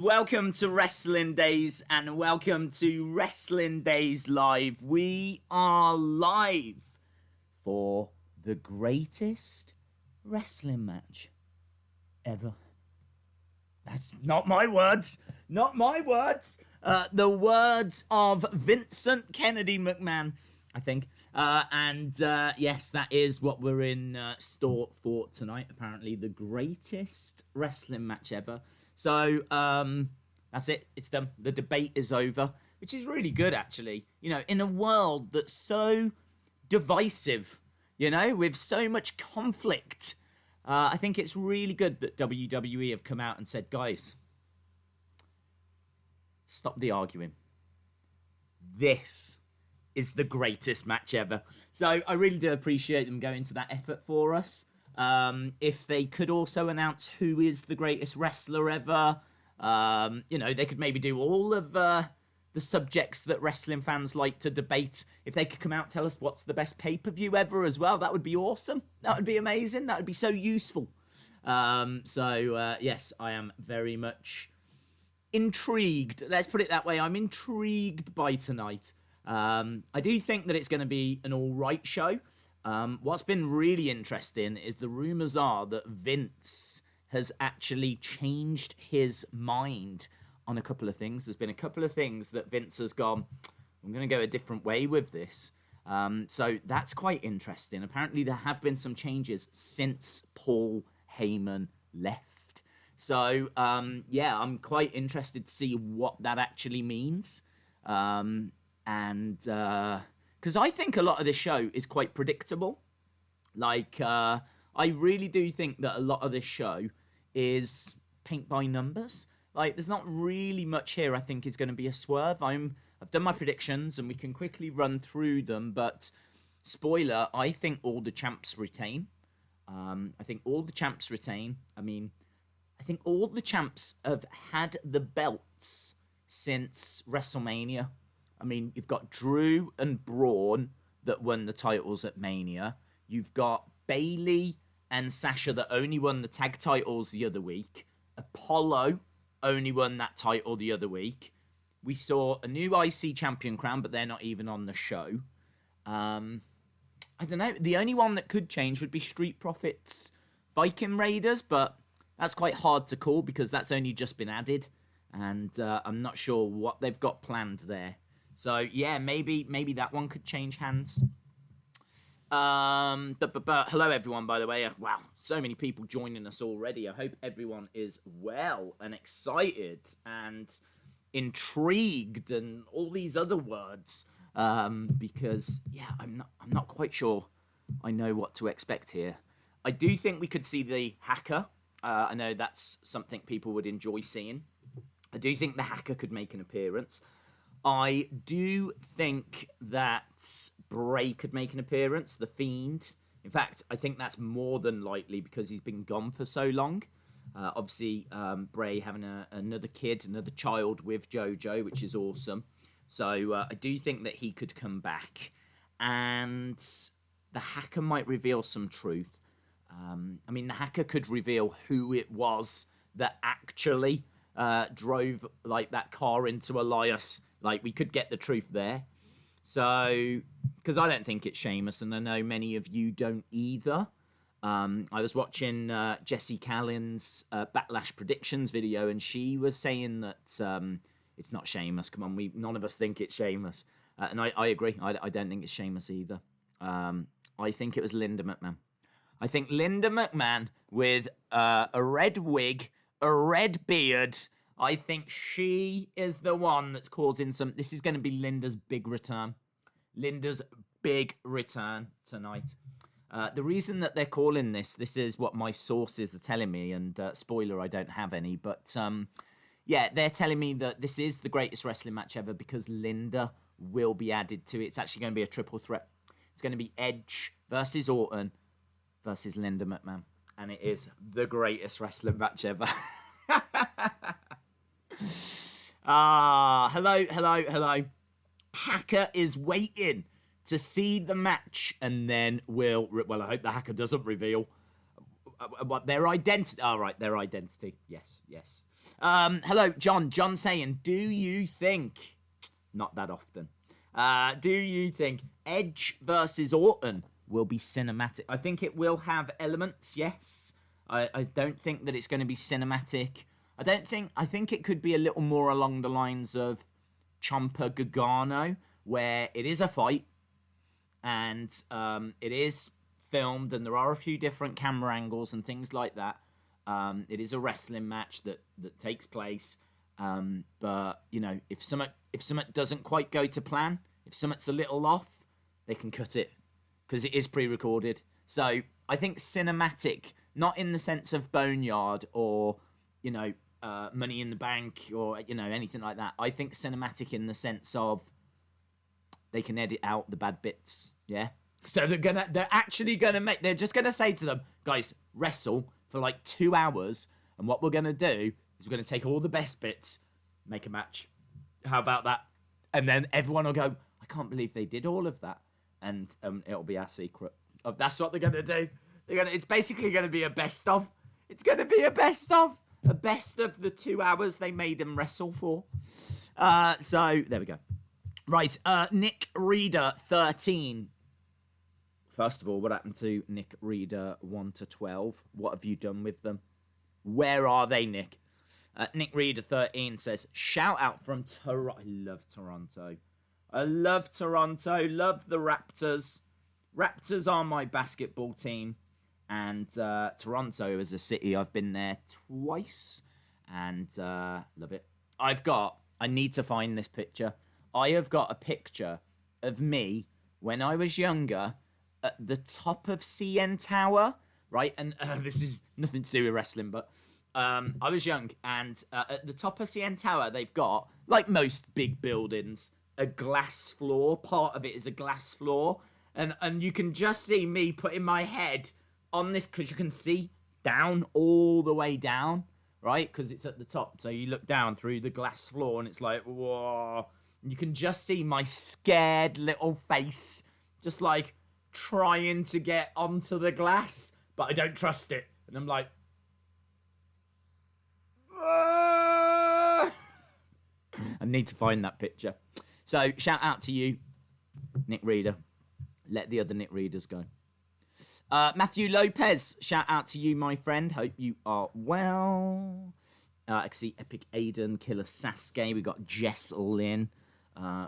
Welcome to Wrestling Days and welcome to Wrestling Days Live. We are live for the greatest wrestling match ever. That's not my words. Not my words. The words of Vincent Kennedy McMahon, I think. Yes, that is what we're in store for tonight. Apparently, the greatest wrestling match ever. So, that's it. It's done. The debate is over, which is really good, actually. You know, in a world that's so divisive, you know, with so much conflict, I think it's really good that WWE have come out and said, guys, stop the arguing. This is the greatest match ever. So I really do appreciate them going to that effort for us. If they could also announce who is the greatest wrestler ever, you know, they could maybe do all of the subjects that wrestling fans like to debate. If they could come out and tell us what's the best pay-per-view ever as well, that would be awesome. That would be amazing. That would be so useful. Yes, I am very much intrigued. Let's put it that way. I'm intrigued by tonight. I do think that it's going to be an all right show. What's been really interesting is the rumors are that Vince has actually changed his mind on a couple of things. There's been a couple of things that Vince has gone, I'm going to go a different way with this. So that's quite interesting. Apparently there have been some changes since Paul Heyman left. So, yeah, I'm quite interested to see what that actually means. Because I think a lot of this show is quite predictable. Like, I really do think that a lot of this show is paint by numbers. Like, there's not really much here I think is going to be a swerve. I've done my predictions and we can quickly run through them. But, spoiler, I think all the champs retain. I think all the champs retain. I mean, I think all the champs have had the belts since WrestleMania. I mean, you've got Drew and Braun that won the titles at Mania. You've got Bayley and Sasha that only won the tag titles the other week. Apollo only won that title the other week. We saw a new IC champion crown, but they're not even on the show. I don't know. The only one that could change would be Street Profits Viking Raiders, but that's quite hard to call because that's only just been added. And I'm not sure what they've got planned there. So, yeah, maybe that one could change hands. But hello, everyone, by the way. Wow, so many people joining us already. I hope everyone is well and excited and intrigued and all these other words. Because, yeah, I'm not quite sure I know what to expect here. I do think we could see the Hacker. I know that's something people would enjoy seeing. I do think the Hacker could make an appearance. I do think that Bray could make an appearance, the Fiend. In fact, I think that's more than likely because he's been gone for so long. Obviously, Bray having another kid, another child with JoJo, which is awesome. So I do think that he could come back. And the Hacker might reveal some truth. I mean, the Hacker could reveal who it was that actually drove like that car into Elias. Like, we could get the truth there. So, because I don't think it's Sheamus, and I know many of you don't either. I was watching Jessie Callen's Backlash predictions video, and she was saying that it's not Sheamus. Come on, none of us think it's Sheamus. And I agree. I don't think it's Sheamus either. I think it was Linda McMahon. I think Linda McMahon with a red wig, a red beard. I think she is the one that's causing some... This is going to be Linda's big return. Linda's big return tonight. The reason that they're calling this is what my sources are telling me, and spoiler, I don't have any, but yeah, they're telling me that this is the greatest wrestling match ever because Linda will be added to it. It's actually going to be a triple threat. It's going to be Edge versus Orton versus Linda McMahon, and it is the greatest wrestling match ever. Hello. Hacker is waiting to see the match, and then I hope the Hacker doesn't reveal. what their identity? Oh, right, their identity. Yes. Hello, John. John saying, do you think? Not that often. Do you think Edge versus Orton will be cinematic? I think it will have elements. Yes. I don't think that it's going to be cinematic. I think it could be a little more along the lines of Ciampa Gargano, where it is a fight and it is filmed and there are a few different camera angles and things like that. It is a wrestling match that takes place. But, you know, if something doesn't quite go to plan, if something's a little off, they can cut it because it is pre-recorded. So I think cinematic, not in the sense of Boneyard or, you know, Money in the Bank or, you know, anything like that. I think cinematic in the sense of they can edit out the bad bits. Yeah. So they're actually gonna they're just gonna say to them, guys, wrestle for like 2 hours, and what we're gonna do is we're gonna take all the best bits, make a match. How about that? And then everyone will go, I can't believe they did all of that, and it'll be our secret. That's what they're gonna do. It's basically gonna be a best of. It's gonna be a best of the 2 hours they made them wrestle for. So there we go. Right, Nick Reader 13. First of all, what happened to Nick Reader 1 to 12? What have you done with them? Where are they, Nick? Nick Reader 13 says, shout out from Toronto. I love Toronto. Love the Raptors. Raptors are my basketball team. And Toronto is a city. I've been there twice. And love it. I need to find this picture. I have got a picture of me when I was younger at the top of CN Tower, right? And this is nothing to do with wrestling, but I was young, and at the top of CN Tower, they've got, like most big buildings, a glass floor. Part of it is a glass floor, and you can just see me putting my head on this, because you can see down, all the way down, right? Because it's at the top, so you look down through the glass floor, and it's like, whoa. You can just see my scared little face, just like trying to get onto the glass, but I don't trust it. And I'm like, I need to find that picture. So shout out to you, Nick Reader. Let the other Nick Readers go. Matthew Lopez, shout out to you, my friend. Hope you are well. I can see Epic Aiden, Killer Sasuke. We got Jess Lynn.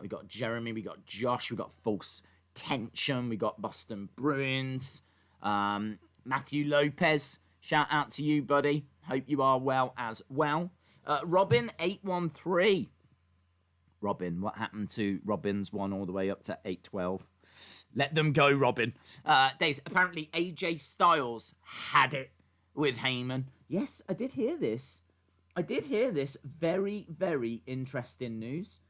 We got Jeremy. We got Josh. We got False Tension. We got Boston Bruins. Matthew Lopez, shout out to you, buddy. Hope you are well as well. Robin813. Robin, what happened to Robin's one all the way up to 812? Let them go, Robin. Days, apparently AJ Styles had it with Heyman. Yes, I did hear this. Very, very interesting news.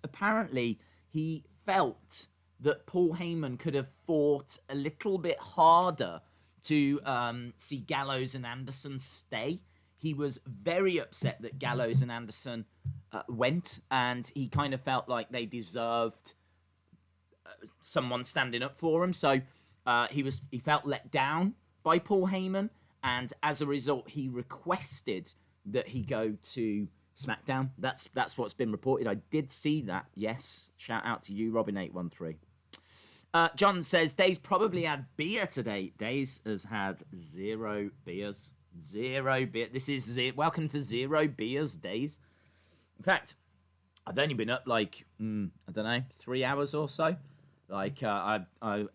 Apparently, he felt that Paul Heyman could have fought a little bit harder to see Gallows and Anderson stay. He was very upset that Gallows and Anderson went, and he kind of felt like they deserved someone standing up for him. So he felt let down by Paul Heyman, and as a result, he requested that he go to SmackDown. That's what's been reported. I did see that. Yes. Shout out to you, Robin813. John says, Days probably had beer today. Days has had 0 beers. 0 beer. This is welcome to 0 beers, Days. In fact, I've only been up like, I don't know, 3 hours or so. Like, I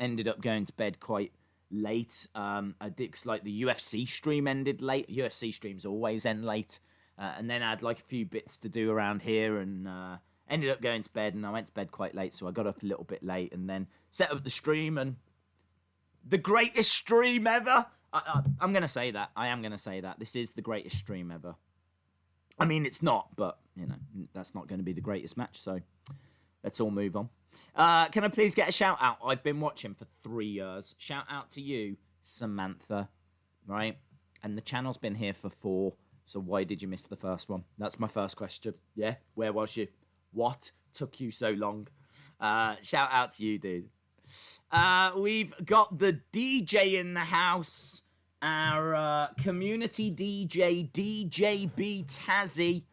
ended up going to bed quite late. I did, 'cause, like, the UFC stream ended late. UFC streams always end late. And then I had like a few bits to do around here, and ended up going to bed, and I went to bed quite late, so I got up a little bit late and then set up the stream, and the greatest stream ever. I'm going to say that. I am going to say that. This is the greatest stream ever. I mean, it's not, but, you know, that's not going to be the greatest match, so let's all move on. Can I please get a shout out? I've been watching for 3 years. Shout out to you, Samantha, right? And the channel's been here for 4. So why did you miss the first one? That's my first question. Yeah? Where was you? What took you so long? Shout out to you, dude. We've got the DJ in the house. our community DJ, DJB Tazzy,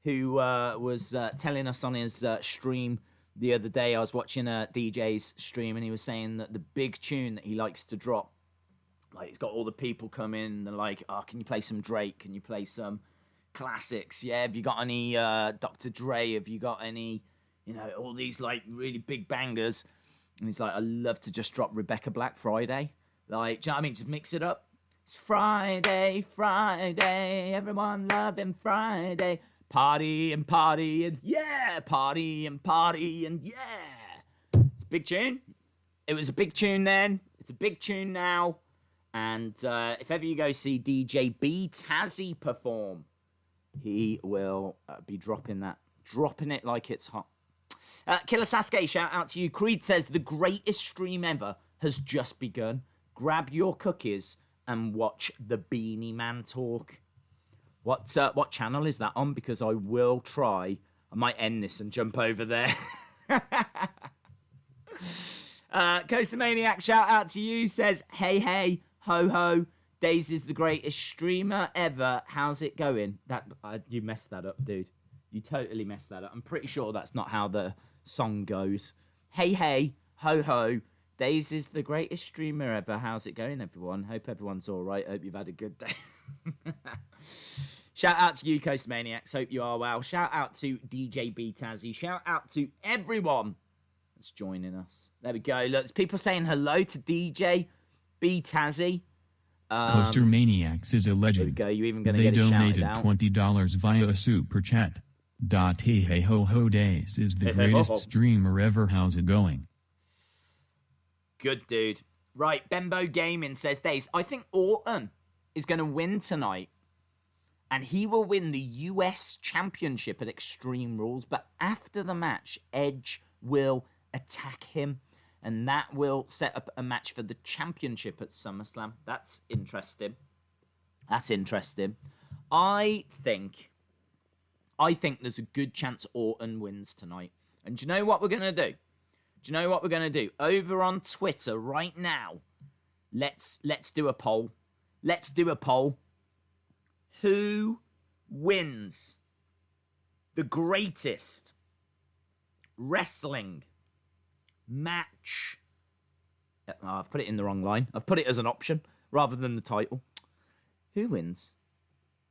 who was telling us on his stream the other day. I was watching a DJ's stream, and he was saying that the big tune that he likes to drop, like, he's got all the people come in, and they're like, oh, can you play some Drake? Can you play some classics? Yeah, have you got any Dr. Dre? Have you got any, you know, all these, like, really big bangers? And he's like, I love to just drop Rebecca Black Friday. Like, do you know what I mean? Just mix it up. It's Friday, Friday, everyone loving Friday. Party and party and yeah, party and party and yeah. It's a big tune. It was a big tune then. It's a big tune now. And if ever you go see DJ B Tazzy perform, he will be dropping it like it's hot. Killer Sasuke, shout out to you. Creed says, the greatest stream ever has just begun. Grab your cookies and watch the Beanie Man talk. What channel is that on? Because I will try. I might end this and jump over there. Coaster Maniac, shout out to you. Says, hey, ho ho. Days is the greatest streamer ever. How's it going? You messed that up, dude. You totally messed that up. I'm pretty sure that's not how the song goes. Hey, ho ho. Days is the greatest streamer ever. How's it going, everyone? Hope everyone's all right. Hope you've had a good day. Shout out to you, Coast Maniacs. Hope you are well. Shout out to DJ B Tazzy. Shout out to everyone that's joining us. There we go. Look, there's people saying hello to DJ B Tazzy. Coaster Maniacs is a legend. There we go. You even going to get it shouted out. They donated $20 via a super chat. Hey ho ho, Days is the greatest streamer ever. How's it going? Good, dude. Right, Bembo Gaming says, Days, I think Orton is going to win tonight. And he will win the US Championship at Extreme Rules. But after the match, Edge will attack him. And that will set up a match for the championship at SummerSlam. That's interesting. I think there's a good chance Orton wins tonight. And do you know what we're going to do? Over on Twitter right now, let's do a poll. Who wins the greatest wrestling match? I've put it in the wrong line. I've put it as an option rather than the title. Who wins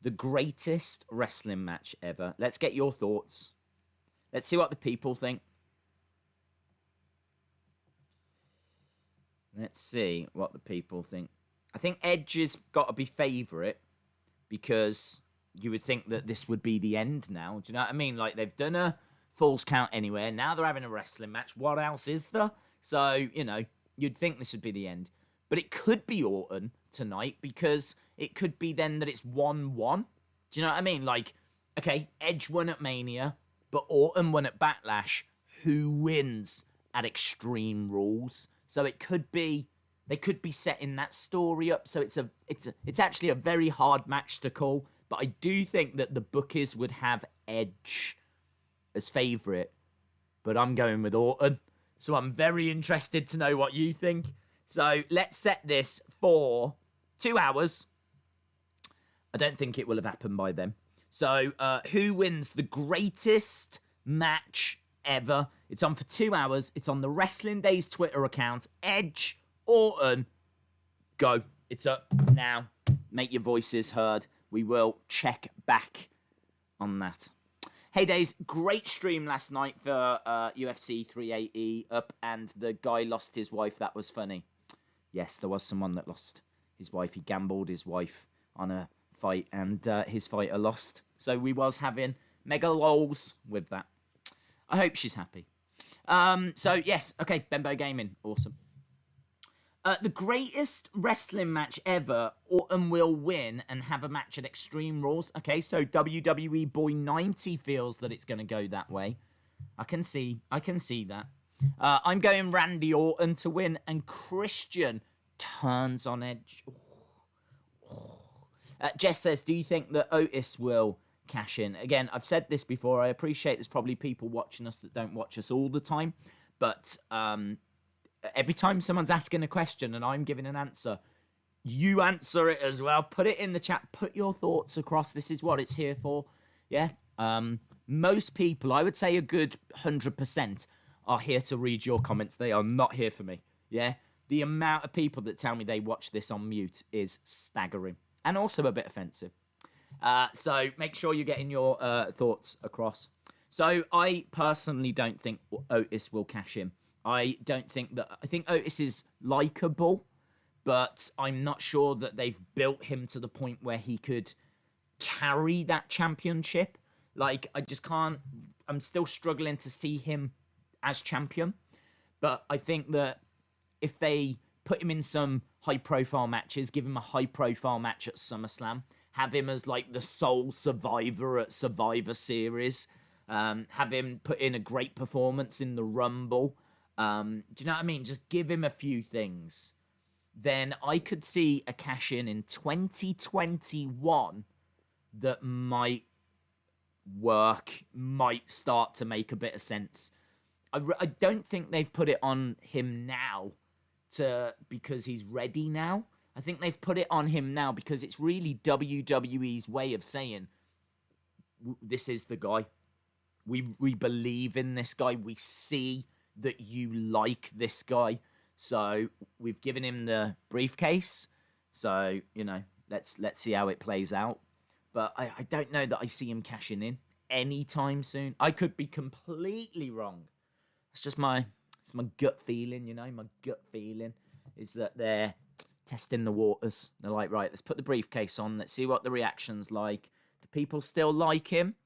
the greatest wrestling match ever? Let's get your thoughts. Let's see what the people think. I think Edge has got to be favourite because you would think that this would be the end now. Do you know what I mean? Like, they've done a Falls Count Anywhere. Now they're having a wrestling match. What else is there? So, you know, you'd think this would be the end. But it could be Orton tonight because it could be then that it's 1-1. Do you know what I mean? Like, okay, Edge won at Mania, but Orton won at Backlash. Who wins at Extreme Rules? So it could be, they could be setting that story up. So it's actually a very hard match to call. But I do think that the bookies would have Edge as favourite. But I'm going with Orton. So I'm very interested to know what you think. So let's set this for 2 hours. I don't think it will have happened by then. So who wins the greatest match ever? It's on for 2 hours. It's on the Wrestling Days Twitter account. Edge, Orton, go. It's up now. Make your voices heard. We will check back on that. Hey Days, great stream last night for UFC 380 up, and the guy lost his wife. That was funny. Yes, there was someone that lost his wife. He gambled his wife on a fight, and his fighter lost. So we was having mega lols with that. I hope she's happy. So yes, okay, Bembo Gaming, awesome. The greatest wrestling match ever, Orton will win and have a match at Extreme Rules. Okay, so WWE Boy 90 feels that it's going to go that way. I can see that. I'm going Randy Orton to win, and Christian turns on Edge. Jess says, do you think that Otis will cash in? Again, I've said this before. I appreciate there's probably people watching us that don't watch us all the time, but every time someone's asking a question and I'm giving an answer, You answer it as well. Put it in the chat. Put your thoughts across. This is what it's here for. Yeah. Most people, I would say a good 100%, are here to read your comments. They are not here for me. Yeah. The amount of people that tell me they watch this on mute is staggering and also a bit offensive. So make sure you're getting your thoughts across. So I personally don't think Otis will cash in. I think Otis is likable, but I'm not sure that they've built him to the point where he could carry that championship. Like, I just can't, I'm still struggling to see him as champion. But I think that if they put him in some high-profile matches, give him a high-profile match at SummerSlam, have him as, like, the sole survivor at Survivor Series, have him put in a great performance in the Rumble, do you know what I mean? Just give him a few things. Then I could see a cash-in 2021 that might work, might start to make a bit of sense. I don't think they've put it on him now because he's ready now. I think they've put it on him now because it's really WWE's way of saying, this is the guy. We believe in this guy. We see that you like this guy. So we've given him the briefcase. So, you know, let's see how it plays out. But I don't know that I see him cashing in anytime soon. I could be completely wrong. It's just my gut feeling, you know. My gut feeling is that they're testing the waters. They're like, right, let's put the briefcase on. Let's see what the reaction's like. Do people still like him?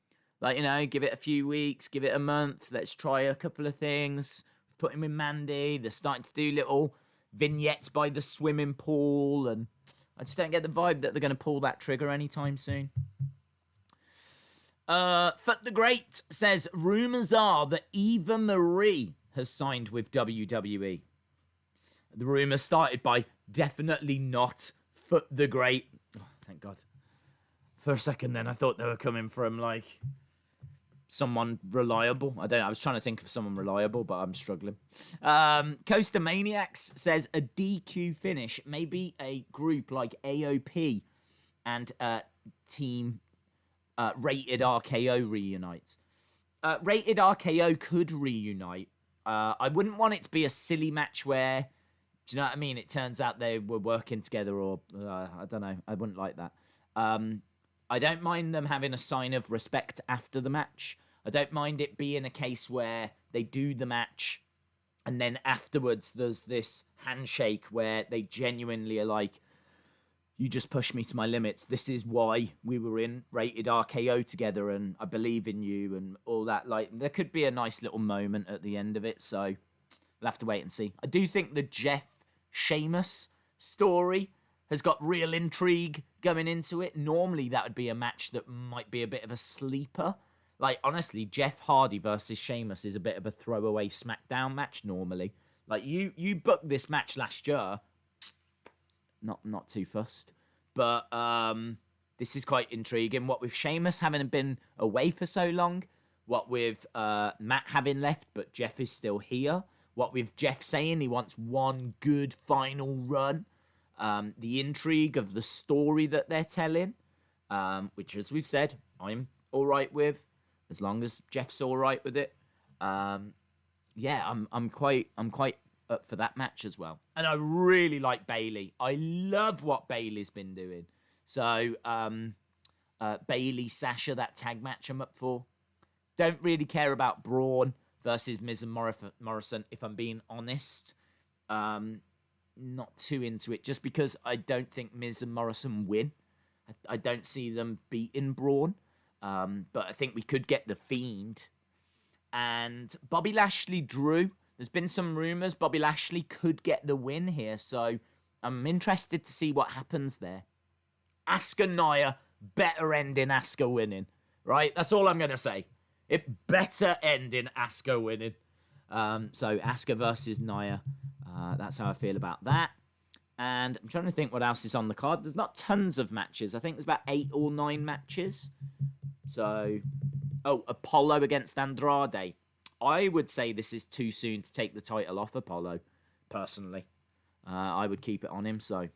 Like, you know, give it a few weeks, give it a month. Let's try a couple of things. Put him with Mandy. They're starting to do little vignettes by the swimming pool, and I just don't get the vibe that they're going to pull that trigger anytime soon. Fuck the Great says, rumours are that Eva Marie has signed with WWE. The rumour started by definitely not Fuck the Great. Oh, thank God. For a second then, I thought they were coming from, like, someone reliable. I don't know. I was trying to think of someone reliable, but I'm struggling. Coaster Maniacs says a DQ finish, maybe a group like AOP and Team Rated RKO reunites. Rated RKO could reunite. I wouldn't want it to be a silly match where, do you know what I mean? It turns out they were working together, or I don't know. I wouldn't like that. I don't mind them having a sign of respect after the match. I don't mind it being a case where they do the match and then afterwards there's this handshake where they genuinely are like, you just pushed me to my limits. This is why we were in Rated RKO together and I believe in you and all that. Like, there could be a nice little moment at the end of it, so we'll have to wait and see. I do think the Jeff Sheamus story has got real intrigue going into it. Normally, that would be a match that might be a bit of a sleeper. Like, honestly, Jeff Hardy versus Sheamus is a bit of a throwaway SmackDown match normally. Like, you booked this match last year. Not too fussed. But this is quite intriguing. What with Sheamus having been away for so long. What with Matt having left, but Jeff is still here. What with Jeff saying he wants one good final run. The intrigue of the story that they're telling, which, as we've said, I'm all right with, as long as Jeff's all right with it. Yeah, I'm quite up for that match as well. And I really like Bayley. I love what Bayley's been doing. So Bayley Sasha, that tag match I'm up for. Don't really care about Braun versus Miz and Morrison, if I'm being honest. Not too into it, just because I don't think Miz and Morrison win. I don't see them beating Braun. But I think we could get The Fiend. And Bobby Lashley Drew. There's been some rumours Bobby Lashley could get the win here. So I'm interested to see what happens there. Asuka Nia, better end in Asuka winning. Right? That's all I'm going to say. It better end in Asuka winning. So Asuka versus Nia. That's how I feel about that. And I'm trying to think what else is on the card. There's not tons of matches. I think there's about 8 or 9 matches. So, Apollo against Andrade. I would say this is too soon to take the title off Apollo, personally. I would keep it on him, so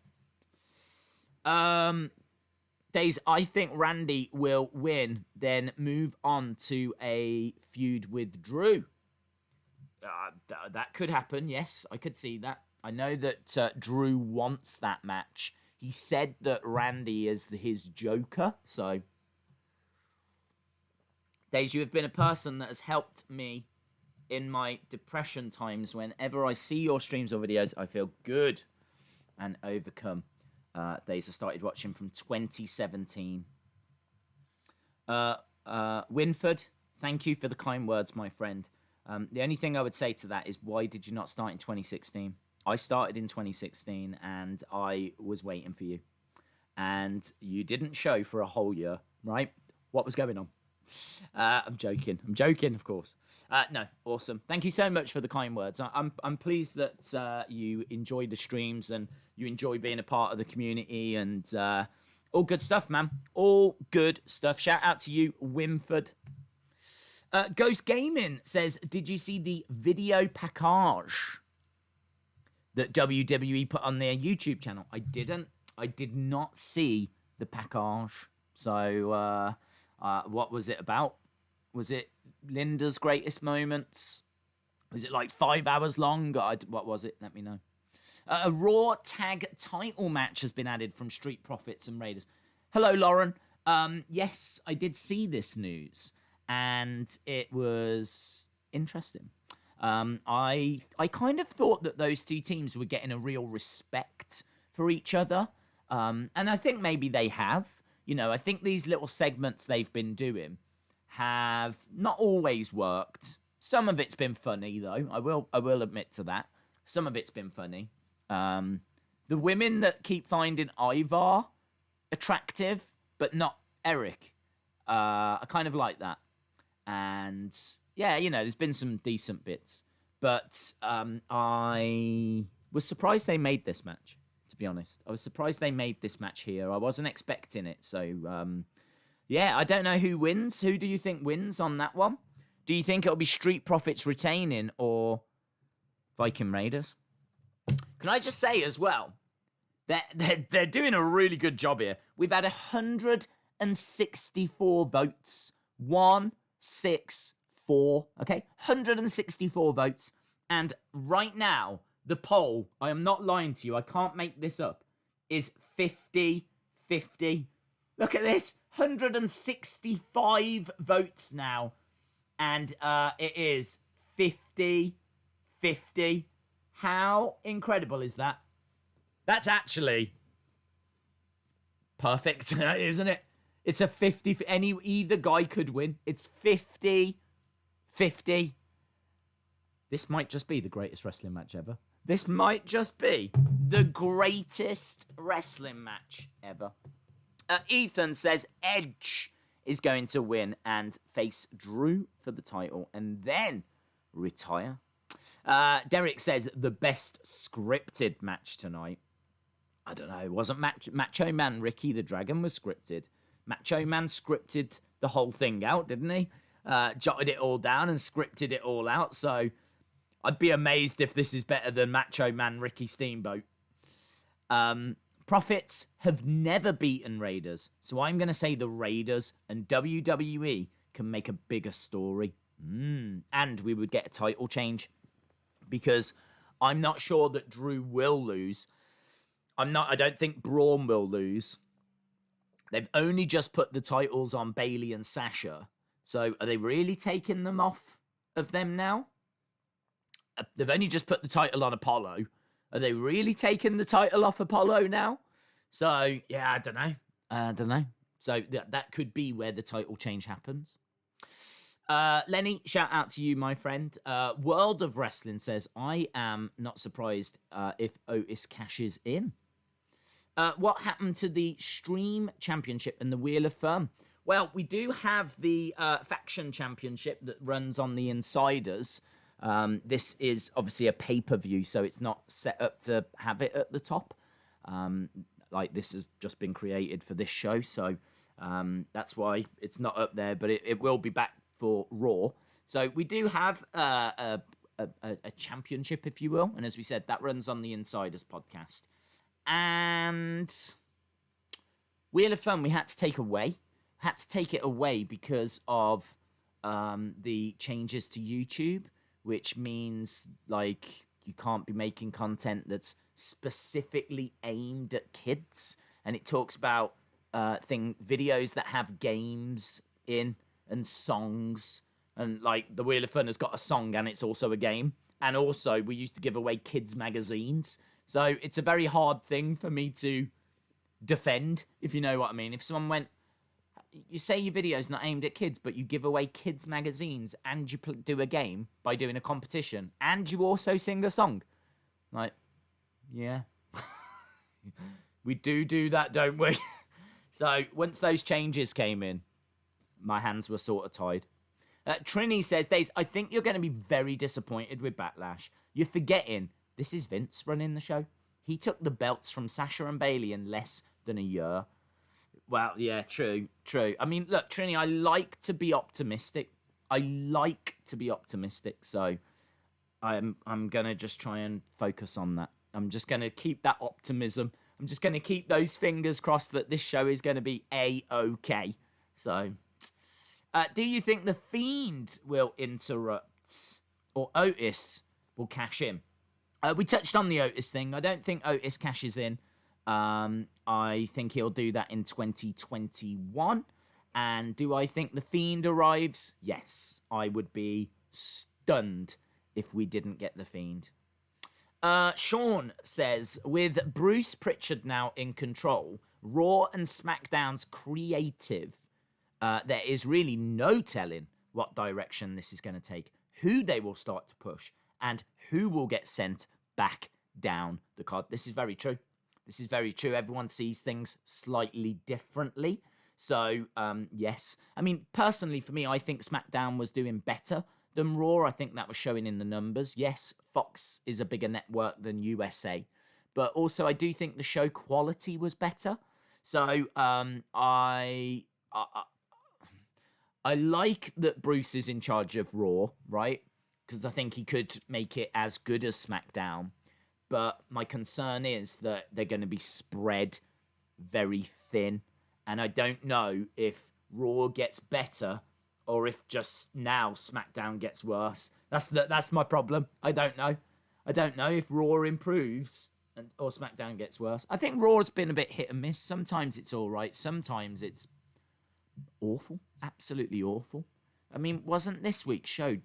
Days, I think Randy will win, then move on to a feud with Drew. That could happen, yes, I could see that. I know that Drew wants that match. He said that Randy is his Joker, so... Days, you have been a person that has helped me in my depression times. Whenever I see your streams or videos, I feel good and overcome. Days, I started watching from 2017. Winford, thank you for the kind words, my friend. The only thing I would say to that is, why did you not start in 2016? I started in 2016 and I was waiting for you. And you didn't show for a whole year, right? What was going on? I'm joking, of course. No, awesome. Thank you so much for the kind words. I'm pleased that you enjoy the streams and you enjoy being a part of the community and all good stuff, man. All good stuff. Shout out to you, Winford. Ghost Gaming says, did you see the video package that WWE put on their YouTube channel? I didn't. I did not see the package. So, what was it about? Was it Linda's greatest moments? Was it like 5 hours long? What was it? Let me know. A Raw tag title match has been added from Street Profits and Raiders. Hello, Lauren. Yes, I did see this news, and it was interesting. I kind of thought that those two teams were getting a real respect for each other, and I think maybe they have. You know, I think these little segments they've been doing have not always worked. Some of it's been funny, though. I will admit to that. Some of it's been funny. The women that keep finding Ivar attractive, but not Eric, I kind of like that. And yeah, you know, there's been some decent bits. But I was surprised they made this match. To be honest, I was surprised they made this match here. I wasn't expecting it. So, yeah, I don't know who wins. Who do you think wins on that one? Do you think it'll be Street Profits retaining or Viking Raiders? Can I just say as well, they're doing a really good job here. We've had 164 votes. 164, okay? 164 votes. And right now, the poll, I am not lying to you, I can't make this up, is 50-50. Look at this, 165 votes now. And it is 50-50. How incredible is that? That's actually perfect, isn't it? It's a 50, either guy could win. It's 50-50. This might just be the greatest wrestling match ever. This might just be the greatest wrestling match ever. Ethan says Edge is going to win and face Drew for the title and then retire. Derek says the best scripted match tonight. I don't know. It wasn't Macho Man Ricky the Dragon was scripted. Macho Man scripted the whole thing out, didn't he? Jotted it all down and scripted it all out. So I'd be amazed if this is better than Macho Man Ricky Steamboat. Profits have never beaten Raiders. So I'm going to say the Raiders and WWE can make a bigger story. And we would get a title change. Because I'm not sure that Drew will lose. I don't think Braun will lose. They've only just put the titles on Bayley and Sasha. So are they really taking them off of them now? They've only just put the title on Apollo. Are they really taking the title off Apollo now? So, yeah, I don't know. So that could be where the title change happens. Lenny, shout out to you, my friend. World of Wrestling says, I am not surprised if Otis cashes in. What happened to the Stream Championship and the Wheel of Fame? Well, we do have the Faction Championship that runs on the Insiders. This is obviously a pay-per-view, so it's not set up to have it at the top. Like, this has just been created for this show, so that's why it's not up there, but it will be back for Raw. So we do have a championship, if you will, and as we said, that runs on the Insiders podcast. And Wheel of Fun we had to take away. Had to take it away because of the changes to YouTube, which means like you can't be making content that's specifically aimed at kids. And it talks about videos that have games in and songs. And like the Wheel of Fun has got a song and it's also a game. And also we used to give away kids magazines. So it's a very hard thing for me to defend, if you know what I mean. If someone went, you say your video's not aimed at kids, but you give away kids magazines and you do a game by doing a competition and you also sing a song. Like, yeah. We do that, don't we? So once those changes came in, my hands were sort of tied. Trini says, Days, I think you're going to be very disappointed with Backlash. You're forgetting, this is Vince running the show. He took the belts from Sasha and Bayley in less than a year. Well, yeah, true. I mean, look, Trini, I like to be optimistic. So I'm going to just try and focus on that. I'm just going to keep that optimism. I'm just going to keep those fingers crossed that this show is going to be A-okay. So, do you think The Fiend will interrupt or Otis will cash in? We touched on the Otis thing. I don't think Otis cashes in. I think he'll do that in 2021. And do I think The Fiend arrives? Yes. I would be stunned if we didn't get The Fiend. Sean says, with Bruce Pritchard now in control, Raw and SmackDown's creative, there is really no telling what direction this is going to take, who they will start to push, and who will get sent back down the card. This is very true. Everyone sees things slightly differently. So, yes. I mean, personally, for me, I think SmackDown was doing better than Raw. I think that was showing in the numbers. Yes, Fox is a bigger network than USA. But also, I do think the show quality was better. So, I like that Bruce is in charge of Raw, right? Because I think he could make it as good as SmackDown. But my concern is that they're going to be spread very thin. And I don't know if Raw gets better or if just now SmackDown gets worse. That's my problem. I don't know. I don't know if Raw improves or SmackDown gets worse. I think Raw's been a bit hit and miss. Sometimes it's all right. Sometimes it's awful. Absolutely awful. I mean, wasn't this week's show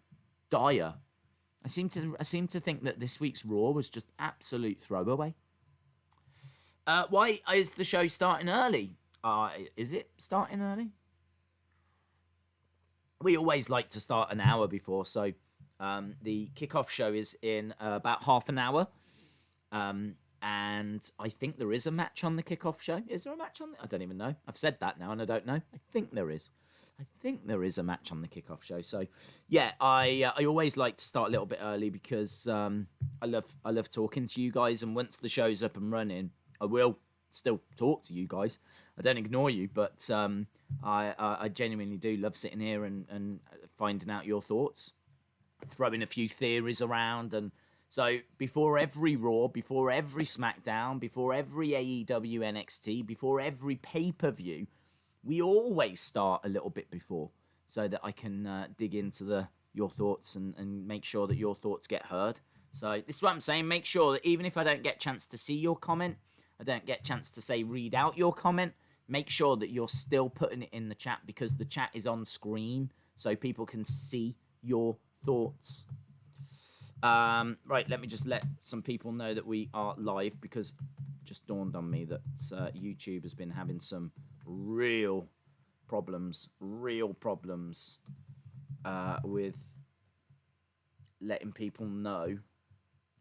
dire? I seem to think that this week's Raw was just absolute throwaway. Why is the show starting early? Is it starting early? We always like to start an hour before, so the kickoff show is in about half an hour. And I think there is a match on the kickoff show. Is there a match on it? I don't even know. I've said that now and I don't know. I think there is. I think there is a match on the kickoff show. So, yeah, I always like to start a little bit early because I love talking to you guys. And once the show's up and running, I will still talk to you guys. I don't ignore you, but I genuinely do love sitting here and finding out your thoughts, throwing a few theories around. And so before every Raw, before every SmackDown, before every AEW NXT, before every pay-per-view, we always start a little bit before so that I can dig into your thoughts and make sure that your thoughts get heard. So this is what I'm saying. Make sure that even if I don't get a chance to see your comment, I don't get a chance to read out your comment, make sure that you're still putting it in the chat because the chat is on screen so people can see your thoughts. Right, let me just let some people know that we are live because it just dawned on me that YouTube has been having some real problems with letting people know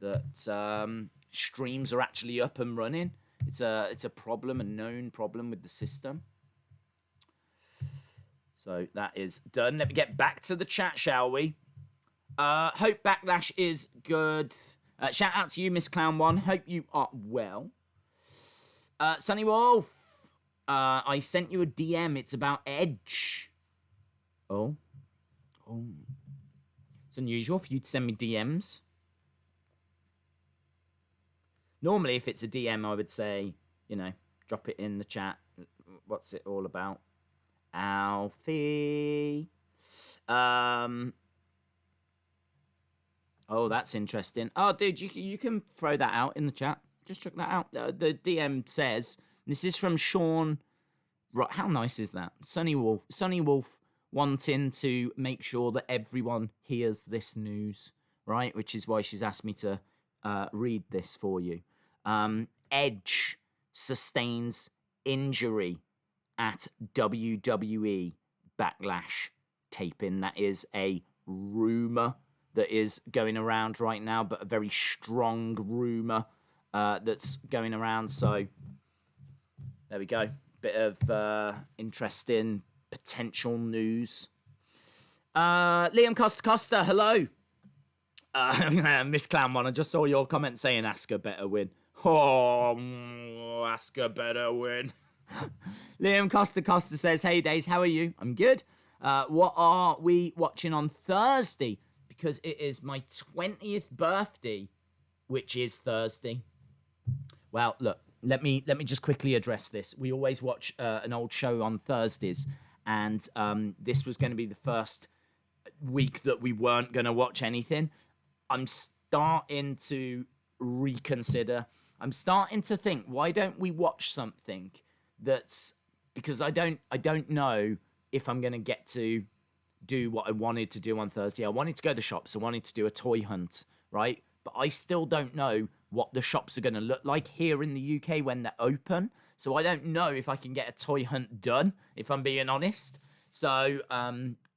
that streams are actually up and running. It's a problem, a known problem with the system. So that is done. Let me get back to the chat, shall we? Hope Backlash is good. Shout out to you, Miss Clown One. Hope you are well. Sunny Wolf. I sent you a DM. It's about Edge. Oh. It's unusual for you to send me DMs. Normally, if it's a DM, I would say, drop it in the chat. what's it all about? Alfie. Oh, that's interesting. Oh, dude, you can throw that out in the chat. Just check that out. The DM says, this is from Sean. Right, how nice is that? Sunny Wolf wanting to make sure that everyone hears this news, right? Which is why she's asked me to read this for you. Edge sustains injury at WWE Backlash taping. That is a rumor that is going around right now, but a very strong rumor that's going around. So there we go. Bit of interesting potential news. Liam Costa, hello. Miss Clown1, I just saw your comment saying Asuka better win. Oh, Asuka better win. Liam Costa says, hey Days, how are you? I'm good. What are we watching on Thursday? Because it is my 20th birthday, which is Thursday. Well, look, let me just quickly address this. We always watch an old show on Thursdays, and this was going to be the first week that we weren't going to watch anything. I'm starting to reconsider. I'm starting to think, why don't we watch something that's, because I don't know if I'm going to get to do what I wanted to do on Thursday. I wanted to go to the shops. I wanted to do a toy hunt, right? But I still don't know what the shops are going to look like here in the UK when they're open. So I don't know if I can get a toy hunt done, if I'm being honest. So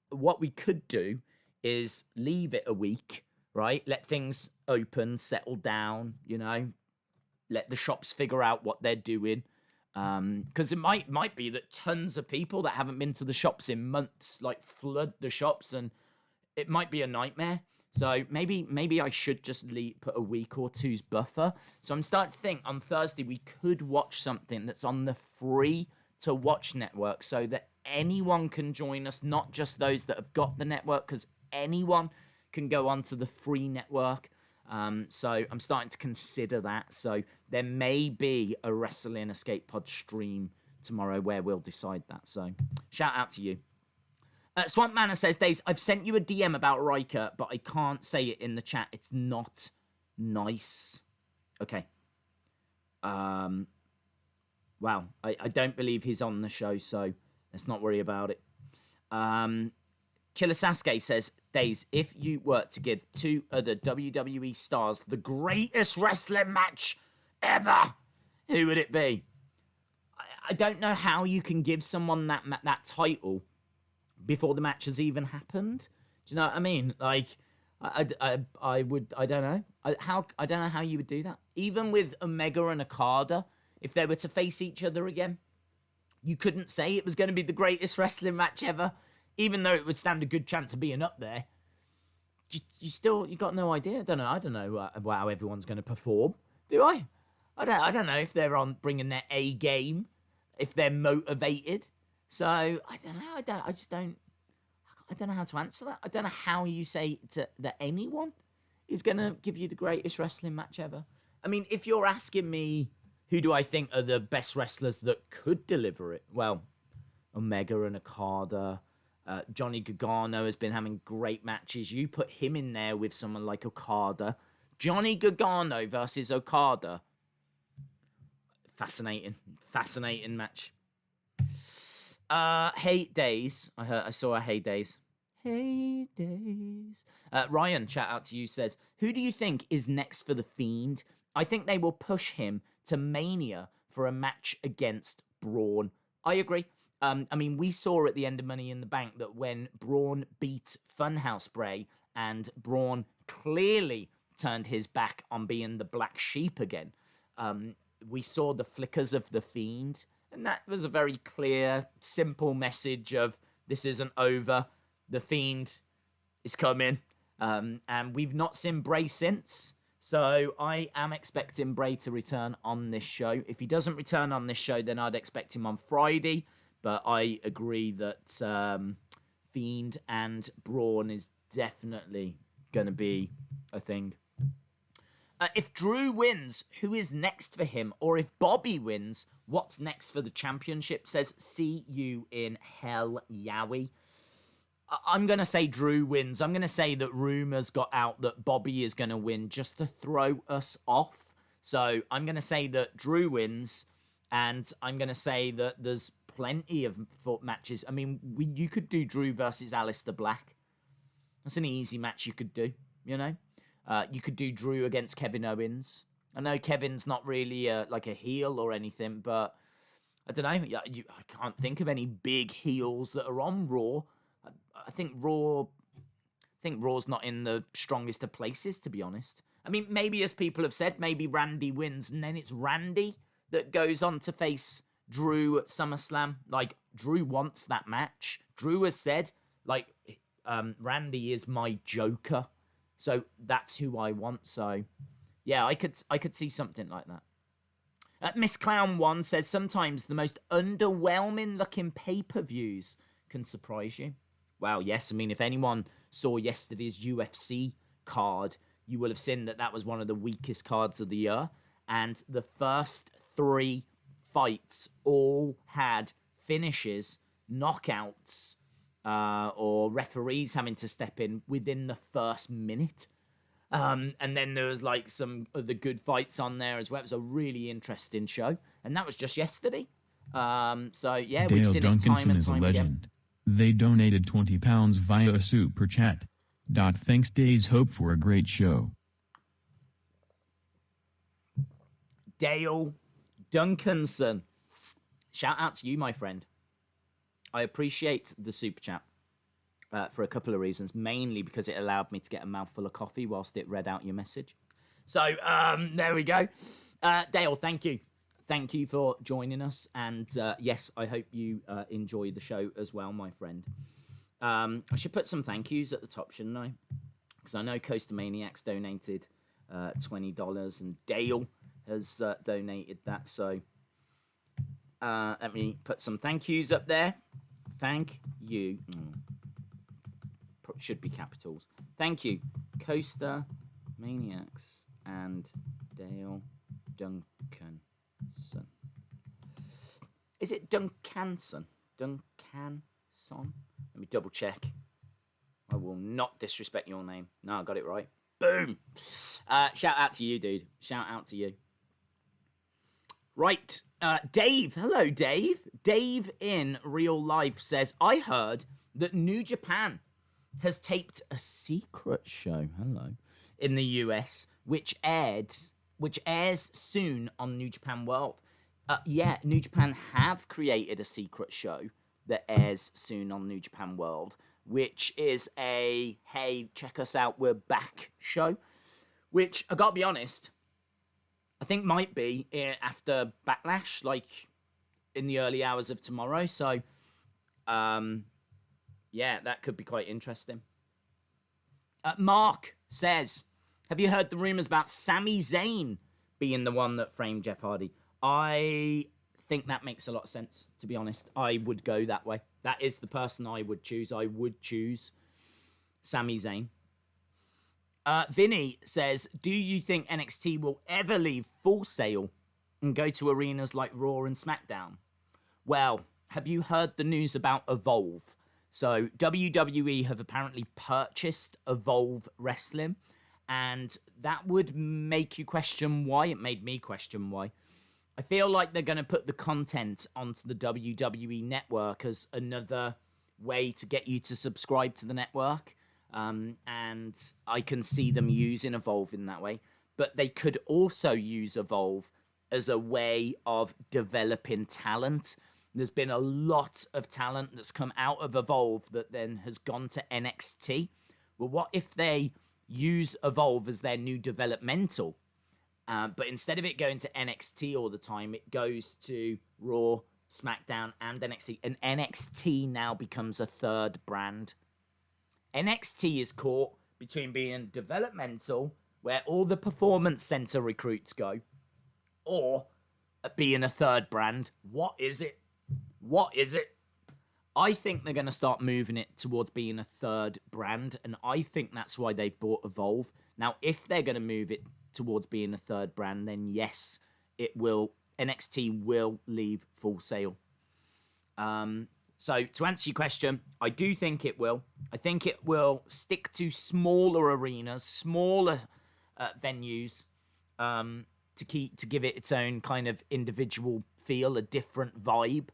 what we could do is leave it a week, right? Let things open, settle down, you know, let the shops figure out what they're doing. Because it might be that tons of people that haven't been to the shops in months like flood the shops, and it might be a nightmare. So maybe I should just put a week or two's buffer. So I'm starting to think on Thursday we could watch something that's on the free to watch network, so that anyone can join us, not just those that have got the network, because anyone can go onto the free network. So I'm starting to consider that. So there may be a Wrestling Escape Pod stream tomorrow where we'll decide that. So shout out to you. Swamp Manor says, Days, I've sent you a DM about Riker, but I can't say it in the chat. It's not nice. Okay. Wow. I don't believe he's on the show, so let's not worry about it. Killer Sasuke says, Days, if you were to give two other WWE stars the greatest wrestling match ever, who would it be? I don't know how you can give someone that title before the match has even happened. Do you know what I mean? Like, I don't know. I don't know how you would do that. Even with Omega and Okada, if they were to face each other again, you couldn't say it was going to be the greatest wrestling match ever, even though it would stand a good chance of being up there. You got no idea. I don't know how everyone's going to perform. Do I? I don't know if they're on bringing their A game, if they're motivated. So I don't know. I don't know how to answer that. I don't know how you say that anyone is going to give you the greatest wrestling match ever. I mean, if you're asking me who do I think are the best wrestlers that could deliver it, well, Omega and Okada. Johnny Gargano has been having great matches. You put him in there with someone like Okada. Johnny Gargano versus Okada. Fascinating match. Hey Days. I saw a Hey Days. Hey Days. Ryan, shout out to you, says, who do you think is next for The Fiend? I think they will push him to Mania for a match against Braun. I agree. I mean, we saw at the end of Money in the Bank that when Braun beat Funhouse Bray and Braun clearly turned his back on being the black sheep again, we saw the flickers of The Fiend. And that was a very clear, simple message of this isn't over. The Fiend is coming. And we've not seen Bray since. So I am expecting Bray to return on this show. If he doesn't return on this show, then I'd expect him on Friday. But I agree that Fiend and Braun is definitely going to be a thing. If Drew wins, who is next for him? Or if Bobby wins, what's next for the championship? Says, see you in hell, Yowie. I'm going to say Drew wins. I'm going to say that rumors got out that Bobby is going to win just to throw us off. So I'm going to say that Drew wins, and I'm going to say that there's plenty of matches. I mean, you could do Drew versus Aleister Black. That's an easy match you could do, you know? You could do Drew against Kevin Owens. I know Kevin's not really like a heel or anything, but I don't know. I can't think of any big heels that are on Raw. I think Raw's not in the strongest of places, to be honest. I mean, maybe as people have said, maybe Randy wins, and then it's Randy that goes on to face Drew at SummerSlam. Like, Drew wants that match. Drew has said, like, Randy is my Joker. So that's who I want. So, yeah, I could see something like that. Miss Clown 1 says, sometimes the most underwhelming looking pay-per-views can surprise you. Wow, yes. I mean, if anyone saw yesterday's UFC card, you will have seen that was one of the weakest cards of the year. And the first 3 fights all had finishes, knockouts, or referees having to step in within the first minute. And then there was like some of the good fights on there as well. It was a really interesting show. And that was just yesterday. So, yeah, we've seen it time and time again. They donated £20 via Super Chat. Thanks, Days. Hope for a great show. Dale Duncanson. Shout out to you, my friend. I appreciate the Super Chat for a couple of reasons. Mainly because it allowed me to get a mouthful of coffee whilst it read out your message. So, there we go. Dale, thank you. Thank you for joining us. And yes, I hope you enjoy the show as well, my friend. I should put some thank yous at the top, shouldn't I? Because I know Coaster Maniacs donated $20 and Dale has donated that. So let me put some thank yous up there. Thank you. Should be capitals. Thank you, Coaster Maniacs and Dale Duncan. Is it Duncanson? Duncanson? Let me double check. I will not disrespect your name. No, I got it right. Boom! Shout out to you, dude. Shout out to you. Right. Dave. Hello, Dave. Dave in real life says, I heard that New Japan has taped a secret show. Hello. In the US, which airs soon on New Japan World. Yeah, New Japan have created a secret show that airs soon on New Japan World, which is a, hey, check us out, we're back show, which, I gotta be honest, I think might be after Backlash, like in the early hours of tomorrow. So, yeah, that could be quite interesting. Mark says, have you heard the rumors about Sami Zayn being the one that framed Jeff Hardy? I think that makes a lot of sense, to be honest. I would go that way. That is the person I would choose. I would choose Sami Zayn. Vinny says, do you think NXT will ever leave Full Sail and go to arenas like Raw and SmackDown? Well, have you heard the news about Evolve? So WWE have apparently purchased Evolve Wrestling, and that would make you question why. It made me question why. I feel like they're going to put the content onto the WWE network as another way to get you to subscribe to the network. And I can see them using Evolve in that way. But they could also use Evolve as a way of developing talent. There's been a lot of talent that's come out of Evolve that then has gone to NXT. Well, what if they use Evolve as their new developmental? But instead of it going to NXT all the time, it goes to Raw, SmackDown, and NXT. And NXT now becomes a third brand. NXT is caught between being developmental, where all the performance center recruits go, or being a third brand. What is it? What is it? I think they're going to start moving it towards being a third brand, and I think that's why they've bought Evolve. Now, if they're going to move it towards being a third brand, then yes, NXT will leave Full Sail. So to answer your question, I do think it will. I think it will stick to smaller arenas, smaller venues, to give it its own kind of individual feel, a different vibe.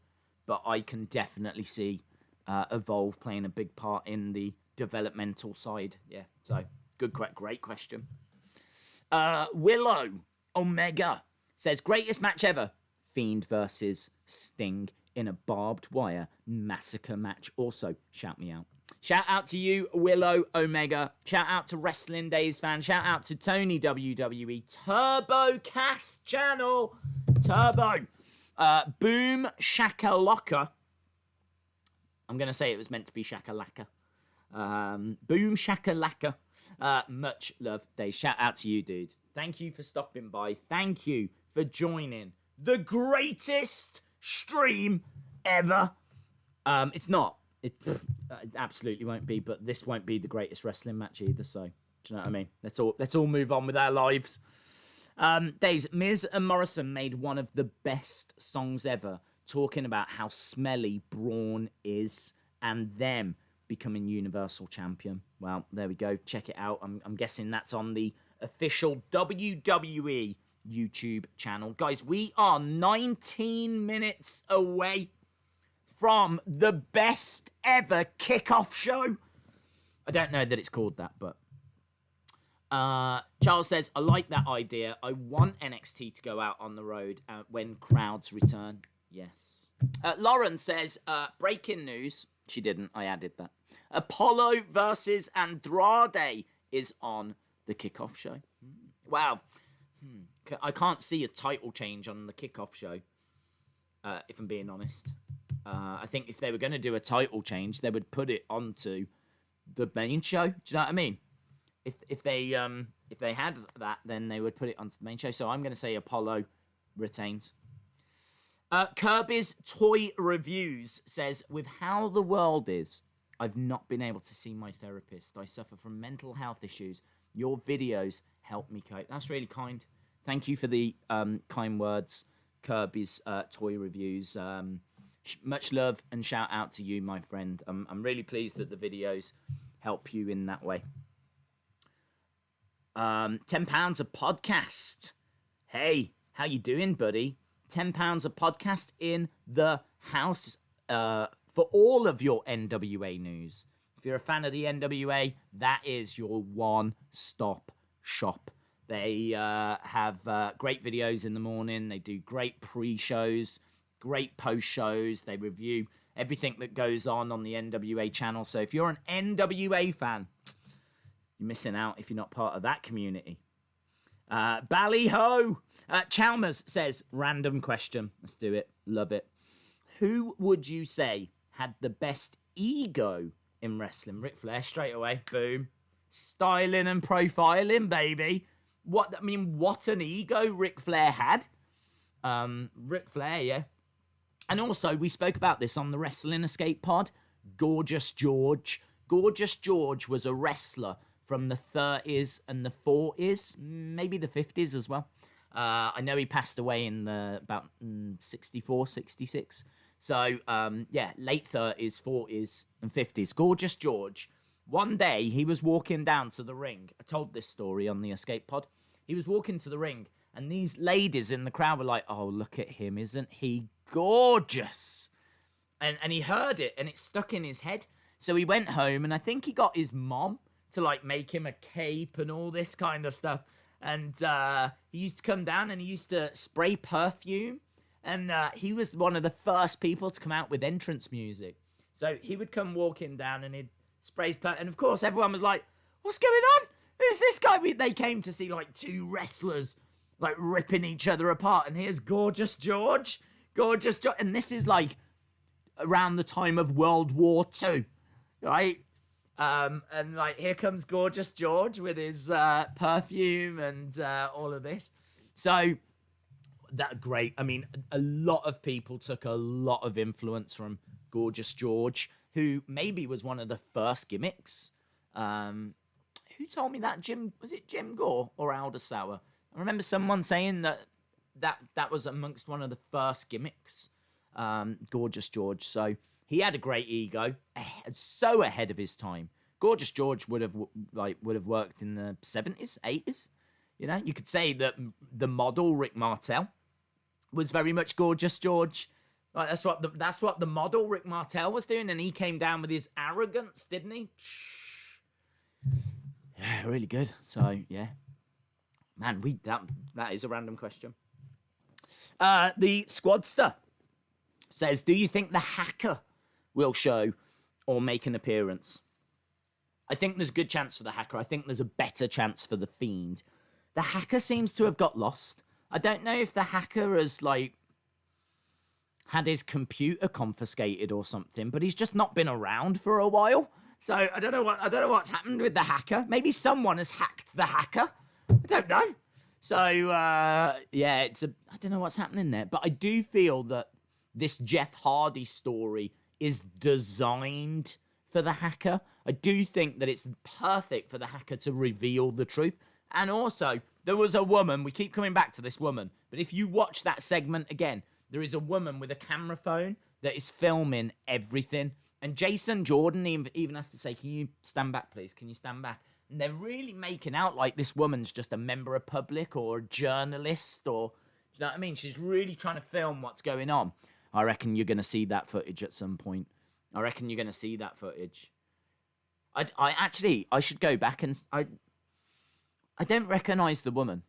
But I can definitely see Evolve playing a big part in the developmental side. Yeah, so great question. Willow Omega says, greatest match ever. Fiend versus Sting in a barbed wire massacre match. Also, shout me out. Shout out to you, Willow Omega. Shout out to Wrestling Days fan. Shout out to Tony WWE. Turbo Cast channel. Turbo. Boom Shakalaka. I'm going to say it was meant to be Shakalaka. Boom Shakalaka. Much love, Dave. Shout out to you, dude. Thank you for stopping by. Thank you for joining the greatest stream ever. It's not. It absolutely won't be, but this won't be the greatest wrestling match either, so do you know what I mean? Let's all move on with our lives. Days, Miz and Morrison made one of the best songs ever, talking about how smelly Braun is and them becoming Universal Champion. Well, there we go. Check it out. I'm guessing that's on the official WWE YouTube channel. Guys, we are 19 minutes away from the best ever kickoff show. I don't know that it's called that, but Charles says, I like that idea. I want NXT to go out on the road when crowds return. Yes. Lauren says, breaking news. She didn't. I added that. Apollo versus Andrade is on the kickoff show. Wow. I can't see a title change on the kickoff show, if I'm being honest. I think if they were going to do a title change, they would put it onto the main show. Do you know what I mean? If they had that, then they would put it onto the main show. So I'm going to say Apollo retains. Kirby's Toy Reviews says, with how the world is, I've not been able to see my therapist. I suffer from mental health issues. Your videos help me cope. That's really kind. Thank you for the kind words, Kirby's Toy Reviews. Much love and shout out to you, my friend. I'm really pleased that the videos help you in that way. £10 a podcast. Hey, how you doing, buddy? £10 a podcast in the house for all of your NWA news. If you're a fan of the NWA, that is your one-stop shop. They have great videos in the morning. They do great pre-shows, great post-shows. They review everything that goes on the NWA channel. So if you're an NWA fan, you're missing out if you're not part of that community. Ballyho! Chalmers says, random question. Let's do it. Love it. Who would you say had the best ego in wrestling? Ric Flair, straight away. Boom. Styling and profiling, baby. What an ego Ric Flair had. Ric Flair, yeah. And also, we spoke about this on the Wrestling Escape pod. Gorgeous George. Gorgeous George was a wrestler from the 30s and the 40s, maybe the 50s as well. I know he passed away in about 64, 66. So, late 30s, 40s, and 50s. Gorgeous George. One day, he was walking down to the ring. I told this story on the Escape pod. He was walking to the ring, and these ladies in the crowd were like, oh, look at him. Isn't he gorgeous? And he heard it, and it stuck in his head. So he went home, and I think he got his mom to, like, make him a cape and all this kind of stuff. And he used to come down, and he used to spray perfume. And he was one of the first people to come out with entrance music. So he would come walking down, and he'd spray his perfume. And, of course, everyone was like, what's going on? Who's this guy? They came to see, like, two wrestlers, like, ripping each other apart. And here's Gorgeous George. Gorgeous George. And this is, like, around the time of World War II, right? And, like, here comes Gorgeous George with his perfume and all of this. So, that great. I mean, a lot of people took a lot of influence from Gorgeous George, who maybe was one of the first gimmicks. Who told me that? Was it Jim Gore or Alder Sauer? I remember someone saying that was amongst one of the first gimmicks. Gorgeous George. So he had a great ego, so ahead of his time. Gorgeous George would have worked in the 70s, 80s. You know, you could say that the model Rick Martel was very much Gorgeous George. Like, that's what the model Rick Martel was doing, and he came down with his arrogance, didn't he? Yeah, really good. So yeah, man, that is a random question. The Squadster says, "Do you think the Hacker will show or make an appearance?" I think there's a good chance for the Hacker. I think there's a better chance for the Fiend. The Hacker seems to have got lost. I don't know if the Hacker has had his computer confiscated or something, but he's just not been around for a while. So I don't know what's happened with the Hacker. Maybe someone has hacked the Hacker. I don't know. So yeah, I don't know what's happening there, but I do feel that this Jeff Hardy story is designed for the Hacker. I do think that it's perfect for the Hacker to reveal the truth. And also, there was a woman, we keep coming back to this woman, but if you watch that segment again, there is a woman with a camera phone that is filming everything. And Jason Jordan even has to say, "Can you stand back, please? Can you stand back?" And they're really making out like this woman's just a member of public or a journalist, or, do you know what I mean? She's really trying to film what's going on. I reckon you're going to see that footage at some point. I reckon you're going to see that footage. I should go back and... I don't recognise the woman.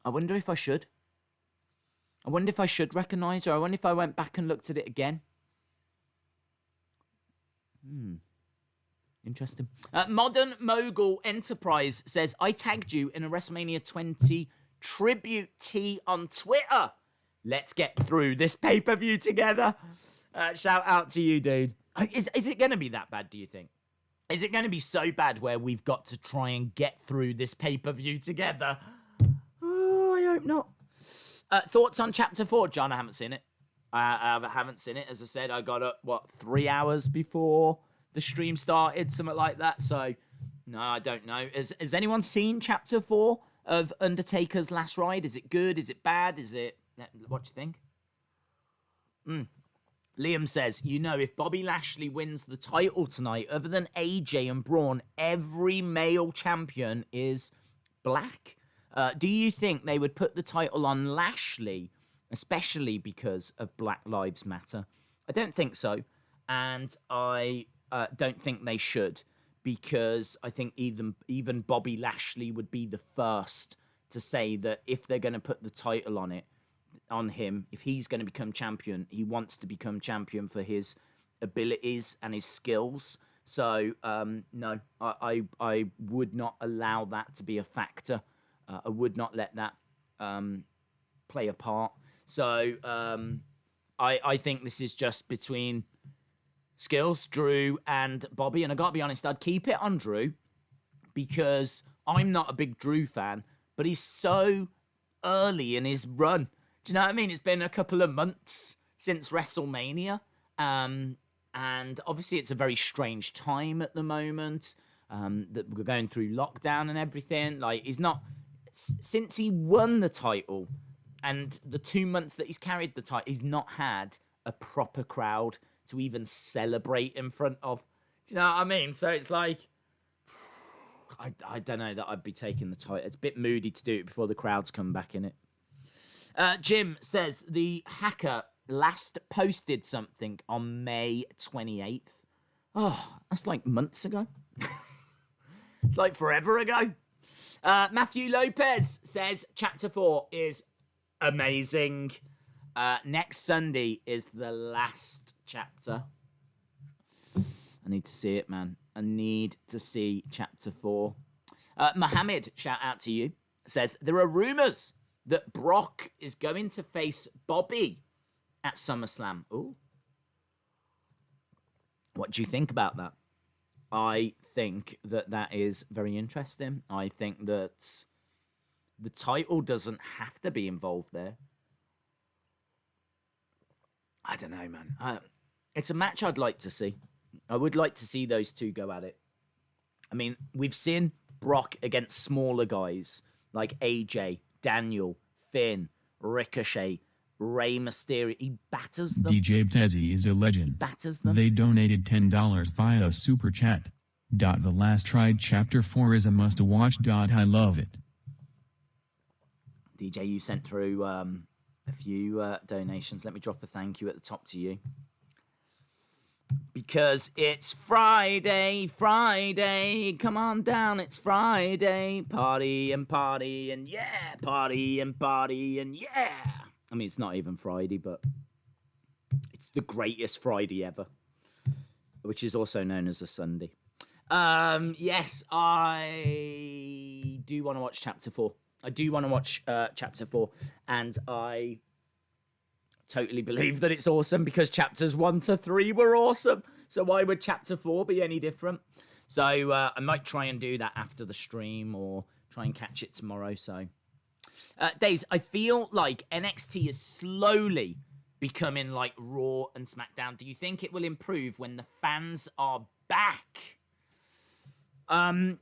I wonder if I should. I wonder if I should recognise her. I wonder if I went back and looked at it again. Interesting. Modern Mogul Enterprise says, "I tagged you in a WrestleMania 20 tribute tee on Twitter. Let's get through this pay-per-view together." Shout out to you, dude. Is it going to be that bad, do you think? Is it going to be so bad where we've got to try and get through this pay-per-view together? Oh, I hope not. Thoughts on Chapter 4? John, I haven't seen it. I haven't seen it. As I said, I got up, 3 hours before the stream started, something like that. So, no, I don't know. Has anyone seen Chapter 4 of Undertaker's Last Ride? Is it good? Is it bad? What do you think? Liam says, if Bobby Lashley wins the title tonight, other than AJ and Braun, every male champion is black. Do you think they would put the title on Lashley, especially because of Black Lives Matter? I don't think so. And I don't think they should, because I think even Bobby Lashley would be the first to say that if they're going to put the title on him, if he's going to become champion, he wants to become champion for his abilities and his skills. So, no, I would not allow that to be a factor. I would not let that play a part. So, I think this is just between Skills, Drew, and Bobby. And I got to be honest, I'd keep it on Drew, because I'm not a big Drew fan, but he's so early in his run. Do you know what I mean? It's been a couple of months since WrestleMania. And obviously it's a very strange time at the moment. That we're going through lockdown and everything. Like, he's not... Since he won the title and the 2 months that he's carried the title, he's not had a proper crowd to even celebrate in front of. Do you know what I mean? So it's like... I don't know that I'd be taking the title. It's a bit moody to do it before the crowds come back in it. Jim says, the Hacker last posted something on May 28th. Oh, that's like months ago. It's like forever ago. Matthew Lopez says, Chapter 4 is amazing. Next Sunday is the last chapter. I need to see it, man. I need to see Chapter 4. Mohammed, shout out to you, says, there are rumours that Brock is going to face Bobby at SummerSlam. Ooh. What do you think about that? I think that is very interesting. I think that the title doesn't have to be involved there. I don't know, man. It's a match I'd like to see. I would like to see those two go at it. I mean, we've seen Brock against smaller guys like AJ, Daniel, Finn, Ricochet, Rey Mysterio. He batters them. DJ Tezzy is a legend. Batters them. They donated $10 via Super Chat. The Last Ride Chapter 4 is a must-watch. I love it. DJ, you sent through a few donations. Let me drop a thank you at the top to you. Because it's Friday, come on down, it's Friday, party and yeah, party and yeah. I mean, it's not even Friday, but it's the greatest Friday ever, which is also known as a Sunday. Yes, I do want to watch Chapter 4. I do want to watch Chapter 4, and I totally believe that it's awesome because chapters 1 to 3 were awesome. So why would chapter 4 be any different? So I might try and do that after the stream or try and catch it tomorrow. So Days, I feel like NXT is slowly becoming like Raw and SmackDown. Do you think it will improve when the fans are back? I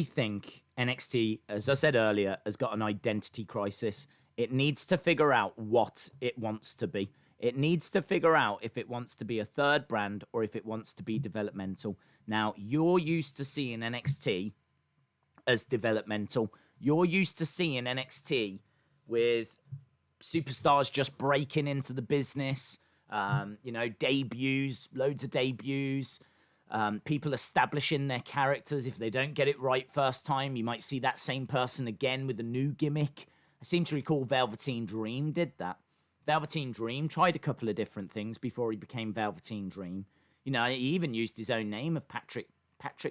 think NXT, as I said earlier, has got an identity crisis. It needs to figure out what it wants to be. It needs to figure out if it wants to be a third brand or if it wants to be developmental. Now, you're used to seeing NXT as developmental. You're used to seeing NXT with superstars just breaking into the business, debuts, loads of debuts. People establishing their characters. If they don't get it right first time, you might see that same person again with a new gimmick. I seem to recall Velveteen Dream did that. Velveteen Dream tried a couple of different things before he became Velveteen Dream. He even used his own name of Patrick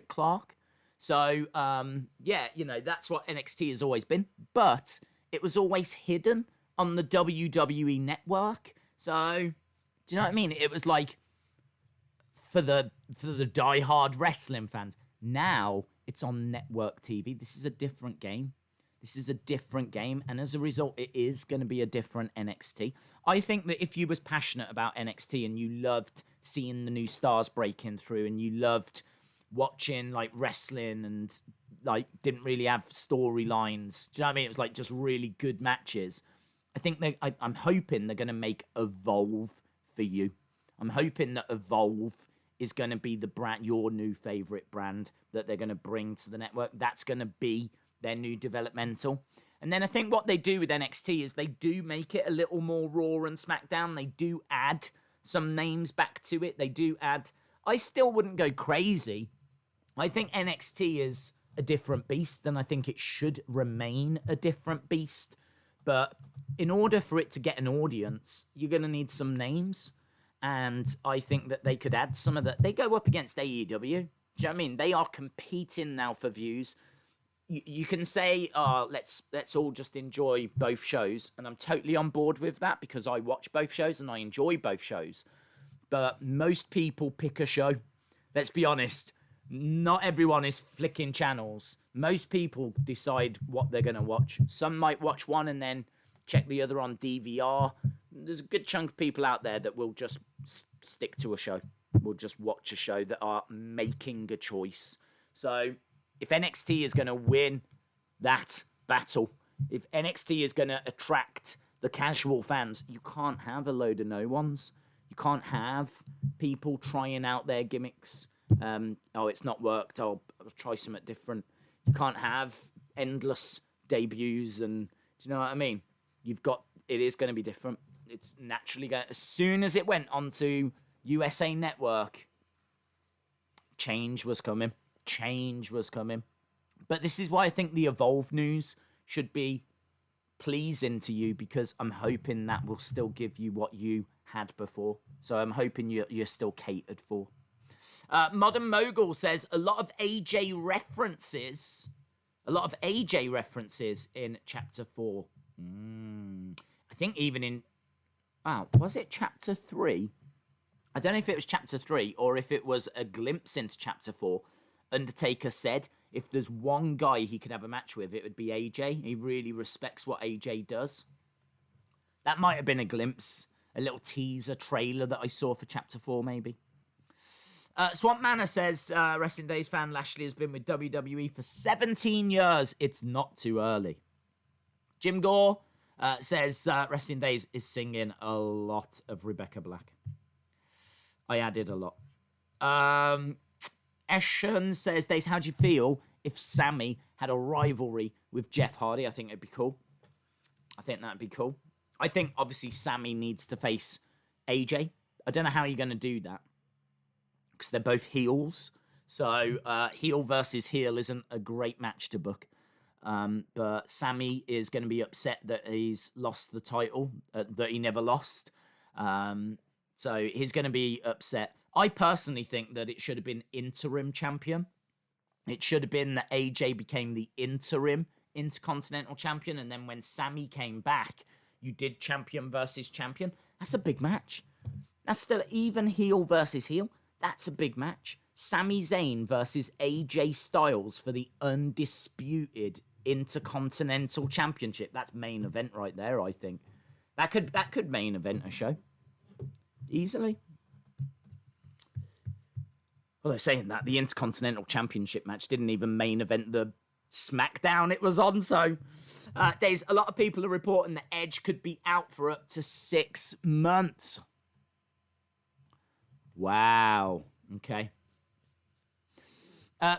Clark. So, that's what NXT has always been. But it was always hidden on the WWE network. So, do you know what I mean? It was like, for the die-hard wrestling fans. Now it's on network TV. This is a different game. And as a result, it is going to be a different NXT. I think that if you was passionate about NXT and you loved seeing the new stars breaking through and you loved watching like wrestling and like didn't really have storylines, do you know what I mean? It was like just really good matches. I think I'm hoping they're going to make Evolve for you. I'm hoping that Evolve is going to be the brand, your new favorite brand that they're going to bring to the network. That's going to be their new developmental. And then I think what they do with NXT is they do make it a little more Raw and SmackDown. They do add some names back to it. They do add... I still wouldn't go crazy. I think NXT is a different beast, and I think it should remain a different beast. But in order for it to get an audience, you're going to need some names. And I think that they could add some of that. They go up against AEW. Do you know what I mean? They are competing now for views. You can say, let's all just enjoy both shows. And I'm totally on board with that because I watch both shows and I enjoy both shows. But most people pick a show. Let's be honest. Not everyone is flicking channels. Most people decide what they're going to watch. Some might watch one and then check the other on DVR. There's a good chunk of people out there that will just stick to a show. Will just watch a show that are making a choice. So if NXT is going to win that battle, if NXT is going to attract the casual fans, you can't have a load of no-ones. You can't have people trying out their gimmicks. It's not worked. I'll try something different. You can't have endless debuts and... Do you know what I mean? It is going to be different. It's naturally going... As soon as it went onto USA Network, change was coming. But this is why I think the Evolve news should be pleasing to you, because I'm hoping that will still give you what you had before. So I'm hoping you're still catered for. Modern Mogul says a lot of AJ references in Chapter 4. I think even in... Wow, was it Chapter 3? I don't know if it was Chapter 3 or if it was a glimpse into Chapter 4. Undertaker said if there's one guy he could have a match with, it would be AJ. He really respects what AJ does. That might have been a glimpse, a little teaser trailer that I saw for Chapter 4, maybe. Swamp Manor says, Wrestling Days fan Lashley has been with WWE for 17 years. It's not too early. Jim Gore says, Wrestling Days is singing a lot of Rebecca Black. I added a lot. Eshan says, Days, how do you feel if Sammy had a rivalry with Jeff Hardy? I think it'd be cool. I think that'd be cool. I think, obviously, Sammy needs to face AJ. I don't know how you're going to do that, because they're both heels. So heel versus heel isn't a great match to book. But Sammy is going to be upset that he's lost the title, that he never lost. So he's going to be upset. I personally think that it should have been interim champion. It should have been that AJ became the interim Intercontinental Champion, and then when Sammy came back, you did champion versus champion. That's a big match. That's still even heel versus heel. That's a big match. Sami Zayn versus AJ Styles for the undisputed Intercontinental Championship. That's main event right there, I think. That could main event a show. Easily. Well, they're saying that the Intercontinental Championship match didn't even main event the SmackDown it was on, so there's a lot of people are reporting that Edge could be out for up to 6 months. Wow. Okay.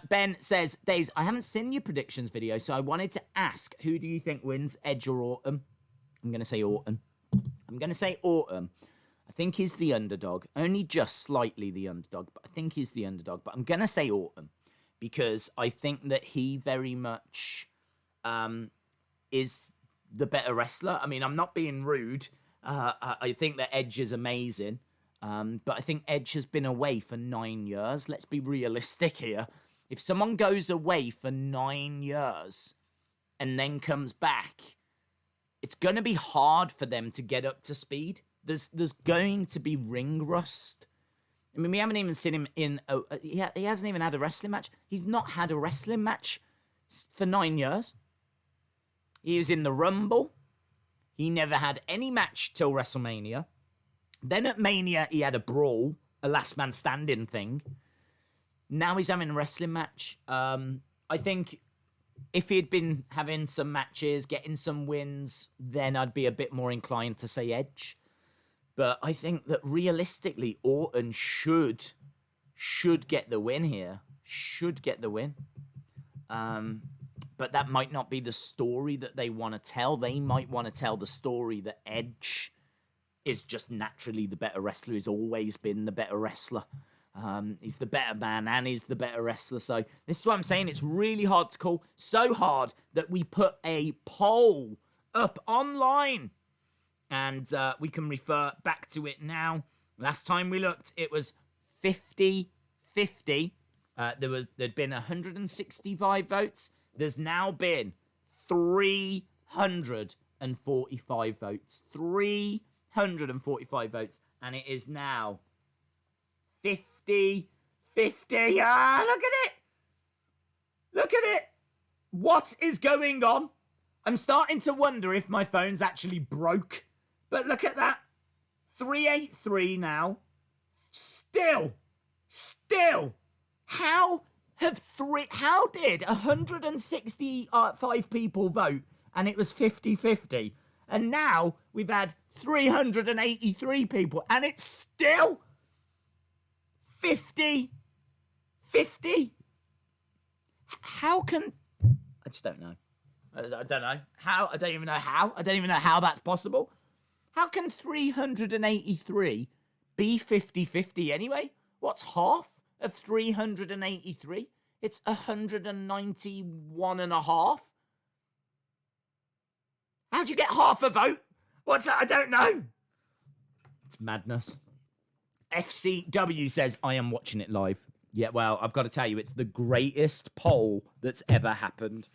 Ben says, Days, I haven't seen your predictions video, so I wanted to ask, who do you think wins, Edge or Orton? I'm going to say Orton. I think he's the underdog. Only just slightly the underdog, but I think he's the underdog. But I'm going to say Orton because I think that he very much is the better wrestler. I mean, I'm not being rude. I think that Edge is amazing. But I think Edge has been away for 9 years. Let's be realistic here. If someone goes away for 9 years and then comes back, it's going to be hard for them to get up to speed. There's going to be ring rust. I mean, we haven't even seen him in... he hasn't even had a wrestling match. He's not had a wrestling match for 9 years. He was in the Rumble. He never had any match till WrestleMania. Then at Mania, he had a brawl, a last man standing thing. Now he's having a wrestling match. I think if he had been having some matches, getting some wins, then I'd be a bit more inclined to say Edge. But I think that realistically, Orton should get the win here. Should get the win. But that might not be the story that they want to tell. They might want to tell the story that Edge is just naturally the better wrestler. He's always been the better wrestler. He's the better man and he's the better wrestler. So this is what I'm saying. It's really hard to call. So hard that we put a poll up online. And we can refer back to it now. Last time we looked, it was 50-50. There'd been 165 votes. There's now been 345 votes. 345 votes. And it is now 50-50. Ah, look at it. Look at it. What is going on? I'm starting to wonder if my phone's actually broke. But look at that. 383 now. Still. How did 165 people vote and it was 50-50? And now we've had 383 people and it's still 50-50? How can... I just don't know. I don't know. How? I don't even know how. I don't even know how that's possible. How can 383 be 50-50 anyway? What's half of 383? It's 191 and a half. How'd you get half a vote? What's that? I don't know. It's madness. FCW says, I am watching it live. Yeah, well, I've got to tell you, it's the greatest poll that's ever happened.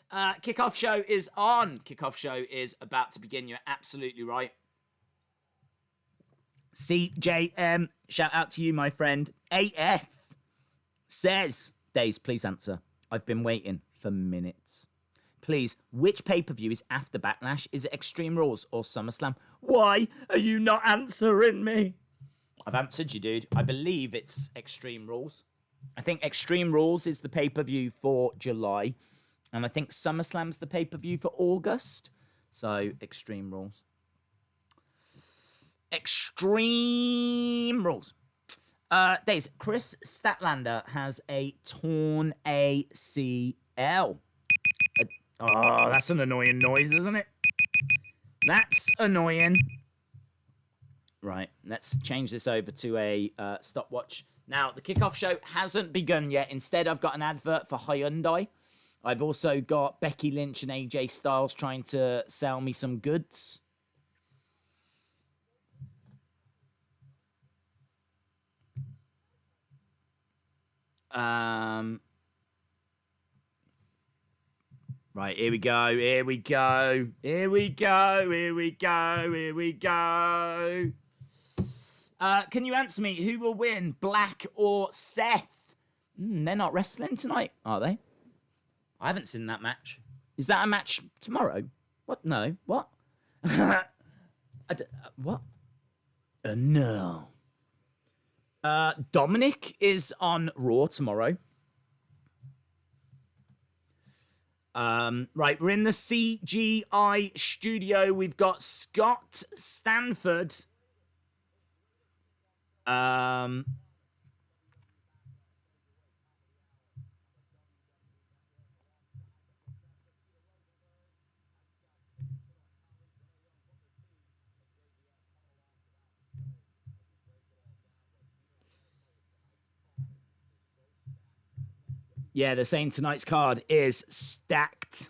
Kickoff show is on. Kickoff show is about to begin. You're absolutely right. CJM, shout out to you, my friend. AF says, Days, please answer. I've been waiting for minutes. Please, which pay-per-view is after Backlash? Is it Extreme Rules or SummerSlam? Why are you not answering me? I've answered you, dude. I believe it's Extreme Rules. I think Extreme Rules is the pay-per-view for July. And I think SummerSlam's the pay-per-view for August. So, Extreme Rules. Extreme Rules. Days, Chris Statlander has a torn ACL. Oh, that's an annoying noise, isn't it? That's annoying. Right, let's change this over to a stopwatch. Now, the kickoff show hasn't begun yet. Instead, I've got an advert for Hyundai. I've also got Becky Lynch and AJ Styles trying to sell me some goods. Right, here we go, here we go, here we go, here we go, here we go. Can you answer me, who will win, Black or Seth? They're not wrestling tonight, are they? I haven't seen that match. Is that a match tomorrow? What? No. What? What? No. Dominic is on Raw tomorrow. Right, we're in the CGI studio. We've got Scott Stanford. Yeah, they're saying tonight's card is stacked.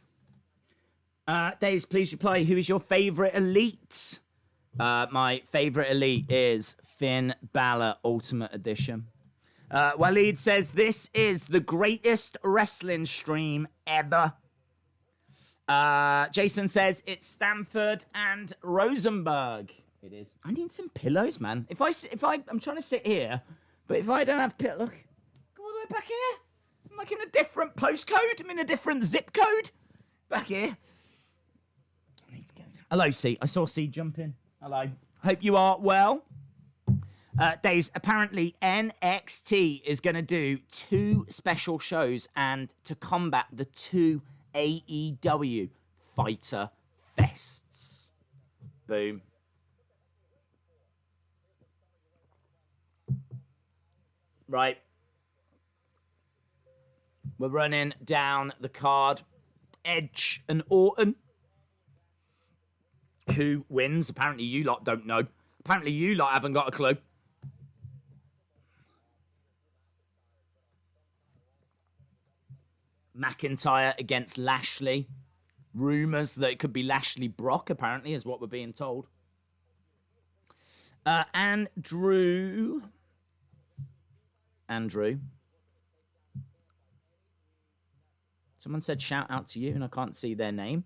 Days, please reply. Who is your favourite elite? My favourite elite is Finn Balor Ultimate Edition. Waleed says, this is the greatest wrestling stream ever. Jason says, it's Stanford and Rosenberg. It is. I need some pillows, man. I'm trying to sit here, but if I don't have pillows, look, go all the way back here. I'm like in a different postcode. I'm in a different zip code. Back here. I need to go. Hello, C. I saw C jump in. Hello. Hope you are well. Days, apparently NXT is going to do 2 special shows and to combat the 2 AEW Fighter Fests. Boom. Right. We're running down the card. Edge and Orton. Who wins? Apparently you lot don't know. Apparently you lot haven't got a clue. McIntyre against Lashley. Rumours that it could be Lashley Brock, apparently, is what we're being told. Andrew. Someone said shout out to you, and I can't see their name.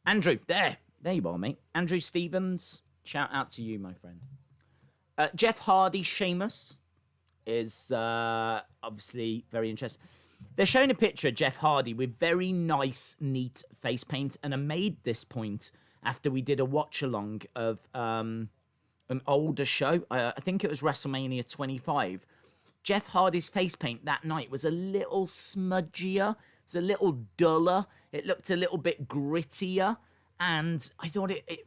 Andrew, there you are, mate. Andrew Stevens, shout out to you, my friend. Jeff Hardy, Sheamus, is obviously very interesting. They're showing a picture of Jeff Hardy with very nice, neat face paint, and I made this point after we did a watch-along of an older show. I think it was WrestleMania 25. Jeff Hardy's face paint that night was a little smudgier. It was a little duller. It looked a little bit grittier. And I thought it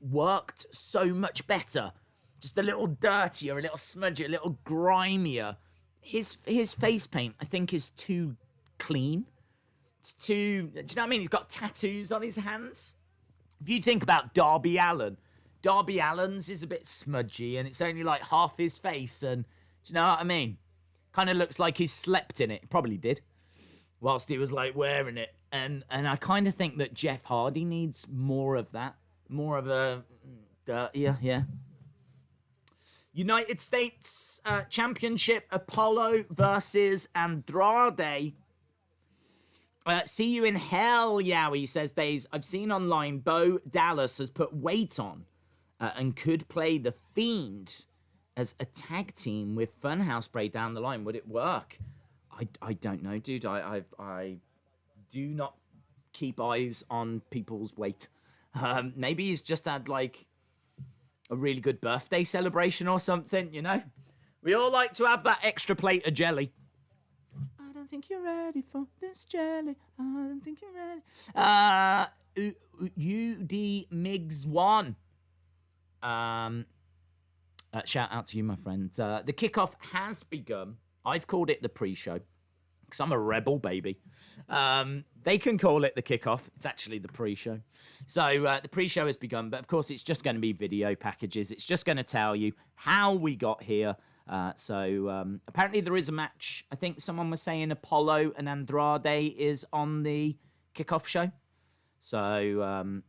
worked so much better. Just a little dirtier, a little smudgier, a little grimier. His face paint, I think, is too clean. It's too... Do you know what I mean? He's got tattoos on his hands. If you think about Darby Allin, Darby Allin's is a bit smudgy and it's only like half his face, and do you know what I mean? Kind of looks like he's slept in it. Probably did. Whilst he was like wearing it. And I kind of think that Jeff Hardy needs more of that. More of a dirtier, yeah. United States Championship, Apollo versus Andrade. See you in hell, Yowie, says Days. I've seen online Bo Dallas has put weight on and could play The Fiend as a tag team with Funhouse Bray down the line. Would it work? I don't know, dude. I do not keep eyes on people's weight. Maybe he's just had like a really good birthday celebration or something, you know? We all like to have that extra plate of jelly. I don't think you're ready for this jelly. I don't think you're ready. UD Migs 1. Shout out to you, my friend. The kickoff has begun. I've called it the pre-show because I'm a rebel, baby. They can call it the kickoff. It's actually the pre-show. So the pre-show has begun, but of course it's just going to be video packages. It's just going to tell you how we got here. Apparently there is a match. I think someone was saying Apollo and Andrade is on the kickoff show. So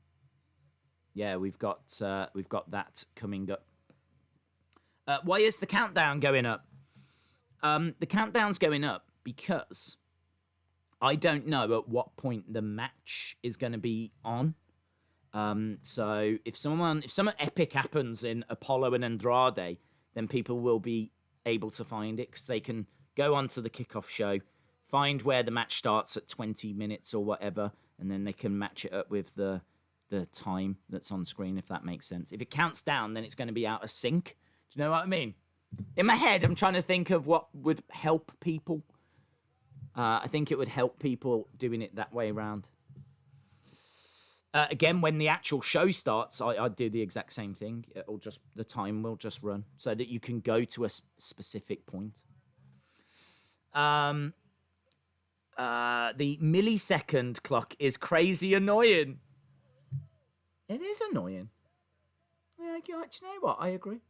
yeah, we've got that coming up. Why is the countdown going up? The countdown's going up because I don't know at what point the match is going to be on. So if something epic happens in Apollo and Andrade, then people will be able to find it because they can go onto the kickoff show, find where the match starts at 20 minutes or whatever, and then they can match it up with the time that's on screen, if that makes sense. If it counts down, then it's going to be out of sync. Do you know what I mean? In my head, I'm trying to think of what would help people. I think it would help people doing it that way around. Again, when the actual show starts, I do the exact same thing. The time will just run so that you can go to a specific point. The millisecond clock is crazy annoying. It is annoying. Yeah, do you know what? I agree.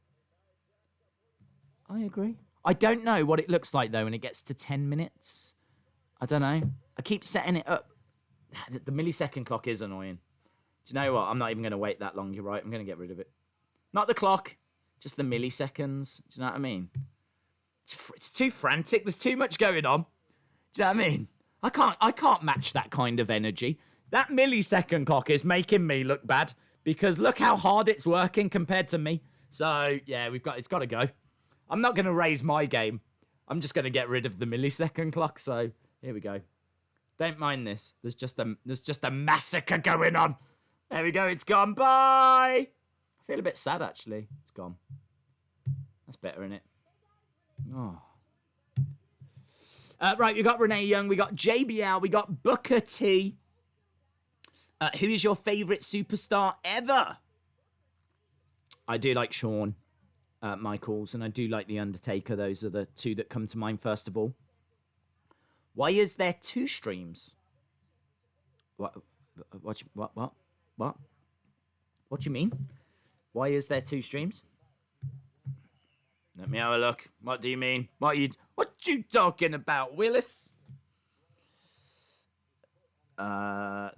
I don't know what it looks like, though, when it gets to 10 minutes. I don't know. I keep setting it up. The millisecond clock is annoying. Do you know what? I'm not even going to wait that long. You're right. I'm going to get rid of it. Not the clock, just the milliseconds. Do you know what I mean? It's too frantic. There's too much going on. Do you know what I mean? I can't match that kind of energy. That millisecond clock is making me look bad because look how hard it's working compared to me. So, yeah, it's got to go. I'm not going to raise my game. I'm just going to get rid of the millisecond clock. So, here we go. Don't mind this. There's just a massacre going on. There we go. It's gone. Bye. I feel a bit sad, actually. It's gone. That's better, isn't it? Oh. Right, we got Renee Young. We got JBL. We got Booker T. Who is your favourite superstar ever? I do like Shawn Michaels, and I do like The Undertaker. Those are the two that come to mind first of all. Why is there 2 streams? What do you mean? Why is there 2 streams? Let me have a look. What do you mean? What you talking about, Willis? There's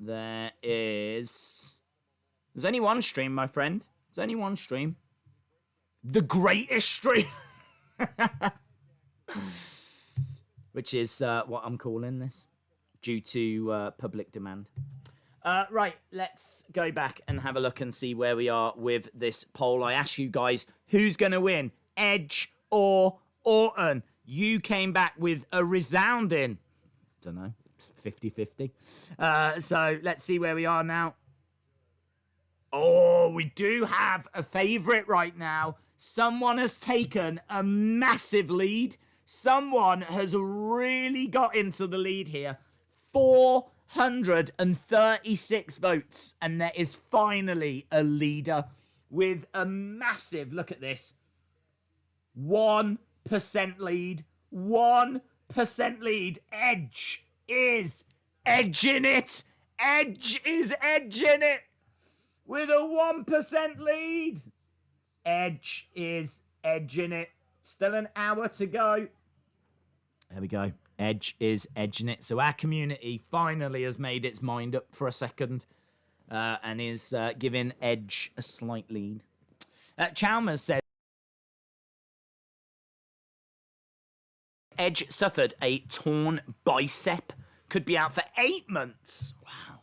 only one stream, my friend. There's only one stream. The greatest stream. Which is what I'm calling this, due to public demand. Right, let's go back and have a look and see where we are with this poll. I asked you guys, who's going to win, Edge or Orton? You came back with a resounding, don't know, 50-50. So let's see where we are now. Oh, we do have a favourite right now. Someone has taken a massive lead. Someone has really got into the lead here. 436 votes. And there is finally a leader with a massive, look at this, 1% lead. 1% lead. Edge is edging it. Edge is edging it with a 1% lead. Edge is edging it. Still an hour to go. There we go. Edge is edging it. So our community finally has made its mind up for a second and is giving Edge a slight lead. Chalmers says, Edge suffered a torn bicep. Could be out for 8 months. Wow.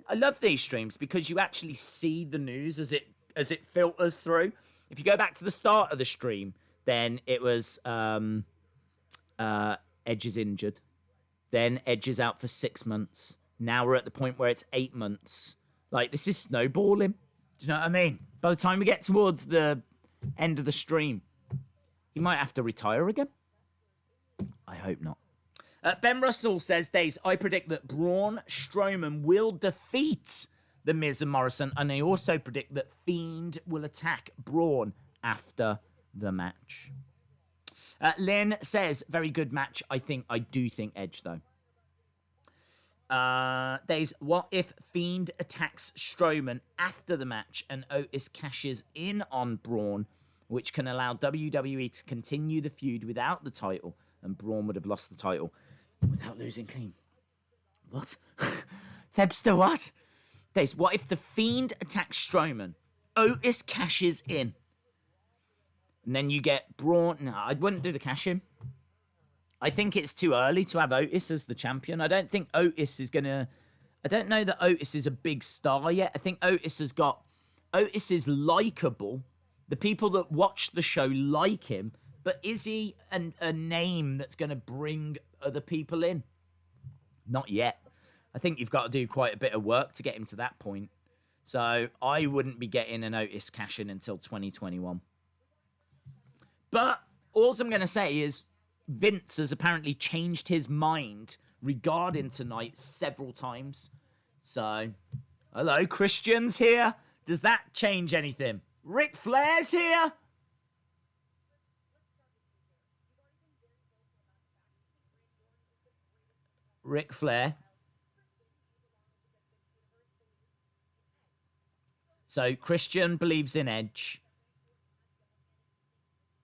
I love these streams because you actually see the news as it filters through. If you go back to the start of the stream, then it was Edge is injured. Then Edge is out for 6 months. Now we're at the point where it's 8 months. Like, this is snowballing. Do you know what I mean? By the time we get towards the end of the stream, he might have to retire again. I hope not. Ben Russell says, Days, I predict that Braun Strowman will defeat The Miz and Morrison, and I also predict that Fiend will attack Braun after the match. Lynn says, very good match. I do think Edge, though. Days, what if Fiend attacks Strowman after the match and Otis cashes in on Braun, which can allow WWE to continue the feud without the title, and Braun would have lost the title without losing clean? What? Thebster, what? Days, what if the Fiend attacks Strowman, Otis cashes in, and then you get Braun? No, I wouldn't do the cash in. I think it's too early to have Otis as the champion. I don't think Otis is going to... I don't know that Otis is a big star yet. I think Otis is likeable. The people that watch the show like him. But is he a name that's going to bring other people in? Not yet. I think you've got to do quite a bit of work to get him to that point. So I wouldn't be getting an Otis cash in until 2021. But all I'm going to say is Vince has apparently changed his mind regarding tonight several times. So, hello, Christian's here. Does that change anything? Ric Flair's here. Ric Flair. So, Christian believes in Edge.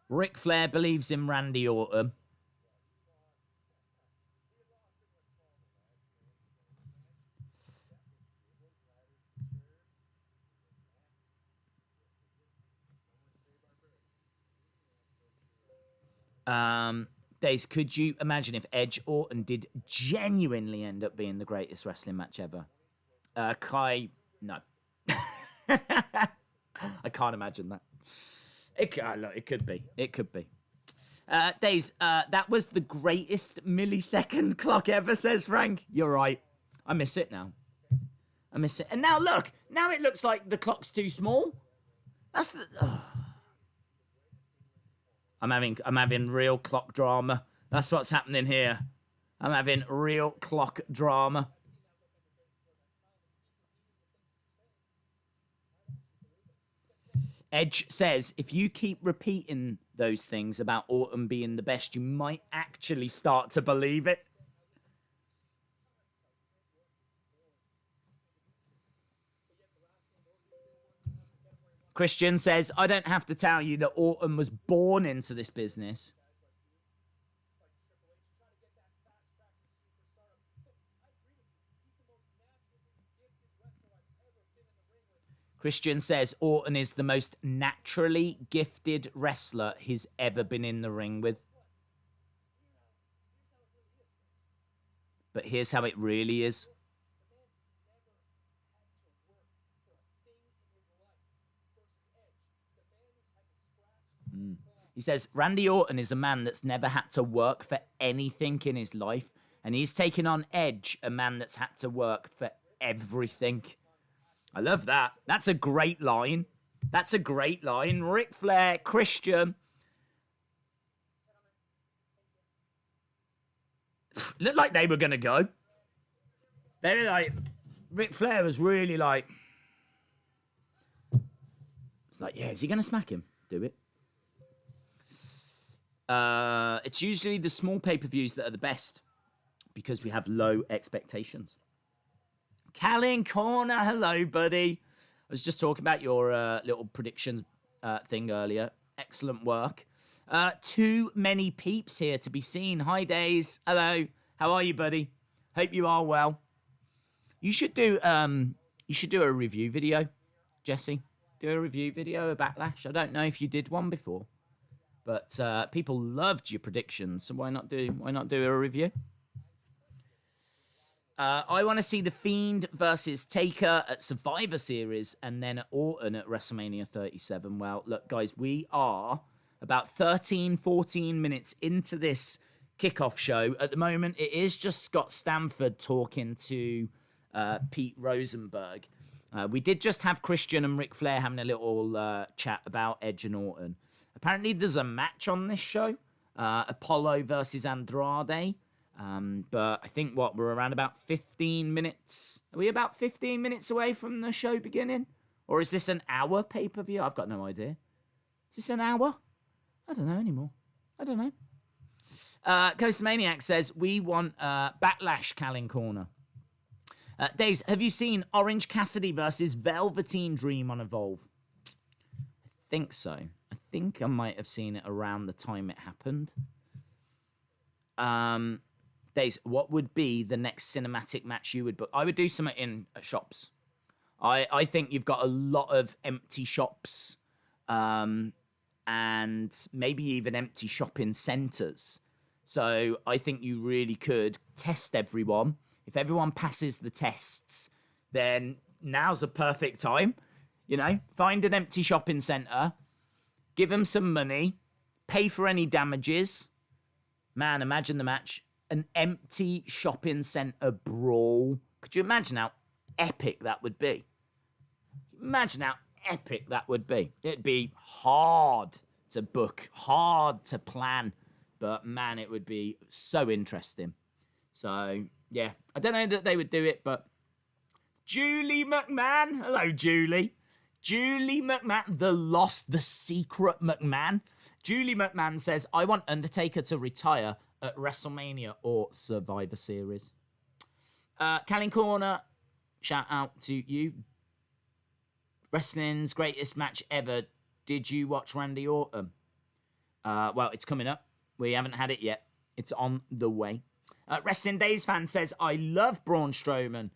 Ric Flair believes in Randy Orton. Days, could you imagine if Edge Orton did genuinely end up being the greatest wrestling match ever? Kai, no. I can't imagine that. It could be. It could be. Days, that was the greatest millisecond clock ever, says Frank. You're right. I miss it now. I miss it. And now look. Now it looks like the clock's too small. That's the... Oh. I'm having real clock drama. That's what's happening here. I'm having real clock drama. Edge says, if you keep repeating those things about Orton being the best, you might actually start to believe it. Christian says, I don't have to tell you that Orton was born into this business. Christian says, Orton is the most naturally gifted wrestler he's ever been in the ring with. But here's how it really is. He says, Randy Orton is a man that's never had to work for anything in his life. And he's taken on Edge, a man that's had to work for everything. I love that. That's a great line. That's a great line. Ric Flair, Christian. Looked like they were going to go. They were like, Ric Flair was really like, it's like, yeah, is he going to smack him? Do it. It's usually the small pay-per-views that are the best because we have low expectations. Callan Corner, hello, buddy. I was just talking about your little predictions thing earlier. Excellent work. Too many peeps here to be seen. Hi, Days. Hello. How are you, buddy? Hope you are well. You should do a review video, Jesse. Do a review video of Backlash. I don't know if you did one before, but people loved your predictions. So why not do a review? I want to see The Fiend versus Taker at Survivor Series and then Orton at WrestleMania 37. Well, look, guys, we are about 13, 14 minutes into this kickoff show. At the moment, it is just Scott Stanford talking to Pete Rosenberg. We did just have Christian and Ric Flair having a little chat about Edge and Orton. Apparently, there's a match on this show, Apollo versus Andrade. But I think we're around about 15 minutes. Are we about 15 minutes away from the show beginning? Or is this an hour pay-per-view? I've got no idea. Is this an hour? I don't know anymore. I don't know. Coaster Maniac says, we want Backlash Calling Corner. Days, have you seen Orange Cassidy versus Velveteen Dream on Evolve? I think so. I think I might have seen it around the time it happened. Days, what would be the next cinematic match you would book? I would do something in shops. I think you've got a lot of empty shops, and maybe even empty shopping centres. So I think you really could test everyone. If everyone passes the tests, then now's a perfect time. You know, find an empty shopping centre, give them some money, pay for any damages. Man, imagine the match. An empty shopping centre brawl. Could you imagine how epic that would be? Imagine how epic that would be. It'd be hard to book, hard to plan, but man, it would be so interesting. So, yeah, I don't know that they would do it, but Julie McMahon. Hello, Julie. Julie McMahon, the secret McMahon. Julie McMahon says, I want Undertaker to retire at WrestleMania or Survivor Series. Calling Corner, shout out to you. Wrestling's greatest match ever. Did you watch Randy Orton? Well, it's coming up. We haven't had it yet. It's on the way. Wrestling Days fan says, I love Braun Strowman.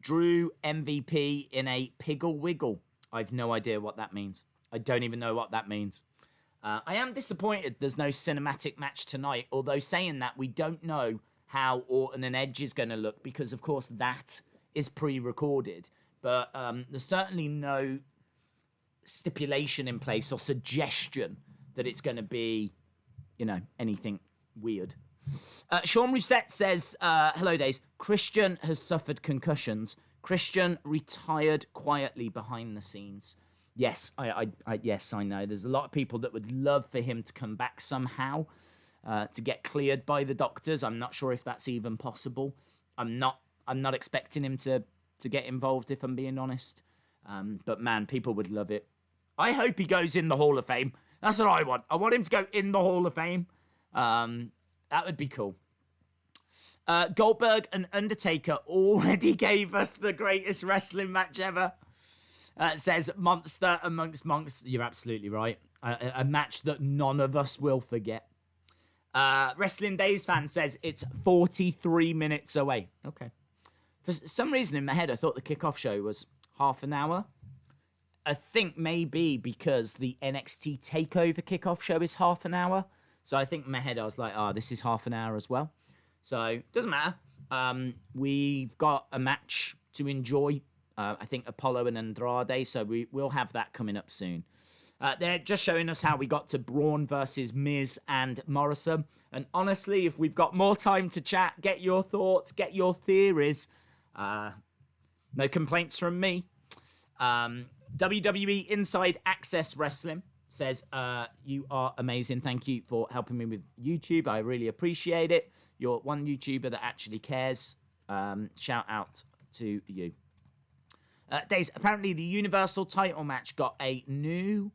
Drew MVP in a Piggle Wiggle. I've no idea what that means. I don't even know what that means. I am disappointed there's no cinematic match tonight, although saying that, we don't know how Orton and Edge is going to look because, of course, that is pre-recorded. But there's certainly no stipulation in place or suggestion that it's going to be, you know, anything weird. Sean Rousset says, hello, Days. Christian has suffered concussions. Christian retired quietly behind the scenes. Yes, yes, I know. There's a lot of people that would love for him to come back somehow, to get cleared by the doctors. I'm not sure if that's even possible. I'm not expecting him to get involved, if I'm being honest. But man, people would love it. I hope he goes in the Hall of Fame. That's what I want. I want him to go in the Hall of Fame. That would be cool. Goldberg and Undertaker already gave us the greatest wrestling match ever. It says Monster Amongst Monks. You're absolutely right. A match that none of us will forget. Wrestling Days fan says it's 43 minutes away. Okay. For some reason in my head, I thought the kickoff show was half an hour. I think maybe because the NXT TakeOver kickoff show is half an hour. So I think in my head, I was like, this is half an hour as well. So, doesn't matter. We've got a match to enjoy. I think Apollo and Andrade. So we'll have that coming up soon. They're just showing us how we got to Braun versus Miz and Morrison. And honestly, if we've got more time to chat, get your thoughts, get your theories. No complaints from me. WWE Inside Access Wrestling says, you are amazing. Thank you for helping me with YouTube. I really appreciate it. You're one YouTuber that actually cares. Shout out to you. Days, apparently the Universal title match got a new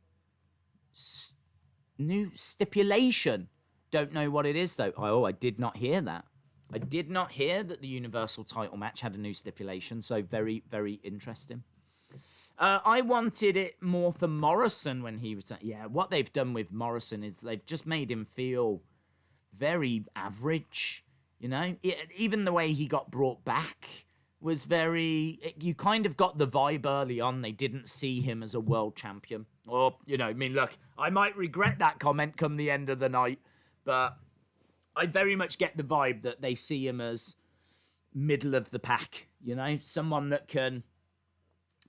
stipulation. Don't know what it is, though. Oh, I did not hear that. I did not hear that the Universal title match had a new stipulation, so very, very interesting. I wanted it more for Morrison when he returned. Yeah, what they've done with Morrison is they've just made him feel very average, you know? Even the way he got brought back was very... You kind of got the vibe early on they didn't see him as a world champion. Or, you know, I mean, look, I might regret that comment come the end of the night, but I very much get the vibe that they see him as middle of the pack, you know? Someone that can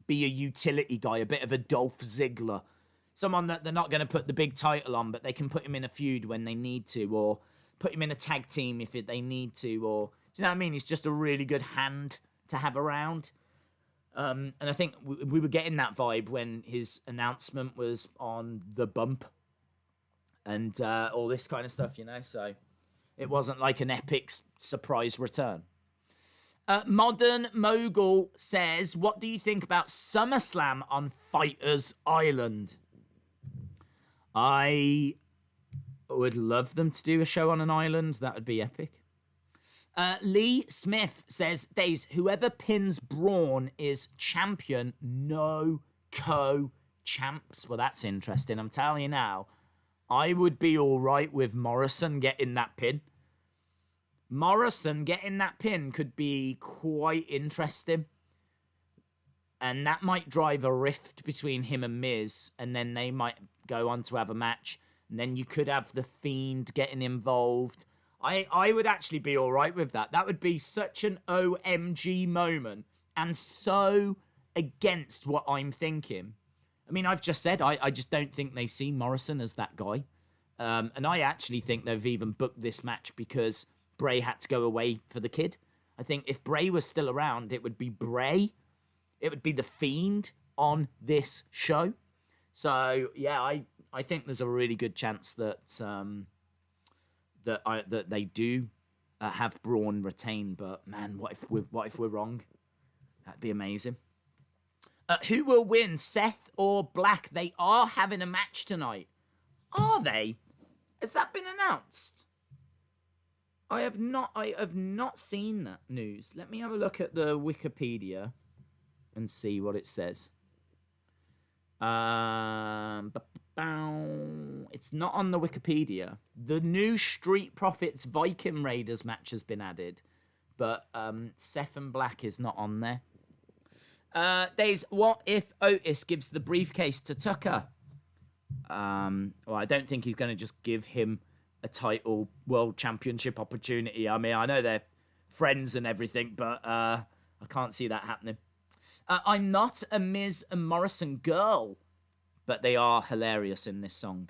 be a utility guy, a bit of a Dolph Ziggler. Someone that they're not going to put the big title on, but they can put him in a feud when they need to, or put him in a tag team if they need to, or... Do you know what I mean? He's just a really good hand to have around. And I think we were getting that vibe when his announcement was on the bump and all this kind of stuff, you know. So it wasn't like an epic surprise return. Modern Mogul says, what do you think about SummerSlam on Fighters Island? I would love them to do a show on an island. That would be epic. Lee Smith says, Days, whoever pins Braun is champion, no co-champs. Well, that's interesting. I'm telling you now, I would be all right with Morrison getting that pin. Morrison getting that pin could be quite interesting. And that might drive a rift between him and Miz. And then they might go on to have a match. And then you could have The Fiend getting involved. I would actually be all right with that. That would be such an OMG moment. And so against what I'm thinking. I mean, I've just said, I just don't think they see Morrison as that guy. And I actually think they've even booked this match because Bray had to go away for the kid. I think if Bray was still around, it would be Bray. It would be The Fiend on this show. So, yeah, I think there's a really good chance that that they do have Braun retain. But, man, what if we're wrong? That'd be amazing. Who will win, Seth or Black? They are having a match tonight. Are they? Has that been announced? I have not seen that news. Let me have a look at the Wikipedia and see what it says. It's not on the Wikipedia. The new Street Profits Viking Raiders match has been added, but Seth and Black is not on there. Days, what if Otis gives the briefcase to Tucker? Well, I don't think he's going to just give him a title world championship opportunity. I mean, I know they're friends and everything, but I can't see that happening. I'm not a Miz and Morrison girl, but they are hilarious in this song.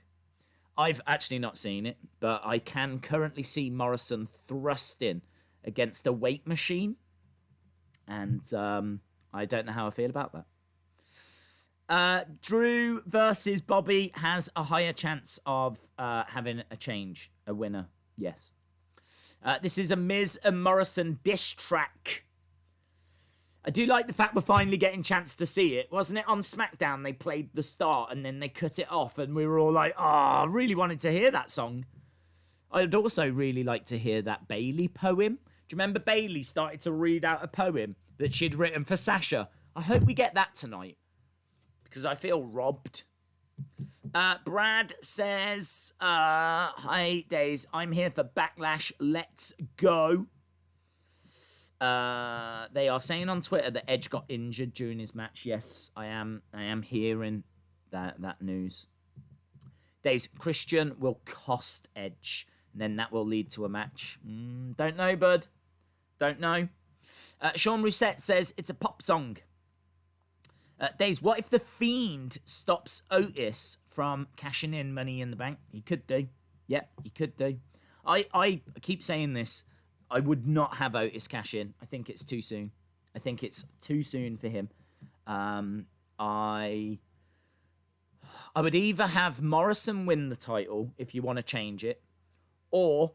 I've actually not seen it, but I can currently see Morrison thrusting against a weight machine. And I don't know how I feel about that. Drew versus Bobby has a higher chance of having a winner. Yes. This is a Miz and Morrison diss track. I do like the fact we're finally getting a chance to see it. Wasn't it on SmackDown they played the start and then they cut it off and we were all like, I really wanted to hear that song. I'd also really like to hear that Bayley poem. Do you remember Bayley started to read out a poem that she'd written for Sasha? I hope we get that tonight because I feel robbed. Brad says, hi, Days. I'm here for Backlash. Let's go. They are saying on Twitter that Edge got injured during his match. Yes, I am hearing that news. Days, Christian will cost Edge, and then that will lead to a match. Don't know, bud. Don't know. Sean Rousset says it's a pop song. Days, what if The Fiend stops Otis from cashing in Money in the Bank? He could do. Yep, he could do. I keep saying this. I would not have Otis cash in. I think it's too soon. I think it's too soon for him. I would either have Morrison win the title if you want to change it, or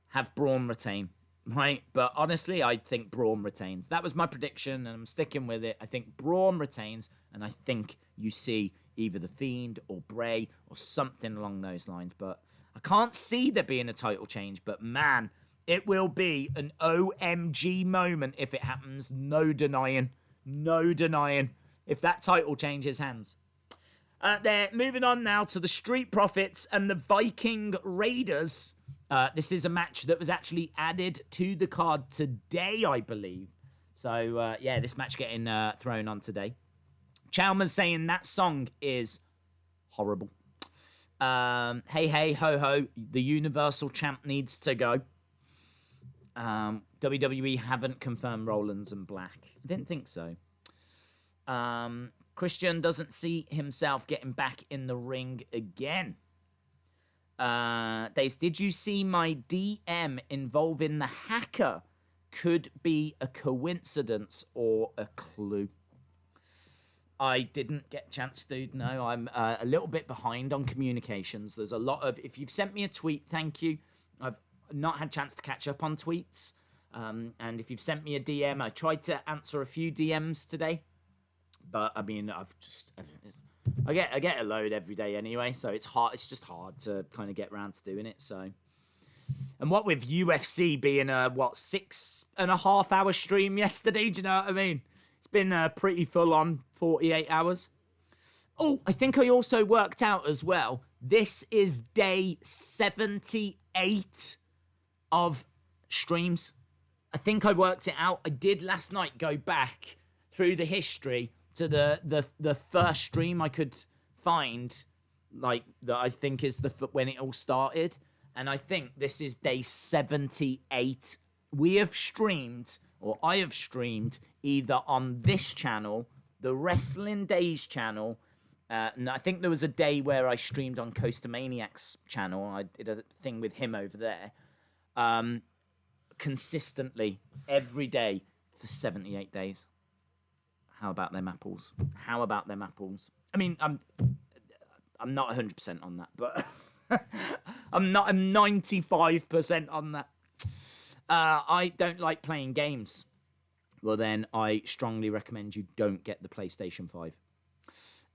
have Braun retain. Right? But honestly, I think Braun retains. That was my prediction, and I'm sticking with it. I think Braun retains, and I think you see either The Fiend or Bray or something along those lines. But I can't see there being a title change. But man, it will be an OMG moment if it happens. No denying. No denying. If that title changes hands. They're moving on now to the Street Profits and the Viking Raiders. This is a match that was actually added to the card today, I believe. So, yeah, this match getting thrown on today. Chalmers saying that song is horrible. Hey, hey, ho, ho. The Universal Champ needs to go. WWE haven't confirmed Rollins and Black. I didn't think so. Christian doesn't see himself getting back in the ring again. Days, did you see my DM involving the hacker? Could be a coincidence or a clue. I didn't get a chance to. No, I'm a little bit behind on communications. There's a lot of... If you've sent me a tweet, thank you. I've not had a chance to catch up on tweets. And if you've sent me a DM, I tried to answer a few DMs today. But, I mean, I get a load every day anyway, so it's hard. It's just hard to kind of get around to doing it, so... And what with UFC being a, 6.5 hour stream yesterday, do you know what I mean? It's been pretty full on 48 hours. Oh, I think I also worked out as well. This is day 78 of streams. I think I worked it out. I did last night go back through the history to the first stream I could find, like, that I think is when it all started. And I think this is day 78. We have streamed, or I have streamed, either on this channel, the Wrestling Days channel, and I think there was a day where I streamed on Coaster Maniac's channel. I did a thing with him over there. Consistently, every day, for 78 days. How about them apples? How about them apples? I mean, I'm not 100% on that, but... I'm 95% on that. I don't like playing games. Well, then I strongly recommend you don't get the PlayStation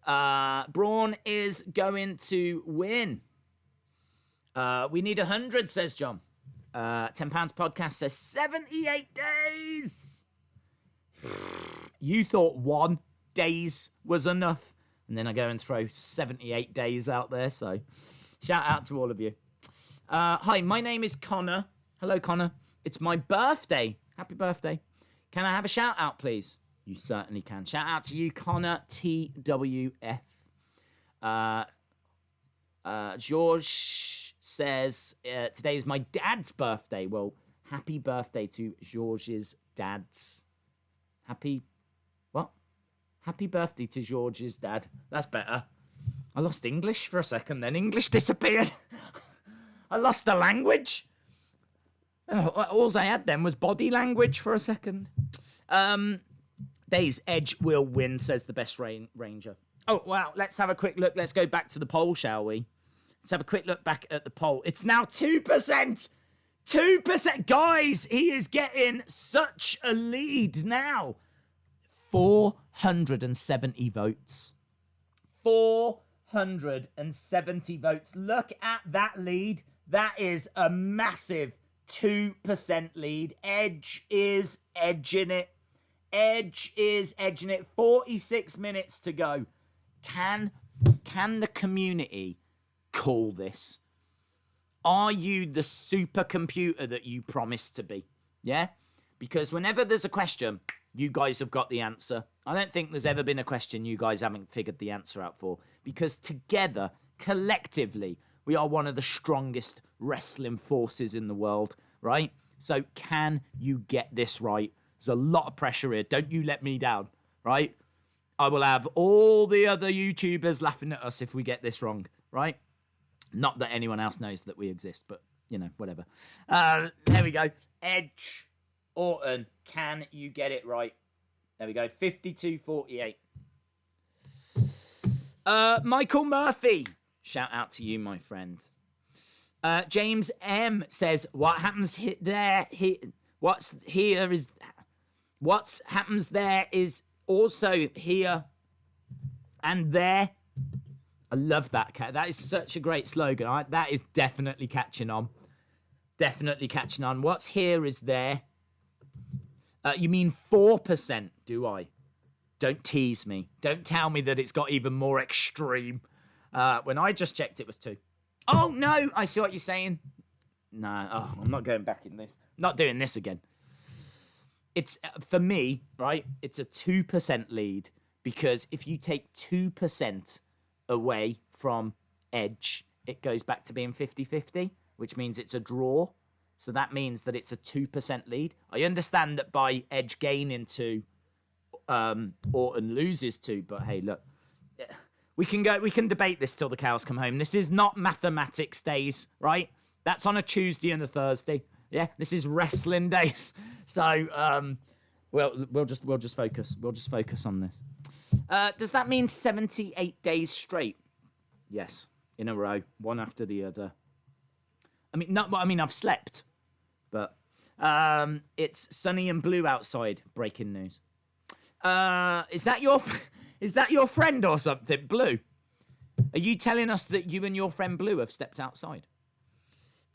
5. Braun is going to win. We need 100, says John. £10 podcast says 78 days. You thought 1 days was enough. And then I go and throw 78 days out there, so... Shout out to all of you. Hi, my name is Connor. Hello, Connor. It's my birthday. Happy birthday. Can I have a shout out, please? You certainly can. Shout out to you, Connor TWF. George says, today is my dad's birthday. Well, happy birthday to George's dad's. Happy birthday to George's dad. That's better. I lost English for a second, then English disappeared. I lost the language. All I had then was body language for a second. Days, Edge will win, says the best ranger. Oh, wow, let's have a quick look. Let's go back to the poll, shall we? Let's have a quick look back at the poll. It's now 2%. 2%. Guys, he is getting such a lead now. 470 votes. 470 votes. Look at that lead. That is a massive 2% lead. Edge is edging it. Edge is edging it. 46 minutes to go. Can the community call this? Are you the supercomputer that you promised to be? Yeah? Because whenever there's a question, you guys have got the answer. I don't think there's ever been a question you guys haven't figured the answer out for. Because together, collectively, we are one of the strongest wrestling forces in the world, right? So can you get this right? There's a lot of pressure here. Don't you let me down, right? I will have all the other YouTubers laughing at us if we get this wrong, right? Not that anyone else knows that we exist, but, you know, whatever. There we go. Edge, Orton, can you get it right? There we go. 52-48. Michael Murphy. Shout out to you, my friend. James M says, what happens there? What happens there is also here and there. I love that. That is such a great slogan. Right? That is definitely catching on. Definitely catching on. What's here is there. You mean 4%, do I? Don't tease me. Don't tell me that it's got even more extreme. When I just checked, it was 2. Oh, no. I see what you're saying. No, I'm not going back in this. Not doing this again. It's, for me, right, it's a 2% lead. Because if you take 2% away from Edge, it goes back to being 50-50, which means it's a draw. So that means that it's a 2% lead. I understand that by Edge gaining 2, Orton loses 2, but hey, look, we can debate this till the cows come home. This is not mathematics days, right? That's on a Tuesday and a Thursday. Yeah, this is wrestling days. So, Well, we'll just focus. We'll just focus on this. Does that mean 78 days straight? Yes, in a row, one after the other. I mean, not. I mean, I've slept, but it's sunny and blue outside. Breaking news. Is that your friend or something, Blue? Are you telling us that you and your friend Blue have stepped outside?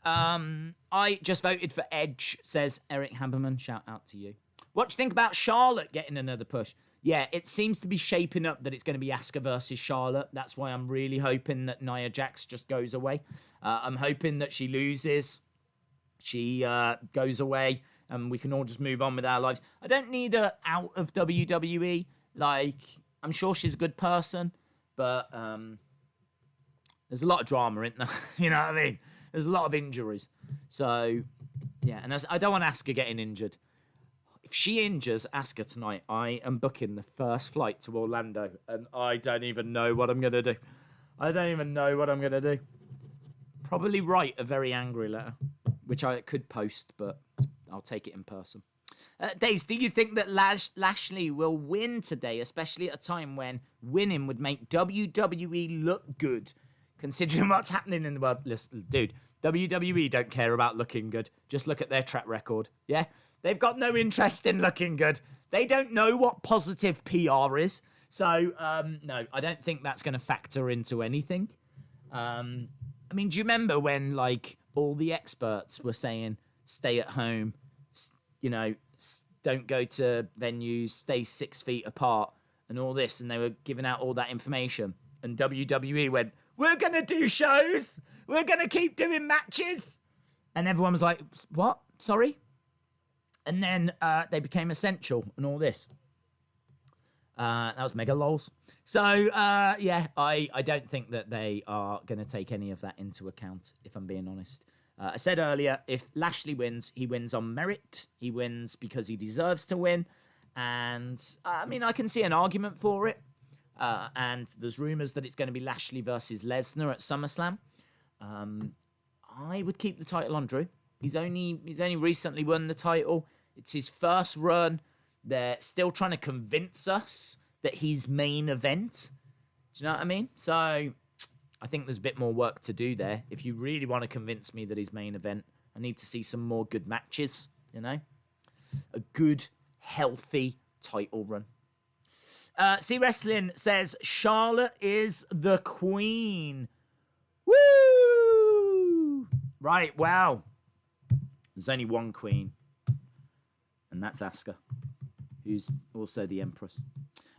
I just voted for Edge, says Eric Haberman. Shout out to you. What do you think about Charlotte getting another push? Yeah, it seems to be shaping up that it's going to be Asuka versus Charlotte. That's why I'm really hoping that Nia Jax just goes away. I'm hoping that she loses. She goes away and we can all just move on with our lives. I don't need her out of WWE. Like, I'm sure she's a good person, but there's a lot of drama in there. You know what I mean? There's a lot of injuries. So, yeah, and I don't want Asuka getting injured. If she injures Asuka tonight, I am booking the first flight to Orlando, and I don't even know what I'm going to do. I don't even know what I'm going to do. Probably write a very angry letter, which I could post, but I'll take it in person. Daze, do you think that Lashley will win today, especially at a time when winning would make WWE look good, considering what's happening in the world? Listen, dude, WWE don't care about looking good. Just look at their track record, yeah? They've got no interest in looking good. They don't know what positive PR is. So, no, I don't think that's going to factor into anything. I mean, do you remember when, like, all the experts were saying, stay at home, you know, don't go to venues, stay 6 feet apart, and all this, and they were giving out all that information. And WWE went, we're going to do shows. We're going to keep doing matches. And everyone was like, what? Sorry? And then they became essential and all this. That was mega lols. So, yeah, I don't think that they are going to take any of that into account, if I'm being honest. I said earlier, if Lashley wins, he wins on merit. He wins because he deserves to win. And, I mean, I can see an argument for it. And there's rumours that it's going to be Lashley versus Lesnar at SummerSlam. I would keep the title on Drew. He's only recently won the title. It's his first run. They're still trying to convince us that he's main event. Do you know what I mean? So I think there's a bit more work to do there. If you really want to convince me that he's main event, I need to see some more good matches, you know? A good, healthy title run. C Wrestling says, Charlotte is the queen. Woo! Right, wow. There's only one queen, and that's Asuka, who's also the Empress.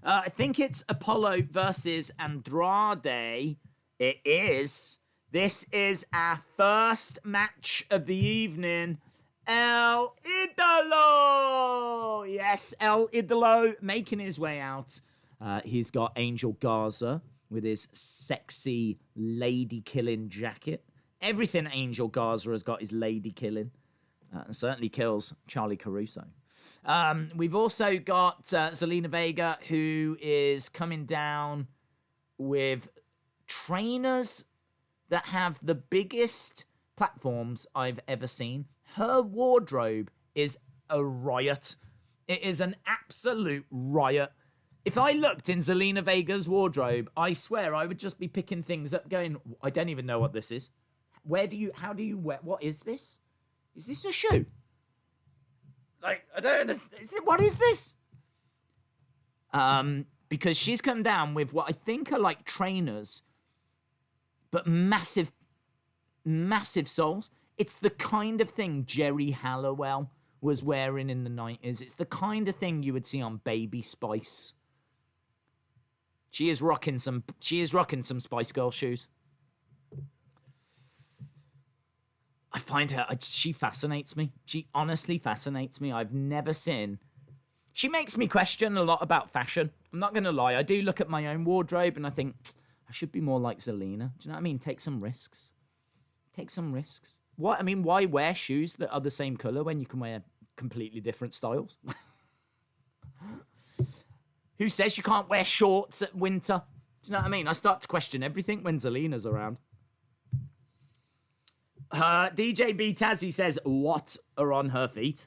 I think it's Apollo versus Andrade. It is. This is our first match of the evening. El Idolo! Yes, El Idolo making his way out. He's got Angel Garza with his sexy lady-killing jacket. Everything Angel Garza has got is lady-killing. Certainly kills Charlie Caruso. We've also got Zelina Vega, who is coming down with trainers that have the biggest platforms I've ever seen. Her wardrobe is a riot. It is an absolute riot. If I looked in Zelina Vega's wardrobe, I swear I would just be picking things up going, I don't even know what this is. How do you wear, what is this? Is this a shoe? Like, I don't understand. What is this? Because she's come down with what I think are like trainers, but massive, massive soles. It's the kind of thing Jerry Halliwell was wearing in the 90s. It's the kind of thing you would see on Baby Spice. She is rocking some Spice Girl shoes. I find her, she fascinates me. She honestly fascinates me. I've never seen... She makes me question a lot about fashion. I'm not going to lie. I do look at my own wardrobe and I think, I should be more like Zelina. Do you know what I mean? Take some risks. Take some risks. What? I mean, why wear shoes that are the same colour when you can wear completely different styles? Who says you can't wear shorts at winter? Do you know what I mean? I start to question everything when Zelina's around. DJ B Tazzy says, what are on her feet?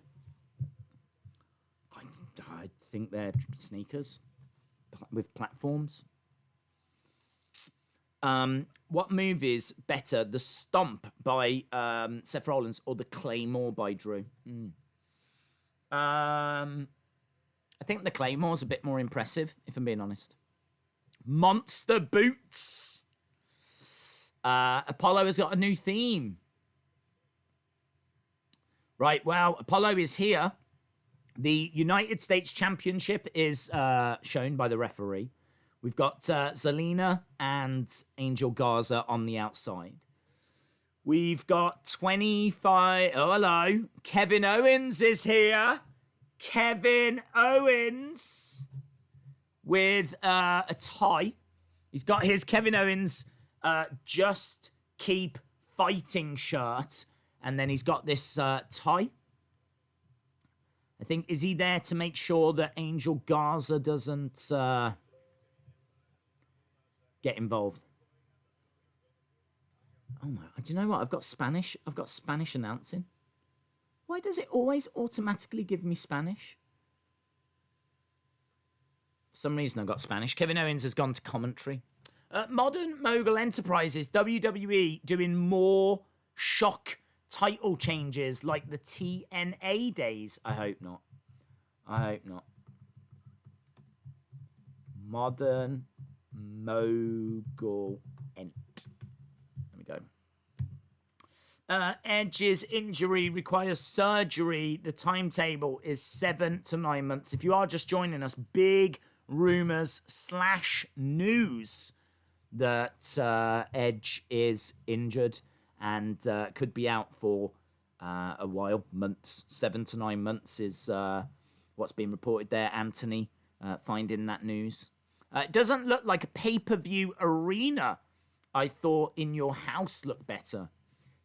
think they're sneakers with platforms. What move is better, the Stomp by Seth Rollins or the Claymore by Drew? I think the Claymore's a bit more impressive, if I'm being honest. Monster Boots. Apollo has got a new theme. Right, well, Apollo is here. The United States Championship is shown by the referee. We've got Zelina and Angel Garza on the outside. We've got 25... Oh, hello. Kevin Owens is here. Kevin Owens with a tie. He's got his Kevin Owens Just Keep Fighting shirt. And then he's got this tie. I think, is he there to make sure that Angel Garza doesn't get involved? Oh my, do you know what? I've got Spanish announcing. Why does it always automatically give me Spanish? For some reason I've got Spanish. Kevin Owens has gone to commentary. Modern Mogul Enterprises, WWE doing more shock title changes like the TNA days. I hope not. Modern Mogul Ent. There we go. Edge's injury requires surgery. The timetable is 7 to 9 months. If you are just joining us, big rumors / news that Edge is injured and could be out for a while. Months. 7 to 9 months is what's been reported there. Anthony finding that news. It doesn't look like a pay-per-view arena. I thought In Your House looked better.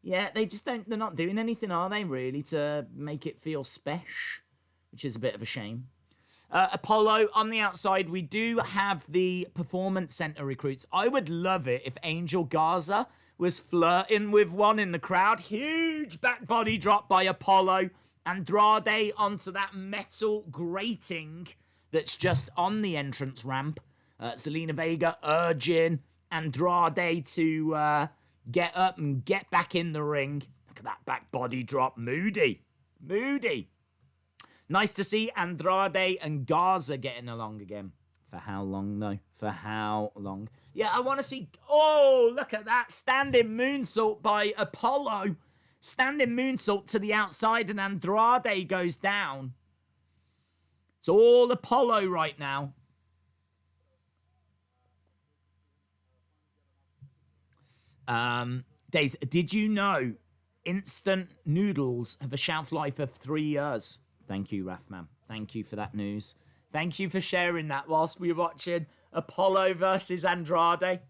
Yeah, they just don't... They're not doing anything, are they, really, to make it feel special? Which is a bit of a shame. Apollo, on the outside, we do have the Performance Center recruits. I would love it if Angel Garza was flirting with one in the crowd. Huge back body drop by Apollo. Andrade onto that metal grating that's just on the entrance ramp. Zelina Vega urging Andrade to get up and get back in the ring. Look at that back body drop. Moody. Nice to see Andrade and Garza getting along again. For how long, though? For how long? Yeah, I want to see... Oh, look at that. Standing moonsault by Apollo. Standing moonsault to the outside and Andrade goes down. It's all Apollo right now. Days, did you know instant noodles have a shelf life of 3 years? Thank you, Rafman. Thank you for that news. Thank you for sharing that whilst we were watching Apollo versus Andrade.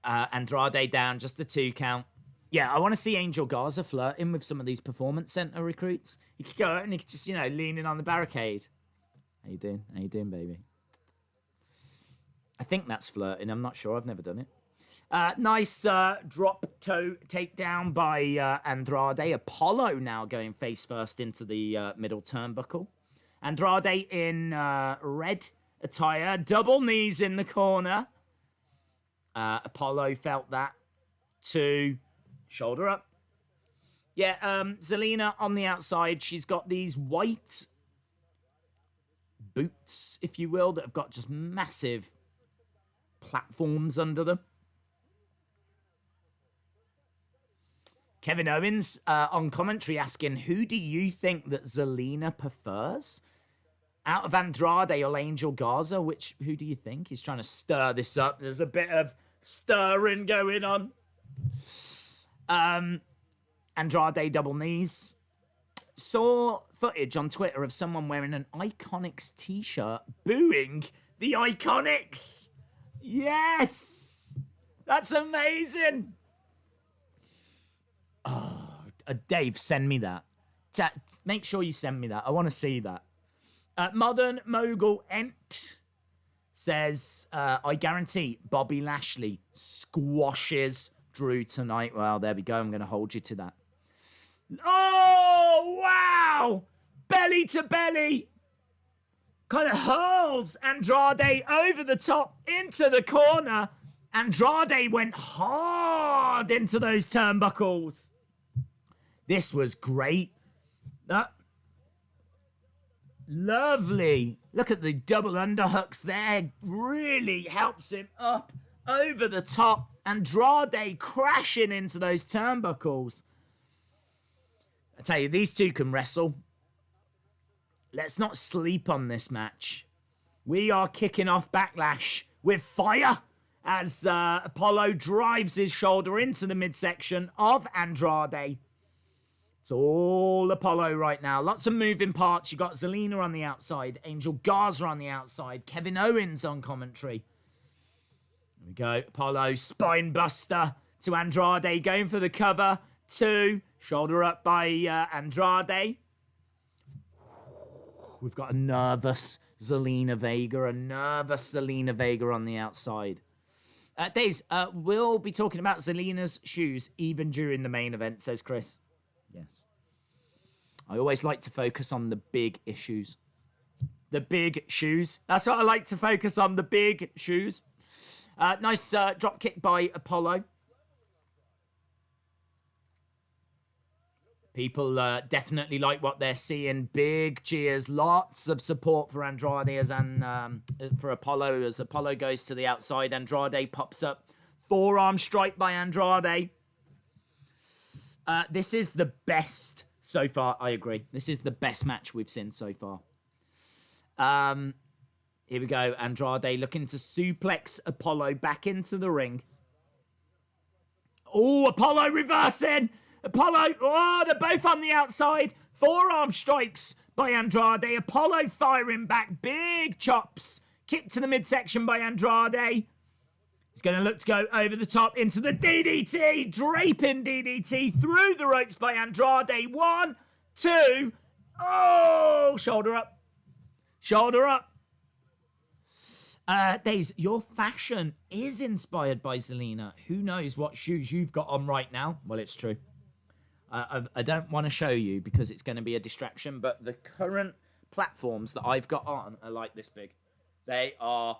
Andrade down, just a 2 count. Yeah, I want to see Angel Garza flirting with some of these Performance Center recruits. He could go out and he could just, leaning on the barricade. How you doing, baby? I think that's flirting. I'm not sure. I've never done it. Nice drop toe takedown by Andrade. Apollo now going face first into the middle turnbuckle. Andrade in red attire. Double knees in the corner. Apollo felt that. 2. Shoulder up. Yeah, Zelina on the outside. She's got these white boots, if you will, that have got just massive platforms under them. Kevin Owens on commentary asking, who do you think that Zelina prefers? Out of Andrade or Angel Garza, who do you think? He's trying to stir this up. There's a bit of stirring going on. Andrade double knees. Saw footage on Twitter of someone wearing an Iconics t-shirt booing the Iconics. Yes! That's amazing! Oh, Dave, send me that. Make sure you send me that. I want to see that. Modern Mogul Ent says, I guarantee Bobby Lashley squashes Drew tonight. Well, there we go. I'm going to hold you to that. Oh, wow! belly to belly. Kind of hurls Andrade over the top into the corner. Andrade went hard into those turnbuckles. This was great. Lovely. Look at the double underhooks there. Really helps him up over the top. Andrade crashing into those turnbuckles. I tell you, these two can wrestle. Let's not sleep on this match. We are kicking off Backlash with fire as Apollo drives his shoulder into the midsection of Andrade. It's all Apollo right now. Lots of moving parts. You got Zelina on the outside, Angel Garza on the outside, Kevin Owens on commentary. Here we go. Apollo spine buster to Andrade, going for the cover. 2, shoulder up by Andrade. We've got a nervous Zelina Vega, on the outside. Days, we'll be talking about Zelina's shoes even during the main event, says Chris. Yes. I always like to focus on the big issues. The big shoes. That's what I like to focus on, the big shoes. Nice drop kick by Apollo. People definitely like what they're seeing. Big cheers. Lots of support for Andrade for Apollo. As Apollo goes to the outside, Andrade pops up. Forearm strike by Andrade. This is the best so far. I agree. This is the best match we've seen so far. Here we go. Andrade looking to suplex Apollo back into the ring. Oh, Apollo reversing. Apollo, they're both on the outside. Forearm strikes by Andrade. Apollo firing back. Big chops. Kick to the midsection by Andrade. He's going to look to go over the top into the DDT. Draping DDT through the ropes by Andrade. 1, 2. Oh, shoulder up. Shoulder up. Days, your fashion is inspired by Zelina. Who knows what shoes you've got on right now? Well, it's true. I don't want to show you because it's going to be a distraction, but the current platforms that I've got on are like this big. They are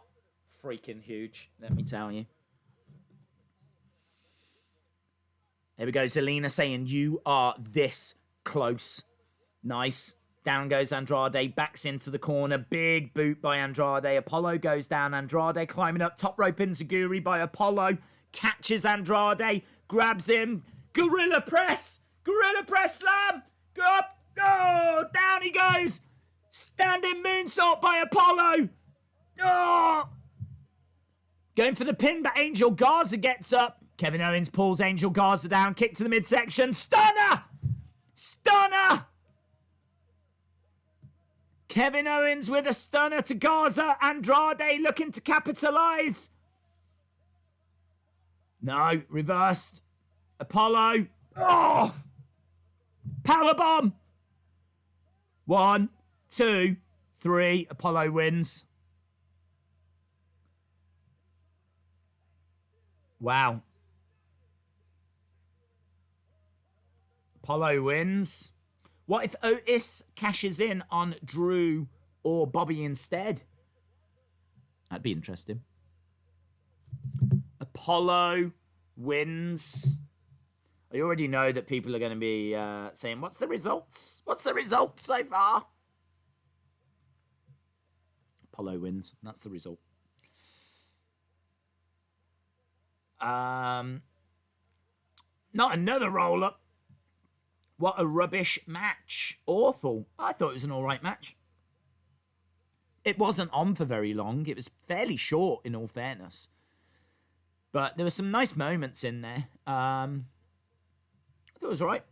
freaking huge, let me tell you. There we go. Zelina saying, you are this close. Nice. Down goes Andrade, backs into the corner. Big boot by Andrade. Apollo goes down. Andrade climbing up. Top rope enziguri by Apollo. Catches Andrade. Grabs him. Gorilla press. Gorilla press slam. Go up. Oh, down he goes. Standing moonsault by Apollo. Oh. Going for the pin, but Angel Garza gets up. Kevin Owens pulls Angel Garza down. Kick to the midsection. Stunner. Stunner. Kevin Owens with a stunner to Garza. Andrade looking to capitalize. No, reversed. Apollo. Oh! Powerbomb. 1, 2, 3. Apollo wins. Wow. Apollo wins. What if Otis cashes in on Drew or Bobby instead? That'd be interesting. Apollo wins. I already know that people are going to be saying, what's the results? What's the results so far? Apollo wins. That's the result. Not another roll-up. What a rubbish match. Awful. I thought it was an alright match. It wasn't on for very long. It was fairly short, in all fairness. But there were some nice moments in there. I thought it was alright.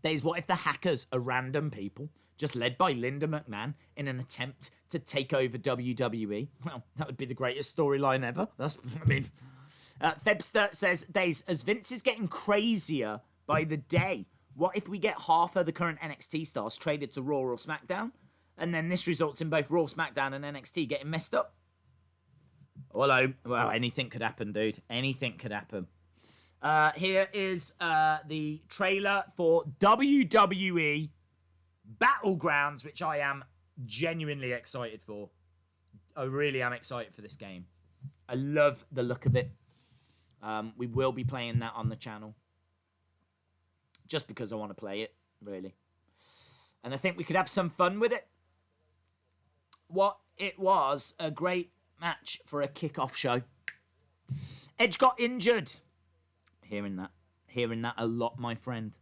Days, what if the hackers are random people, just led by Linda McMahon, in an attempt to take over WWE? Well, that would be the greatest storyline ever. Febster says, Days, as Vince is getting crazier by the day, what if we get half of the current NXT stars traded to Raw or SmackDown? And then this results in both Raw, SmackDown, and NXT getting messed up? Well, anything could happen, dude. Anything could happen. Here is the trailer for WWE Battlegrounds, which I am genuinely excited for. I really am excited for this game. I love the look of it. We will be playing that on the channel. Just because I want to play it, really. And I think we could have some fun with it. It was a great match for a kickoff show. Edge got injured. Hearing that a lot, my friend.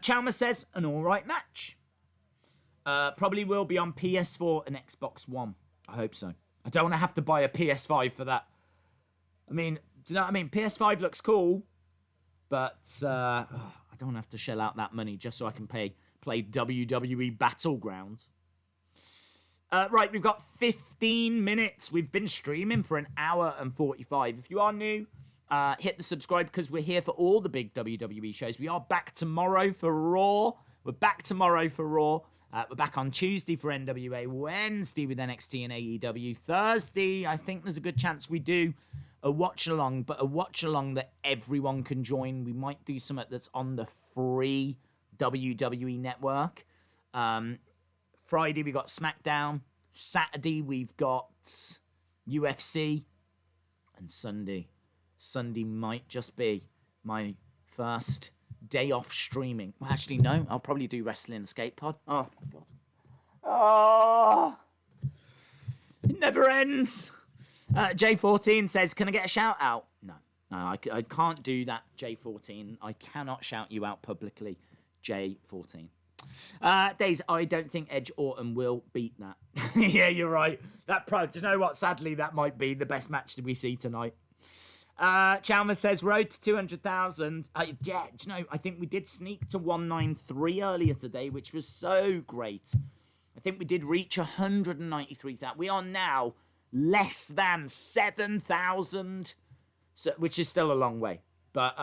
Chalmers says, an alright match. Probably will be on PS4 and Xbox One. I hope so. I don't want to have to buy a PS5 for that. I mean, do you know what I mean? PS5 looks cool, but I don't have to shell out that money just so I can play WWE Battlegrounds. Right, we've got 15 minutes. We've been streaming for an hour and 45. If you are new, hit the subscribe because we're here for all the big WWE shows. We are back tomorrow for Raw. We're back tomorrow for Raw. We're back on Tuesday for NWA. Wednesday with NXT and AEW. Thursday, I think there's a good chance we do a watch-along, but a watch-along that everyone can join. We might do something that's on the free WWE network. Friday, we got SmackDown. Saturday, we've got UFC. And Sunday might just be my first day off streaming. Well, actually, no. I'll probably do Wrestling Escape Pod. Oh, my God. Oh, it never ends. J14 says, can I get a shout out? No, I can't do that, J14. I cannot shout you out publicly, J14. Days, I don't think Edge Orton will beat that. Yeah, you're right. Do you know what? Sadly, that might be the best match that we see tonight. Chalmers says, road to 200,000. Yeah, do you know, I think we did sneak to 193 earlier today, which was so great. I think we did reach 193,000. We are now less than 7,000, which is still a long way. But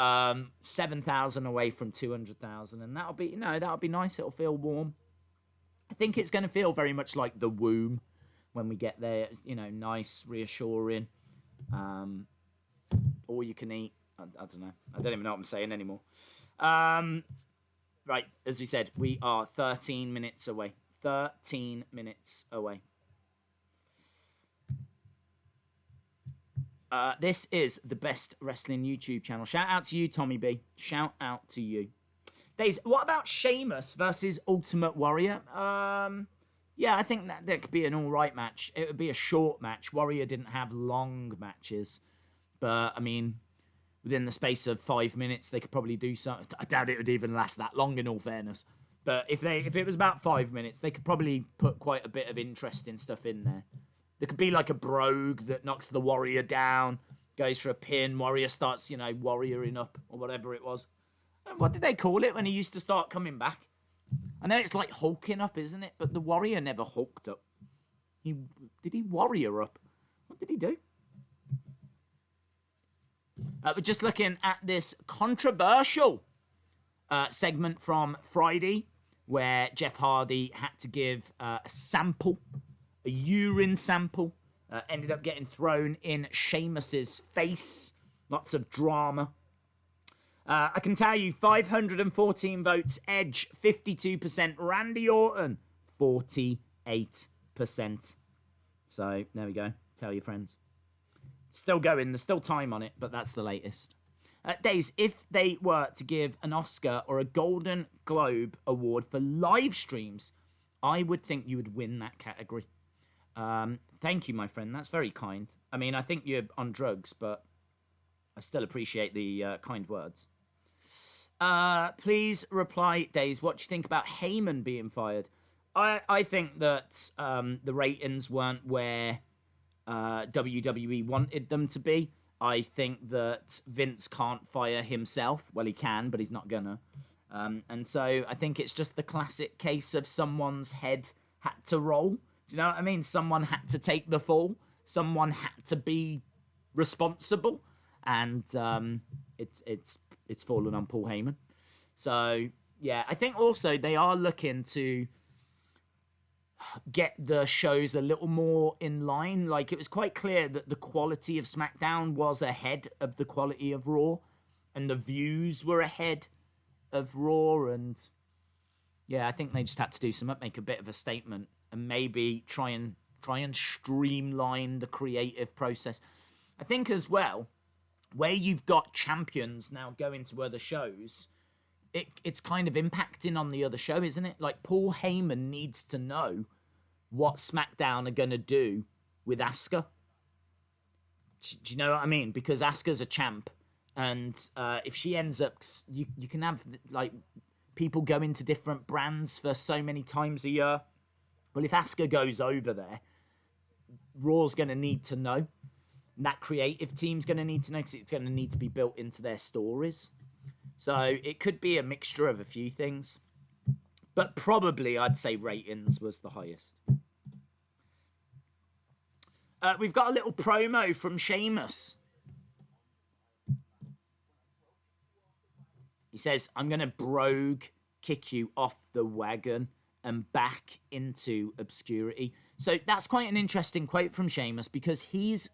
7,000 away from 200,000, and that'll be nice. It'll feel warm. I think it's going to feel very much like the womb when we get there. You know, nice, reassuring. All you can eat. I don't know. I don't even know what I'm saying anymore. Right, as we said, we are 13 minutes away. 13 minutes away. This is the best wrestling YouTube channel. Shout out to you, Tommy B. Shout out to you. Days, what about Sheamus versus Ultimate Warrior? Yeah, I think that could be an all-right match. It would be a short match. Warrior didn't have long matches. But, I mean, within the space of 5 minutes, they could probably do something. I doubt it would even last that long, in all fairness. But if it was about 5 minutes, they could probably put quite a bit of interesting stuff in there. There could be like a brogue that knocks the Warrior down, goes for a pin, Warrior starts, warrioring up, or whatever it was. What did they call it when he used to start coming back? I know it's like hulking up, isn't it? But the Warrior never hulked up. Did he warrior up? What did he do? We're just looking at this controversial segment from Friday where Jeff Hardy had to give a sample, a urine sample, ended up getting thrown in Sheamus's face. Lots of drama. I can tell you, 514 votes, Edge, 52%, Randy Orton, 48%. So, there we go. Tell your friends. It's still going. There's still time on it, but that's the latest. Days, if they were to give an Oscar or a Golden Globe award for live streams, I would think you would win that category. Thank you, my friend. That's very kind. I mean, I think you're on drugs, but I still appreciate the kind words. Please reply, Days. What do you think about Heyman being fired? I think that the ratings weren't where WWE wanted them to be. I think that Vince can't fire himself. Well, he can, but he's not gonna. And so I think it's just the classic case of someone's head had to roll. Do you know what I mean? Someone had to take the fall. Someone had to be responsible. And it's fallen on Paul Heyman. So, yeah, I think also they are looking to get the shows a little more in line. Like, it was quite clear that the quality of SmackDown was ahead of the quality of Raw. and the views were ahead of Raw, and yeah, I think they just had to do something, make a bit of a statement, and maybe try and streamline the creative process. I think as well, where you've got champions now going to other shows, it's kind of impacting on the other show, isn't it? Like, Paul Heyman needs to know what SmackDown are going to do with Asuka. Do you know what I mean? Because Asuka's a champ, and if she ends up, you can have like people go into different brands for so many times a year. Well, if Asuka goes over there, Raw's going to need to know. And that creative team's going to need to know, because it's going to need to be built into their stories. So it could be a mixture of a few things. But probably I'd say ratings was the highest. We've got a little promo from Sheamus. He says, I'm going to brogue kick you off the wagon and back into obscurity. So that's quite an interesting quote from Sheamus, because he's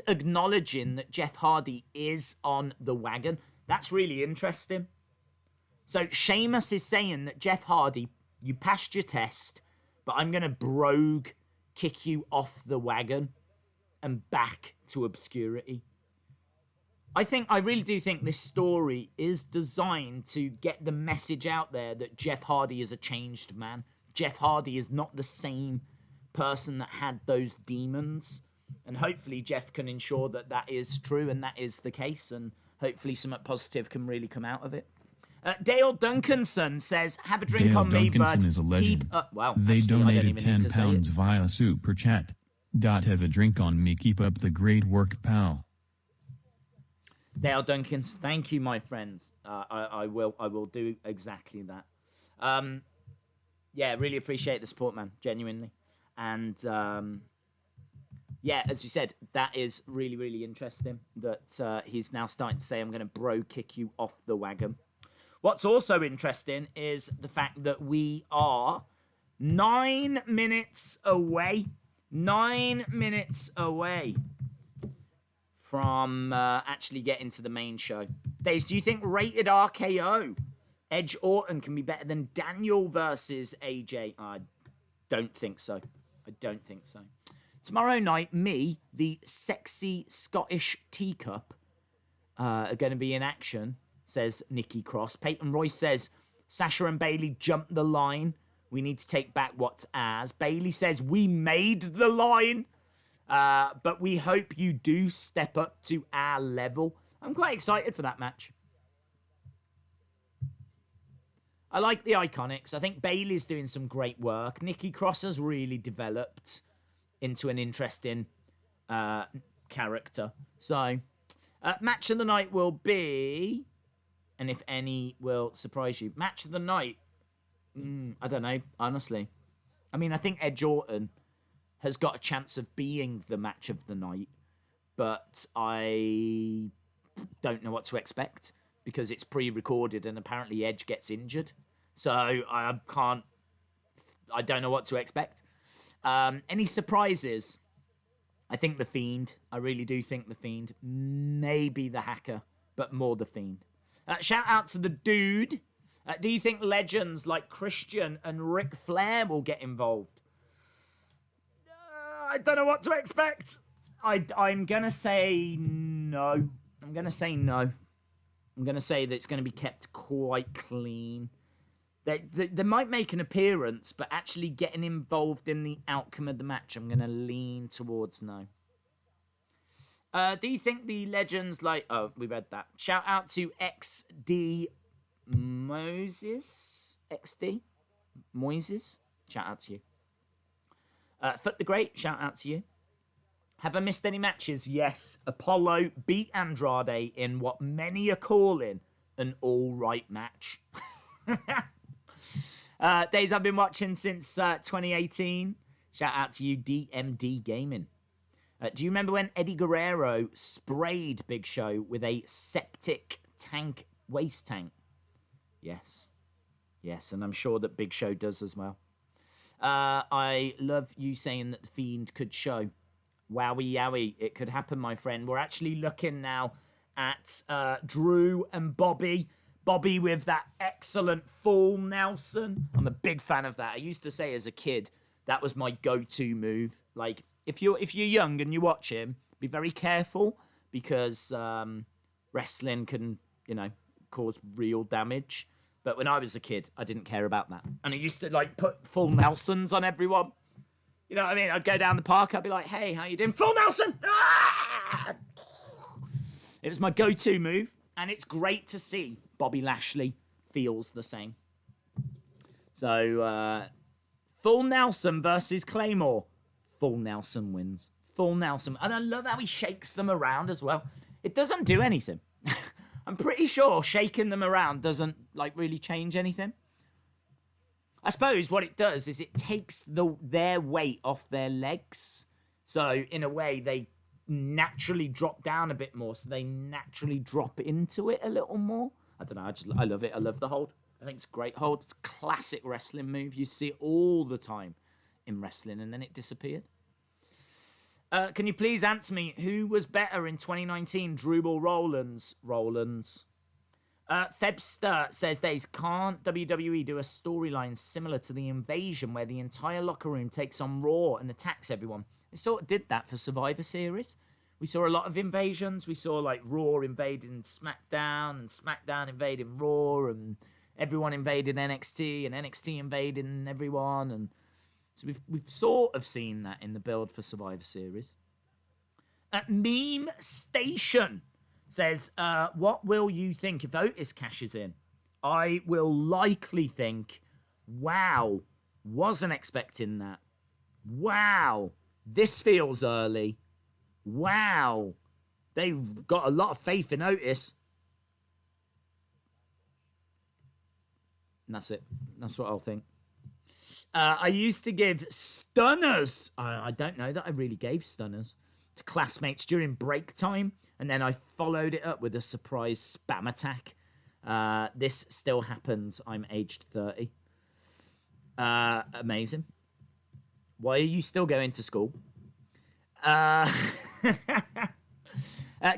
acknowledging that Jeff Hardy is on the wagon. That's really interesting. So Sheamus is saying that Jeff Hardy, you passed your test, but I'm going to brogue kick you off the wagon and back to obscurity. I really do think this story is designed to get the message out there that Jeff Hardy is a changed man. Jeff Hardy is not the same person that had those demons. And hopefully Jeff can ensure that that is true and that is the case. And hopefully something positive can really come out of it. Dale Duncanson says, have a drink Dale on me, bud. Duncanson is a legend. Wow, they actually, donated £10 via Super Chat. Have a drink on me. Keep up the great work, pal. Dale Duncanson, thank you, my friends. I will do exactly that. Yeah, really appreciate the support, man. Genuinely. And yeah, as we said, that is really, really interesting that he's now starting to say, I'm going to bro kick you off the wagon. What's also interesting is the fact that we are 9 minutes away. 9 minutes away from actually getting to the main show. Days, do you think rated RKO Edge Orton can be better than Daniel versus AJ? I don't think so. I don't think so. Tomorrow night, me, the sexy Scottish teacup, are going to be in action, says Nikki Cross. Peyton Royce says, Sasha and Bayley jumped the line. We need to take back what's ours. Bayley says, we made the line, but we hope you do step up to our level. I'm quite excited for that match. I like the Iconics. I think Bayley's doing some great work. Nikki Cross has really developed into an interesting character. So, match of the night will be, and if any will surprise you, match of the night, I don't know, honestly. I mean, I think Edge Orton has got a chance of being the match of the night, but I don't know what to expect because it's pre-recorded and apparently Edge gets injured. So I don't know what to expect. Any surprises? I think The Fiend. I really do think The Fiend. Maybe the Hacker, but more The Fiend. Shout out to the dude. Do you think legends like Christian and Ric Flair will get involved? I don't know what to expect. I'm going to say no. I'm going to say no. I'm going to say that it's going to be kept quite clean. They might make an appearance, but actually getting involved in the outcome of the match, I'm going to lean towards no. Do you think the legends like... Oh, we read that. Shout out to XD Moses. XD? Moises? Shout out to you. Foot the Great, shout out to you. Have I missed any matches? Yes. Apollo beat Andrade in what many are calling an all-right match. Days I've been watching since 2018. Shout out to you, DMD Gaming. Do you remember when Eddie Guerrero sprayed Big Show with a septic tank, waste tank? Yes. Yes, and I'm sure that Big Show does as well. I love you saying that The Fiend could show. Wowie yowie, it could happen, my friend. We're actually looking now at Drew and Bobby. Bobby with that excellent full Nelson. I'm a big fan of that. I used to say as a kid that was my go-to move. Like if you're young and you watch him, be very careful because wrestling can, cause real damage. But when I was a kid, I didn't care about that. And I used to like put full Nelsons on everyone. You know what I mean? I'd go down the park, I'd be like, hey, how you doing? Full Nelson! Ah! It was my go-to move, and it's great to see Bobby Lashley feels the same. So, full Nelson versus Claymore. Full Nelson wins. Full Nelson. And I love how he shakes them around as well. It doesn't do anything. I'm pretty sure shaking them around doesn't, really change anything. I suppose what it does is it takes their weight off their legs. So, in a way, they naturally drop down a bit more. So, they naturally drop into it a little more. I don't know. I love it. I love the hold. I think it's a great hold. It's a classic wrestling move. You see it all the time in wrestling, and then it disappeared. Can you please answer me, who was better in 2019, Drew or Rollins? Rollins. Febster says, Days, can't WWE do a storyline similar to the Invasion where the entire locker room takes on Raw and attacks everyone? They sort of did that for Survivor Series. We saw a lot of invasions. We saw Raw invading SmackDown and SmackDown invading Raw and everyone invading NXT and NXT invading everyone. And so we've sort of seen that in the build for Survivor Series. Meme Station says, what will you think if Otis cashes in? I will likely think, wow, wasn't expecting that. Wow, this feels early. Wow, they've got a lot of faith in Otis. And that's it. That's what I'll think. I used to give stunners. I don't know that I really gave stunners to classmates during break time. And then I followed it up with a surprise spam attack. This still happens. I'm aged 30. Amazing. Why are you still going to school?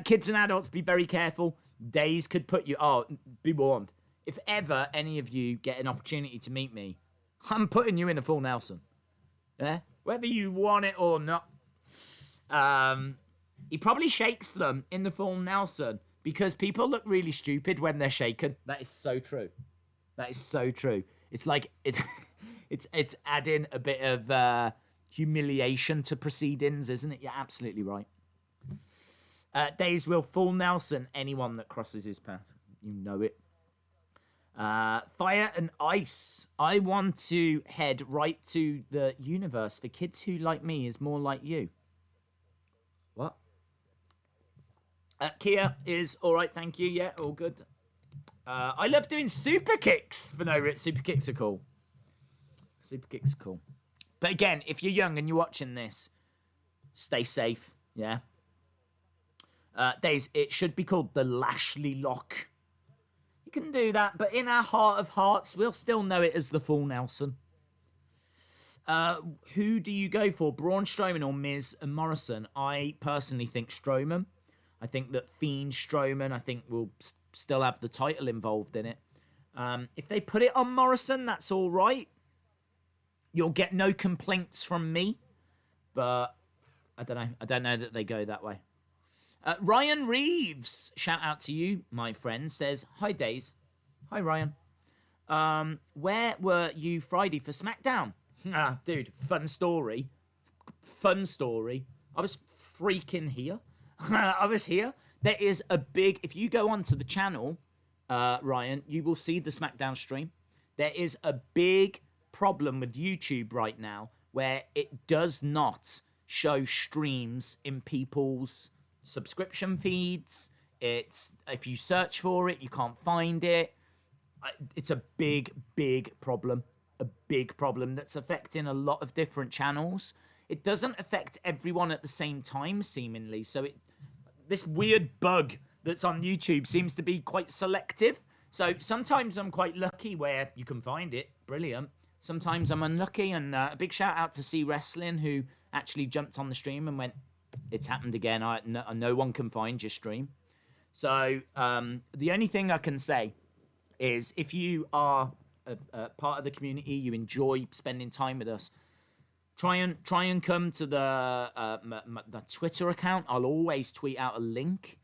Kids and adults, be very careful. Days could put you... Oh, be warned. If ever any of you get an opportunity to meet me, I'm putting you in a full Nelson. Yeah? Whether you want it or not. He probably shakes them in the full Nelson because people look really stupid when they're shaken. That is so true. That is so true. It's like it's adding a bit of humiliation to proceedings, isn't it? You're absolutely right. Days will full Nelson anyone that crosses his path. You know it. Fire and Ice. I want to head right to the universe for kids who, like me, is more like you. What? Kia is all right, thank you. Yeah, all good. I love doing super kicks for no reason. Super kicks are cool. Super kicks are cool. But again, if you're young and you're watching this, stay safe. Yeah. Days, it should be called the Lashley Lock. You can do that, but in our heart of hearts, we'll still know it as the full Nelson. Who do you go for, Braun Strowman or Miz and Morrison? I personally think Strowman. I think that Fiend Strowman, will still have the title involved in it. If they put it on Morrison, that's all right. You'll get no complaints from me, but I don't know. I don't know that they go that way. Ryan Reeves, shout out to you, my friend, says, hi, Days. Hi, Ryan. Where were you Friday for SmackDown? Dude, fun story. Fun story. I was freaking here. I was here. There is a big... If you go onto the channel, Ryan, you will see the SmackDown stream. There is a big problem with YouTube right now where it does not show streams in people's subscription feeds. It's... If you search for it, you can't find it. It's a big, big problem. A big problem that's affecting a lot of different channels. It doesn't affect everyone at the same time, seemingly. So this weird bug that's on YouTube seems to be quite selective. So sometimes I'm quite lucky where you can find it. Brilliant. Sometimes I'm unlucky. And a big shout out to C Wrestling, who actually jumped on the stream and went, it's happened again. No one can find your stream. So the only thing I can say is if you are a part of the community, you enjoy spending time with us, try and come to the Twitter account. I'll always tweet out a link.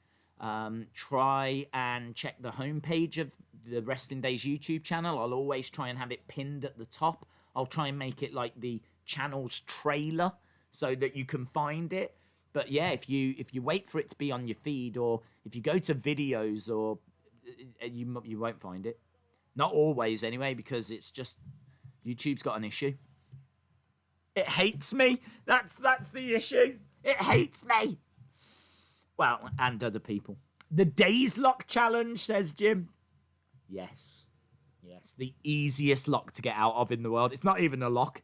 Try and check the homepage of the Wrestling Days YouTube channel. I'll always try and have it pinned at the top. I'll try and make it like the channel's trailer so that you can find it. But yeah, if you wait for it to be on your feed, or if you go to videos, or you won't find it. Not always anyway, because it's just YouTube's got an issue. It hates me. That's the issue. It hates me. Well, and other people. The Days Lock Challenge, says Jim. Yes. Yes, the easiest lock to get out of in the world. It's not even a lock.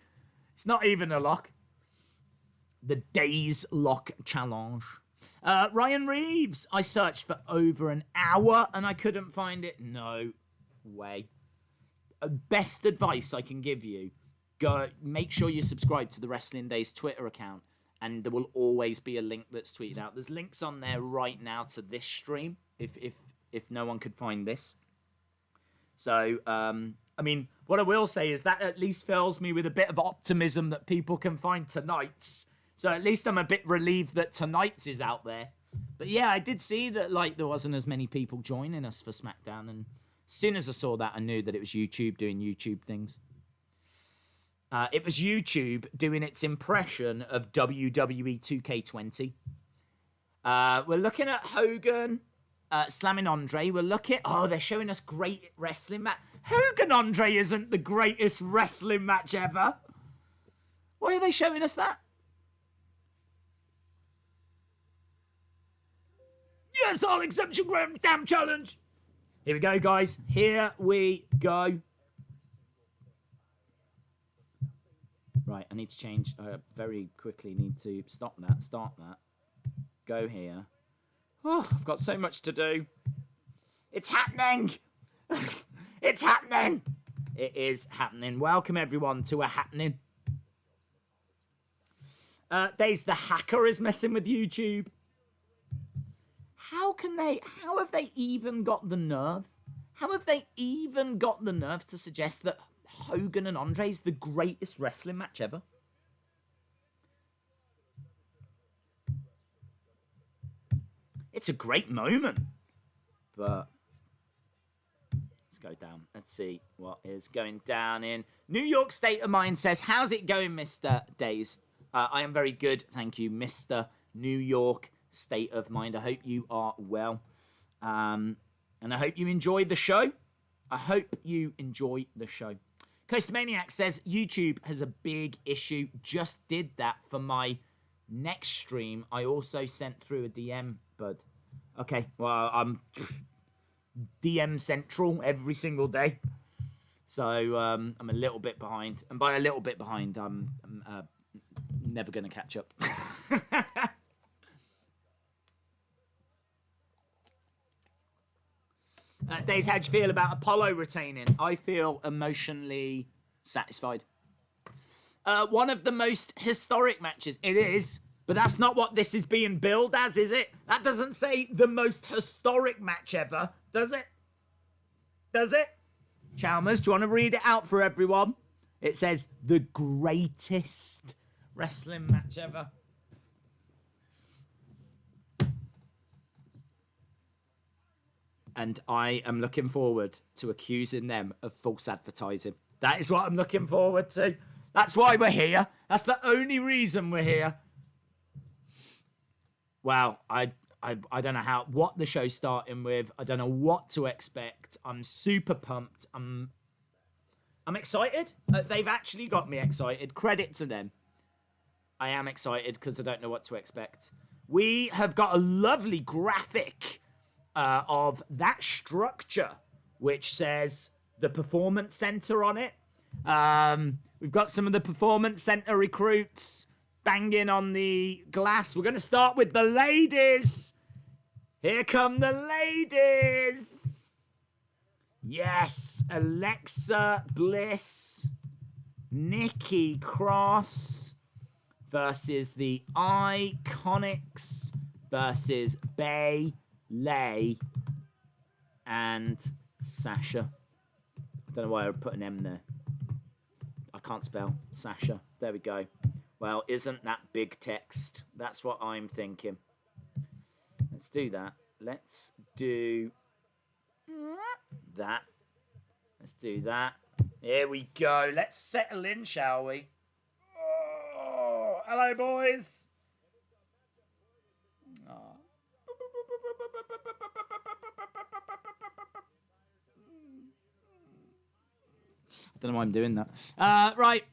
It's not even a lock. The Days Lock Challenge. Ryan Reeves. I searched for over an hour and I couldn't find it. No way. Best advice I can give you. Go make sure you subscribe to the Wrestling Days Twitter account, and there will always be a link that's tweeted out. There's links on there right now to this stream if no one could find this. So, I mean, what I will say is that at least fills me with a bit of optimism that people can find tonight's. So at least I'm a bit relieved that tonight's is out there. But yeah, I did see that like there wasn't as many people joining us for SmackDown, and as soon as I saw that, I knew that it was YouTube doing YouTube things. It was YouTube doing its impression of WWE 2K20. We're looking at Hogan slamming Andre. We're looking... Oh, they're showing us great wrestling match. Hogan Andre isn't the greatest wrestling match ever. Why are they showing us that? Yes, I'll accept your damn challenge. Here we go, guys. Here we go. Right, I need to change very quickly. Need to start that. Go here. Oh, I've got so much to do. It's happening. It's happening. It is happening. Welcome, everyone, to a happening. Days the Hacker is messing with YouTube. How have they even got the nerve? How have they even got the nerve to suggest that Hogan and Andre is the greatest wrestling match ever? It's a great moment. But let's go down. Let's see what is going down in New York State of Mind says, how's it going, Mr. Days? I am very good. Thank you, Mr. New York State of Mind. I hope you are well. And I hope you enjoyed the show. I hope you enjoy the show. Coastamaniac says, YouTube has a big issue. Just did that for my next stream. I also sent through a DM, bud. Okay, well, I'm DM Central every single day. So I'm a little bit behind. And by a little bit behind, I'm never going to catch up. Days, how'd you feel about Apollo retaining? I feel emotionally satisfied. One of the most historic matches. It is, but that's not what this is being billed as, is it? That doesn't say the most historic match ever, does it? Does it? Chalmers, do you want to read it out for everyone? It says, the greatest wrestling match ever. And I am looking forward to accusing them of false advertising. That is what I'm looking forward to. That's why we're here. That's the only reason we're here. Wow, I don't know what the show's starting with. I don't know what to expect. I'm super pumped. I'm excited. They've actually got me excited. Credit to them. I am excited because I don't know what to expect. We have got a lovely graphic of that structure, which says the Performance Center on it. We've got some of the Performance Center recruits banging on the glass. We're going to start with the ladies. Here come the ladies. Yes, Alexa Bliss, Nikki Cross versus the Iconics versus Bay Lay, and Sasha. I don't know why I put an M there. I can't spell. Sasha. There we go. Well, isn't that big text? That's what I'm thinking. Let's do that. Let's do that. Let's do that. Here we go. Let's settle in, shall we? Oh, hello, boys. Oh. I don't know why I'm doing that. Right.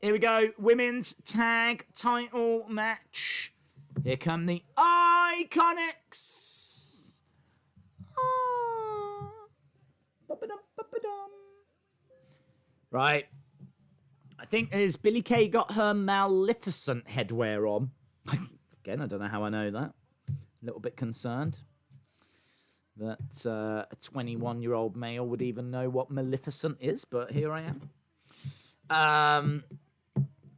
Here we go. Women's tag title match. Here come the Iconics. Oh. Right. I think as Billie Kay got her Maleficent headwear on. Again, I don't know how I know that. A little bit concerned that a 21-year-old male would even know what Maleficent is, but here I am.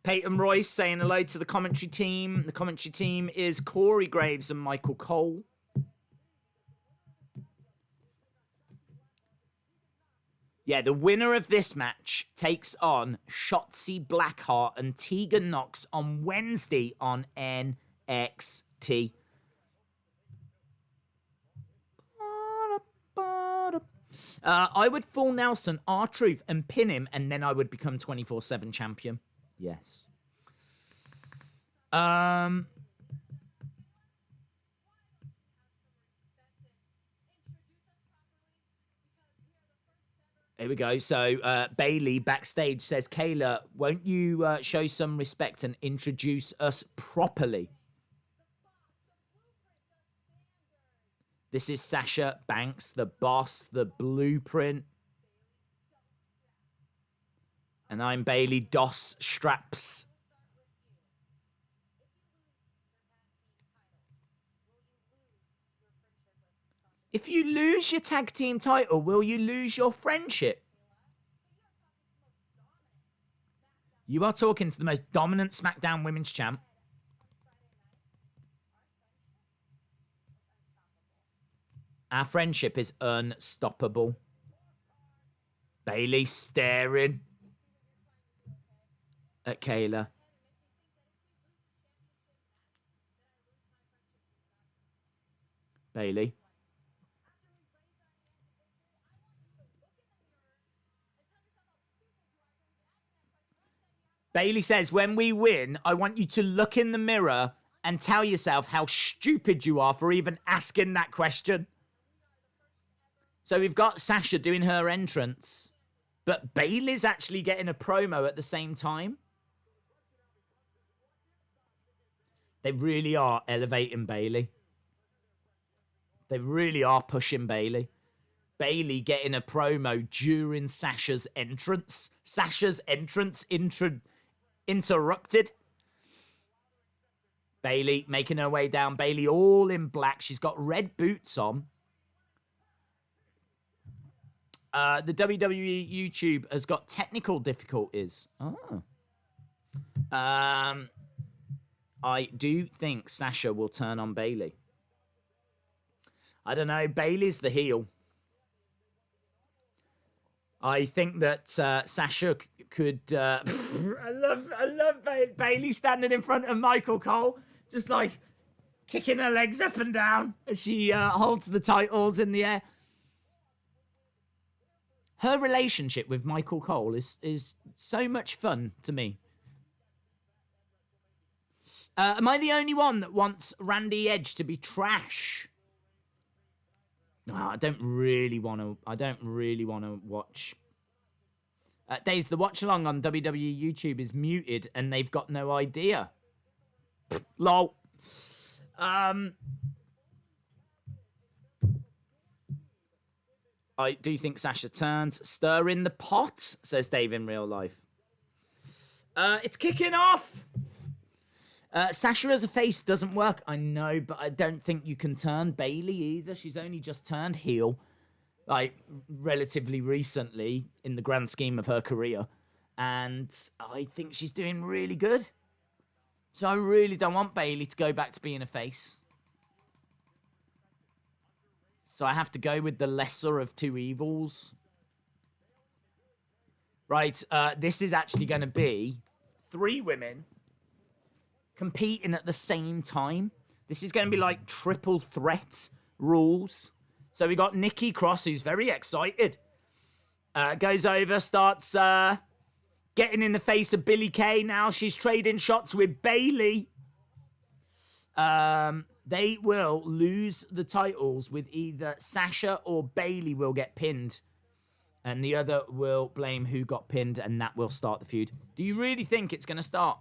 Peyton Royce saying hello to the commentary team. The commentary team is Corey Graves and Michael Cole. Yeah, the winner of this match takes on Shotzi Blackheart and Tegan Nox on Wednesday on NXT. I would full Nelson, R-Truth, and pin him, and then I would become 24/7 champion. Yes. Here we go. So Bailey backstage says, Kayla, won't you show some respect and introduce us properly? This is Sasha Banks, the boss, the blueprint. And I'm Bailey Doss Straps. If you lose your tag team title, will you lose your friendship? You are talking to the most dominant SmackDown Women's Champ. Our friendship is unstoppable. Bailey staring at Kayla. Bailey. Bailey says, when we win, I want you to look in the mirror and tell yourself how stupid you are for even asking that question. So we've got Sasha doing her entrance, but Bailey's actually getting a promo at the same time. They really are elevating Bailey. They really are pushing Bailey. Bailey getting a promo during Sasha's entrance. Sasha's entrance interrupted. Bailey making her way down. Bailey all in black. She's got red boots on. The WWE YouTube has got technical difficulties. Oh. I do think Sasha will turn on Bailey. I don't know. Bailey's the heel. I think that Sasha could... I love Bailey standing in front of Michael Cole, just like kicking her legs up and down as she holds the titles in the air. Her relationship with Michael Cole is so much fun to me. Am I the only one that wants Randy Edge to be trash? No, I don't really want to watch. Days, the watch along on WWE YouTube is muted and they've got no idea. Lol. I do think Sasha turns. Stir in the pot, says Dave in real life. It's kicking off. Sasha as a face doesn't work, I know, but I don't think you can turn Bailey either. She's only just turned heel, like, relatively recently in the grand scheme of her career. And I think she's doing really good. So I really don't want Bailey to go back to being a face. so I have to go with the lesser of two evils. Right, this is actually going to be 3 women competing at the same time. This is going to be like triple threat rules. So we got Nikki Cross, who's very excited. Goes over, starts getting in the face of Billie Kay. Now she's trading shots with Bayley. They will lose the titles with either Sasha or Bayley will get pinned. And the other will blame who got pinned, and that will start the feud. Do you really think it's going to start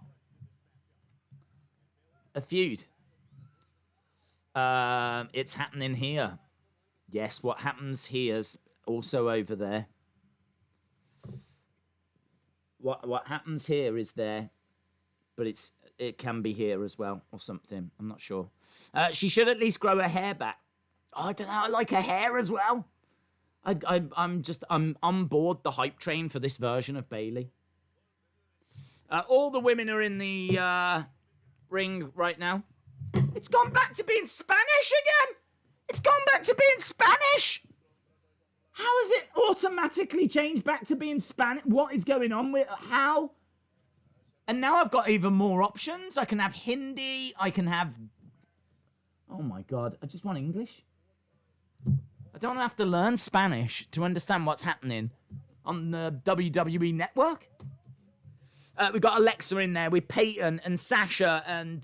a feud? It's happening here. Yes, what happens here's also over there. What happens here is there, but it can be here as well or something. I'm not sure. She should at least grow her hair back. Oh, I don't know. I like her hair as well. I'm on board the hype train for this version of Bayley. All the women are in the ring right now. It's gone back to being Spanish again. It's gone back to being Spanish. How has it automatically changed back to being Spanish? What is going on with how? And now I've got even more options. I can have Hindi. I can have. Oh my God! I just want English. I don't have to learn Spanish to understand what's happening on the WWE network. We've got Alexa in there with Peyton and Sasha, and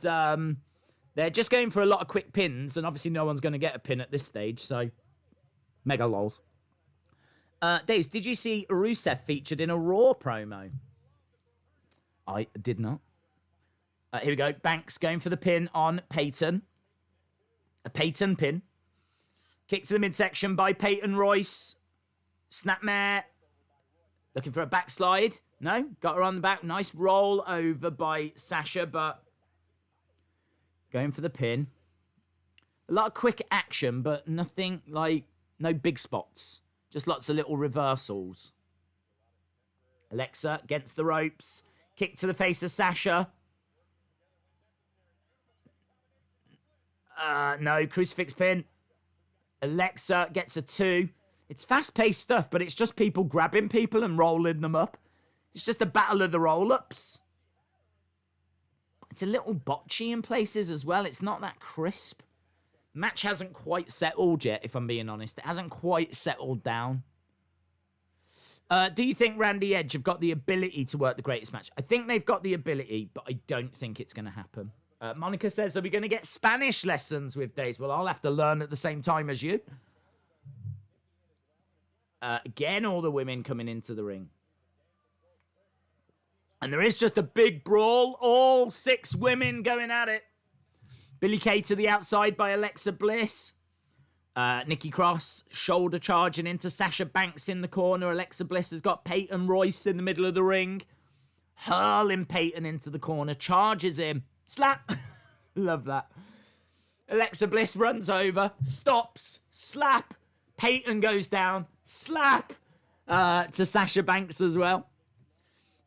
they're just going for a lot of quick pins, and obviously no one's going to get a pin at this stage, so mega lols. Daze, did you see Rusev featured in a Raw promo? I did not. Here we go. Banks going for the pin on Peyton. A Peyton pin. Kick to the midsection by Peyton Royce. Snapmare. Looking for a backslide. No, got her on the back. Nice roll over by Sasha, but going for the pin. A lot of quick action, but nothing like, no big spots. Just lots of little reversals. Alexa against the ropes. Kick to the face of Sasha. No, crucifix pin. Alexa gets a 2. It's fast-paced stuff, but it's just people grabbing people and rolling them up. It's just a battle of the roll-ups. It's a little botchy in places as well. It's not that crisp. Match hasn't quite settled yet, if I'm being honest. It hasn't quite settled down. Do you think Randy Edge have got the ability to work the greatest match? I think they've got the ability, but I don't think it's going to happen. Monica says, are we going to get Spanish lessons with Days? Well, I'll have to learn at the same time as you. Again, all the women coming into the ring. And there is just a big brawl. All 6 women going at it. Billie Kay to the outside by Alexa Bliss. Nikki Cross shoulder charging into Sasha Banks in the corner. Alexa Bliss has got Peyton Royce in the middle of the ring. Hurling Peyton into the corner. Charges him. Slap. Love that. Alexa Bliss runs over. Stops. Slap. Peyton goes down. Slap. To Sasha Banks as well.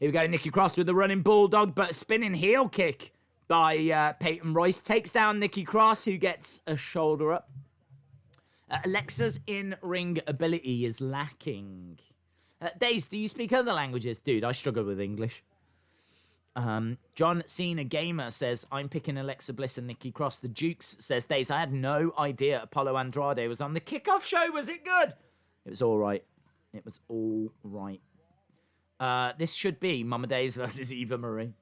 Here we go. Nikki Cross with the running bulldog, but a spinning heel kick by Peyton Royce. Takes down Nikki Cross, who gets a shoulder up. Alexa's in-ring ability is lacking. Daze, do you speak other languages? Dude, I struggle with English. John Cena Gamer says, I'm picking Alexa Bliss and Nikki Cross. The Dukes says, Daze, I had no idea Apollo Andrade was on the kickoff show. Was it good? It was all right. It was all right. This should be Mama Daze versus Eva Marie.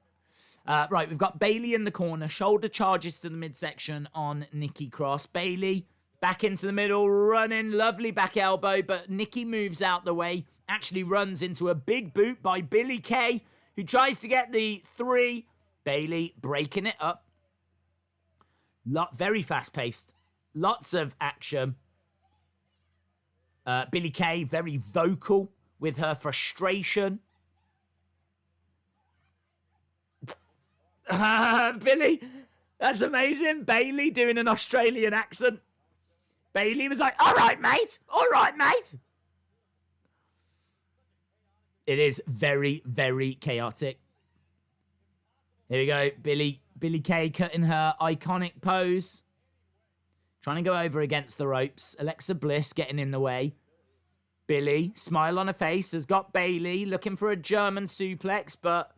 Right, we've got Bayley in the corner. Shoulder charges to the midsection on Nikki Cross. Bayley back into the middle, running. Lovely back elbow, but Nikki moves out the way. Actually runs into a big boot by Billie Kay, who tries to get the 3. Bayley breaking it up. Very fast-paced. Lots of action. Billie Kay very vocal with her frustration. Billy, that's amazing. Bayley doing an Australian accent. Bayley was like, all right, mate. All right, mate. It is very, very chaotic. Here we go. Billie Kay cutting her iconic pose. trying to go over against the ropes. Alexa Bliss getting in the way. Billy, smile on her face, has got Bayley looking for a German suplex, but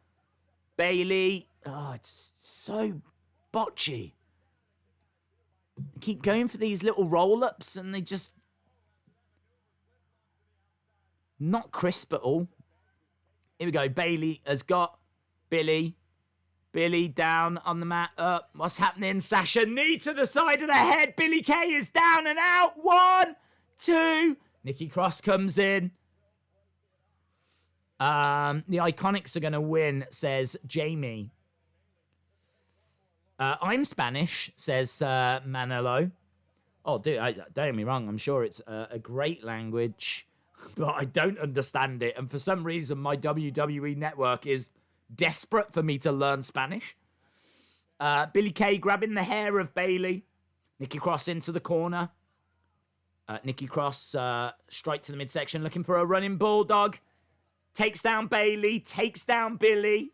Bayley, oh, it's so botchy. They keep going for these little roll-ups and they just not crisp at all. Here we go. Bayley has got Billy. Billy down on the mat. Up. What's happening? Sasha, knee to the side of the head. Billy Kay is down and out. 1, 2. Nikki Cross comes in. The Iconics are going to win, says Jamie. I'm Spanish, says Manolo. Oh, dude, don't get me wrong. I'm sure it's a great language, but I don't understand it. And for some reason, my WWE network is desperate for me to learn Spanish. Billy Kay grabbing the hair of Bayley. Nikki Cross into the corner. Nikki Cross straight to the midsection, looking for a running bulldog. Takes down Bayley, takes down Billy.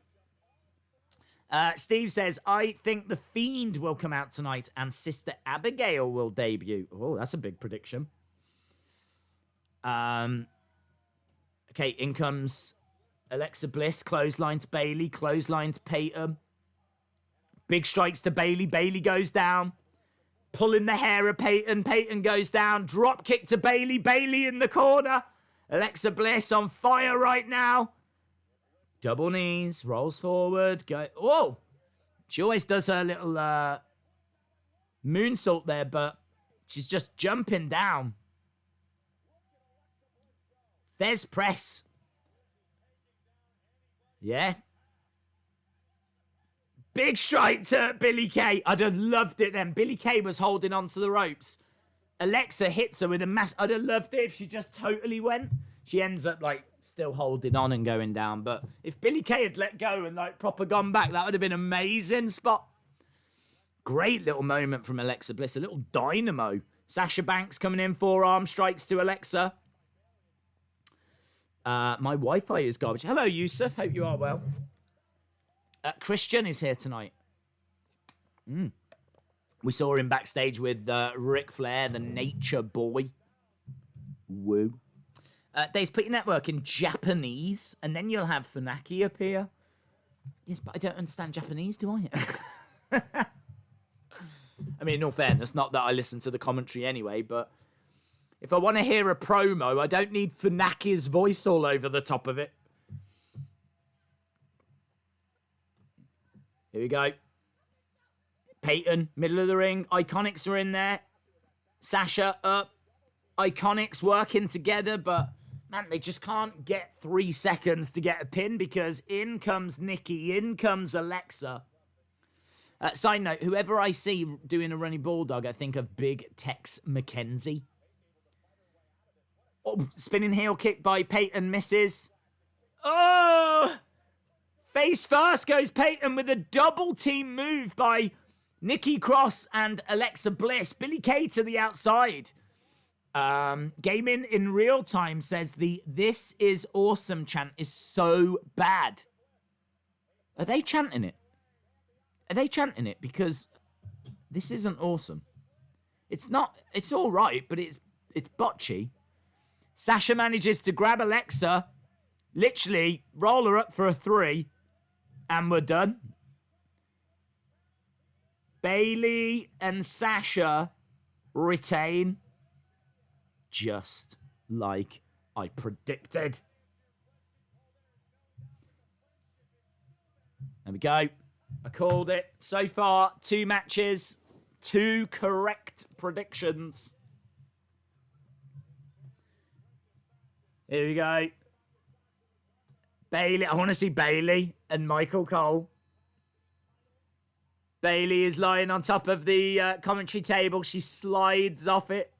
Steve says, I think The Fiend will come out tonight and Sister Abigail will debut. Oh, that's a big prediction. Okay, in comes Alexa Bliss, clothesline to Bayley, clothesline to Peyton. Big strikes to Bayley. Bayley goes down. Pulling the hair of Peyton. Peyton goes down. Drop kick to Bayley. Bayley in the corner. Alexa Bliss on fire right now. Double knees. Rolls forward. Go. Whoa. She always does her little moonsault there, but she's just jumping down. Thez press. Yeah. Big strike to Billy Kay. I'd have loved it then. Billy Kay was holding on to the ropes. Alexa hits her with a mass. I'd have loved it if she just totally went. She ends up like still holding on and going down. But if Billy Kay had let go and like proper gone back, that would have been an amazing spot. Great little moment from Alexa Bliss. A little dynamo. Sasha Banks coming in. Forearm strikes to Alexa. My Wi-Fi is garbage. Hello, Yusuf. Hope you are well. Christian is here tonight. We saw him backstage with Ric Flair, the Nature Boy. Woo. Dave's put your network in Japanese, and then you'll have Funaki appear. Yes, but I don't understand Japanese, do I? I mean, in all fairness, not that I listen to the commentary anyway, but if I want to hear a promo, I don't need Funaki's voice all over the top of it. Here we go. Peyton, middle of the ring. Iconics are in there. Sasha up. Iconics working together, but man, they just can't get 3 seconds to get a pin because in comes Nikki, in comes Alexa. Side note, whoever I see doing a running bulldog, I think of Big Tex McKenzie. Oh, spinning heel kick by Peyton misses. Oh! Face first goes Peyton with a double team move by Nikki Cross and Alexa Bliss. Billy Kay to the outside. Gaming in real time says the "This is awesome" chant is so bad. Are they chanting it? Are they chanting it? Because this isn't awesome. It's not. It's all right, but it's botchy. Sasha manages to grab Alexa, literally roll her up for a 3. And we're done. Bayley and Sasha retain. Just like I predicted. There we go. I called it. So far, 2 matches, 2 correct predictions. Here we go. Bayley. I want to see Bayley and Michael Cole. Bayley is lying on top of the commentary table. She slides off it.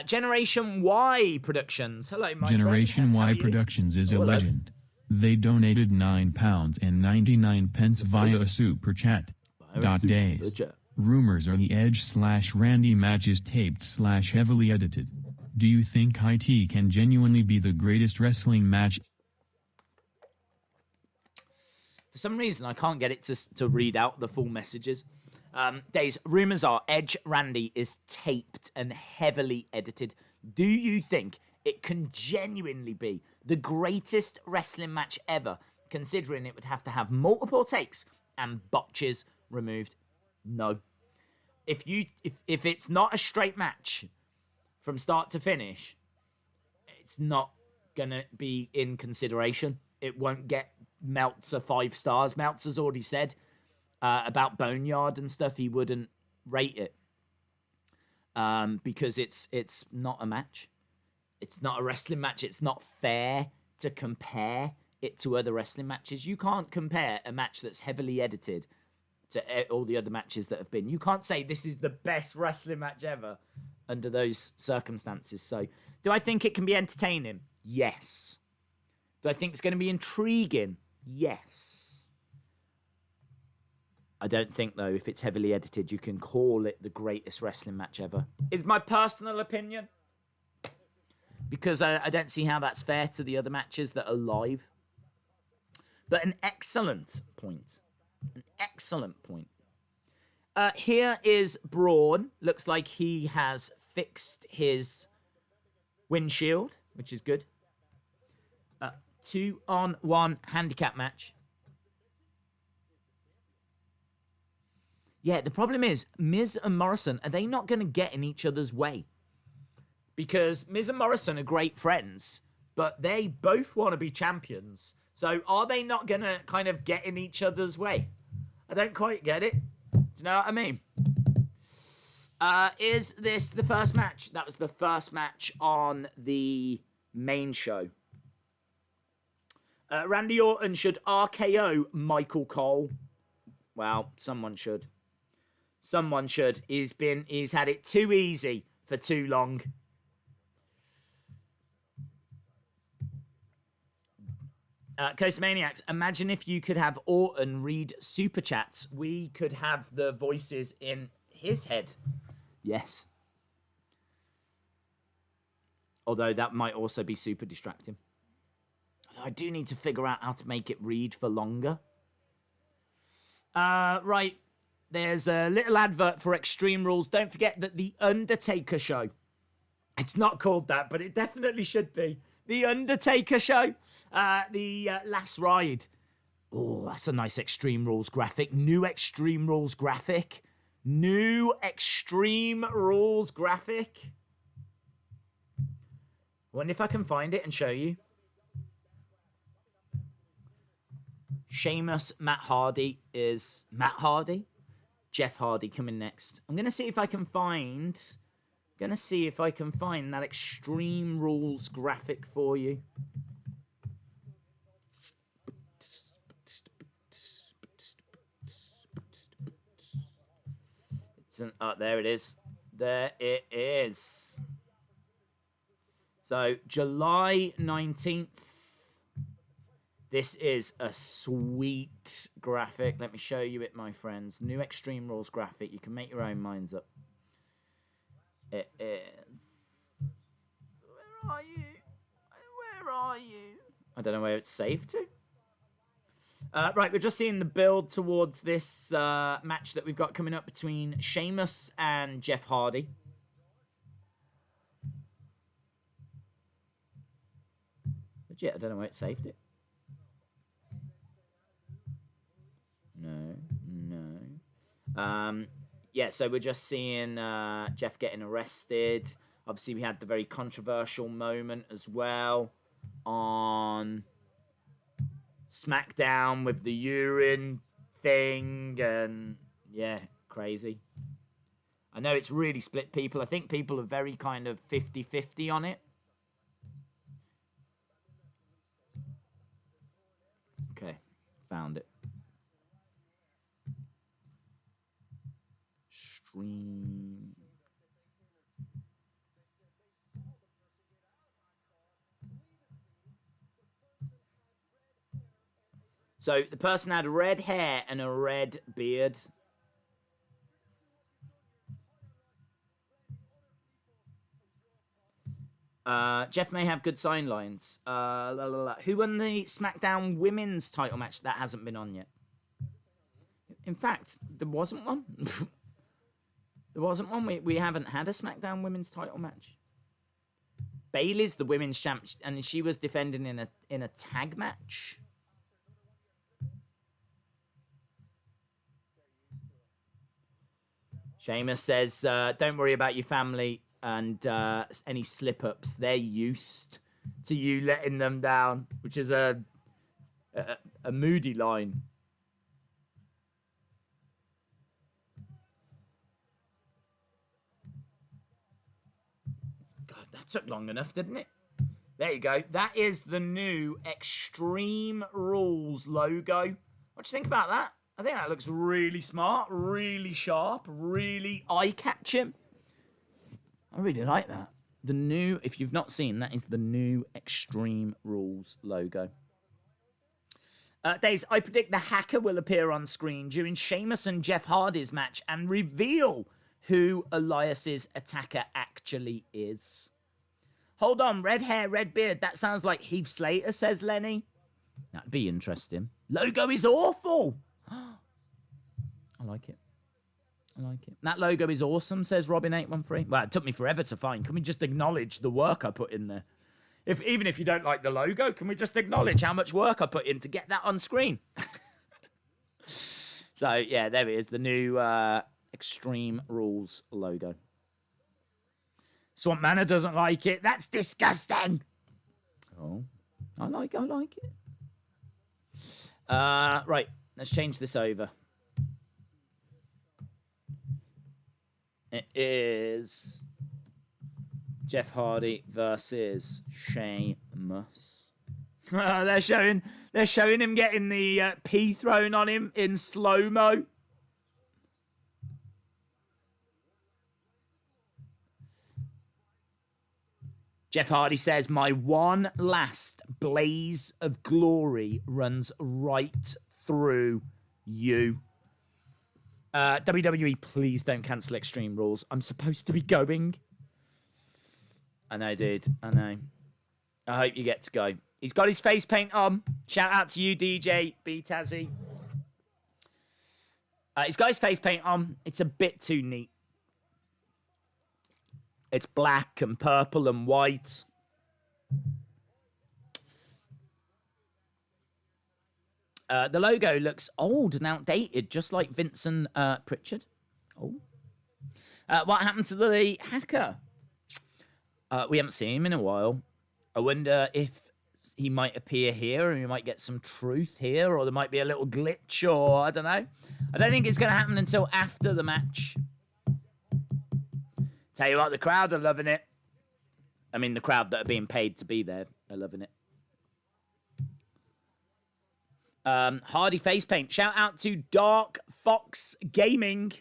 Generation Y Productions. Hello, my Generation friend. Y Productions is a legend. They donated £9.99 via a super chat. Days. Rumors are the Edge/Randy matches taped/heavily edited. Do you think IT can genuinely be the greatest wrestling match? For some reason, I can't get it to read out the full messages. Days, rumors are Edge Randy is taped and heavily edited. Do you think it can genuinely be the greatest wrestling match ever, considering it would have to have multiple takes and botches removed? No. If it's not a straight match from start to finish, it's not gonna be in consideration. It won't get Meltzer 5 stars. Meltzer's already said about Boneyard and stuff, he wouldn't rate it because it's not a match. It's not a wrestling match. It's not fair to compare it to other wrestling matches. You can't compare a match that's heavily edited to all the other matches that have been. You can't say this is the best wrestling match ever under those circumstances. So, do I think it can be entertaining? Yes. Do I think it's going to be intriguing? Yes. I don't think, though, if it's heavily edited, you can call it the greatest wrestling match ever. Is my personal opinion. Because I don't see how that's fair to the other matches that are live. But an excellent point. An excellent point. Here is Braun. Looks like he has fixed his windshield, which is good. 2-on-1 handicap match. Yeah, the problem is, Miz and Morrison, are they not going to get in each other's way? Because Miz and Morrison are great friends, but they both want to be champions. So are they not going to kind of get in each other's way? I don't quite get it. Do you know what I mean? Is this the first match? That was the first match on the main show. Randy Orton should RKO Michael Cole. Well, someone should. Someone should. He's had it too easy for too long. Coast Maniacs, imagine if you could have Orton read super chats. We could have the voices in his head. Yes. Although that might also be super distracting. I do need to figure out how to make it read for longer. Right. There's a little advert for Extreme Rules. Don't forget that the Undertaker show. It's not called that, but it definitely should be. The Undertaker show. The last ride. Oh, that's a nice Extreme Rules graphic. New Extreme Rules graphic. New Extreme Rules graphic. Wonder if I can find it and show you. Sheamus, Matt Hardy is Matt Hardy. Jeff Hardy coming next. I'm going to see if I can find... that Extreme Rules graphic for you. There it is. There it is. So, July 19th. This is a sweet graphic. Let me show you it, my friends. New Extreme Rules graphic. You can make your own minds up. It is. Where are you? Where are you? I don't know where it's saved to. Right, we're just seeing the build towards this match that we've got coming up between Sheamus and Jeff Hardy. Legit, I don't know where it saved it. No. Yeah, so we're just seeing Jeff getting arrested. Obviously, we had the very controversial moment as well on SmackDown with the urine thing. And, yeah, crazy. I know it's really split people. I think people are very kind of 50-50 on it. Okay, found it. Stream. So the person had red hair and a red beard. Jeff may have good sign lines. Who won the SmackDown Women's title match? That hasn't been on yet. In fact, there wasn't one. There wasn't one. We haven't had a SmackDown Women's title match. Bayley's the women's champ, and she was defending in a tag match. Sheamus says, "Don't worry about your family and any slip-ups. They're used to you letting them down," which is a moody line. God, that took long enough, didn't it? There you go. That is the new Extreme Rules logo. What do you think about that? I think that looks really smart, really sharp, really eye-catching. I really like that. The new, if you've not seen, that is the new Extreme Rules logo. Days, I predict the hacker will appear on screen during Sheamus and Jeff Hardy's match and reveal who Elias's attacker actually is. Hold on, red hair, red beard. That sounds like Heath Slater, says Lenny. That'd be interesting. Logo is awful. I like it. I like it. That logo is awesome, says Robin813. Well, it took me forever to find. Can we just acknowledge the work I put in there? Even if you don't like the logo, can we just acknowledge how much work I put in to get that on screen? So, yeah, there it is. The new Extreme Rules logo. Swamp Manor doesn't like it. That's disgusting. Oh, I like it. Right, let's change this over. It is Jeff Hardy versus Sheamus. They're showing him getting the pee thrown on him in slow-mo. Jeff Hardy says, "My one last blaze of glory runs right through you." WWE, please don't cancel Extreme Rules. I'm supposed to be going. I know, dude. I know. I hope you get to go. He's got his face paint on. Shout out to you, DJ B Tazzy. He's got his face paint on. It's a bit too neat. It's black and purple and white. The logo looks old and outdated, just like Vincent Pritchard. Oh. What happened to the hacker? We haven't seen him in a while. I wonder if he might appear here and we might get some truth here, or there might be a little glitch, or I don't know. I don't think it's going to happen until after the match. Tell you what, the crowd are loving it. I mean, the crowd that are being paid to be there are loving it. Hardy face paint. Shout out to Dark Fox Gaming.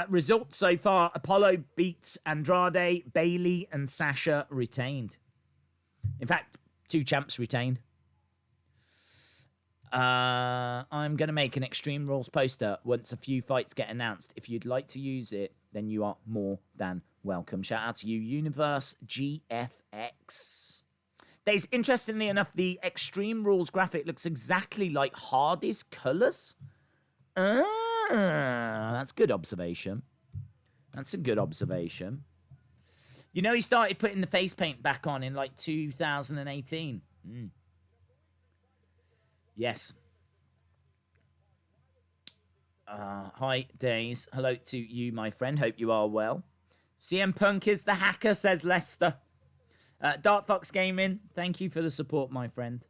Results so far: Apollo beats Andrade, Bayley, and Sasha retained. In fact, 2 champs retained. I'm going to make an Extreme Rules poster once a few fights get announced. If you'd like to use it, then you are more than welcome. Shout out to you, Universe GFX. There's, interestingly enough, the Extreme Rules graphic looks exactly like Hardy's colours. That's good observation. That's a good observation. You know, he started putting the face paint back on in like 2018. Yes. Hi, Days. Hello to you, my friend. Hope you are well. CM Punk is the hacker, says Lester. Dark Fox Gaming, thank you for the support, my friend.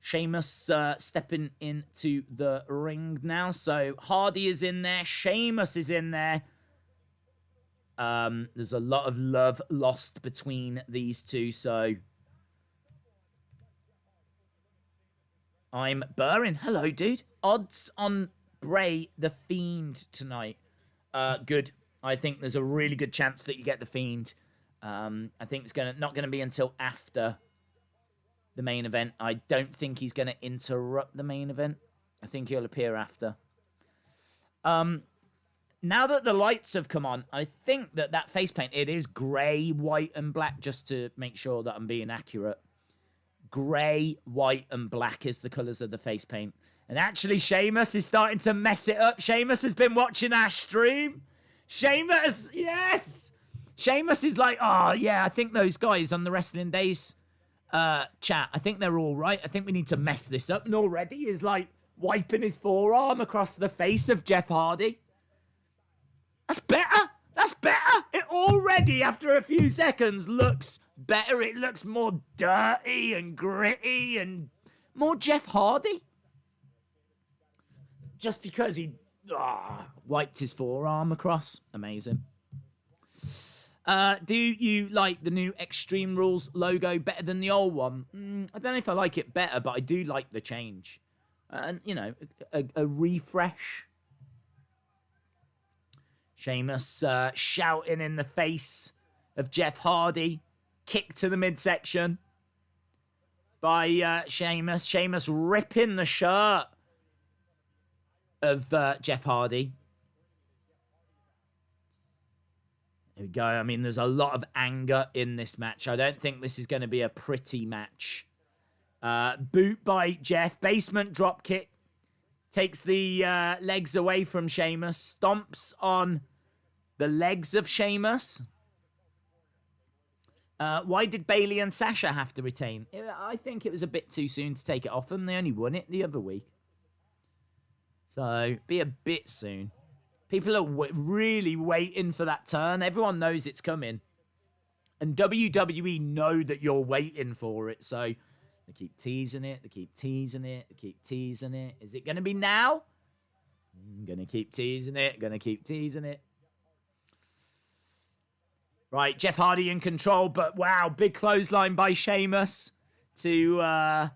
Sheamus stepping into the ring now. So Hardy is in there. Sheamus is in there. There's a lot of love lost between these two, so I'm Burrin. Hello, dude. Odds on Bray the Fiend tonight. Good. I think there's a really good chance that you get the Fiend. I think it's not going to be until after the main event. I don't think he's going to interrupt the main event. I think he'll appear after. now that the lights have come on, I think that face paint, it is grey, white, and black, just to make sure that I'm being accurate. Grey, white, and black is the colours of the face paint. And actually, Sheamus is starting to mess it up. Sheamus has been watching our stream. Sheamus, yes! Sheamus is like, oh, yeah, I think those guys on the Wrestling Days chat, I think they're all right. I think we need to mess this up. And already is like wiping his forearm across the face of Jeff Hardy. That's better. That's better. It already, after a few seconds, looks better. It looks more dirty and gritty and more Jeff Hardy. Just because he wiped his forearm across. Amazing. Do you like the new Extreme Rules logo better than the old one? I don't know if I like it better, but I do like the change. And, you know, a refresh. Sheamus shouting in the face of Jeff Hardy. Kick to the midsection by Sheamus. Sheamus ripping the shirt of Jeff Hardy. There we go. I mean, there's a lot of anger in this match. I don't think this is going to be a pretty match. Boot by Jeff. Basement dropkick. Takes the legs away from Sheamus. Stomps on the legs of Sheamus. Why did Bayley and Sasha have to retain? I think it was a bit too soon to take it off them. They only won it the other week. So, be a bit soon. People are really waiting for that turn. Everyone knows it's coming. And WWE know that you're waiting for it. So, they keep teasing it. They keep teasing it. They keep teasing it. Is it going to be now? I'm going to keep teasing it. Going to keep teasing it. Right, Jeff Hardy in control. But wow, big clothesline by Sheamus to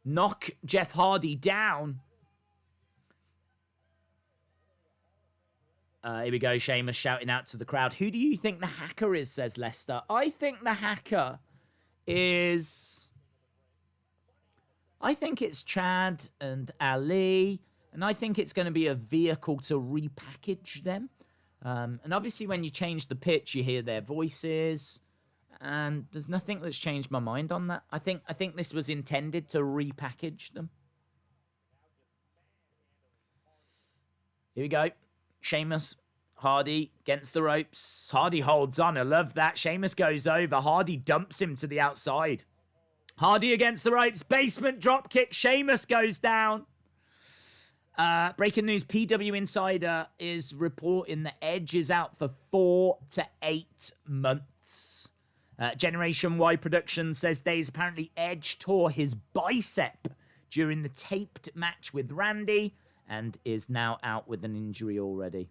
knock Jeff Hardy down. Here we go, Sheamus shouting out to the crowd. Who do you think the hacker is, says Lester? I think the hacker is... I think it's Chad and Ali. And I think it's going to be a vehicle to repackage them. And obviously when you change the pitch, you hear their voices. And there's nothing that's changed my mind on that. I think this was intended to repackage them. Here we go. Sheamus, Hardy against the ropes. Hardy holds on. I love that. Sheamus goes over. Hardy dumps him to the outside. Hardy against the ropes. Basement dropkick. Sheamus goes down. Breaking news. PW Insider is reporting that Edge is out for 4 to 8 months. Generation Y Productions says days apparently Edge tore his bicep during the taped match with Randy. And is now out with an injury already.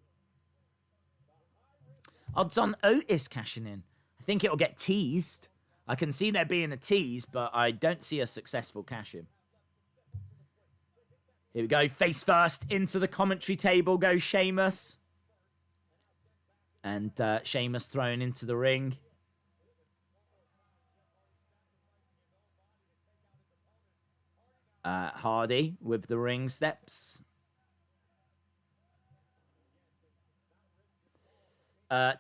Odds on Otis cashing in. I think it'll get teased. I can see there being a tease, but I don't see a successful cash-in. Here we go. Face first into the commentary table goes Sheamus. And Sheamus thrown into the ring. Hardy with the ring steps.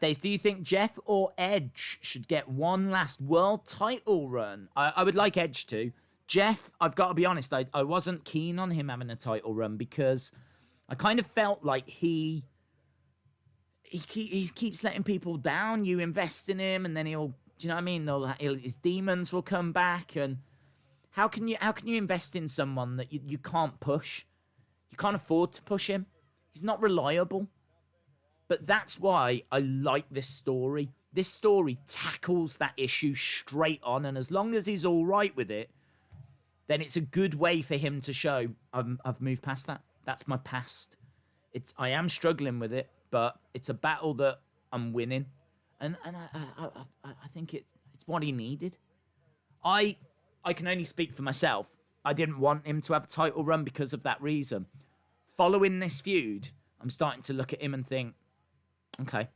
Days, do you think Jeff or Edge should get one last world title run? I would like Edge to. Jeff, I've got to be honest, I wasn't keen on him having a title run because I kind of felt like he keeps letting people down. You invest in him and then he'll, do you know what I mean? His demons will come back. And how can you invest in someone that you can't push? You can't afford to push him. He's not reliable. But that's why I like this story. This story tackles that issue straight on. And as long as he's all right with it, then it's a good way for him to show, I've moved past that. That's my past. I am struggling with it, but it's a battle that I'm winning. And I think it's what he needed. I can only speak for myself. I didn't want him to have a title run because of that reason. Following this feud, I'm starting to look at him and think, okay,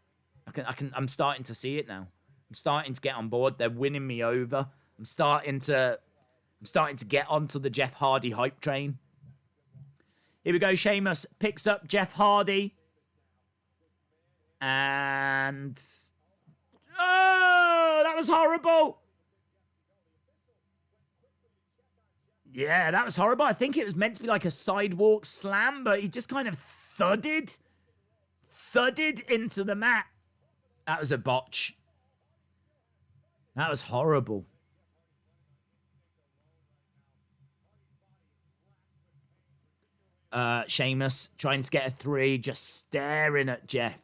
I'm starting to see it now. I'm starting to get on board. They're winning me over. I'm starting to get onto the Jeff Hardy hype train. Here we go. Sheamus picks up Jeff Hardy. And... Oh, that was horrible. Yeah, that was horrible. I think it was meant to be like a sidewalk slam, but he just kind of thudded into the mat. That was a botch. That was horrible. Sheamus trying to get a 3, just staring at Jeff.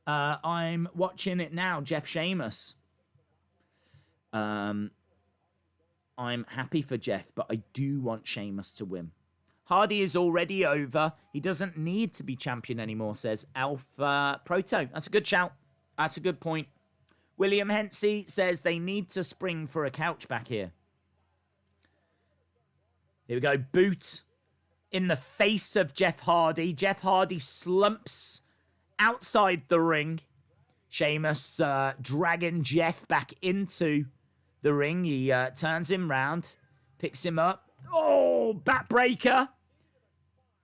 I'm watching it now, Jeff Sheamus. I'm happy for Jeff, but I do want Sheamus to win. Hardy is already over. He doesn't need to be champion anymore, says Alpha Proto. That's a good shout. That's a good point. William Hensey says they need to spring for a couch back here. Here we go. Boot in the face of Jeff Hardy. Jeff Hardy slumps outside the ring. Sheamus dragging Jeff back into the ring. He turns him round, picks him up. Oh, backbreaker.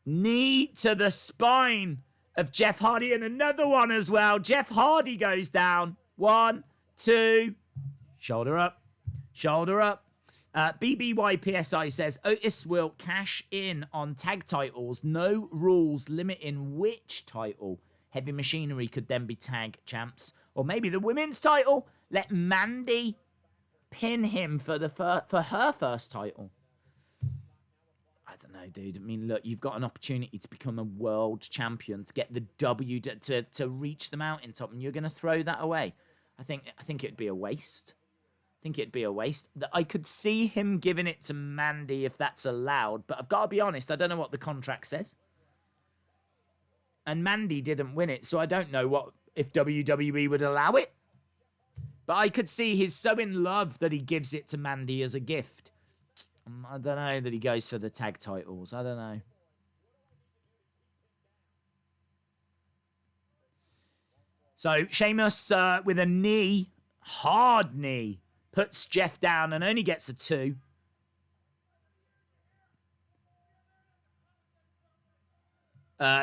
Knee to the spine of Jeff Hardy, and another one as well. Jeff Hardy goes down. 1, 2. Shoulder up. Shoulder up. BBYPSI says, Otis will cash in on tag titles. No rules limiting which title. Heavy Machinery could then be tag champs. Or maybe the women's title. Let Mandy pin him for her first title. I don't know, dude. I mean, look, you've got an opportunity to become a world champion, to get the W, to reach the mountaintop, and you're going to throw that away. I think it'd be a waste. I could see him giving it to Mandy if that's allowed, but I've got to be honest, I don't know what the contract says. And Mandy didn't win it, so I don't know what if WWE would allow it. But I could see he's so in love that he gives it to Mandy as a gift. I don't know that he goes for the tag titles. I don't know. So Sheamus with a knee, hard knee, puts Jeff down and only gets a 2.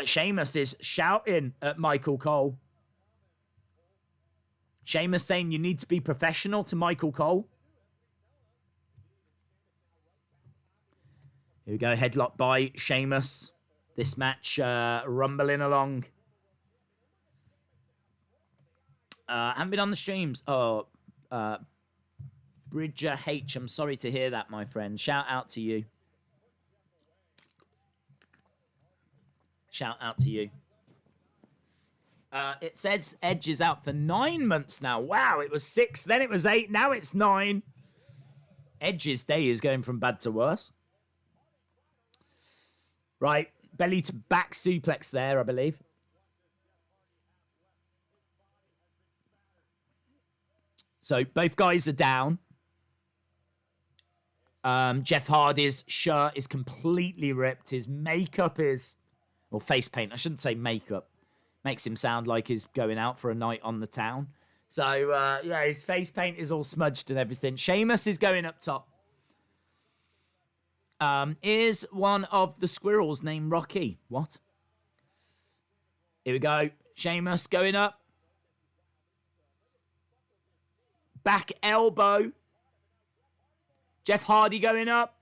Sheamus is shouting at Michael Cole. Sheamus saying you need to be professional to Michael Cole. Here we go, headlock by Sheamus. This match rumbling along. Haven't been on the streams. Oh, Bridger H, I'm sorry to hear that, my friend. Shout out to you. Shout out to you. It says Edge is out for 9 months now. Wow, it was 6, then it was 8, now it's 9. Edge's day is going from bad to worse. Right, belly to back suplex there, I believe. So both guys are down. Jeff Hardy's shirt is completely ripped. His makeup is... Or face paint. I shouldn't say makeup. Makes him sound like he's going out for a night on the town. So, yeah, his face paint is all smudged and everything. Sheamus is going up top. Is one of the squirrels named Rocky? What? Here we go. Sheamus going up. Back elbow. Jeff Hardy going up.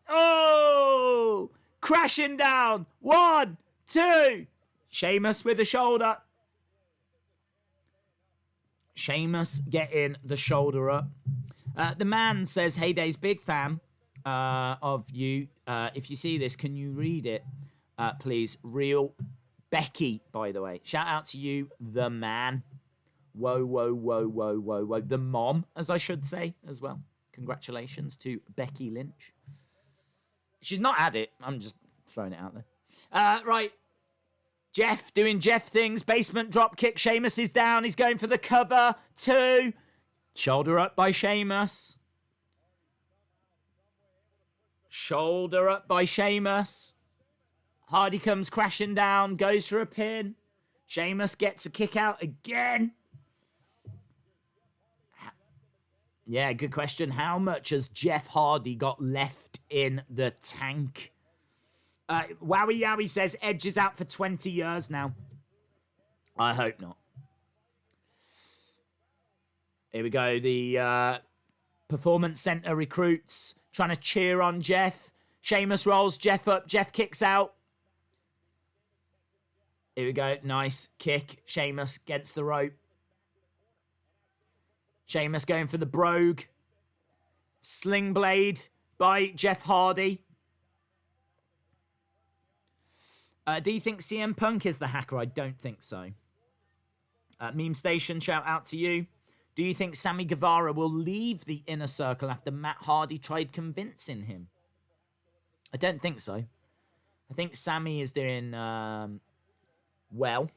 Oh! Crashing down. 1, 2. Sheamus with the shoulder. Sheamus getting the shoulder up. The man says, "Hey Days, big fan of you. If you see this, can you read it, please? Real Becky, by the way. Shout out to you, the man. Whoa, whoa, whoa, whoa, whoa, whoa. The mom, as I should say, as well. Congratulations to Becky Lynch. She's not had it. I'm just throwing it out there. Right. Jeff doing Jeff things. Basement drop kick. Sheamus is down. He's going for the cover. 2. Shoulder up by Sheamus. Shoulder up by Sheamus. Hardy comes crashing down. Goes for a pin. Sheamus gets a kick out again. Yeah, good question. How much has Jeff Hardy got left in the tank? Wowie Yowie says Edge is out for 20 years now. I hope not. Here we go. The Performance Center recruits trying to cheer on Jeff. Sheamus rolls Jeff up. Jeff kicks out. Here we go. Nice kick. Sheamus gets the rope. Sheamus going for the brogue. Sling blade by Jeff Hardy. Do you think CM Punk is the hacker? I don't think so. Meme Station, shout out to you. Do you think Sammy Guevara will leave the Inner Circle after Matt Hardy tried convincing him? I don't think so. I think Sammy is doing well.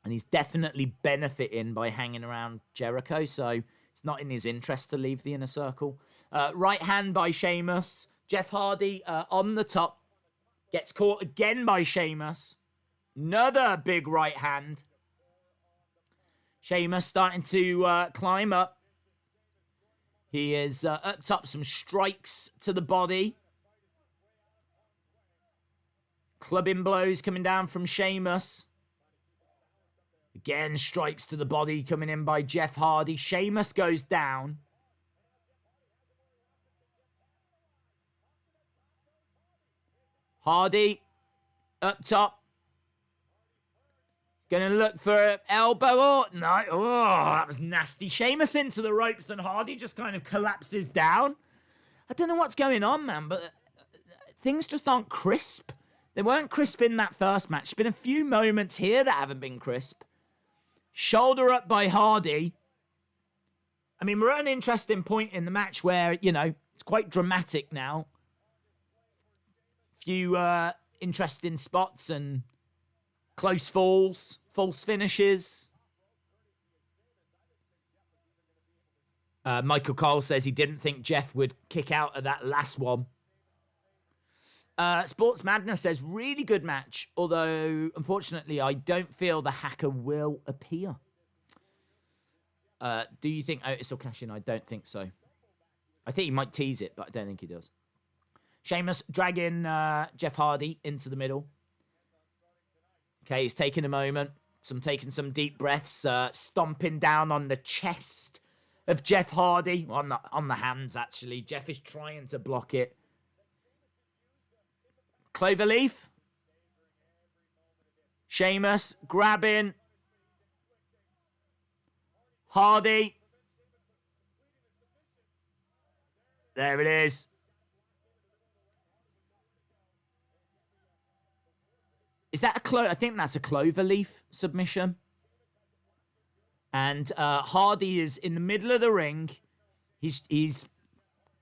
And he's definitely benefiting by hanging around Jericho. So it's not in his interest to leave the Inner Circle. Right hand by Sheamus. Jeff Hardy on the top. Gets caught again by Sheamus. Another big right hand. Sheamus starting to climb up. He is up top. Some strikes to the body. Clubbing blows coming down from Sheamus. Again, strikes to the body coming in by Jeff Hardy. Sheamus goes down. Hardy up top. He's going to look for an elbow. Oh, no. Oh, that was nasty. Sheamus into the ropes and Hardy just kind of collapses down. I don't know what's going on, man, but things just aren't crisp. They weren't crisp in that first match. There's been a few moments here that haven't been crisp. Shoulder up by Hardy. I mean, we're at an interesting point in the match where, you know, it's quite dramatic now. Few interesting spots and close falls, false finishes. Michael Cole says he didn't think Jeff would kick out of that last one. Sports Madness says, really good match, although, unfortunately, I don't feel the hacker will appear. Do you think Otis will cash in? I don't think so. I think he might tease it, but I don't think he does. Sheamus dragging Jeff Hardy into the middle. Okay, he's taking a moment. Taking some deep breaths. Stomping down on the chest of Jeff Hardy. On the hands, actually. Jeff is trying to block it. Cloverleaf. Sheamus grabbing. Hardy. There it is. Is that I think that's a Cloverleaf submission. And Hardy is in the middle of the ring. He's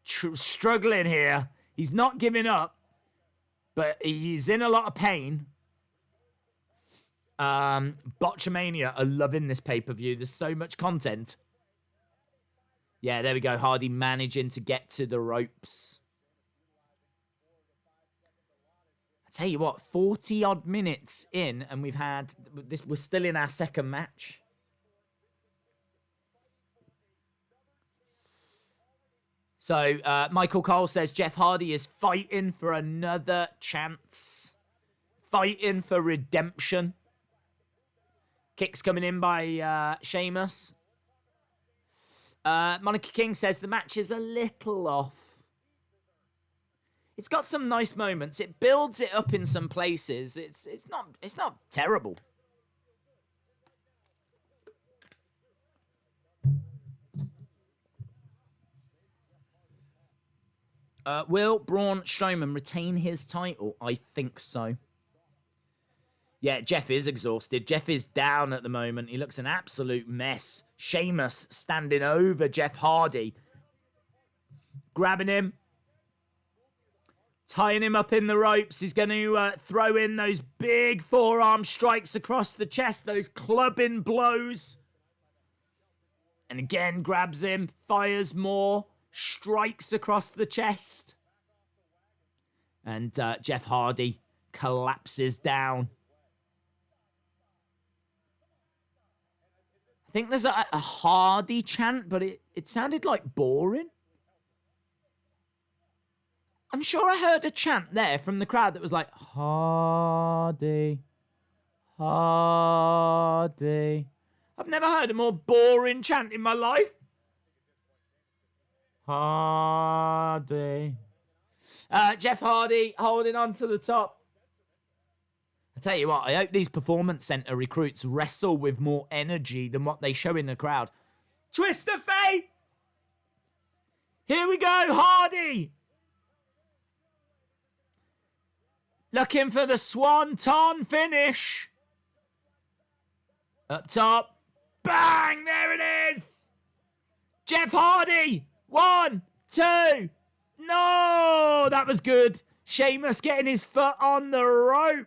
struggling here. He's not giving up. But he's in a lot of pain. Botchamania are loving this pay-per-view. There's so much content. Yeah, there we go. Hardy managing to get to the ropes. I tell you what, 40-odd minutes in, and we've had this. We're still in our second match. So, Michael Cole says Jeff Hardy is fighting for another chance. Fighting for redemption. Kicks coming in by Sheamus. Monica King says the match is a little off. It's got some nice moments. It builds it up in some places. It's not terrible. Will Braun Strowman retain his title? I think so. Yeah, Jeff is exhausted. Jeff is down at the moment. He looks an absolute mess. Sheamus standing over Jeff Hardy. Grabbing him. Tying him up in the ropes. He's going to throw in those big forearm strikes across the chest. Those clubbing blows. And again, grabs him. Fires more. Strikes across the chest. And Jeff Hardy collapses down. I think there's a Hardy chant, but it sounded like boring. I'm sure I heard a chant there from the crowd that was like, Hardy, Hardy. I've never heard a more boring chant in my life. Hardy. Jeff Hardy holding on to the top. I tell you what, I hope these Performance Center recruits wrestle with more energy than what they show in the crowd. Twist of fate! Here we go, Hardy! Looking for the Swanton finish. Up top. Bang! There it is! Jeff Hardy! 1, 2. No! That was good. Sheamus getting his foot on the rope.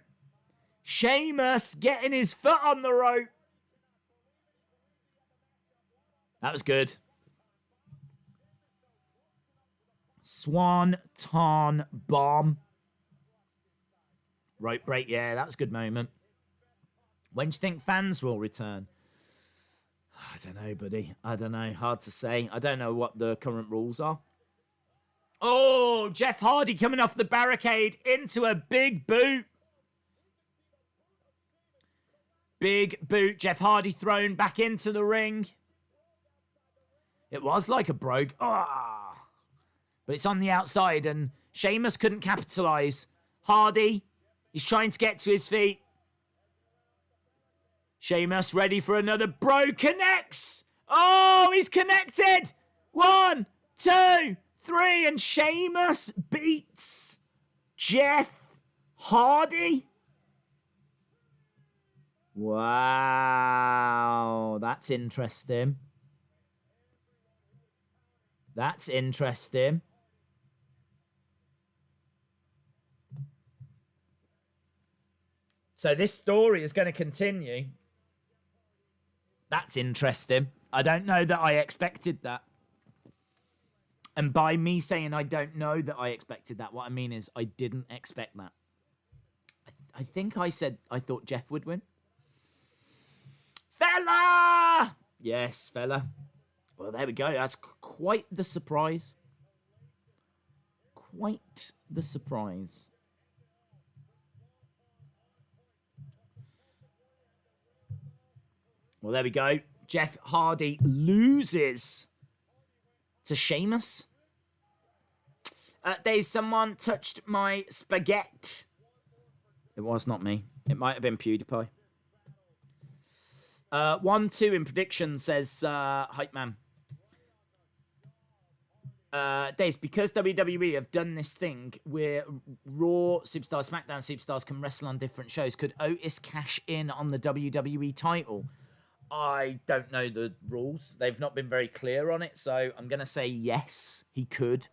Sheamus getting his foot on the rope. That was good. Swanton bomb. Rope break, yeah, that was a good moment. When do you think fans will return? I don't know, buddy. I don't know. Hard to say. I don't know what the current rules are. Oh, Jeff Hardy coming off the barricade into a big boot. Big boot. Jeff Hardy thrown back into the ring. It was like a brogue. Oh. But it's on the outside and Sheamus couldn't capitalize. Hardy, he's trying to get to his feet. Sheamus ready for another bro connects. Oh, he's connected. 1, 2, 3. And Sheamus beats Jeff Hardy. Wow, that's interesting. That's interesting. So this story is going to continue. That's interesting. I don't know that I expected that. And by me saying I don't know that I expected that, what I mean is I didn't expect that. I think I said I thought Jeff would win. Fella! Yes, fella. Well, there we go. That's quite the surprise. Quite the surprise. Well, there we go. Jeff Hardy loses to Sheamus. There's someone touched my spaghetti. It was not me. It might have been PewDiePie. 1-2 in prediction, says Hype Man. Days, because WWE have done this thing where Raw Superstars, SmackDown Superstars can wrestle on different shows, could Otis cash in on the WWE title? I don't know the rules. They've not been very clear on it, so I'm going to say yes, he could.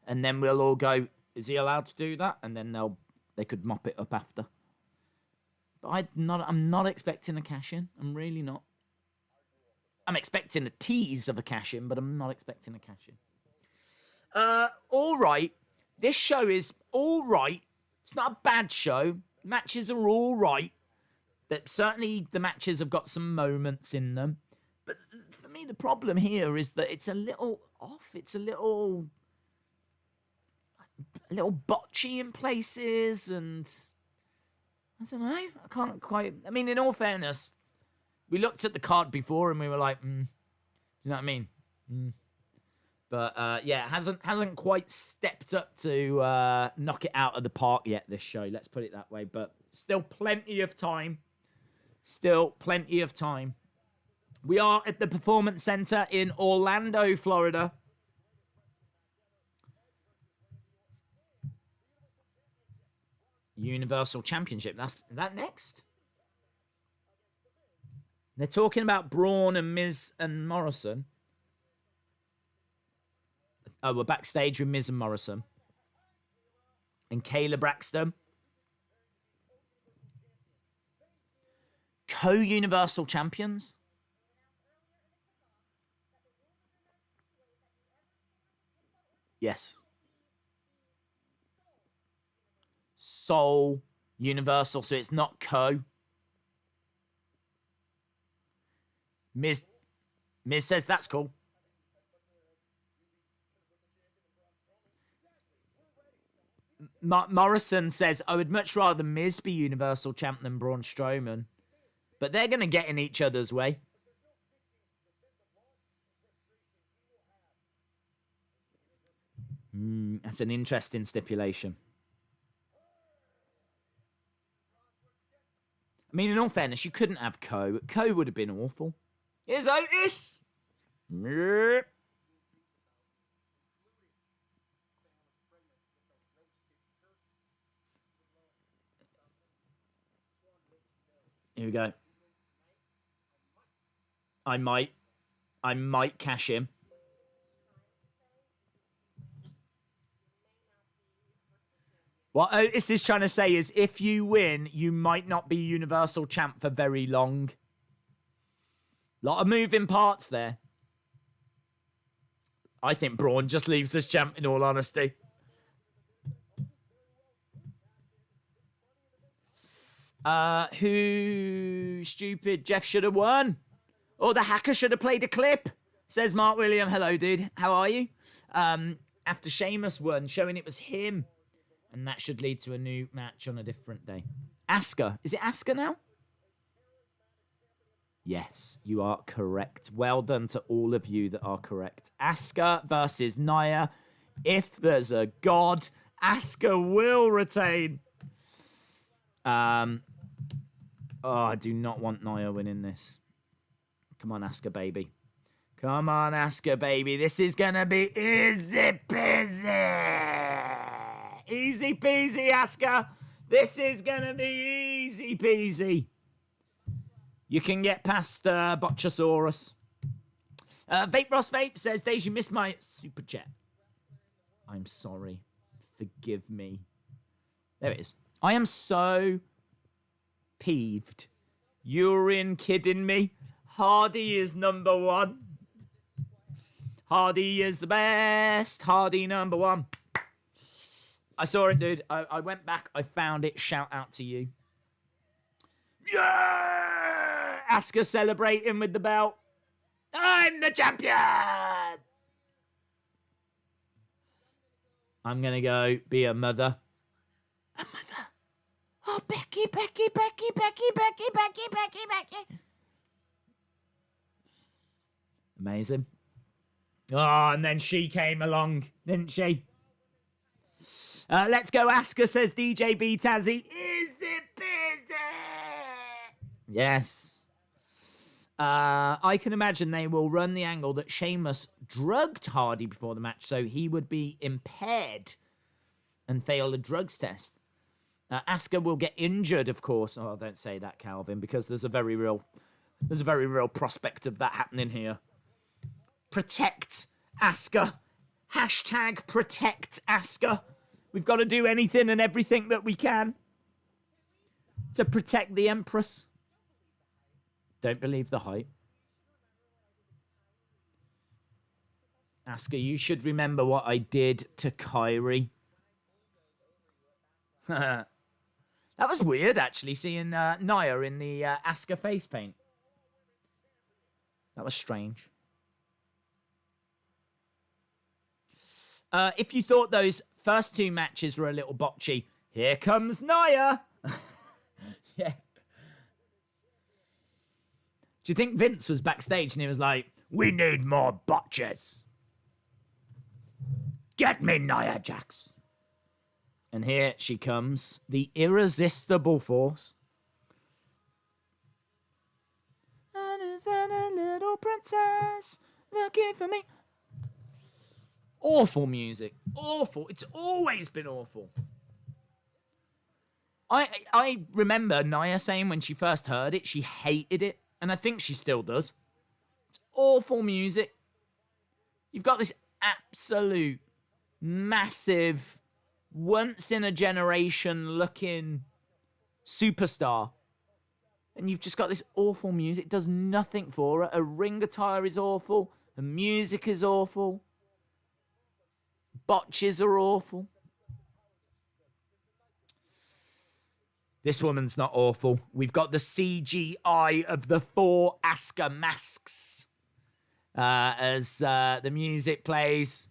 And then we'll all go, is he allowed to do that? And then they could mop it up after. But I'm not expecting a cash-in. I'm really not. I'm expecting a tease of a cash-in, but I'm not expecting a cash-in. All right. This show is all right. It's not a bad show. Matches are all right. But certainly the matches have got some moments in them. But for me, the problem here is that it's a little off. It's a little botchy in places, and I don't know. I can't quite. I mean, in all fairness, we looked at the card before and we were like, do you know what I mean? But yeah, it hasn't quite stepped up to knock it out of the park yet, this show. Let's put it that way. But still plenty of time. Still plenty of time. We are at the Performance Center in Orlando, Florida. Universal Championship. That's that next. They're talking about Braun and Miz and Morrison. Oh, we're backstage with Miz and Morrison. And Kayla Braxton. Co-Universal Champions. Yes. Sole Universal, so it's not co. Miz says that's cool. Morrison says, I would much rather Miz be Universal Champ than Braun Strowman. But they're going to get in each other's way. That's an interesting stipulation. I mean, in all fairness, you couldn't have Co. Co would have been awful. Here's Otis. Here we go. I might cash him. What Otis is trying to say is, if you win, you might not be Universal Champ for very long. Lot of moving parts there. I think Braun just leaves as champ, in all honesty. Who stupid Jeff should have won? Or the hacker should have played a clip, says Mark William. Hello, dude. How are you? After Sheamus won, showing it was him. And that should lead to a new match on a different day. Asuka. Is it Asuka now? Yes, you are correct. Well done to all of you that are correct. Asuka versus Nia. If there's a God, Asuka will retain. Oh, I do not want Nia winning this. Come on, Asuka, baby. Come on, Asuka, baby. This is going to be easy peasy. Easy peasy, Asuka. This is going to be easy peasy. You can get past Botchasaurus. Vape Ross Vape says, Days, you missed my super chat. I'm sorry. Forgive me. There it is. I am so peeved. You're in kidding me. Hardy is number one. Hardy is the best. Hardy number one. I saw it, dude. I went back. I found it. Shout out to you. Yeah! Asuka celebrating with the belt. I'm the champion! I'm going to go be a mother. A mother. Oh, Becky. Amazing. Oh, and then she came along, didn't she? Let's go, Asuka, says DJ B Tazzy. Is it busy? Yes. I can imagine they will run the angle that Sheamus drugged Hardy before the match, so he would be impaired and fail a drugs test. Asuka will get injured, of course. Oh, don't say that, Calvin, because there's a very real prospect of that happening here. Protect Asuka. Hashtag protect Asuka. We've got to do anything and everything that we can to protect the Empress. Don't believe the hype. Asuka, you should remember what I did to Kyrie. That was weird, actually, seeing Nia in the Asuka face paint. That was strange. If you thought those first two matches were a little botchy, here comes Nia. Yeah. Do you think Vince was backstage and he was like, we need more botches. Get me Nia Jax. And here she comes, the irresistible force. And is that a little princess looking for me? Awful music. Awful. It's always been awful. I remember Nia saying when she first heard it, she hated it. And I think she still does. It's awful music. You've got this absolute, massive, once-in-a-generation looking superstar. And you've just got this awful music. It does nothing for her. Her ring attire is awful. Her music is awful. Botches are awful. This woman's not awful. We've got the CGI of the 4 Asuka masks as the music plays.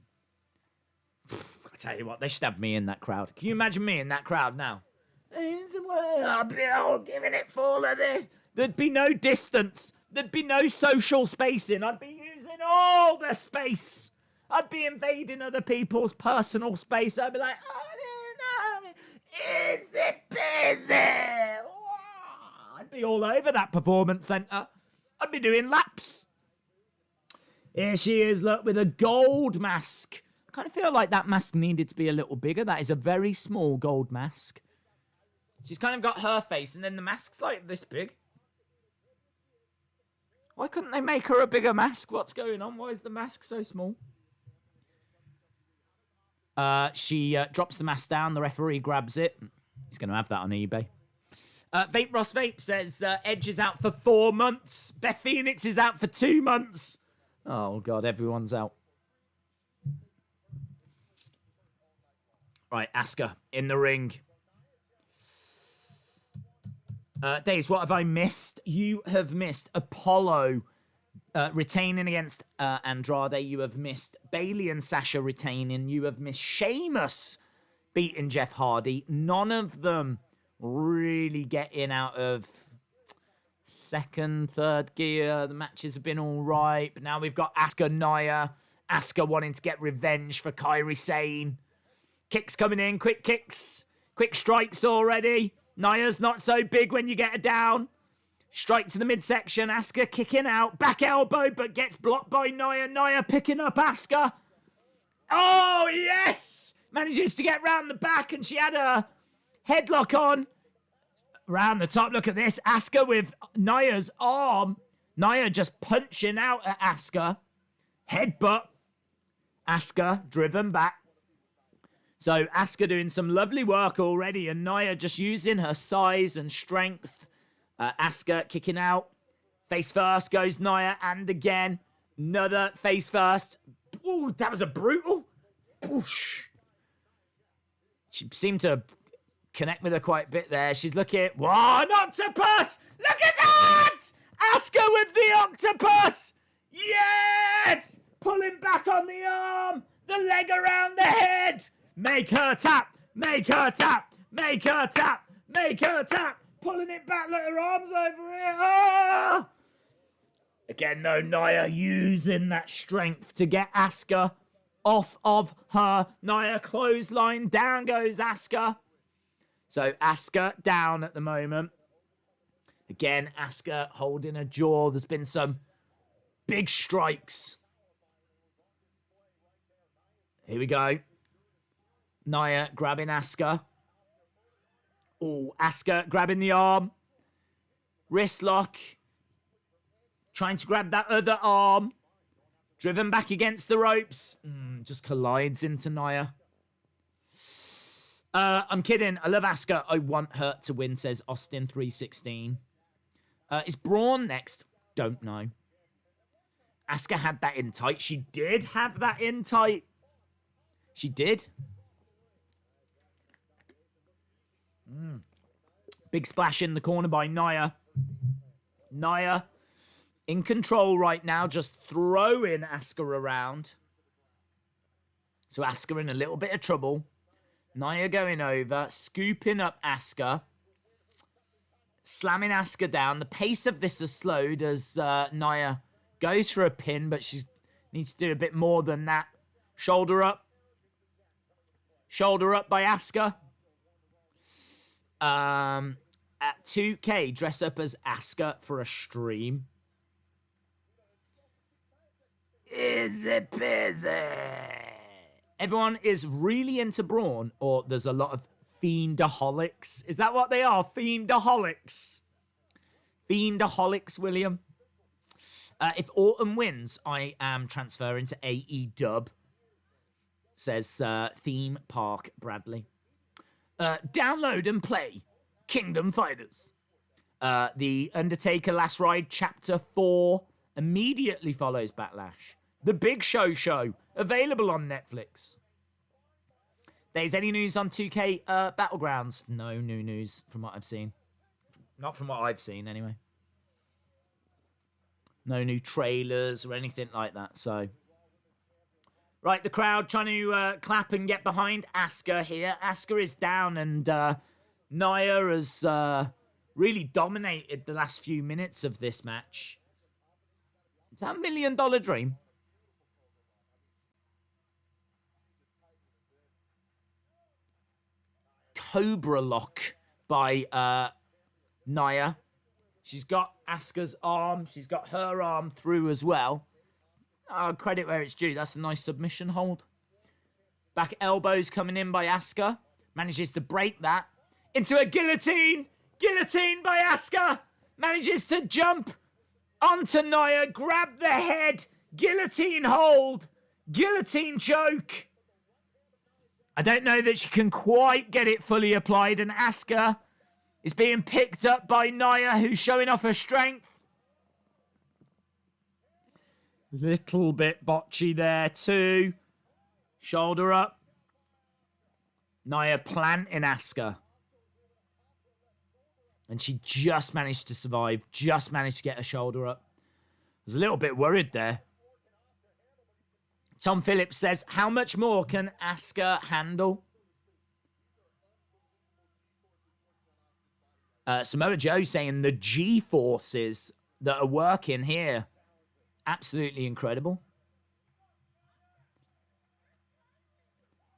I tell you what, they should have me in that crowd. Can you imagine me in that crowd now? I'll be giving it full of this. There'd be no distance. There'd be no social spacing. I'd be using all the space. I'd be invading other people's personal space. I'd be like, I don't know. Is it busy? I'd be all over that performance centre. I'd be doing laps. Here she is, look, with a gold mask. I kind of feel like that mask needed to be a little bigger. That is a very small gold mask. She's kind of got her face, and then the mask's like this big. Why couldn't they make her a bigger mask? What's going on? Why is the mask so small? She drops the mask down. The referee grabs it. He's going to have that on eBay. Vape Ross Vape says Edge is out for 4 months. Beth Phoenix is out for 2 months. Oh, God, everyone's out. Right, Asuka in the ring. Days, what have I missed? You have missed Apollo retaining against Andrade. You have missed Bayley and Sasha retaining. You have missed Sheamus beating Jeff Hardy. None of them really getting out of second, third gear. The matches have been all right. But now we've got Asuka, Nia. Asuka wanting to get revenge for Kairi Sane. Kicks coming in. Quick kicks. Quick strikes already. Nia's not so big when you get her down. Strike to the midsection. Asuka kicking out. Back elbow, but gets blocked by Nia. Nia picking up Asuka. Oh, yes! Manages to get round the back, and she had a headlock on. Round the top. Look at this. Asuka with Nia's arm. Nia just punching out at Asuka. Headbutt. Asuka driven back. So Asuka doing some lovely work already, and Nia just using her size and strength. Asuka kicking out. Face first goes Nia, and again, another face first. Ooh, that was a brutal. Whoosh. She seemed to connect with her quite a bit there. She's looking. One octopus! Look at that! Asuka with the octopus! Yes! Pulling back on the arm. The leg around the head. Make her tap. Make her tap. Make her tap. Make her tap. Pulling it back. Look, her arms over here. Oh! Again, though, Nia using that strength to get Asuka off of her. Nia clothesline. Down goes Asuka. So Asuka down at the moment. Again, Asuka holding her jaw. There's been some big strikes. Here we go. Nia grabbing Asuka. Oh, Asuka grabbing the arm. Wrist lock. Trying to grab that other arm. Driven back against the ropes. Just collides into Nia. I'm kidding. I love Asuka. I want her to win, says Austin316. Is Braun next? Don't know. Asuka had that in tight. She did have that in tight. She did. Big splash in the corner by Nia. Nia in control right now, just throwing Asuka around. So Asuka in a little bit of trouble. Nia going over, scooping up Asuka. Slamming Asuka down. The pace of this has slowed as Nia goes for a pin, but she needs to do a bit more than that. Shoulder up. Shoulder up by Asuka. At 2K, dress up as Asuka for a stream. Is it busy? Everyone is really into Braun, or there's a lot of fiendaholics. Is that what they are? Fiendaholics. Fiendaholics, William. If Orton wins, I am transferring to AEW, says Theme Park Bradley. Download and play Kingdom Fighters. The Undertaker Last Ride Chapter 4 immediately follows Backlash. The Big Show, available on Netflix. There's any news on 2K Battlegrounds? No new news from what I've seen. Not from what I've seen, anyway. No new trailers or anything like that, so... Right, the crowd trying to clap and get behind Asuka here. Asuka is down, and Nia has really dominated the last few minutes of this match. Is that $1 million dream? Cobra lock by Nia. She's got Asuka's arm. She's got her arm through as well. Oh, credit where it's due. That's a nice submission hold. Back elbows coming in by Asuka. Manages to break that. Into a guillotine. Guillotine by Asuka. Manages to jump onto Nia. Grab the head. Guillotine hold. Guillotine choke. I don't know that she can quite get it fully applied. And Asuka is being picked up by Nia, who's showing off her strength. Little bit botchy there too. Shoulder up. Nia planting Asuka. And she just managed to survive. Just managed to get her shoulder up. I was a little bit worried there. Tom Phillips says, how much more can Asuka handle? Samoa Joe saying the G-forces that are working here. Absolutely incredible.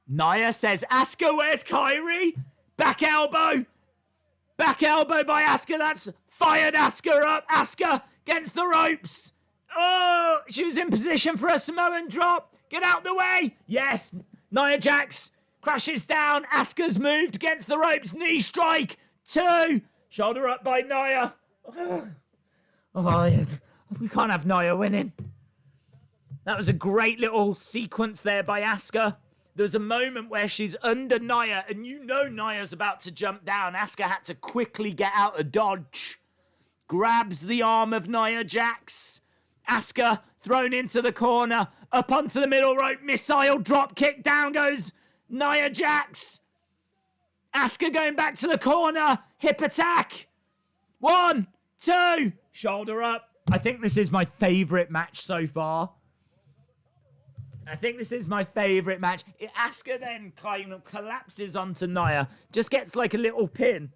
Nia says, Asuka, where's Kyrie? Back elbow. Back elbow by Asuka. That's fired Asuka up. Asuka against the ropes. Oh, she was in position for a Samoan drop. Get out the way. Yes. Nia Jax crashes down. Asuka's moved against the ropes. Knee strike. 2. Shoulder up by Nia. Oh, we can't have Nia winning. That was a great little sequence there by Asuka. There was a moment where she's under Nia, and you know Nia's about to jump down. Asuka had to quickly get out of dodge. Grabs the arm of Nia Jax. Asuka thrown into the corner. Up onto the middle rope. Missile drop kick. Down goes Nia Jax. Asuka going back to the corner. Hip attack. 1, 2. Shoulder up. I think this is my favourite match so far. I think this is my favourite match. Asuka then kind of collapses onto Nia. Just gets like a little pin.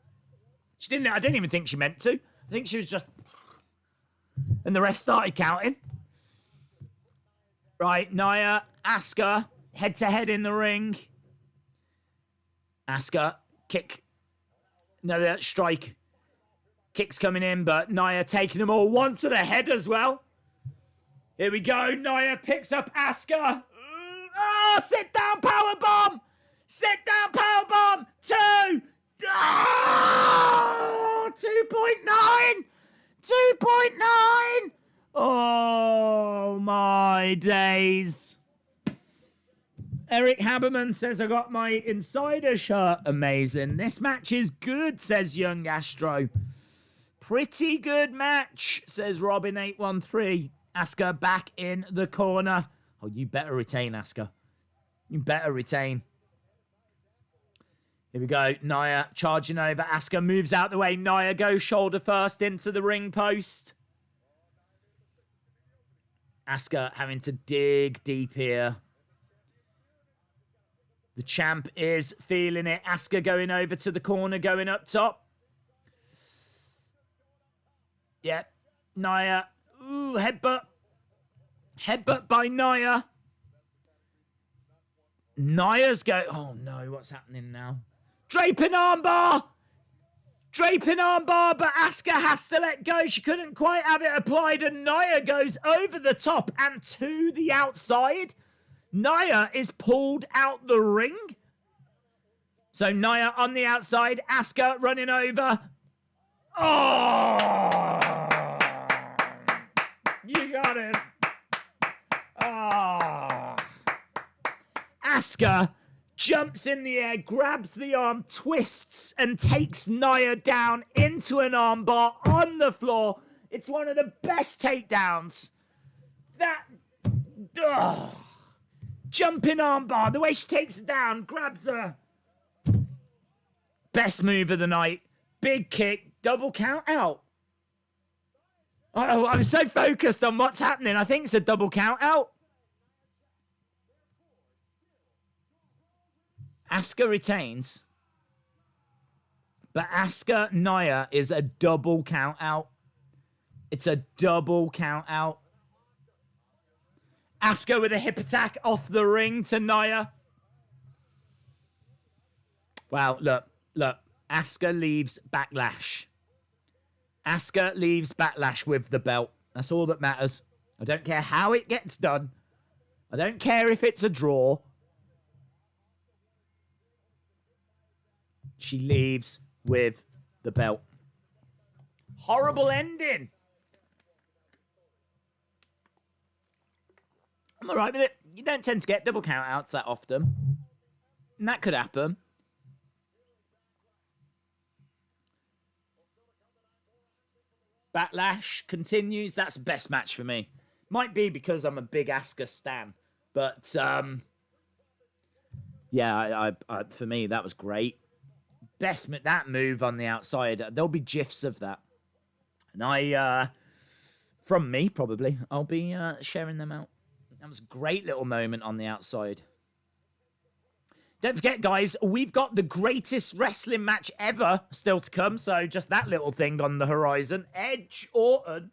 She didn't. I don't even think she meant to. I think she was just... And the ref started counting. Right, Nia, Asuka, head to head in the ring. Asuka, kick. Another strike. Kicks coming in, but Nia taking them all. One to the head as well. Here we go. Nia picks up Asuka. Oh, sit down powerbomb. Sit down powerbomb. 2. Oh, 2.9. 2.9. Oh, my days. Eric Haberman says, I got my insider shirt. Amazing. This match is good, says Young Astro. Pretty good match, says Robin813. Asuka back in the corner. Oh, you better retain, Asuka. You better retain. Here we go. Nia charging over. Asuka moves out the way. Nia goes shoulder first into the ring post. Asuka having to dig deep here. The champ is feeling it. Asuka going over to the corner, going up top. Yep. Nia. Ooh, headbutt. Headbutt by Nia. Nia's go. Oh no, what's happening now? Draping armbar. Draping armbar, but Asuka has to let go. She couldn't quite have it applied, and Nia goes over the top and to the outside. Nia is pulled out the ring. So Nia on the outside. Asuka running over. Oh! You got it. Oh. Asuka jumps in the air, grabs the arm, twists, and takes Nia down into an armbar on the floor. It's one of the best takedowns. That... Jumping armbar, the way she takes it down, grabs her. Best move of the night. Big kick, double count out. Oh, I'm so focused on what's happening. I think it's a double count out. Asuka retains. But Asuka Nia is a double count out. It's a double count out. Asuka with a hip attack off the ring to Nia. Wow, look. Asuka leaves Backlash. Asuka leaves Backlash with the belt. That's all that matters. I don't care how it gets done. I don't care if it's a draw. She leaves with the belt. Horrible ending. I'm all right with it. You don't tend to get double count outs that often. And that could happen. Backlash continues. That's the best match for me. Might be because I'm a big Asuka stan. But, yeah, I for me, that was great. Best that move on the outside. There'll be gifs of that. And from me, probably, I'll be sharing them out. That was a great little moment on the outside. Don't forget, guys, we've got the greatest wrestling match ever still to come. So just that little thing on the horizon. Edge Orton.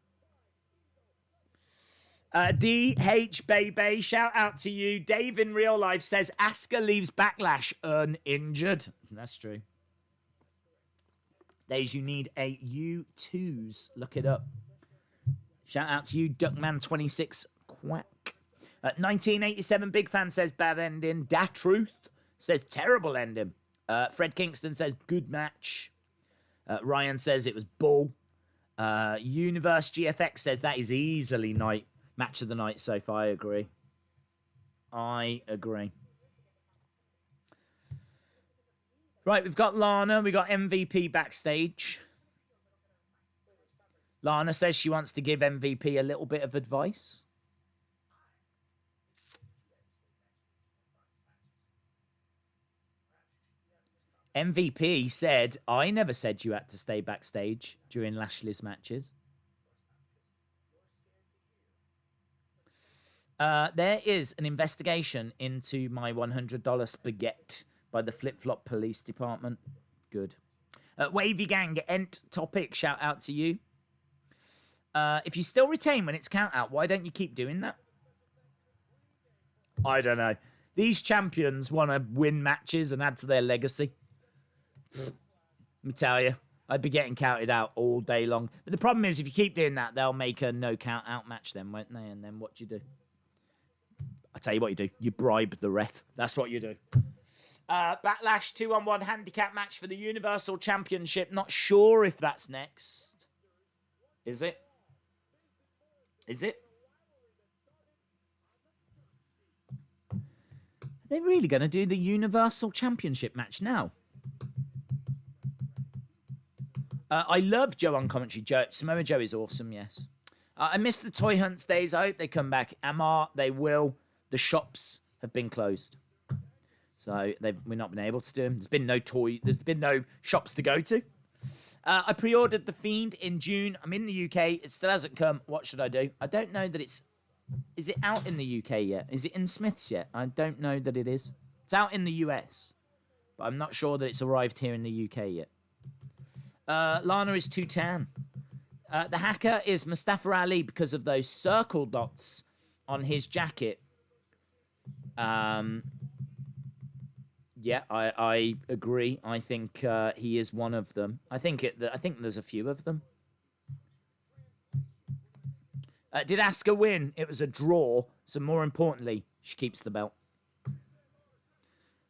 DH Baby, shout out to you. Dave in real life says Asuka leaves Backlash uninjured. That's true. Days you need a U2s. Look it up. Shout out to you, Duckman26 Quack. 1987 Big Fan says bad ending. Da Truth says terrible ending. Fred Kingston says good match. Ryan says it was bull. Universe GFX says that is easily match of the night so far. I agree. Right, we've got Lana. We got MVP backstage. Lana says she wants to give MVP a little bit of advice. MVP said, I never said you had to stay backstage during Lashley's matches. There is an investigation into my $100 spaghetti by the Flip Flop Police Department. Good. Wavy Gang, Ent Topic, shout out to you. If you still retain when it's count out, why don't you keep doing that? I don't know. These champions want to win matches and add to their legacy. Let me tell you, I'd be getting counted out all day long. But the problem is, if you keep doing that, they'll make a no count out match then, won't they? And then what do you do? I tell you what you do. You bribe the ref. That's what you do. Backlash 2-on-1 handicap match for the Universal Championship. Not sure if that's next. Is it? Is it? Are they really going to do the Universal Championship match now? I love Joe on commentary. Samoa Joe is awesome, yes. I miss the Toy Hunts days. I hope they come back. Amar, they will. The shops have been closed. So we've not been able to do them. There's been no shops to go to. I pre-ordered The Fiend in June. I'm in the UK. It still hasn't come. What should I do? I don't know that it's... Is it out in the UK yet? Is it in Smith's yet? I don't know that it is. It's out in the US. But I'm not sure that it's arrived here in the UK yet. Lana is too tan. The hacker is Mustafa Ali because of those circle dots on his jacket. Yeah, I agree. I think he is one of them. I think there's a few of them. Did Asuka win? It was a draw. So more importantly, she keeps the belt.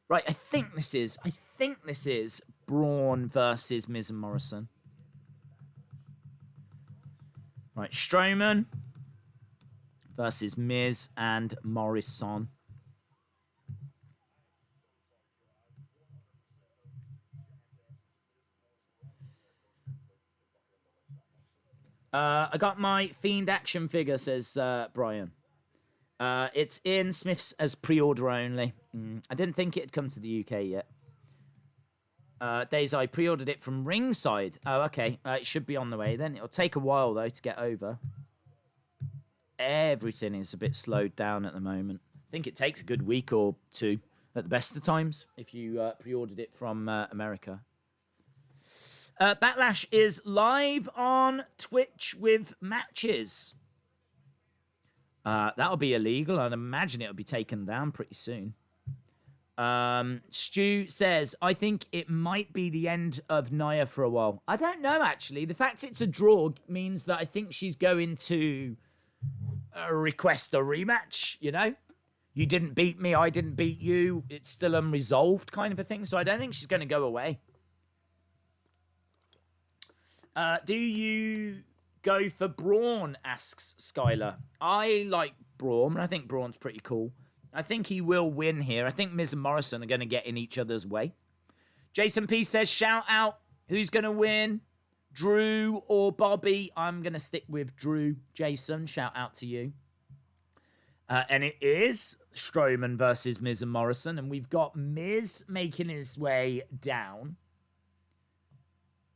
Right, I think this is Braun versus Miz and Morrison. Right, Strowman versus Miz and Morrison. I got my Fiend action figure, says Brian. It's in Smith's as pre-order only. I didn't think it had come to the UK yet. Days I pre-ordered it from Ringside. Oh, okay. It should be on the way then. It'll take a while, though, to get over. Everything is a bit slowed down at the moment. I think it takes a good week or two at the best of times if you pre-ordered it from America. Backlash is live on Twitch with matches. That'll be illegal. I'd imagine it'll be taken down pretty soon. Stu says, I think it might be the end of Nia for a while. I don't know, actually. The fact it's a draw means that I think she's going to request a rematch, you know? You didn't beat me, I didn't beat you. It's still unresolved kind of a thing. So I don't think she's going to go away. Do you go for Braun, asks Skylar. I like Braun. I think Braun's pretty cool. I think he will win here. I think Miz and Morrison are going to get in each other's way. Jason P says, shout out. Who's going to win? Drew or Bobby? I'm going to stick with Drew. Jason, shout out to you. And it is Strowman versus Miz and Morrison. And we've got Miz making his way down.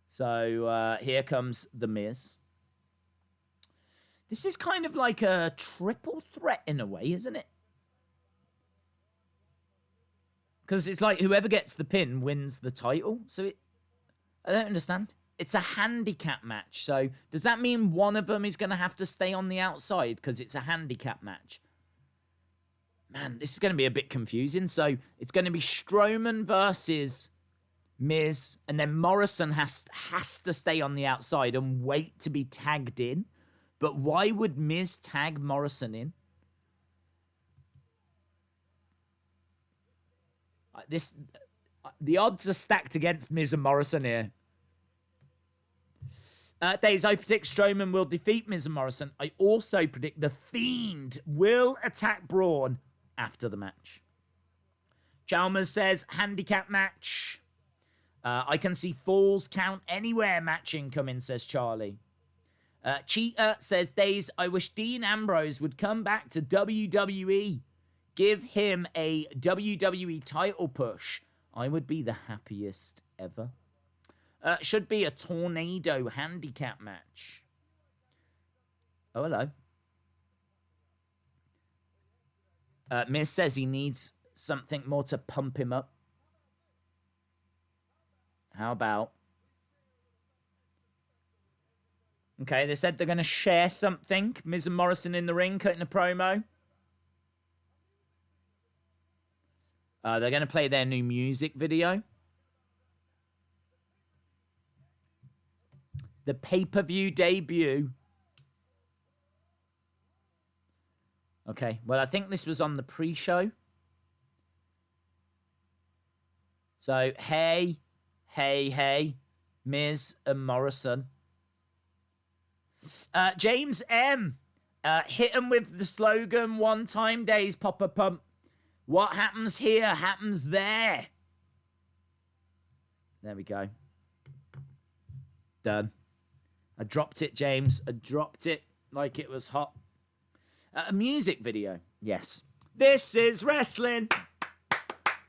So here comes the Miz. This is kind of like a triple threat in a way, isn't it? Because it's like whoever gets the pin wins the title. So I don't understand. It's a handicap match. So does that mean one of them is going to have to stay on the outside because it's a handicap match? Man, this is going to be a bit confusing. So it's going to be Strowman versus Miz. And then Morrison has to stay on the outside and wait to be tagged in. But why would Miz tag Morrison in? The odds are stacked against Miz and Morrison here. Days, I predict Strowman will defeat Miz and Morrison. I also predict The Fiend will attack Braun after the match. Chalmers says, handicap match. I can see Falls Count Anywhere matching coming, says Charlie. Cheetah says, Days, I wish Dean Ambrose would come back to WWE. Give him a WWE title push. I would be the happiest ever. Should be a tornado handicap match. Oh, hello. Miz says he needs something more to pump him up. How about... Okay, they said they're going to share something. Miz and Morrison in the ring, cutting a promo. They're going to play their new music video. The pay-per-view debut. Okay, well, I think this was on the pre-show. So, hey, Miz and Morrison. James M. Hit him with the slogan, one time Days, Papa Pump. What happens here happens there. There we go. Done. I dropped it, James. I dropped it like it was hot. A music video. Yes. This is wrestling.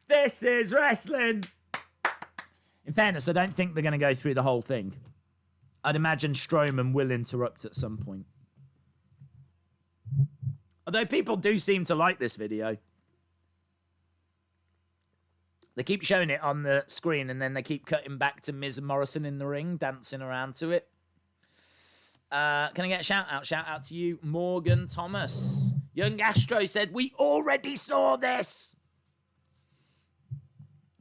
This is wrestling. In fairness, I don't think they're going to go through the whole thing. I'd imagine Strowman will interrupt at some point. Although people do seem to like this video. They keep showing it on the screen and then they keep cutting back to Miz and Morrison in the ring, dancing around to it. Can I get a shout out? Shout out to you, Morgan Thomas. Young Astro said, we already saw this.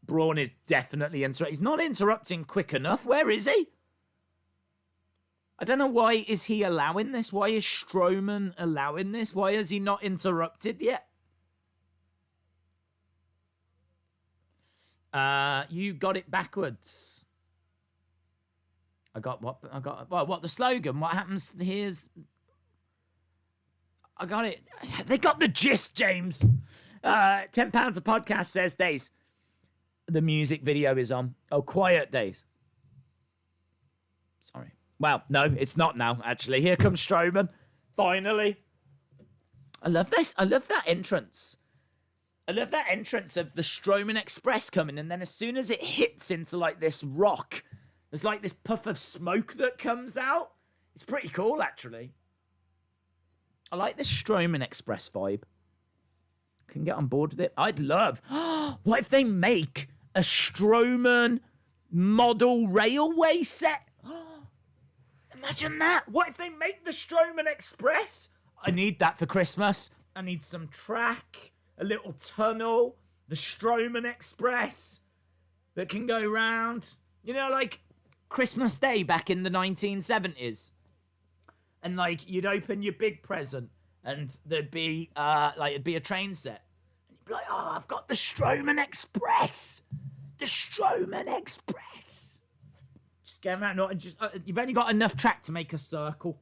Braun is definitely interrupting. He's not interrupting quick enough. Where is he? I don't know why is he allowing this. Why is Strowman allowing this? Why has he not interrupted yet? You got it backwards. I got what? Well, what the slogan? What happens? Here's. I got it. They got the gist, James. £10 a podcast says Days. The music video is on. Oh, quiet Days. Sorry. Well, no, it's not now. Actually, here comes Strowman. Finally. I love this. I love that entrance. I love that entrance of the Strowman Express coming, and then as soon as it hits into like this rock, there's like this puff of smoke that comes out. It's pretty cool, actually. I like this Strowman Express vibe. Can get on board with it. I'd love. What if they make a Strowman model railway set. Imagine that. What if they make the Strowman Express? I need that for Christmas. I need some track, a little tunnel, the Strowman Express that can go round. You know, like Christmas Day back in the 1970s. And like you'd open your big present and there'd be it'd be a train set. And you'd be like, oh, I've got the Strowman Express. The Strowman Express. Just get around. You've only got enough track to make a circle.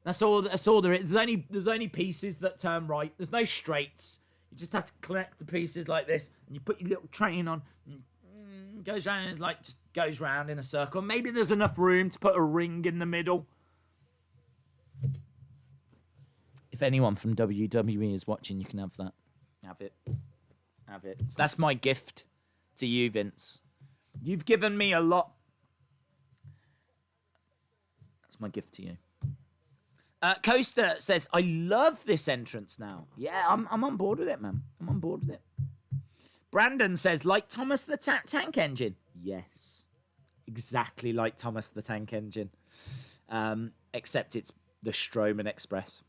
That's all there is. There's only pieces that turn right. There's no straights. You just have to collect the pieces like this, and you put your little train on. And it goes round and just goes round in a circle. Maybe there's enough room to put a ring in the middle. If anyone from WWE is watching, you can have that. Have it. So that's my gift to you, Vince. You've given me a lot. That's my gift to you. Coaster says, I love this entrance now. Yeah, I'm on board with it, man. I'm on board with it. Brandon says, like Thomas the Tank Engine. Yes. Exactly like Thomas the Tank Engine. Except it's the Strowman Express.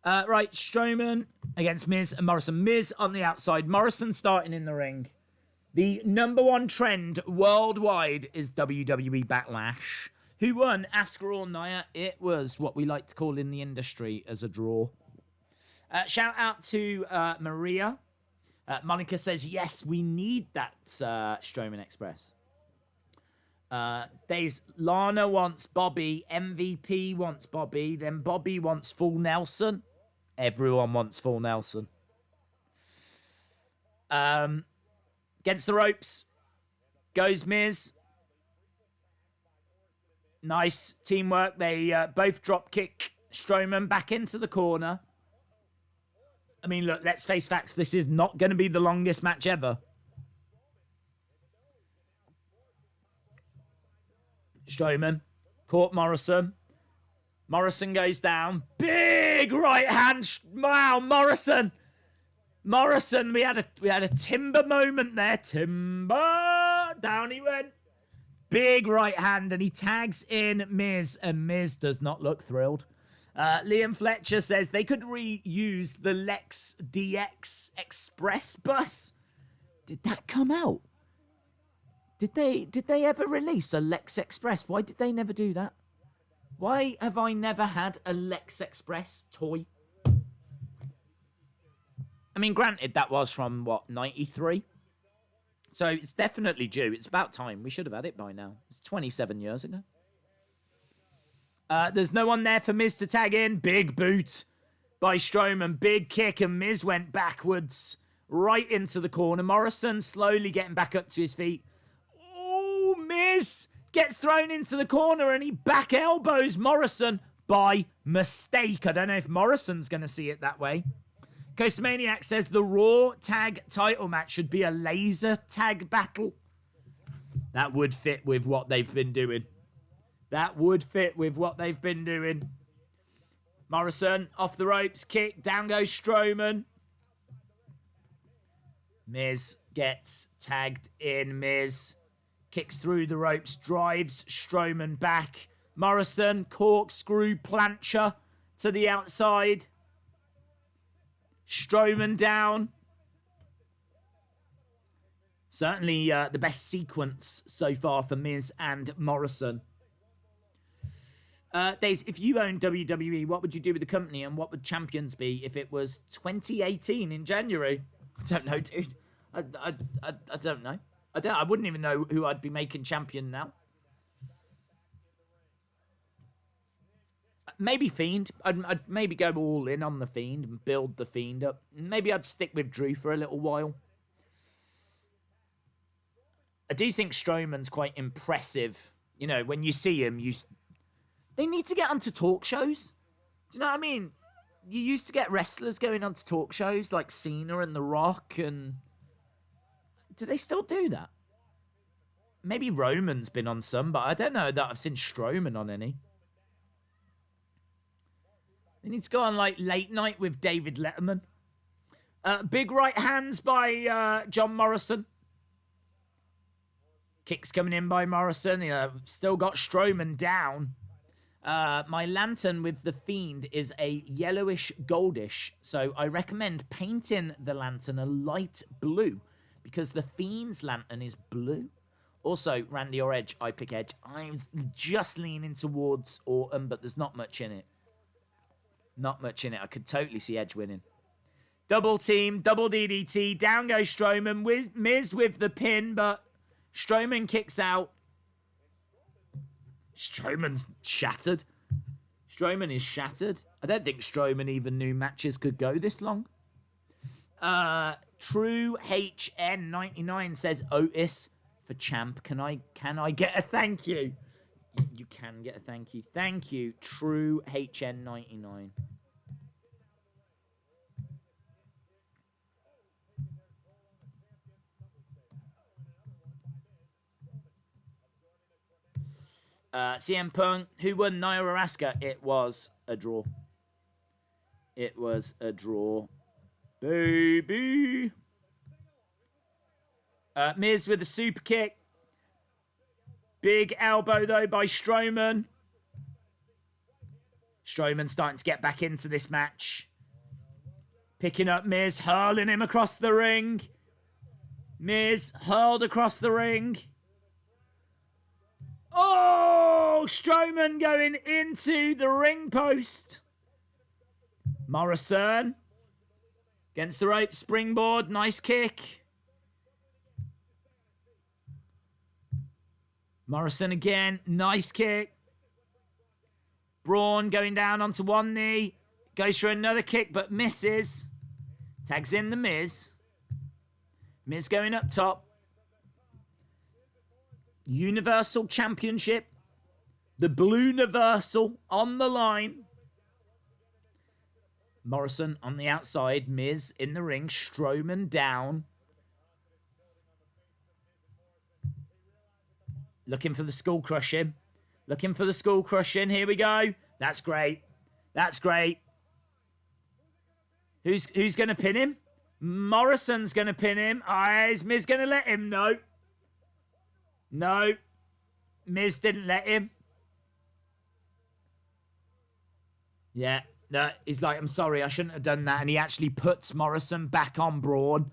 Right, Strowman against Miz and Morrison. Miz on the outside. Morrison starting in the ring. The number one trend worldwide is WWE Backlash. Who won, Asuka or Nia? It was what we like to call in the industry as a draw. Shout out to Maria. Monica says, yes, we need that Strowman Express. There's Lana wants Bobby. MVP wants Bobby. Then Bobby wants full Nelson. Everyone wants full Nelson. Against the ropes goes Miz. Nice teamwork. They both drop kick Strowman back into the corner. I mean, look, let's face facts. This is not going to be the longest match ever. Strowman caught Morrison. Morrison goes down. Big right hand. Wow, Morrison. We had a timber moment there. Timber. Down he went. Big right hand, and he tags in Miz, and Miz does not look thrilled. Liam Fletcher says they could reuse the Lex DX Express bus. Did that come out? Did they ever release a Lex Express? Why did they never do that? Why have I never had a Lex Express toy? I mean, granted, that was from, 93? So it's definitely due. It's about time. We should have had it by now. It's 27 years ago. There's no one there for Miz to tag in. Big boot by Strowman. Big kick, and Miz went backwards right into the corner. Morrison slowly getting back up to his feet. Oh, Miz gets thrown into the corner, and he back elbows Morrison by mistake. I don't know if Morrison's going to see it that way. Coaster Maniac says the Raw tag title match should be a laser tag battle. That would fit with what they've been doing. Morrison off the ropes, kick, down goes Strowman. Miz gets tagged in. Miz kicks through the ropes, drives Strowman back. Morrison corkscrew plancher to the outside. Strowman down. Certainly the best sequence so far for Miz and Morrison. Days, if you owned WWE, what would you do with the company, and what would champions be if it was 2018 in January? I don't know, dude. I don't know. I wouldn't even know who I'd be making champion now. Maybe Fiend. I'd maybe go all in on the Fiend and build the Fiend up. Maybe I'd stick with Drew for a little while. I do think Strowman's quite impressive. You know, when you see him, they need to get onto talk shows. Do you know what I mean? You used to get wrestlers going onto talk shows like Cena and The Rock, and do they still do that? Maybe Roman's been on some, but I don't know that I've seen Strowman on any. They need to go on like Late Night with David Letterman. Big right hands by John Morrison. Kicks coming in by Morrison. Still got Strowman down. My lantern with the Fiend is a yellowish goldish, so I recommend painting the lantern a light blue because the Fiend's lantern is blue. Also, Randy or Edge, I pick Edge. I was just leaning towards Orton, but there's not much in it. Not much in it. I could totally see Edge winning. Double team, double DDT, down goes Strowman. Miz with the pin, but Strowman kicks out. Strowman's shattered. Strowman is shattered. I don't think Strowman even knew matches could go this long. True HN99 says Otis for champ. Can I get a thank you? You can get a thank you. Thank you, True HN99. CM Punk, who won, Nia or Asuka? It was a draw. It was a draw. Baby. Miz with a super kick. Big elbow, though, by Strowman. Strowman starting to get back into this match. Picking up Miz, hurling him across the ring. Miz hurled across the ring. Oh, Strowman going into the ring post. Morrison against the rope, springboard, nice kick. Morrison again, nice kick. Braun going down onto one knee, goes for another kick but misses. Tags in the Miz. Miz going up top. Universal Championship. The Blue Universal on the line. Morrison on the outside. Miz in the ring. Strowman down. Looking for the skull crushing. Looking for the skull crushing. Here we go. That's great. That's great. Who's going to pin him? Morrison's going to pin him. Is Miz going to let him? No. No. Miz didn't let him. Yeah. No, he's like, I'm sorry, I shouldn't have done that. And he actually puts Morrison back on Braun.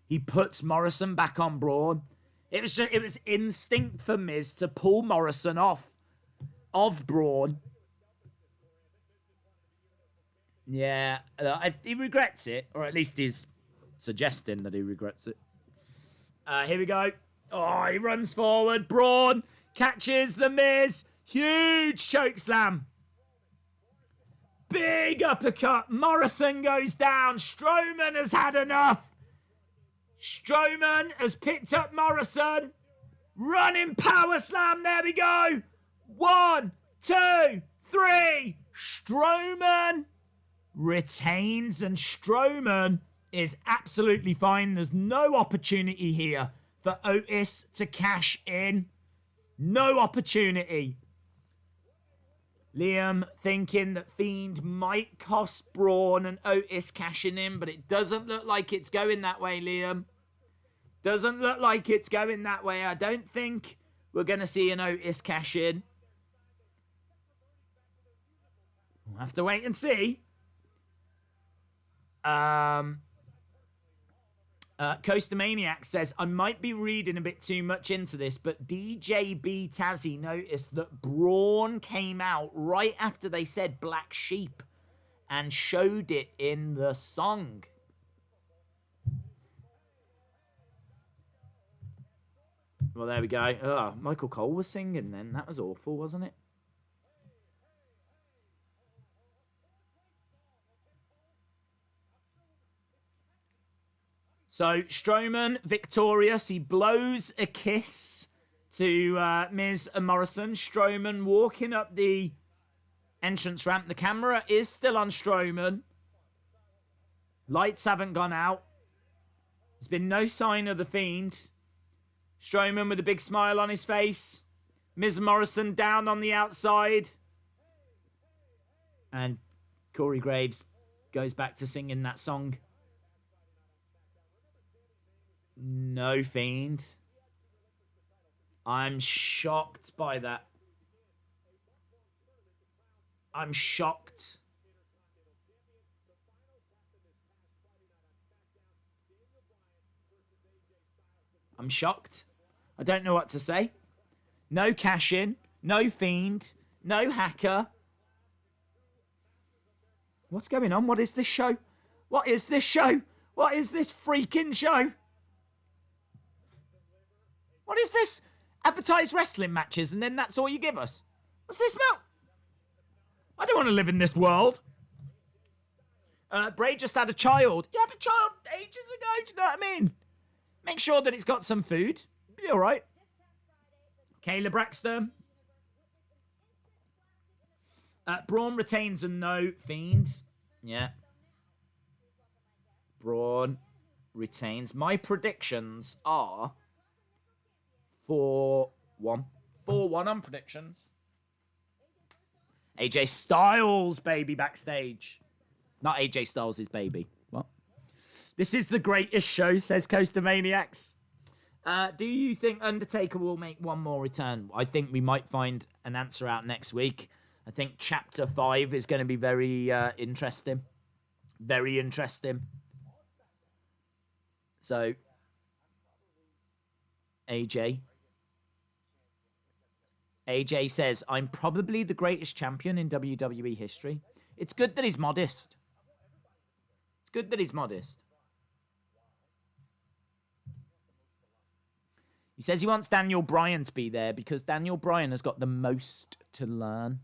He puts Morrison back on Braun. It was instinct for Miz to pull Morrison off of Braun. Yeah. He regrets it. Or at least he's suggesting that he regrets it. Here we go. Oh, he runs forward. Braun catches the Miz. Huge choke slam. Big uppercut. Morrison goes down. Strowman has had enough. Strowman has picked up Morrison. Running power slam. There we go. 1, 2, 3. Strowman retains, and Strowman is absolutely fine. There's no opportunity here for Otis to cash in. No opportunity. Liam thinking that Fiend might cost Braun and Otis cashing in, but it doesn't look like it's going that way, Liam. Doesn't look like it's going that way. I don't think we're going to see an Otis cash in. We'll have to wait and see. Coaster Maniac says, I might be reading a bit too much into this, but DJB Tazzy noticed that Braun came out right after they said Black Sheep and showed it in the song. Well, there we go. Oh, Michael Cole was singing then. That was awful, wasn't it? So, Strowman victorious. He blows a kiss to Miz and Morrison. Strowman walking up the entrance ramp. The camera is still on Strowman. Lights haven't gone out. There's been no sign of the Fiend. Strowman with a big smile on his face. Miz and Morrison down on the outside. And Corey Graves goes back to singing that song. No Fiend. I'm shocked by that. I'm shocked. I'm shocked. I don't know what to say. No cash in, no fiend, no hacker. What's going on? What is this show? What is this show? What is this freaking show? What is this? Advertise wrestling matches and then that's all you give us? What's this about? I don't want to live in this world. Bray just had a child. He had a child ages ago, do you know what I mean? Make sure that it's got some food. Be alright. Kayla Braxton. Braun retains a no fiend. Yeah. Braun retains. My predictions are 4-1. 4-1 on predictions. AJ Styles, baby, backstage. Not AJ Styles' baby. What? This is the greatest show, says Coaster Maniacs. Do you think Undertaker will make one more return? I think we might find an answer out next week. I think Chapter 5 is going to be very interesting. Very interesting. So, AJ says, I'm probably the greatest champion in WWE history. It's good that he's modest. It's good that he's modest. He says he wants Daniel Bryan to be there because Daniel Bryan has got the most to learn.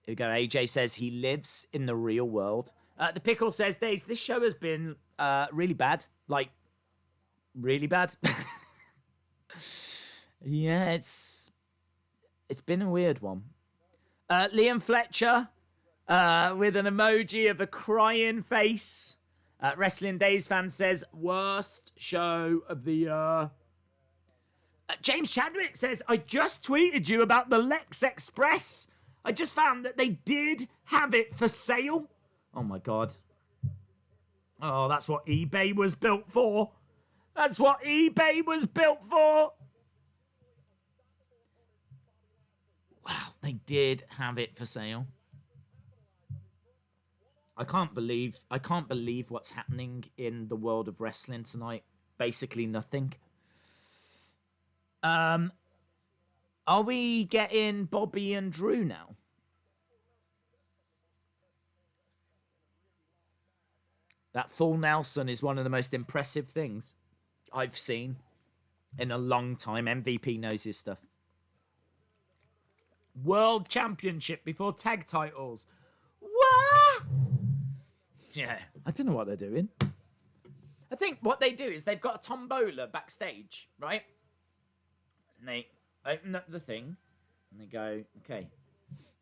Here we go. AJ says he lives in the real world. The Pickle says, Days, this show has been really bad. Like, really bad. Yeah, it's been a weird one. Liam Fletcher with an emoji of a crying face. Wrestling Days fan says, worst show of the year. James Chadwick says, I just tweeted you about the Lex Express. I just found that they did have it for sale. Oh my God. Oh, that's what eBay was built for. That's what eBay was built for. Wow, they did have it for sale. I can't believe what's happening in the world of wrestling tonight. Basically nothing. Are we getting Bobby and Drew now? That full Nelson is one of the most impressive things I've seen in a long time. MVP knows his stuff. World Championship before tag titles. What? Yeah, I don't know what they're doing. I think what they do is they've got a tombola backstage, right? And they open up the thing and they go, okay,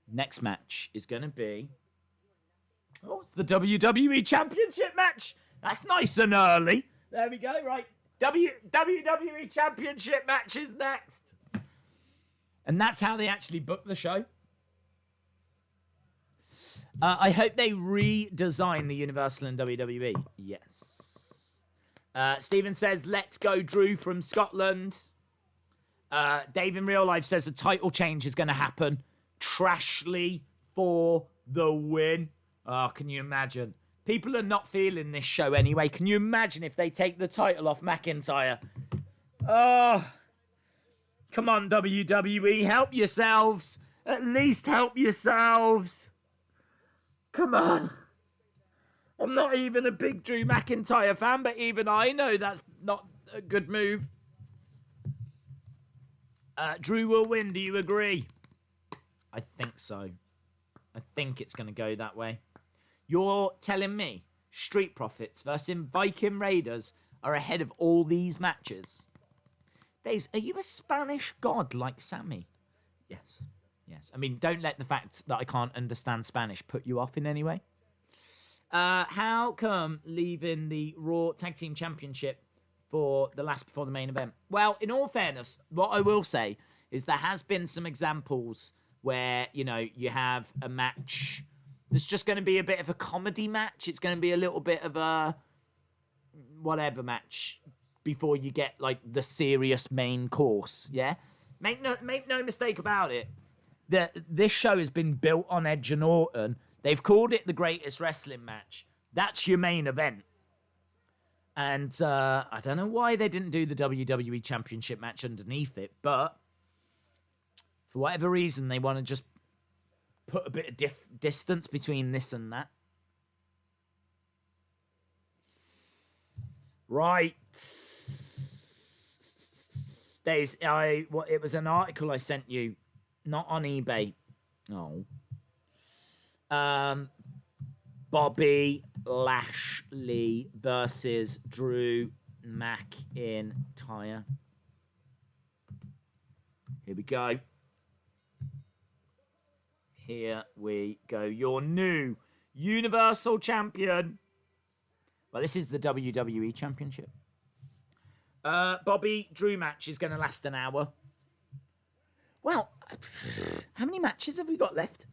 next match is going to be... Oh, it's the WWE Championship match. That's nice and early. There we go, right. WWE Championship match is next. And that's how they actually book the show. I hope they redesign the Universal and WWE. Yes. Stephen says, let's go Drew from Scotland. Dave in real life says the title change is going to happen. Trashley for the win. Oh, can you imagine? People are not feeling this show anyway. Can you imagine if they take the title off McIntyre? Oh, come on, WWE. Help yourselves. At least help yourselves. Come on. I'm not even a big Drew McIntyre fan, but even I know that's not a good move. Drew will win. Do you agree? I think so. I think it's going to go that way. You're telling me Street Profits versus Viking Raiders are ahead of all these matches? Days, are you a Spanish god like Sammy? Yes. Yes. I mean, don't let the fact that I can't understand Spanish put you off in any way. How come leaving the Raw Tag Team Championship for the last before the main event? Well, in all fairness, what I will say is there has been some examples where, you know, you have a match that's just going to be a bit of a comedy match. It's going to be a little bit of a... whatever match before you get like the serious main course. Yeah, make no mistake about it. This show has been built on Edge and Orton. They've called it the greatest wrestling match. That's your main event. And I don't know why they didn't do the WWE Championship match underneath it, but for whatever reason, they want to just put a bit of distance between this and that. Right. Stays. It was an article I sent you, not on eBay. Oh. Bobby Lashley versus Drew McIntyre. Here we go. Here we go. Your new Universal Champion. Well, this is the WWE Championship. Bobby Drew match is going to last an hour. Well, how many matches have we got left?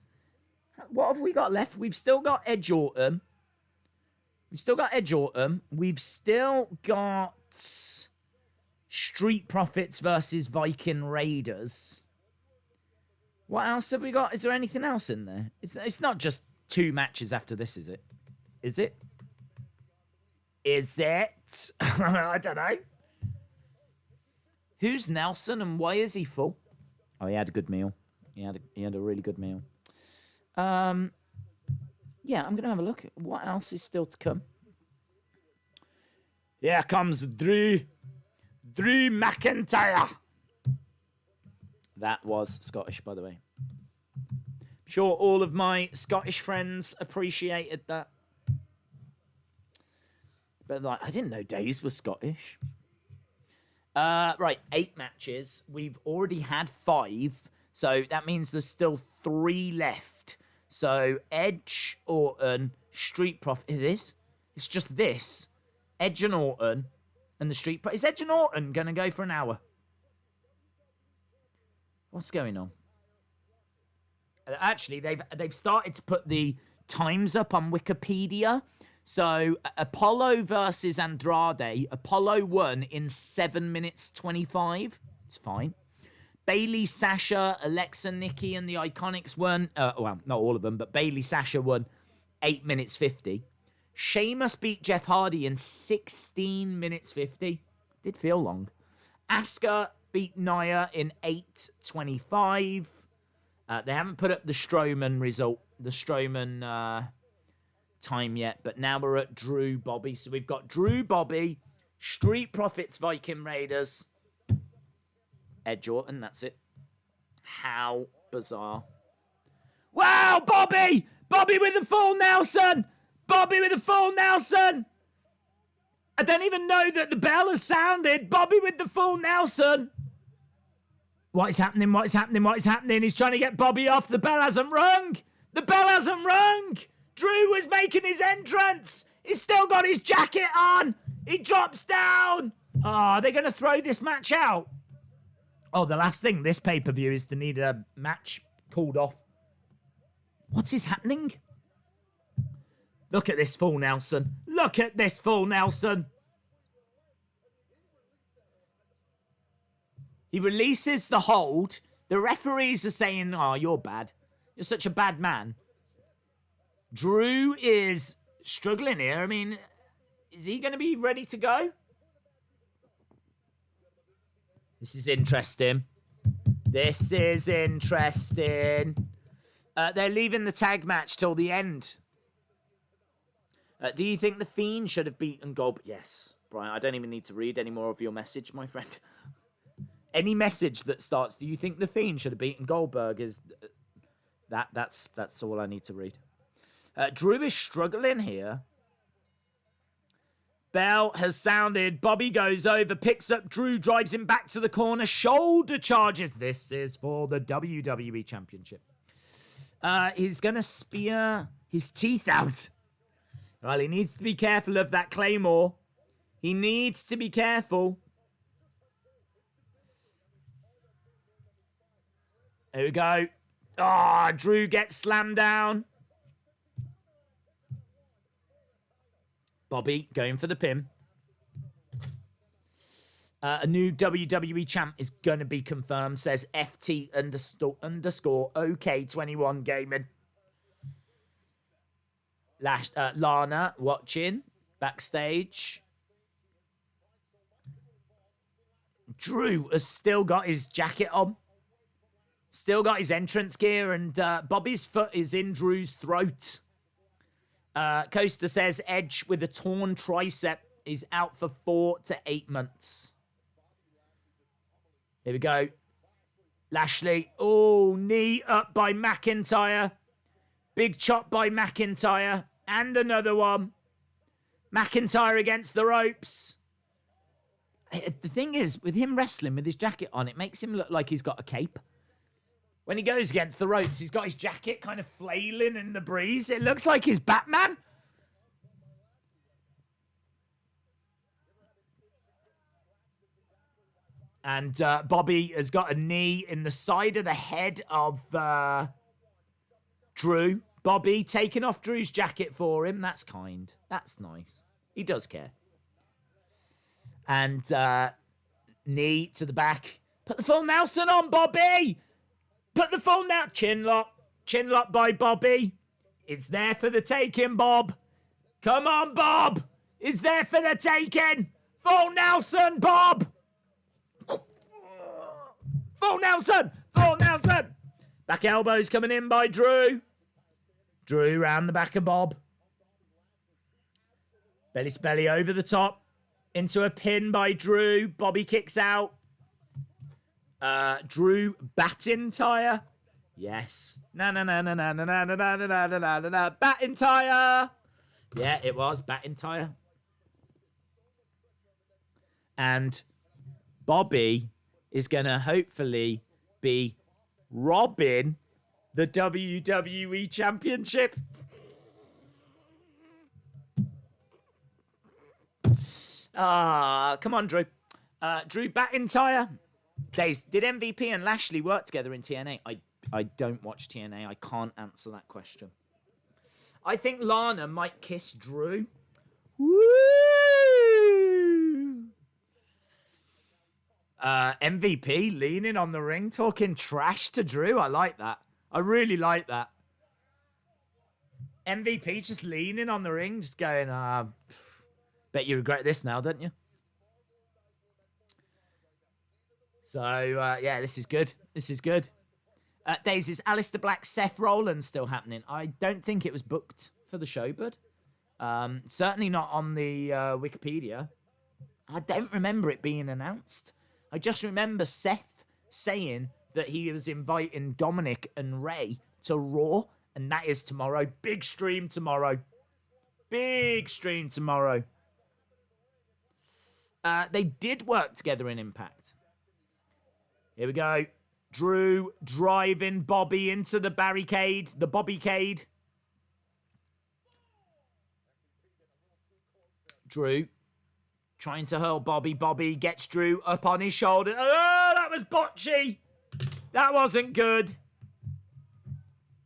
What have we got left? We've still got Edge Orton. We've still got Street Profits versus Viking Raiders. What else have we got? Is there anything else in there? It's not just 2 matches after this, is it? Is it? Is it? I don't know. Who's Nelson and why is he full? Oh, he had a good meal. He had a really good meal. Yeah, I'm going to have a look at what else is still to come. Here comes Drew McIntyre. That was Scottish, by the way. I'm sure all of my Scottish friends appreciated that. But like, I didn't know Days was Scottish. Right, 8 matches. We've already had 5. So that means there's still 3 left. So Edge, Orton, Street Profit. It is. It's just this. Edge and Orton and the Street Profit. Is Edge and Orton going to go for an hour? What's going on? Actually, they've started to put the times up on Wikipedia. So Apollo versus Andrade. Apollo won in 7 minutes 25. It's fine. Bayley, Sasha, Alexa, Nikki, and the Iconics won. Well, not all of them, but Bayley, Sasha won 8 minutes 50. Sheamus beat Jeff Hardy in 16 minutes 50. Did feel long. Asuka beat Nia in 8:25. They haven't put up the Strowman result, the Strowman time yet, but now we're at Drew Bobby. So we've got Drew Bobby, Street Profits, Viking Raiders, Edge Orton. That's it. How bizarre! Wow, Bobby! Bobby with the full Nelson! Bobby with the full Nelson! I don't even know that the bell has sounded. Bobby with the full Nelson. What is happening? What is happening? What is happening? He's trying to get Bobby off. The bell hasn't rung. The bell hasn't rung. Drew was making his entrance. He's still got his jacket on. He drops down. Oh, they're going to throw this match out. Oh, the last thing this pay-per-view is to need a match called off. What is happening? Look at this full Nelson. Look at this full Nelson. He releases the hold. The referees are saying, oh, you're bad. You're such a bad man. Drew is struggling here. I mean, is he going to be ready to go? This is interesting. This is interesting. They're leaving the tag match till the end. Do you think The Fiend should have beaten Goldberg? Yes. Brian, I don't even need to read any more of your message, my friend. Any message that starts, do you think The Fiend should have beaten Goldberg is... That's all I need to read. Drew is struggling here. Bell has sounded. Bobby goes over, picks up Drew, drives him back to the corner. Shoulder charges. This is for the WWE Championship. He's going to spear his teeth out. Well, he needs to be careful of that Claymore. He needs to be careful. Here we go. Ah, Drew gets slammed down. Bobby going for the pin. A new WWE champ is going to be confirmed, says FT underscore OK21 Gaming. Lana watching backstage. Drew has still got his jacket on. Still got his entrance gear, and Bobby's foot is in Drew's throat. Coaster says Edge with a torn tricep is out for 4 to 8 months. Here we go. Lashley. Oh, knee up by McIntyre. Big chop by McIntyre. And another one. McIntyre against the ropes. The thing is, with him wrestling with his jacket on, it makes him look like he's got a cape. When he goes against the ropes, he's got his jacket kind of flailing in the breeze. It looks like he's Batman. And Bobby has got a knee in the side of the head of Drew. Bobby taking off Drew's jacket for him. That's kind. That's nice. He does care. And knee to the back. Put the full Nelson on, Bobby. Put the full now. Chin lock. Chin lock by Bobby. It's there for the taking, Bob. Come on, Bob. It's there for the taking. Full Nelson, Bob. Full Nelson. Full Nelson. Back elbows coming in by Drew. Drew round the back of Bob. Belly to belly over the top. Into a pin by Drew. Bobby kicks out. Drew McIntyre. Yes. Na na na na na na na na na na na na na. McIntyre. Yeah, it was McIntyre. And Bobby is gonna hopefully be robbing the WWE Championship. Come on, Drew. Drew McIntyre. Did MVP and Lashley work together in TNA? I don't watch TNA. I can't answer that question. I think Lana might kiss Drew. Woo! MVP leaning on the ring, talking trash to Drew. I like that. I really like that. MVP just leaning on the ring, just going, bet you regret this now, don't you? So, yeah, this is good. This is good. Daisy, is Aleister Black, Seth Rollins still happening? I don't think it was booked for the show, bud. Certainly not on the Wikipedia. I don't remember it being announced. I just remember Seth saying that he was inviting Dominic and Ray to Raw, and that is tomorrow. Big stream tomorrow. Big stream tomorrow. They did work together in Impact. Here we go. Drew driving Bobby into the barricade, the Bobbycade. Drew trying to hurl Bobby. Bobby gets Drew up on his shoulder. Oh, that was botchy. That wasn't good.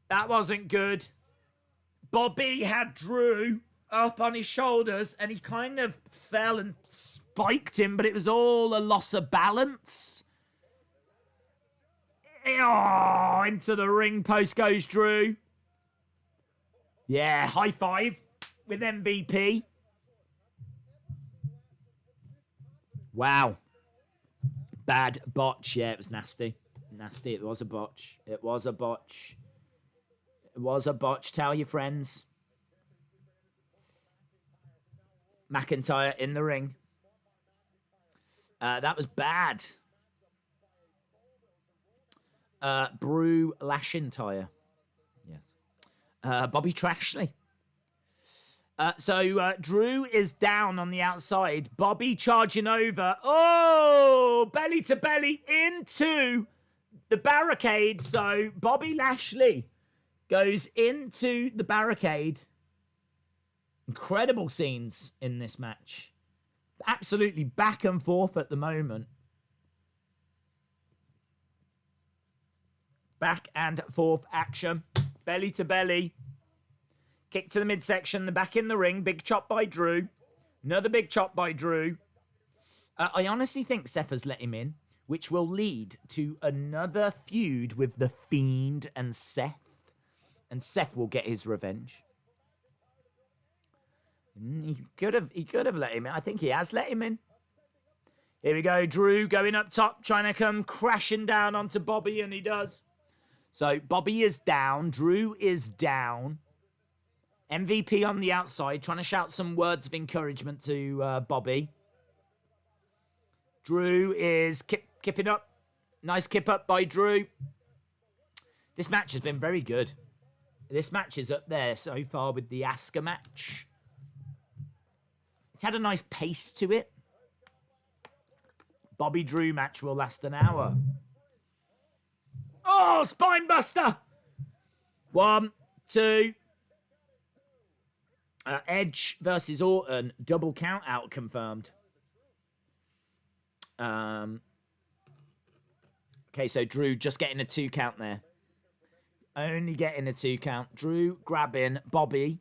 That wasn't good. Bobby had Drew up on his shoulders and he kind of fell and spiked him, but it was all a loss of balance. Oh, into the ring post goes Drew. Yeah, high five with MVP. Wow. Bad botch. Yeah, it was nasty. Nasty. It was a botch. It was a botch. It was a botch. Tell your friends. McIntyre in the ring. That was bad. Brew Lashintyre. Yes. Bobby Trashley. So Drew is down on the outside. Bobby charging over. Oh, belly to belly into the barricade. So Bobby Lashley goes into the barricade. Incredible scenes in this match. Absolutely back and forth at the moment. Back and forth action. Belly to belly. Kick to the midsection. The back in the ring. Big chop by Drew. Another big chop by Drew. I honestly think Seth has let him in, which will lead to another feud with The Fiend and Seth. And Seth will get his revenge. He could have let him in. I think he has let him in. Here we go. Drew going up top, trying to come crashing down onto Bobby, and he does. So Bobby is down. Drew is down. MVP on the outside, trying to shout some words of encouragement to Bobby. Drew is kipping up. Nice kip up by Drew. This match has been very good. This match is up there so far with the Asuka match. It's had a nice pace to it. Bobby Drew match will last an hour. Oh, spine buster. 1, 2. Edge versus Orton. Double count out confirmed. Okay, so Drew just getting a 2 count there. Only getting a 2 count. Drew grabbing Bobby.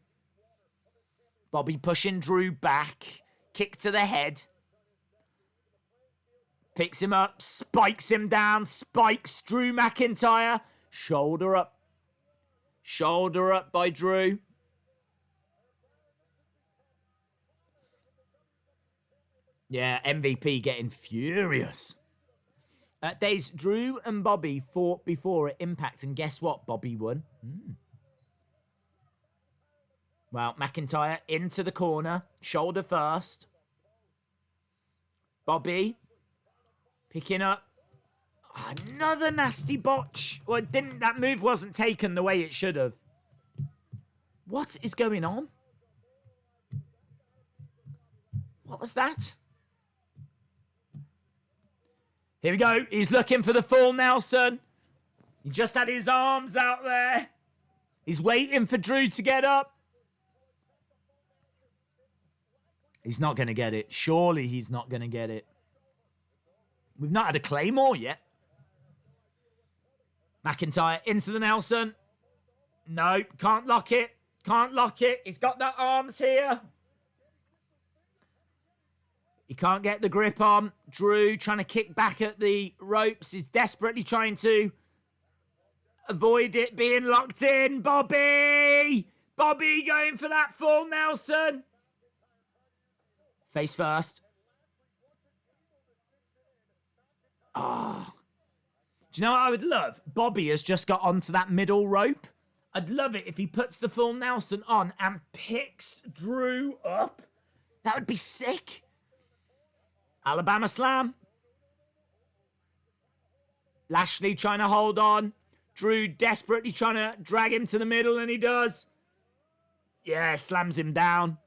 Bobby pushing Drew back. Kick to the head. Picks him up. Spikes him down. Spikes Drew McIntyre. Shoulder up. Shoulder up by Drew. Yeah, MVP getting furious. Days, Drew and Bobby fought before at Impact, and guess what? Bobby won. Well, McIntyre into the corner. Shoulder first. Bobby picking up. Another nasty botch. Well, that move wasn't taken the way it should have. What is going on? What was that? Here we go. He's looking for the full Nelson. He just had his arms out there. He's waiting for Drew to get up. He's not going to get it. Surely he's not going to get it. We've not had a Claymore yet. McIntyre into the Nelson. No, can't lock it. Can't lock it. He's got the arms here. He can't get the grip on. Drew trying to kick back at the ropes. He's desperately trying to avoid it being locked in. Bobby! Bobby going for that full Nelson. Face first. Ah. Do you know what I would love? Bobby has just got onto that middle rope. I'd love it if he puts the full Nelson on and picks Drew up. That would be sick. Alabama Slam. Lashley trying to hold on. Drew desperately trying to drag him to the middle, and he does. Yeah, slams him down.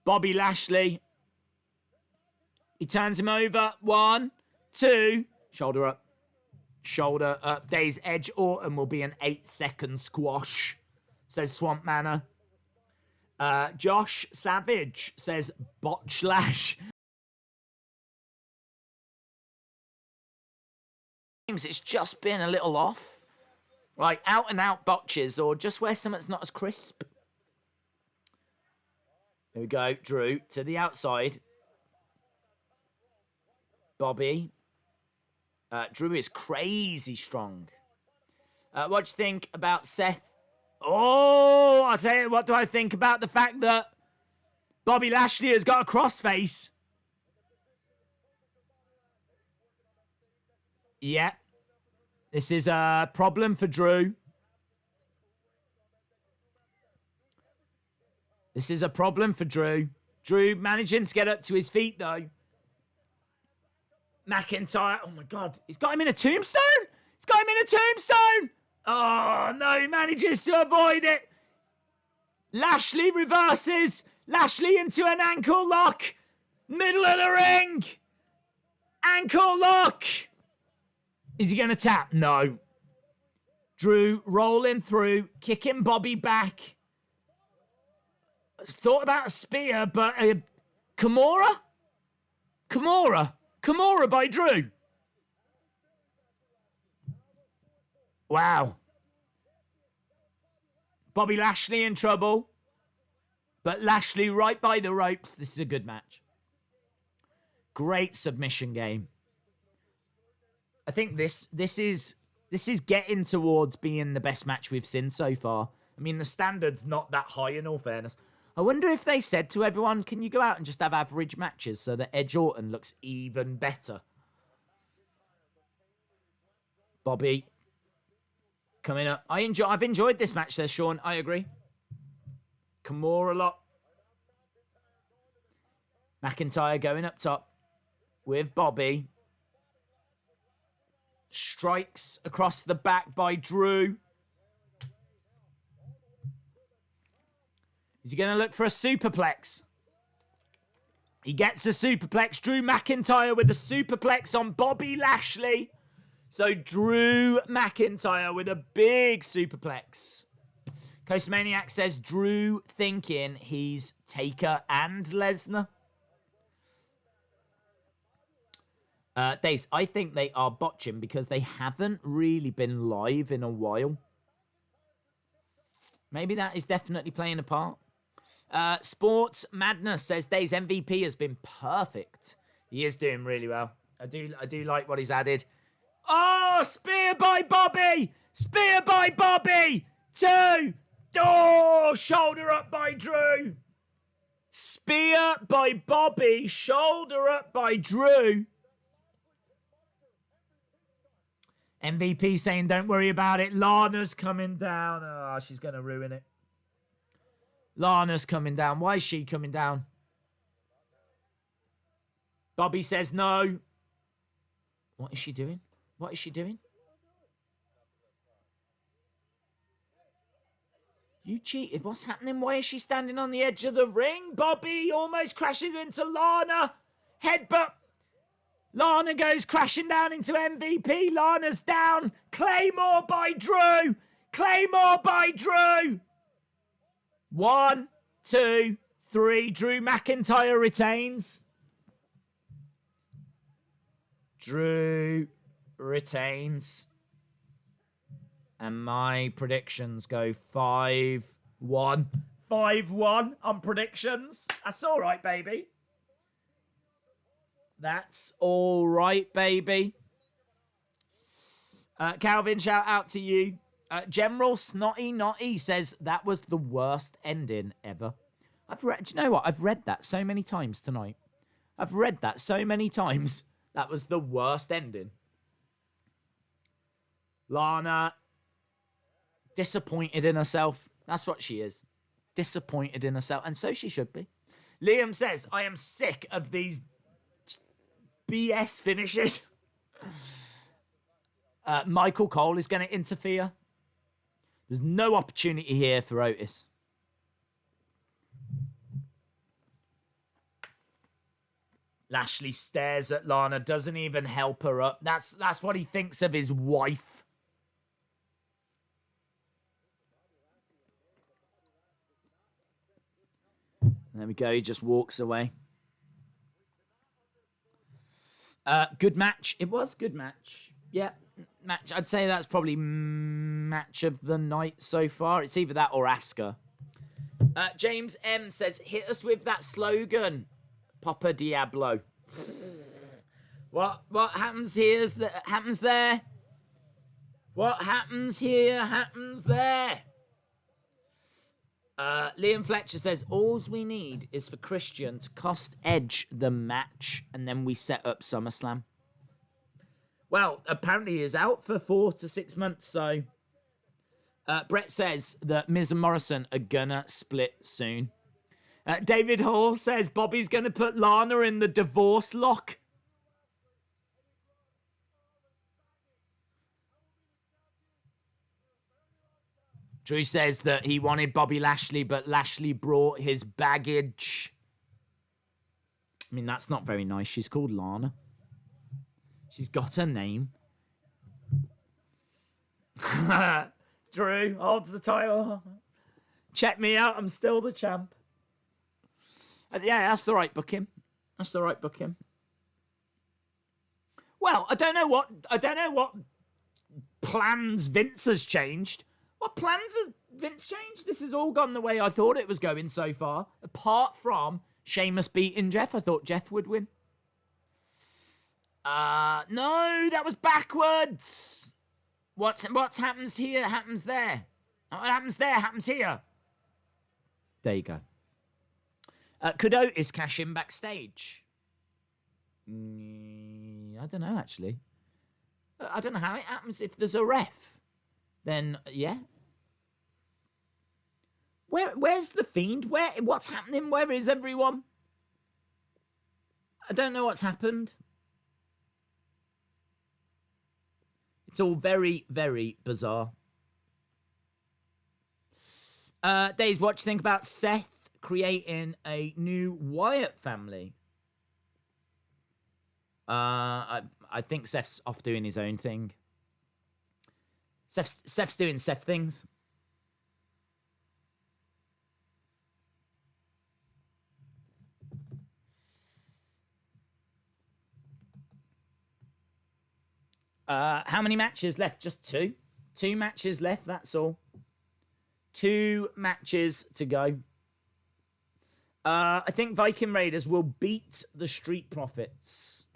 Bobby Lashley. He turns him over. 1, 2. Shoulder up. Shoulder up. Days Edge Orton will be an 8-second squash, says Swamp Manor. Josh Savage says Botchlash. It's just been a little off. Like out and out botches, or just where something's not as crisp. Here we go. Drew to the outside. Bobby. Drew is crazy strong. What do you think about Seth? Oh, I say, what do I think about the fact that Bobby Lashley has got a crossface? Yeah. This is a problem for Drew. This is a problem for Drew. Drew managing to get up to his feet, though. McIntyre. Oh, my God. He's got him in a tombstone? He's got him in a tombstone. Oh, no. He manages to avoid it. Lashley reverses. Lashley into an ankle lock. Middle of the ring. Ankle lock. Is he going to tap? No. Drew rolling through, kicking Bobby back. Thought about a spear, but Kimura? Kimura by Drew. Wow. Bobby Lashley in trouble. But Lashley right by the ropes. This is a good match. Great submission game. I think this is getting towards being the best match we've seen so far. I mean, the standard's not that high in all fairness. I wonder if they said to everyone, can you go out and just have average matches so that Edge Orton looks even better? Bobby coming up. I've enjoyed this match, says Sean. I agree. Kimura a lot. McIntyre going up top with Bobby. Strikes across the back by Drew. Is he going to look for a superplex? He gets a superplex. Drew McIntyre with a superplex on Bobby Lashley. So Drew McIntyre with a big superplex. Coast Maniac says Drew thinking he's Taker and Lesnar. Days, I think they are botching because they haven't really been live in a while. Maybe that is definitely playing a part. Sports Madness says Days MVP has been perfect. He is doing really well. I do like what he's added. Oh, spear by Bobby! Spear by Bobby! 2! Oh, shoulder up by Drew! Spear by Bobby, shoulder up by Drew. MVP saying, don't worry about it. Lana's coming down. Oh, she's going to ruin it. Lana's coming down. Why is she coming down? Bobby says no. What is she doing? What is she doing? You cheated. What's happening? Why is she standing on the edge of the ring? Bobby almost crashes into Lana. Headbutt. Lana goes crashing down into MVP. Lana's down. Claymore by Drew. Claymore by Drew. 1, 2, 3. Drew McIntyre retains. Drew retains. And my predictions go 5-1. 5-1 on predictions. That's all right, baby. That's all right, baby. Calvin, shout out to you. General Snotty Notty says that was the worst ending ever. Do you know what? I've read that so many times tonight. I've read that so many times. That was the worst ending. Lana, disappointed in herself. That's what she is. Disappointed in herself. And so she should be. Liam says, I am sick of these BS finishes. Michael Cole is going to interfere. There's no opportunity here for Otis. Lashley stares at Lana, doesn't even help her up. That's what he thinks of his wife. There we go, he just walks away. Good match. It was good match. Yeah, match. I'd say that's probably match of the night so far. It's either that or Asuka. James M says, hit us with that slogan, Papa Diablo. What happens here is that happens there. What happens here happens there. Liam Fletcher says, alls we need is for Christian to cost Edge the match, and then we set up SummerSlam. Well, apparently he's out for 4 to 6 months, so... Brett says that Miz and Morrison are gonna split soon. David Hall says Bobby's gonna put Lana in the divorce lock. Drew says that he wanted Bobby Lashley, but Lashley brought his baggage. I mean, that's not very nice. She's called Lana. She's got her name. Drew holds the title. Check me out. I'm still the champ. Yeah, that's the right booking. That's the right booking. Well, I don't know what plans Vince has changed. What plans has Vince changed? This has all gone the way I thought it was going so far. Apart from Sheamus beating Jeff. I thought Jeff would win. No, that was backwards. What's happens here happens there. What happens there happens here. There you go. Could Otis cash in backstage? I don't know, actually. I don't know how it happens. If there's a ref, then yeah. Where's the Fiend? What's happening? Where is everyone? I don't know what's happened. It's all very, very bizarre. Days, what do you think about Seth creating a new Wyatt family? I think Seth's off doing his own thing. Seth's doing Seth things. How many matches left? Just two. 2 matches left, that's all. 2 matches to go. I think Viking Raiders will beat the Street Profits.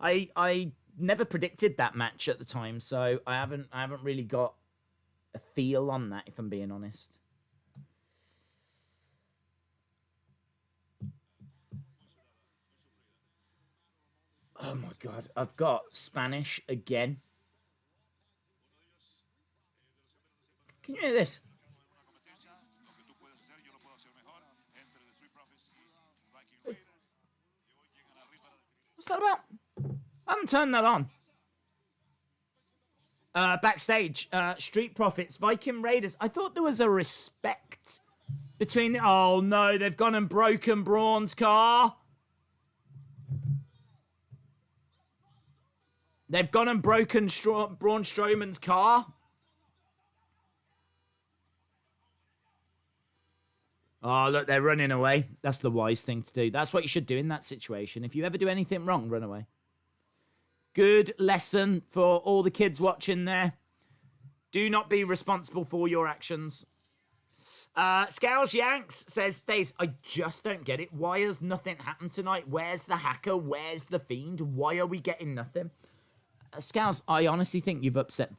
I never predicted that match at the time, so I haven't really got a feel on that, if I'm being honest. Oh my god, I've got Spanish again. Can you hear this? What's that about? I haven't turned that on. Backstage, Street Profits, Viking Raiders. I thought there was a respect between the... Oh no, they've gone and broken Braun's car. They've gone and broken Braun Strowman's car. Oh, look, they're running away. That's the wise thing to do. That's what you should do in that situation. If you ever do anything wrong, run away. Good lesson for all the kids watching there. Do not be responsible for your actions. Scales Yanks says, Stace, I just don't get it. Why has nothing happened tonight? Where's the Hacker? Where's the Fiend? Why are we getting nothing? Scales, I honestly think you've upset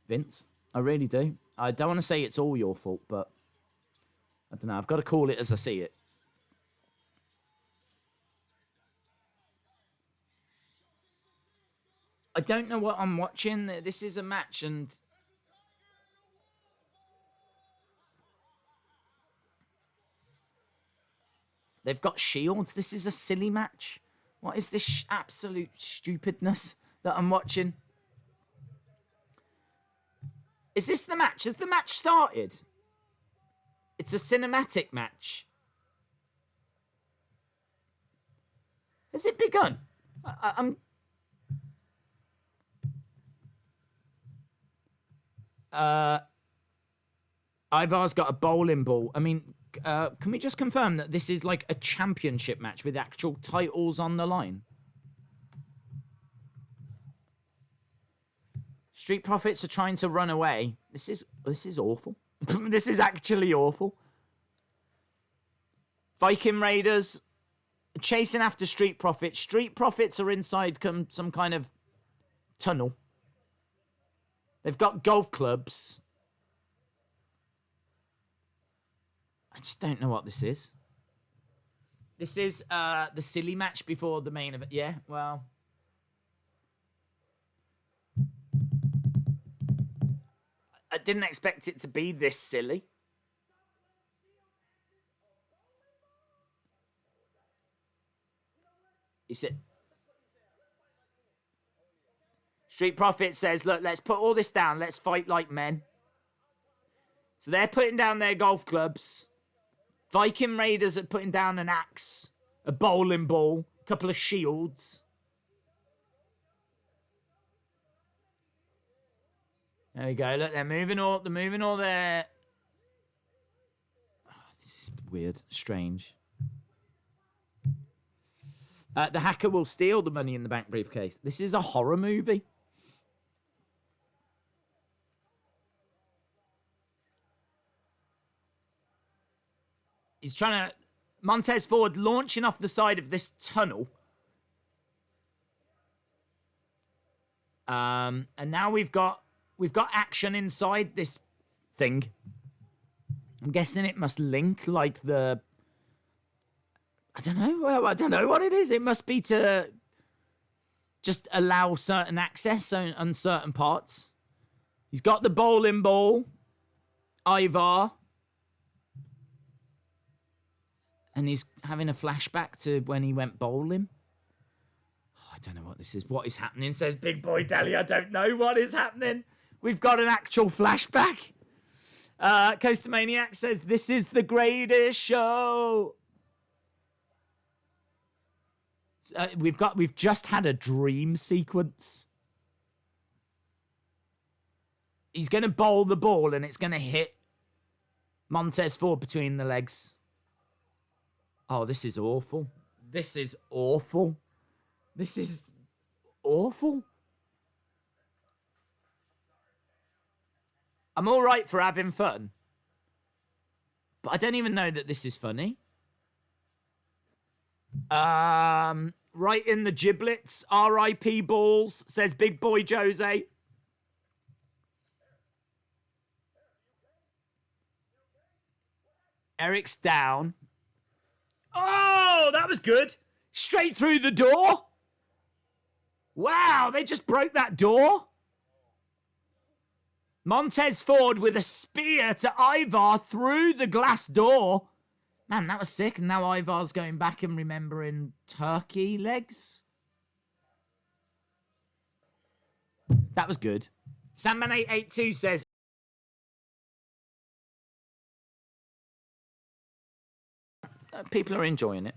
Vince. I really do. I don't want to say it's all your fault, but I don't know. I've got to call it as I see it. I don't know what I'm watching. This is a match and... They've got shields. This is a silly match. What is this absolute stupidness that I'm watching? Is this the match? Has the match started? It's a cinematic match. Has it begun? I'm... Ivar's got a bowling ball. I mean, can we just confirm that this is like a championship match with actual titles on the line? Street Profits are trying to run away. This is awful. This is actually awful. Viking Raiders chasing after Street Profits. Street Profits are inside some kind of tunnel. They've got golf clubs. I just don't know what this is. This is the silly match before the main event. Yeah, well... I didn't expect it to be this silly. He said... Street Profit says, look, let's put all this down. Let's fight like men. So they're putting down their golf clubs. Viking Raiders are putting down an axe, a bowling ball, a couple of shields. There we go. Look, they're moving all their... Oh, this is weird. Strange. The Hacker will steal the Money in the Bank briefcase. This is a horror movie. He's trying to... Montez Ford launching off the side of this tunnel. And now we've got action inside this thing. I'm guessing it must link like the... I don't know. Well, I don't know what it is. It must be to just allow certain access on certain parts. He's got the bowling ball. Ivar. And he's having a flashback to when he went bowling. Oh, I don't know what this is. What is happening? Says Big Boy Deli. I don't know what is happening. We've got an actual flashback. Coaster Maniac says, this is the greatest show. We've just had a dream sequence. He's going to bowl the ball and it's going to hit Montez Ford between the legs. Oh, this is awful. This is awful. This is awful. I'm all right for having fun. But I don't even know that this is funny. Right in the giblets. R.I.P. balls, says Big Boy Jose. Eric's down. Oh, that was good. Straight through the door. Wow, they just broke that door. Montez Ford with a spear to Ivar through the glass door. Man, that was sick. And now Ivar's going back and remembering turkey legs. That was good. Sandman882 says, people are enjoying it.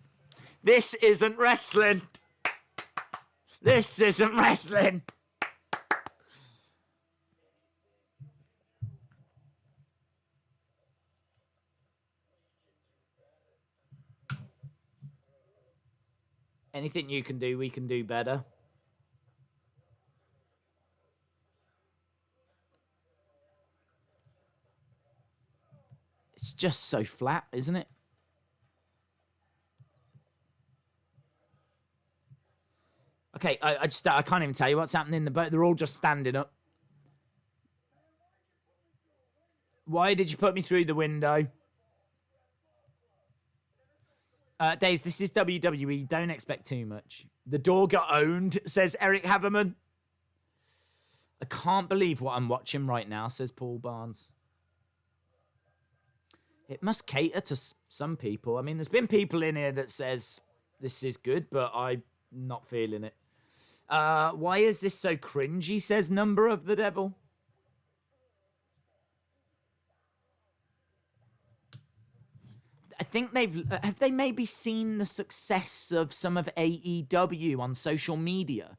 This isn't wrestling. This isn't wrestling. Anything you can do, we can do better. It's just so flat, isn't it? Okay, I can't even tell you what's happening in the boat. They're all just standing up. Why did you put me through the window? Days, this is WWE. Don't expect too much. The door got owned, says Eric Haberman. I can't believe what I'm watching right now, says Paul Barnes. It must cater to some people. I mean, there's been people in here that says this is good, but I'm not feeling it. Why is this so cringy, says Number of the Devil. I think have they maybe seen the success of some of AEW on social media?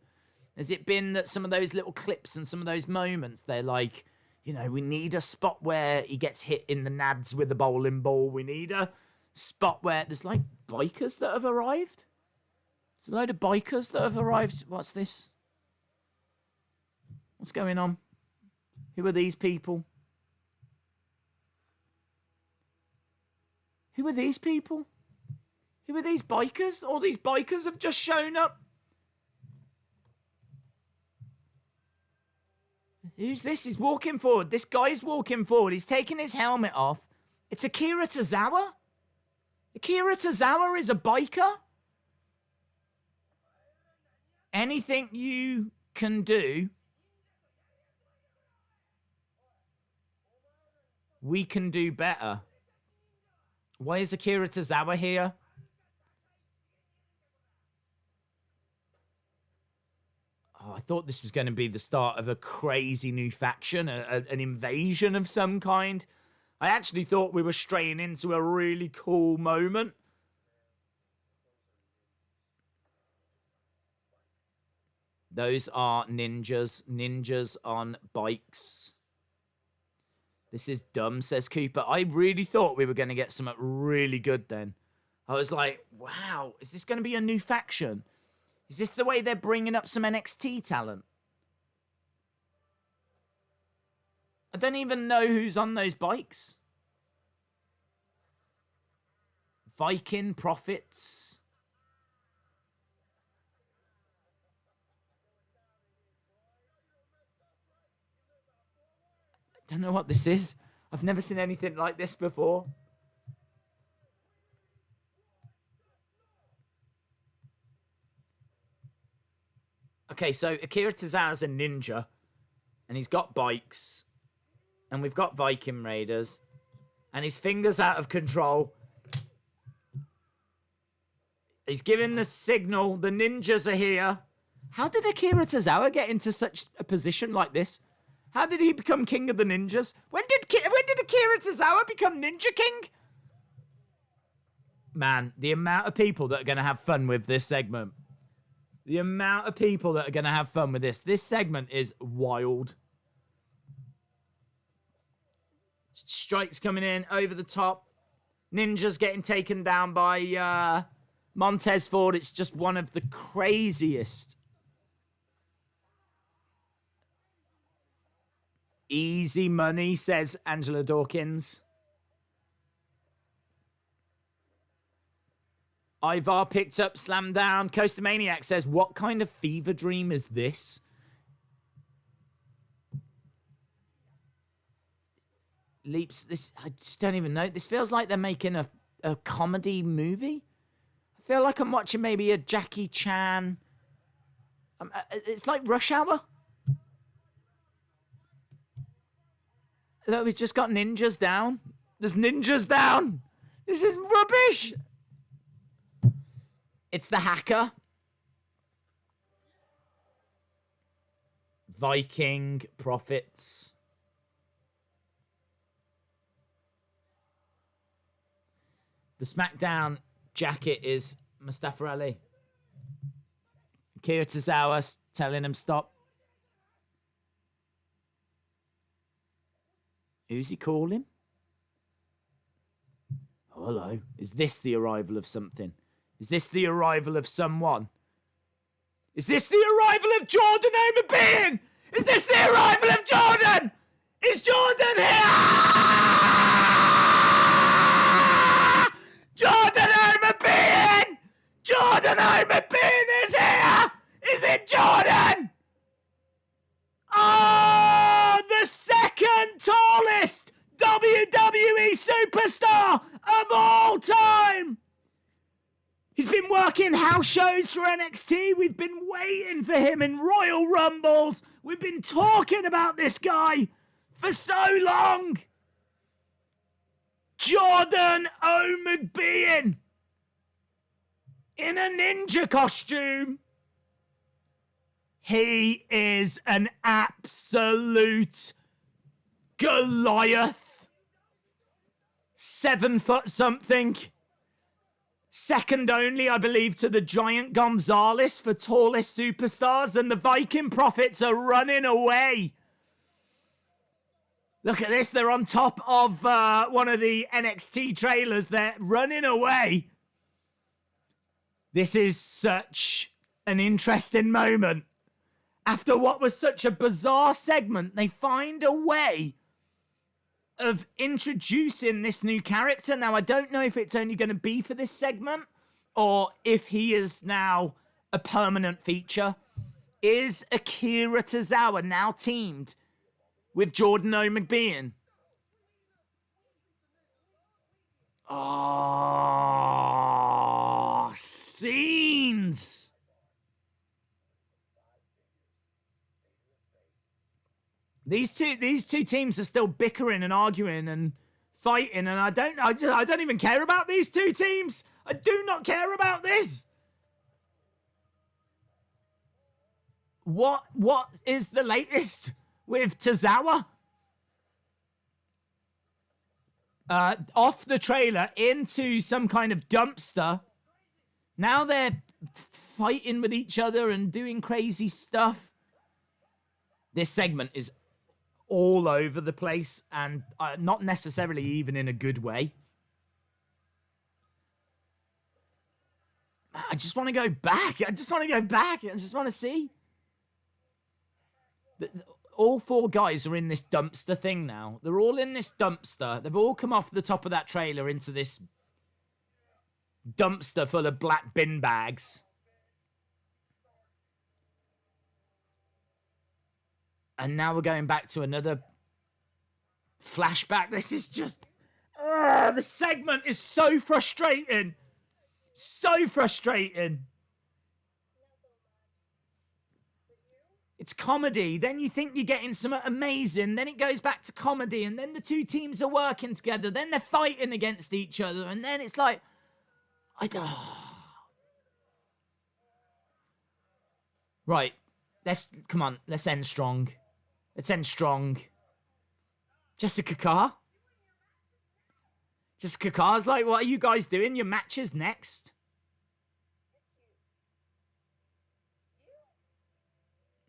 Has it been that some of those little clips and some of those moments, they're like, you know, we need a spot where he gets hit in the nads with a bowling ball. We need a spot where there's like bikers that have arrived. There's a load of bikers that have arrived. What's this? What's going on? Who are these people? Who are these people? Who are these bikers? All these bikers have just shown up. Who's this? He's walking forward. This guy's walking forward. He's taking his helmet off. It's Akira Tozawa. Akira Tozawa is a biker. Anything you can do, we can do better. Why is Akira Tozawa here? Oh, I thought this was going to be the start of a crazy new faction, an invasion of some kind. I actually thought we were straying into a really cool moment. Those are ninjas. Ninjas on bikes. This is dumb, says Cooper. I really thought we were going to get something really good then. I was like, wow, is this going to be a new faction? Is this the way they're bringing up some NXT talent? I don't even know who's on those bikes. Viking Profits. Don't know what this is. I've never seen anything like this before. Okay, so Akira Tozawa's a ninja. And he's got bikes. And we've got Viking Raiders. And his finger's out of control. He's giving the signal. The ninjas are here. How did Akira Tozawa get into such a position like this? How did he become king of the ninjas? When did Akira Tozawa become Ninja King? Man, the amount of people that are going to have fun with this segment. The amount of people that are going to have fun with this. This segment is wild. Strikes coming in over the top. Ninjas getting taken down by Montez Ford. It's just one of the craziest. Easy money, says Angela Dawkins. Ivar picked up, slammed down. Coaster Maniac says, what kind of fever dream is this? Leaps, this, I just don't even know. This feels like they're making a comedy movie. I feel like I'm watching maybe a Jackie Chan. It's like Rush Hour. Look, we've just got ninjas down. There's ninjas down. This is rubbish. It's the hacker. Viking Profits. The SmackDown jacket is Mustafa Ali. Akira Tozawa telling him stop. Who's he calling? Oh, hello. Is this the arrival of something? Is this the arrival of someone? Is this the arrival of Jordan Omerbean? Is this the arrival of Jordan? Is Jordan here? Jordan Omerbean! Jordan Omerbean is here! Is it Jordan? Oh, the second tallest WWE superstar of all time! He's been working house shows for NXT. We've been waiting for him in Royal Rumbles. We've been talking about this guy for so long. Jordan O'McBean in a ninja costume. He is an absolute Goliath. 7 foot something. Second only, I believe, to the Giant Gonzalez for tallest superstars, and the Viking Profits are running away. Look at this. They're on top of one of the NXT trailers. They're running away. This is such an interesting moment. After what was such a bizarre segment, they find a way of introducing this new character. Now, I don't know if it's only going to be for this segment or if he is now a permanent feature. Is Akira Tozawa now teamed with Jordan O'McBean? Oh, scenes. These two teams are still bickering and arguing and fighting, and I don't even care about these two teams. I do not care about this. What is the latest with Tozawa? Off the trailer into some kind of dumpster. Now they're fighting with each other and doing crazy stuff. This segment is all over the place, and not necessarily even in a good way. I just want to go back. I just want to see. All 4 guys are in this dumpster thing now. They're all in this dumpster. They've all come off the top of that trailer into this dumpster full of black bin bags. And now we're going back to another Flashback. This is just... the segment is so frustrating. So frustrating. It's comedy. Then you think you're getting something amazing. Then it goes back to comedy. And then the two teams are working together. Then they're fighting against each other. And then it's like... Right. Come on. Let's end strong. Let's end strong. Jessica Carr? Jessica Carr's like, what are you guys doing? Your match is next.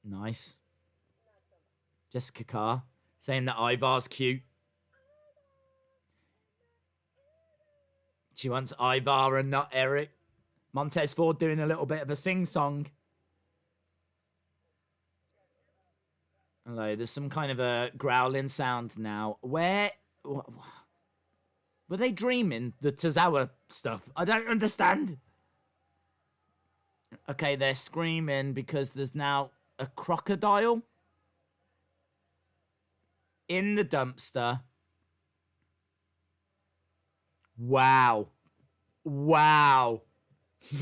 Nice. Jessica Carr saying that Ivar's cute. She wants Ivar and not Eric. Montez Ford doing a little bit of a sing-song. Hello, there's some kind of a growling sound now. Where... Were they dreaming the Tozawa stuff? I don't understand. Okay, they're screaming because there's now a crocodile in the dumpster. Wow. Wow.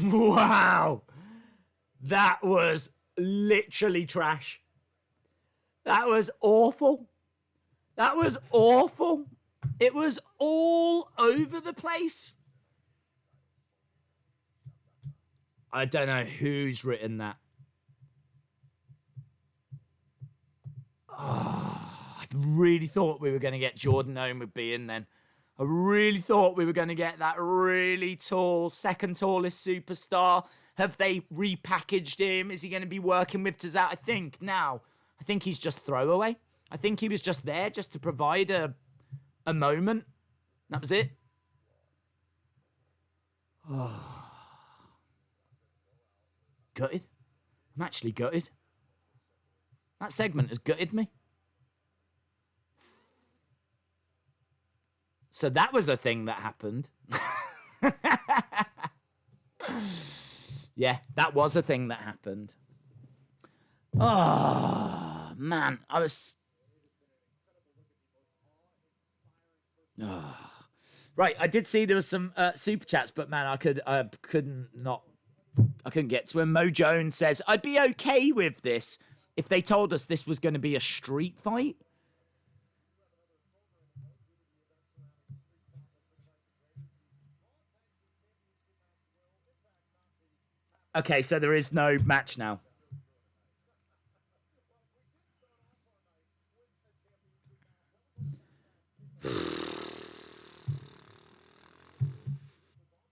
Wow. That was literally trash. That was awful. That was awful. It was all over the place. I don't know who's written that. Oh, I really thought we were going to get Jordan Owen would be in then. I really thought we were going to get that really tall, second tallest superstar. Have they repackaged him? Is he going to be working with Tozawa? I think he's just throwaway. I think he was just there just to provide a moment. That was it. Oh. Gutted. I'm actually gutted. That segment has gutted me. So that was a thing that happened. Yeah, that was a thing that happened. Oh, man. I was... Oh. Right, I did see there was some super chats, but man, I couldn't get to him. Mo Jones says, I'd be okay with this if they told us this was going to be a street fight. Okay, so there is no match now.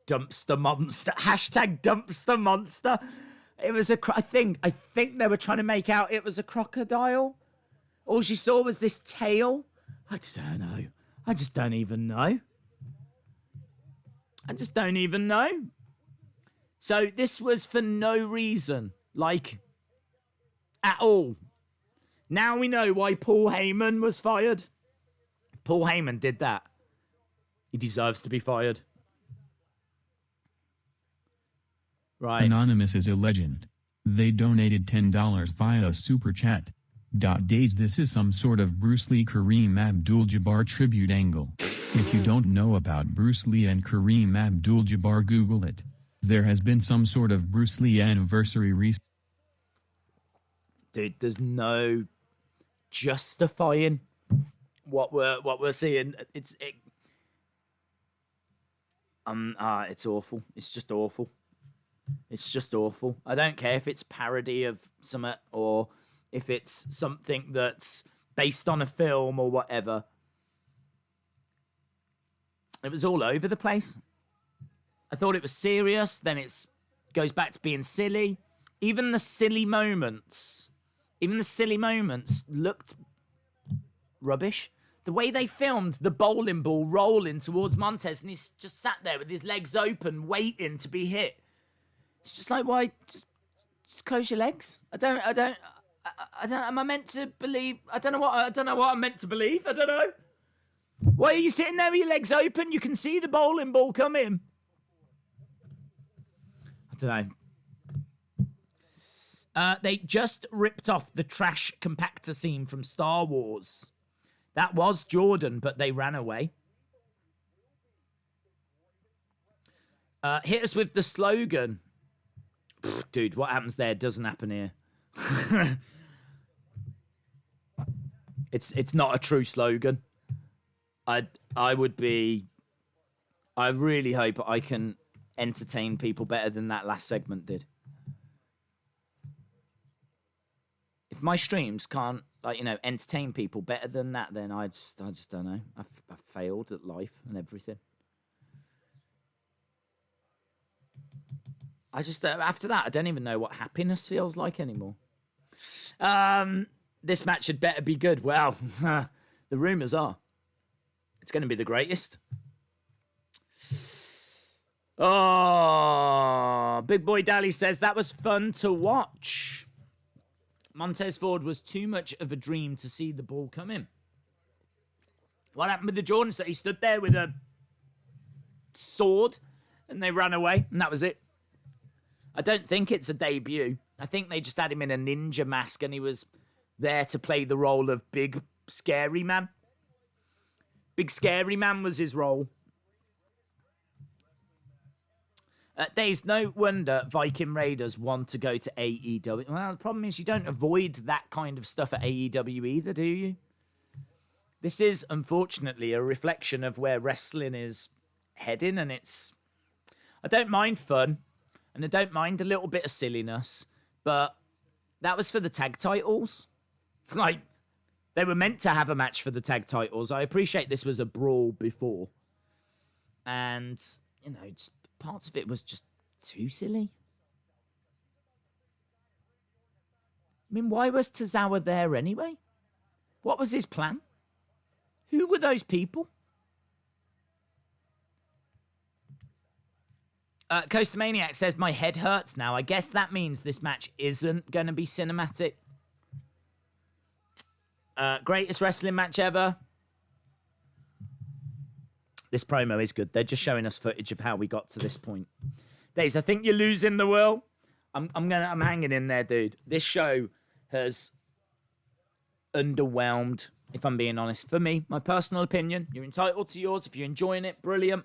Dumpster monster. Hashtag dumpster monster. It was I think they were trying to make out it was a crocodile. All she saw was this tail. I just don't know. I just don't even know. So this was for no reason. Like, at all. Now we know why Paul Heyman was fired. If Paul Heyman did that, he deserves to be fired. Right. Anonymous is a legend. They donated $10 via super chat. Days, this is some sort of Bruce Lee Kareem Abdul-Jabbar tribute angle. If you don't know about Bruce Lee and Kareem Abdul-Jabbar, Google it. There has been some sort of Bruce Lee anniversary recently. Dude, there's no justifying what we're seeing. It's awful. It's just awful. It's just awful. I don't care if it's parody of something or if it's something that's based on a film or whatever. It was all over the place. I thought it was serious, then it goes back to being silly. Even the silly moments looked rubbish. The way they filmed the bowling ball rolling towards Montez and he's just sat there with his legs open waiting to be hit. It's just like, why? Just close your legs. I don't. Am I meant to believe? I don't know what I'm meant to believe. I don't know. Why are you sitting there with your legs open? You can see the bowling ball come in. I don't know. They just ripped off the trash compactor scene from Star Wars. That was Jordan, but they ran away. Hit us with the slogan. Pfft, dude, what happens there doesn't happen here. It's not a true slogan. I really hope I can entertain people better than that last segment did. If my streams can't, like, you know, entertain people better than that, then I just don't know. I've failed at life and everything. I just, after that, I don't even know what happiness feels like anymore. This match had better be good. Well, the rumors are it's going to be the greatest. Oh, Big Boy Dally says that was fun to watch. Montez Ford was too much of a dream to see the ball come in. What happened with the Jordans? That he stood there with a sword and they ran away and that was it. I don't think it's a debut. I think they just had him in a ninja mask and he was there to play the role of Big Scary Man. Big Scary Man was his role. Days, no wonder Viking Raiders want to go to AEW. Well, the problem is you don't avoid that kind of stuff at AEW either, do you? This is, unfortunately, a reflection of where wrestling is heading, and it's... I don't mind fun, and I don't mind a little bit of silliness, but that was for the tag titles. Like, they were meant to have a match for the tag titles. I appreciate this was a brawl before. And, you know, just parts of it was just too silly. I mean, why was Tozawa there anyway? What was his plan? Who were those people? Coaster Maniac says, my head hurts now. I guess that means this match isn't going to be cinematic. Greatest wrestling match ever. This promo is good. They're just showing us footage of how we got to this point. Days, I think you're losing the will. I'm hanging in there, dude. This show has underwhelmed, if I'm being honest. For me, my personal opinion. You're entitled to yours. If you're enjoying it, brilliant.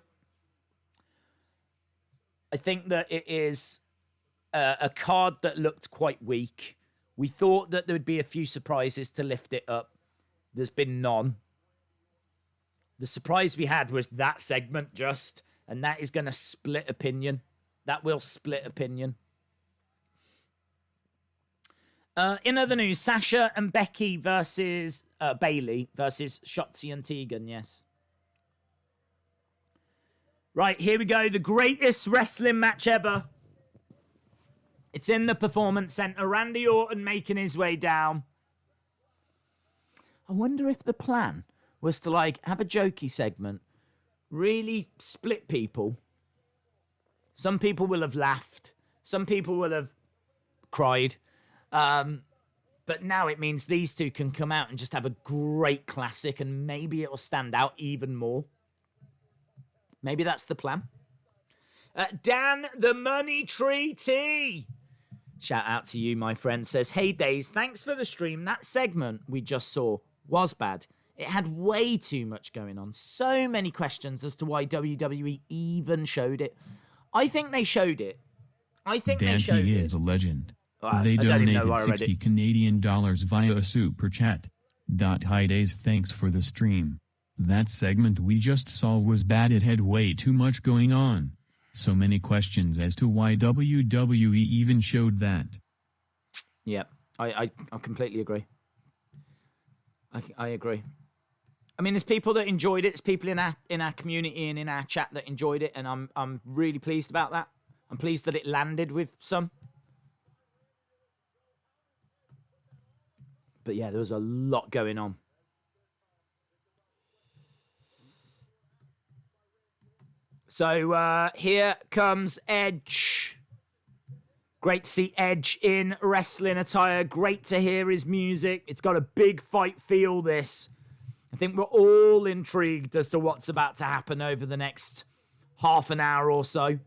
I think that it is a card that looked quite weak. We thought that there would be a few surprises to lift it up. There's been none. The surprise we had was that segment just, and that is going to split opinion. That will split opinion. In other news, Sasha and Becky versus Bayley versus Shotzi and Tegan, yes. Right, here we go. The greatest wrestling match ever. It's in the Performance Center. Randy Orton making his way down. I wonder if the plan was to, like, have a jokey segment, really split people. Some people will have laughed. Some people will have cried. But now it means these two can come out and just have a great classic, and maybe it'll stand out even more. Maybe that's the plan. Dan the Money Tree T. Shout out to you, my friend. Says, hey, Days, thanks for the stream. That segment we just saw was bad. It had way too much going on. So many questions as to why WWE even showed it. I think they showed it. Dante is a legend. They donated 60 Canadian dollars via Super Chat. Hi Days, thanks for the stream. That segment we just saw was bad. It had way too much going on. So many questions as to why WWE even showed that. Yeah, I completely agree. I agree. I mean, there's people that enjoyed it. There's people in our community and in our chat that enjoyed it, and I'm really pleased about that. I'm pleased that it landed with some. But yeah, there was a lot going on. So here comes Edge. Great to see Edge in wrestling attire. Great to hear his music. It's got a big fight feel, this. I think we're all intrigued as to what's about to happen over the next half an hour or so.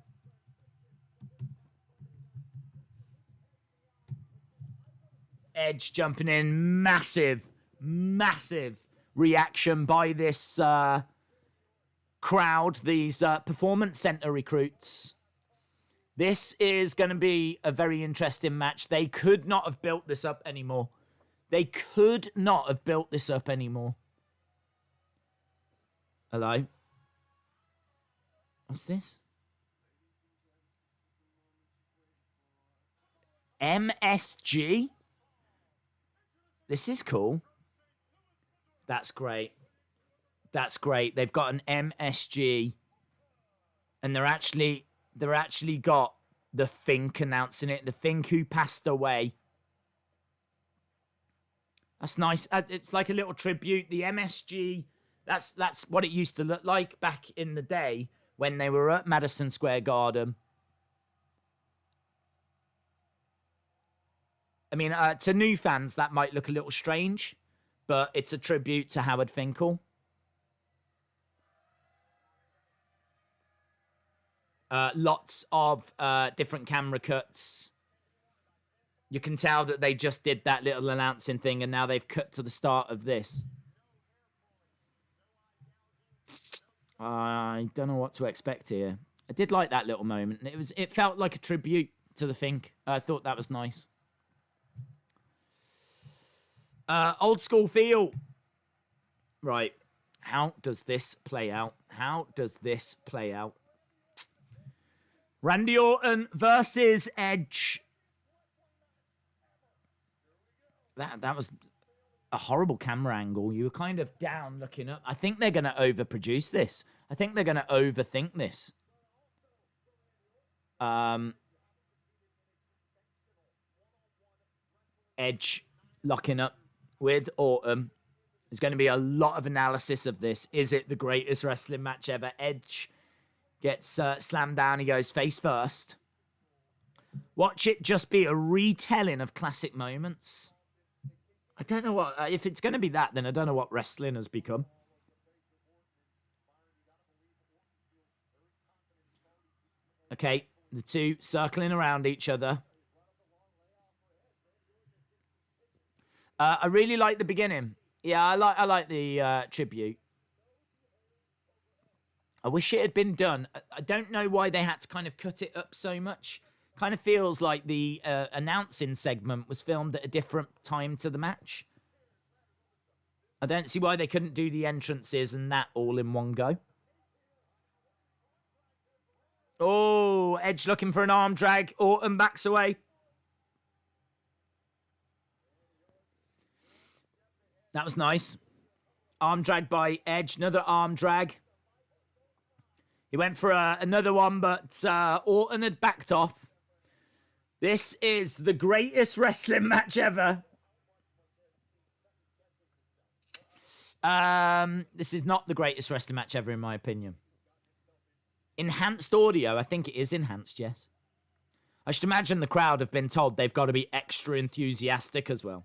Edge jumping in. Massive, massive reaction by this crowd, these performance center recruits. This is going to be a very interesting match. They could not have built this up anymore. They could not have built this up anymore. Hello? What's this? MSG? This is cool. That's great. That's great. They've got an MSG. And they're actually got the Fink announcing it. The Fink who passed away. That's nice. It's like a little tribute. The MSG, that's what it used to look like back in the day when they were at Madison Square Garden. I mean, to new fans, that might look a little strange, but it's a tribute to Howard Finkel. Lots of different camera cuts. You can tell that they just did that little announcing thing, and now they've cut to the start of this. I don't know what to expect here. I did like that little moment. It felt like a tribute to the Fink. I thought that was nice. Old school feel. Right. How does this play out? How does this play out? Randy Orton versus Edge. That was a horrible camera angle. You were kind of down looking up. I think they're going to overproduce this. I think they're going to overthink this. Edge locking up with Orton. There's going to be a lot of analysis of this. Is it the greatest wrestling match ever? Edge gets slammed down. He goes face first. Watch it just be a retelling of classic moments. I don't know what... if it's going to be that, then I don't know what wrestling has become. Okay, the two circling around each other. I really like the beginning. Yeah, I like the tribute. I wish it had been done. I don't know why they had to kind of cut it up so much. Kind of feels like the announcing segment was filmed at a different time to the match. I don't see why they couldn't do the entrances and that all in one go. Oh, Edge looking for an arm drag. Orton backs away. That was nice. Arm drag by Edge. Another arm drag. He went for another one, but Orton had backed off. This is the greatest wrestling match ever. This is not the greatest wrestling match ever, in my opinion. Enhanced audio. I think it is enhanced, yes. I should imagine the crowd have been told they've got to be extra enthusiastic as well.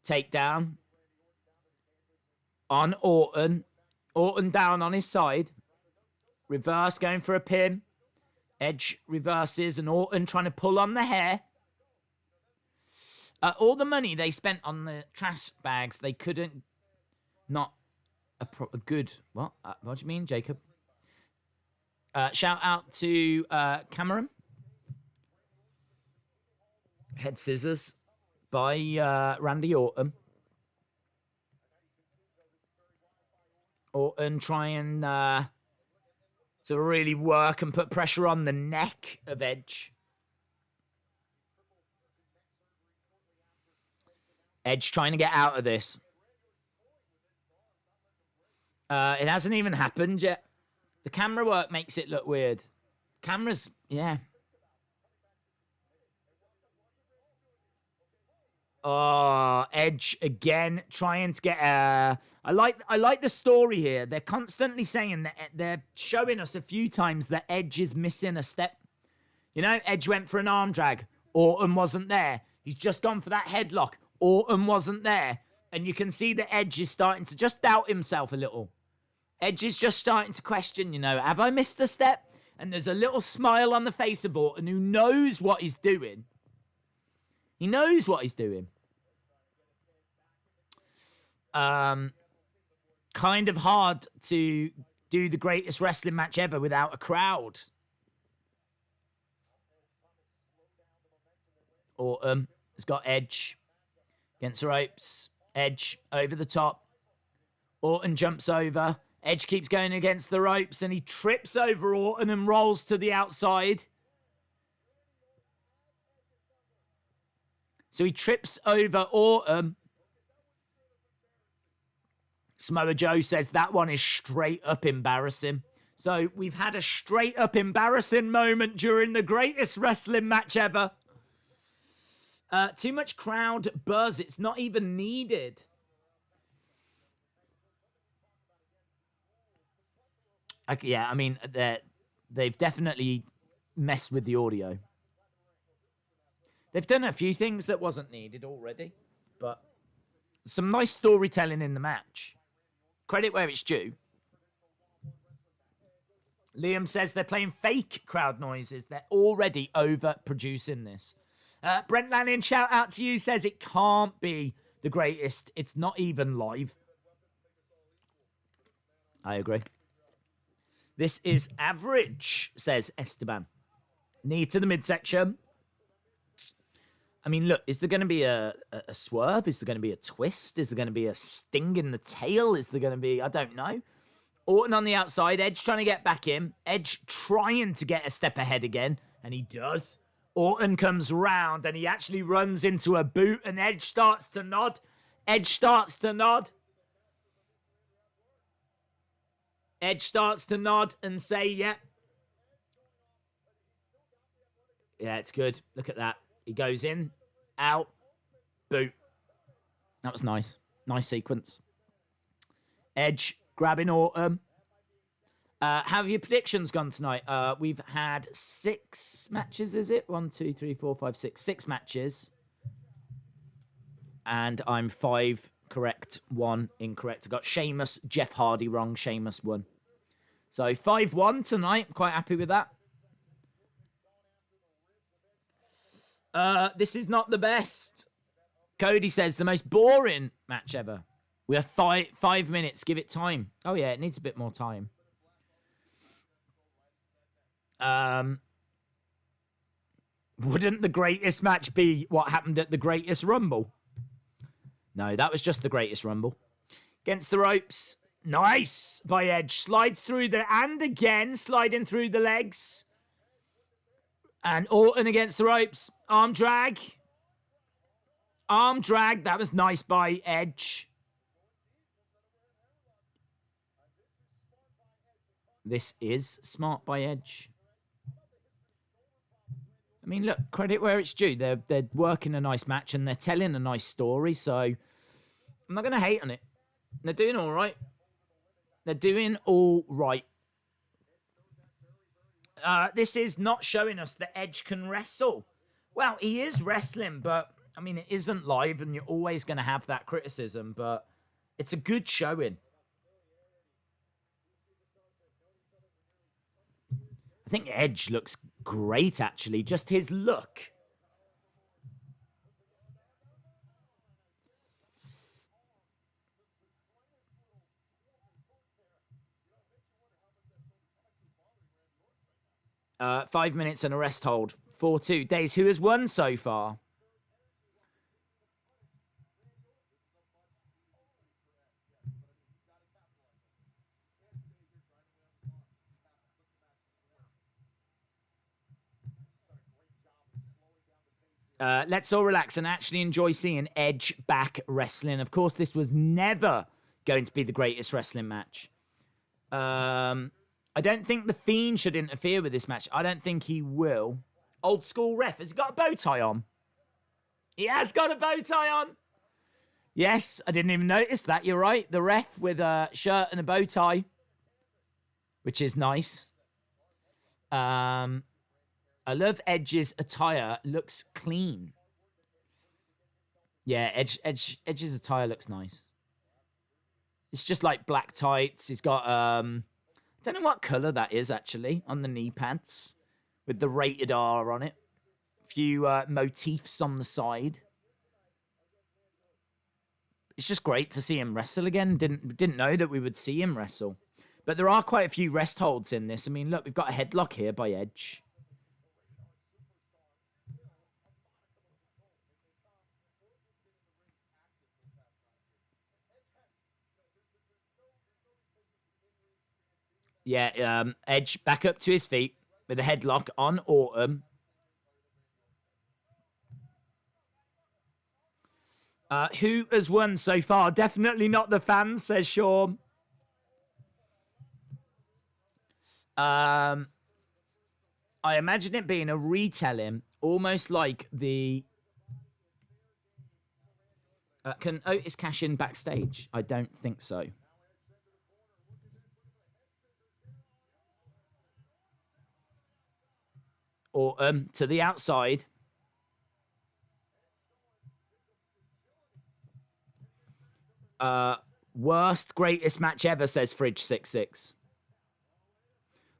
Takedown on Orton. Orton down on his side. Reverse going for a pin. Edge reverses and Orton trying to pull on the hair. All the money they spent on the trash bags, they couldn't... Not a good... What? What do you mean, Jacob? Shout out to Cameron. Head scissors by Randy Orton. Orton trying to really work and put pressure on the neck of Edge. Edge trying to get out of this. It hasn't even happened yet. The camera work makes it look weird. Cameras, yeah. Oh, Edge again trying to get I like the story here. They're constantly saying that they're showing us a few times that Edge is missing a step. You know, Edge went for an arm drag. Orton wasn't there. He's just gone for that headlock. Orton wasn't there. And you can see that Edge is starting to just doubt himself a little. Edge is just starting to question, you know, have I missed a step? And there's a little smile on the face of Orton who knows what he's doing. He knows what he's doing. Kind of hard to do the greatest wrestling match ever without a crowd. Orton has got Edge against the ropes. Edge over the top. Orton jumps over. Edge keeps going against the ropes and he trips over Orton and rolls to the outside. So he trips over Orton. Samoa Joe says that one is straight up embarrassing. So we've had a straight up embarrassing moment during the greatest wrestling match ever. Too much crowd buzz. It's not even needed. Yeah, I mean, they've definitely messed with the audio. They've done a few things that wasn't needed already, but some nice storytelling in the match. Credit where it's due. Liam says they're playing fake crowd noises. They're already overproducing this. Brent Lanning, shout out to you, says it can't be the greatest. It's not even live. I agree. This is average, says Esteban. Knee to the midsection. I mean, look, is there going to be a swerve? Is there going to be a twist? Is there going to be a sting in the tail? Is there going to be, I don't know. Orton on the outside, Edge trying to get back in. Edge trying to get a step ahead again, and he does. Orton comes round, and he actually runs into a boot, and Edge starts to nod. Edge starts to nod. Edge starts to nod and say, yep. Yeah, it's good. Look at that. He goes in, out, boot. That was nice. Nice sequence. Edge grabbing Orton. How have your predictions gone tonight? We've had 6 matches, is it? 1, 2, 3, 4, 5, 6. 6 matches. And I'm 5 correct, 1 incorrect. I got Sheamus, Jeff Hardy wrong. Sheamus won. So 5-1 tonight. I'm quite happy with that. This is not the best. Cody says the most boring match ever. We have 5 minutes. Give it time. Oh yeah, it needs a bit more time. Wouldn't the greatest match be what happened at the Greatest Rumble? No, that was just the Greatest Rumble. Against the ropes. Nice by Edge. Slides through and again sliding through the legs. And Orton against the ropes. Arm drag. Arm drag. That was nice by Edge. This is smart by Edge. I mean, look, credit where it's due. They're working a nice match and they're telling a nice story. So I'm not going to hate on it. They're doing all right. They're doing all right. This is not showing us that Edge can wrestle. Well, he is wrestling, but, I mean, it isn't live, and you're always going to have that criticism, but it's a good showing. I think Edge looks great, actually. Just his look. Uh, 5 minutes and a rest hold. 4-2. Days, who has won so far? Let's all relax and actually enjoy seeing Edge back wrestling. Of course, this was never going to be the greatest wrestling match. I don't think The Fiend should interfere with this match. I don't think he will. Old school ref. Has he got a bow tie on? He has got a bow tie on. Yes, I didn't even notice that. You're right. The ref with a shirt and a bow tie, which is nice. I love Edge's attire. Looks clean. Yeah, Edge's attire looks nice. It's just like black tights. He's got I don't know what color that is actually on the knee pads with the rated R on it. few motifs on the side. It's just great to see him wrestle again. Didn't know that we would see him wrestle. But there are quite a few rest holds in this. I mean, look, we've got a headlock here by Edge. Yeah, Edge back up to his feet with a headlock on Orton. Who has won so far? Definitely not the fans, says Sean. I imagine it being a retelling, almost like the... can Otis cash in backstage? I don't think so. Orton to the outside. Worst, greatest match ever, says Fridge66.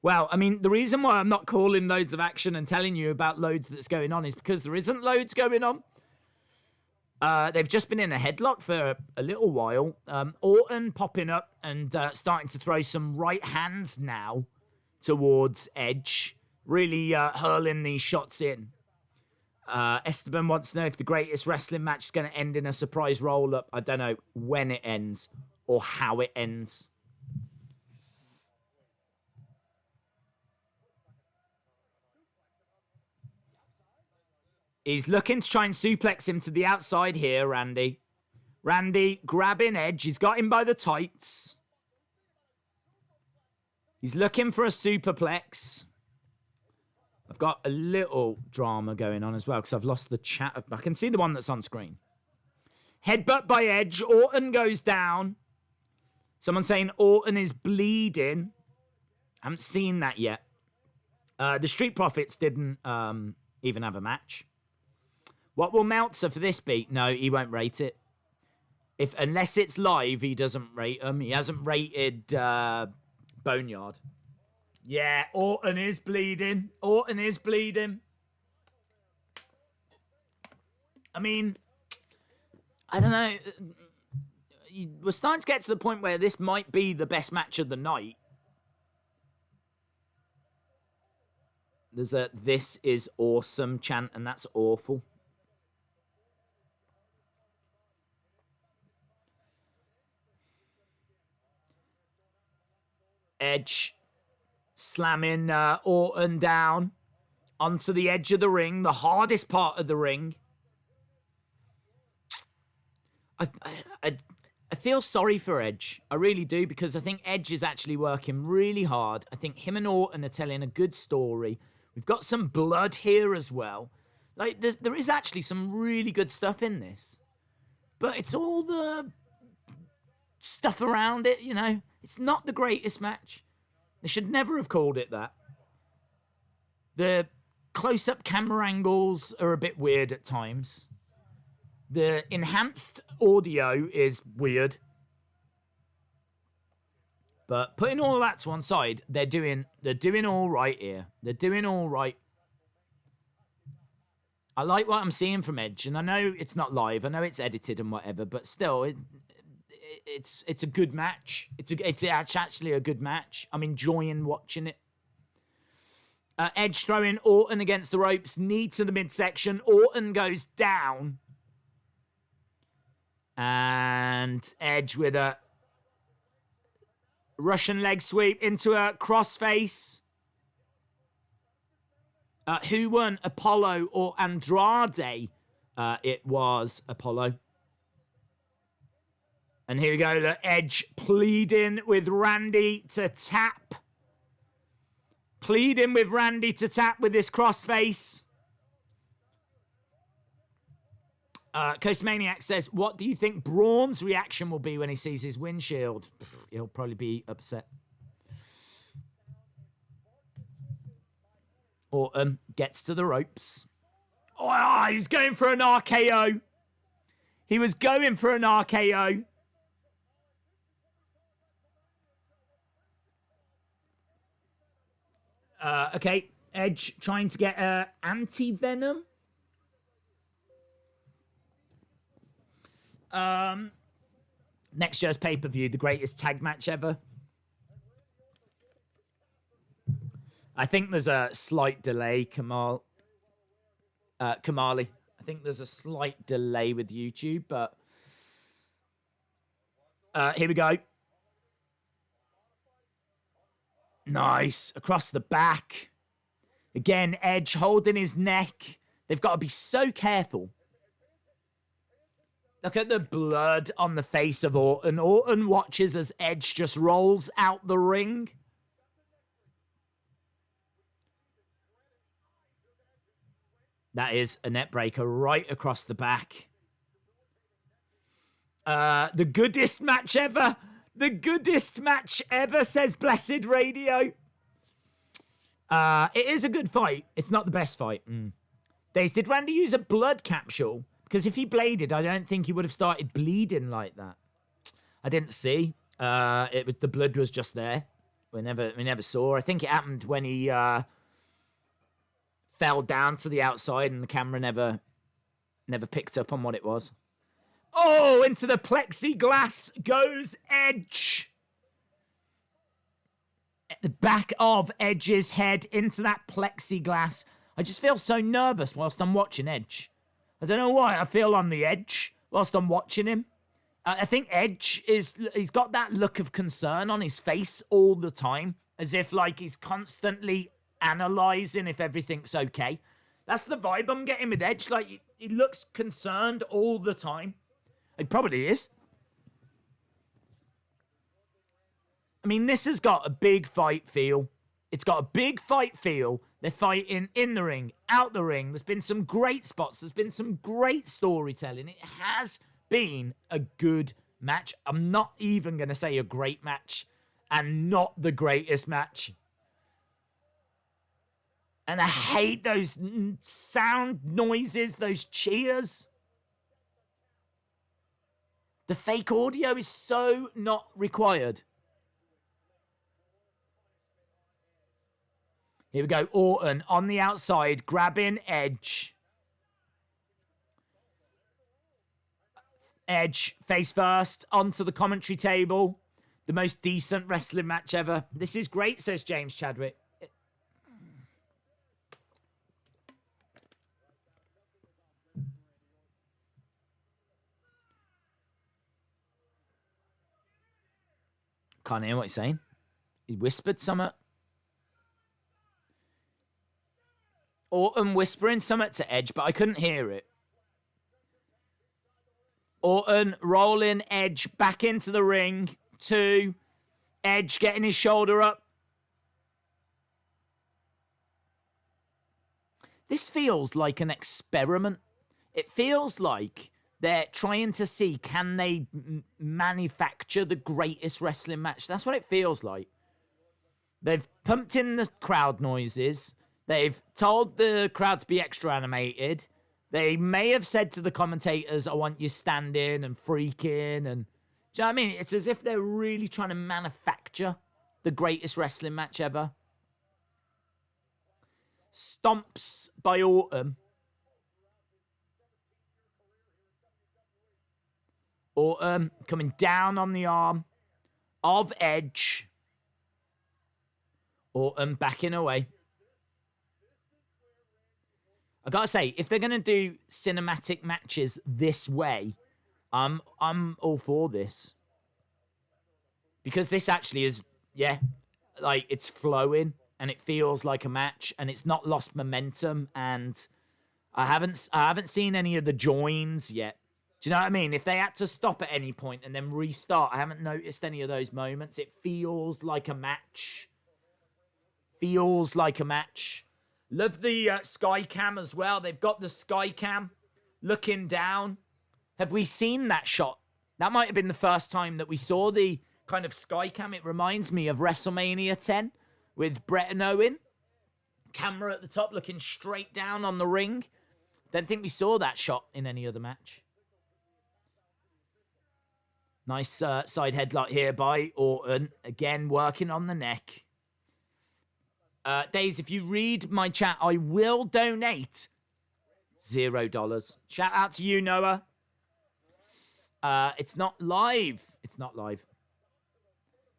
Well, I mean, the reason why I'm not calling loads of action and telling you about loads that's going on is because there isn't loads going on. They've just been in a headlock for a little while. Orton popping up and starting to throw some right hands now towards Edge. Really hurling these shots in. Esteban wants to know if the greatest wrestling match is going to end in a surprise roll-up. I don't know when it ends or how it ends. He's looking to try and suplex him to the outside here, Randy. Randy grabbing Edge. He's got him by the tights. He's looking for a superplex. I've got a little drama going on as well because I've lost the chat. I can see the one that's on screen. Headbutt by Edge. Orton goes down. Someone saying Orton is bleeding. I haven't seen that yet. The Street Profits didn't even have a match. What will Meltzer for this beat? No, he won't rate it. Unless it's live, he doesn't rate them. He hasn't rated Boneyard. Yeah, Orton is bleeding. Orton is bleeding. I mean, I don't know. We're starting to get to the point where this might be the best match of the night. There's a "this is awesome" chant, and that's awful. Edge slamming Orton down onto the edge of the ring, the hardest part of the ring. I feel sorry for Edge. I really do, because I think Edge is actually working really hard. I think him and Orton are telling a good story. We've got some blood here as well. Like, there is actually some really good stuff in this. But it's all the stuff around it, you know. It's not the greatest match. They should never have called it that. The close-up camera angles are a bit weird at times. The enhanced audio is weird. But putting all that to one side, they're doing all right here. They're doing all right. I like what I'm seeing from Edge, and I know it's not live. I know it's edited and whatever, but still, it's a good match. It's actually a good match. I'm enjoying watching it. Edge throwing Orton against the ropes, knee to the midsection. Orton goes down. And Edge with a Russian leg sweep into a crossface. Who won, Apollo or Andrade? It was Apollo. And here we go, look, Edge pleading with Randy to tap. Pleading with Randy to tap with this crossface. Coast Maniac says, what do you think Braun's reaction will be when he sees his windshield? He'll probably be upset. Orton gets to the ropes. Oh, he's going for an RKO. He was going for an RKO. Okay, Edge trying to get anti-venom. Next year's pay-per-view, the greatest tag match ever. I think there's a slight delay, Kamali. I think there's a slight delay with YouTube, but here we go. Nice. Across the back. Again, Edge holding his neck. They've got to be so careful. Look at the blood on the face of Orton. Orton watches as Edge just rolls out the ring. That is a net breaker right across the back. The goodest match ever. The goodest match ever, says Blessed Radio. It is a good fight. It's not the best fight. Days, did Randy use a blood capsule? Because if he bladed, I don't think he would have started bleeding like that. I didn't see. The blood was just there. We never saw. I think it happened when he fell down to the outside and the camera never picked up on what it was. Oh, into the plexiglass goes Edge. At the back of Edge's head into that plexiglass. I just feel so nervous whilst I'm watching Edge. I don't know why. I feel on the edge whilst I'm watching him. I think Edge he's got that look of concern on his face all the time. As if like he's constantly analysing if everything's okay. That's the vibe I'm getting with Edge. Like, he looks concerned all the time. It probably is. I mean, this has got a big fight feel. It's got a big fight feel. They're fighting in the ring, out the ring. There's been some great spots. There's been some great storytelling. It has been a good match. I'm not even going to say a great match and not the greatest match. And I hate those sound noises, those cheers. The fake audio is so not required. Here we go. Orton on the outside, grabbing Edge. Edge, face first, onto the commentary table. The most decent wrestling match ever. This is great, says James Chadwick. Can't hear what he's saying. He whispered something. Orton whispering something to Edge, but I couldn't hear it. Orton rolling Edge back into the ring. 2. Edge getting his shoulder up. This feels like an experiment. It feels like they're trying to see, can they manufacture the greatest wrestling match? That's what it feels like. They've pumped in the crowd noises. They've told the crowd to be extra animated. They may have said to the commentators, I want you standing and freaking. And do you know what I mean? It's as if they're really trying to manufacture the greatest wrestling match ever. Stomps by Orton. Orton coming down on the arm of Edge. Orton backing away. I gotta say, if they're gonna do cinematic matches this way, I'm all for this. Because this actually is, like it's flowing and it feels like a match and it's not lost momentum, and I haven't seen any of the joins yet. Do you know what I mean? If they had to stop at any point and then restart, I haven't noticed any of those moments. It feels like a match. Feels like a match. Love the sky cam as well. They've got the sky cam looking down. Have we seen that shot? That might have been the first time that we saw the kind of sky cam. It reminds me of WrestleMania 10 with Brett and Owen. Camera at the top looking straight down on the ring. Don't think we saw that shot in any other match. Nice side headlock here by Orton. Again, working on the neck. Days, if you read my chat, I will donate $0. Shout out to you, Noah. It's not live. It's not live.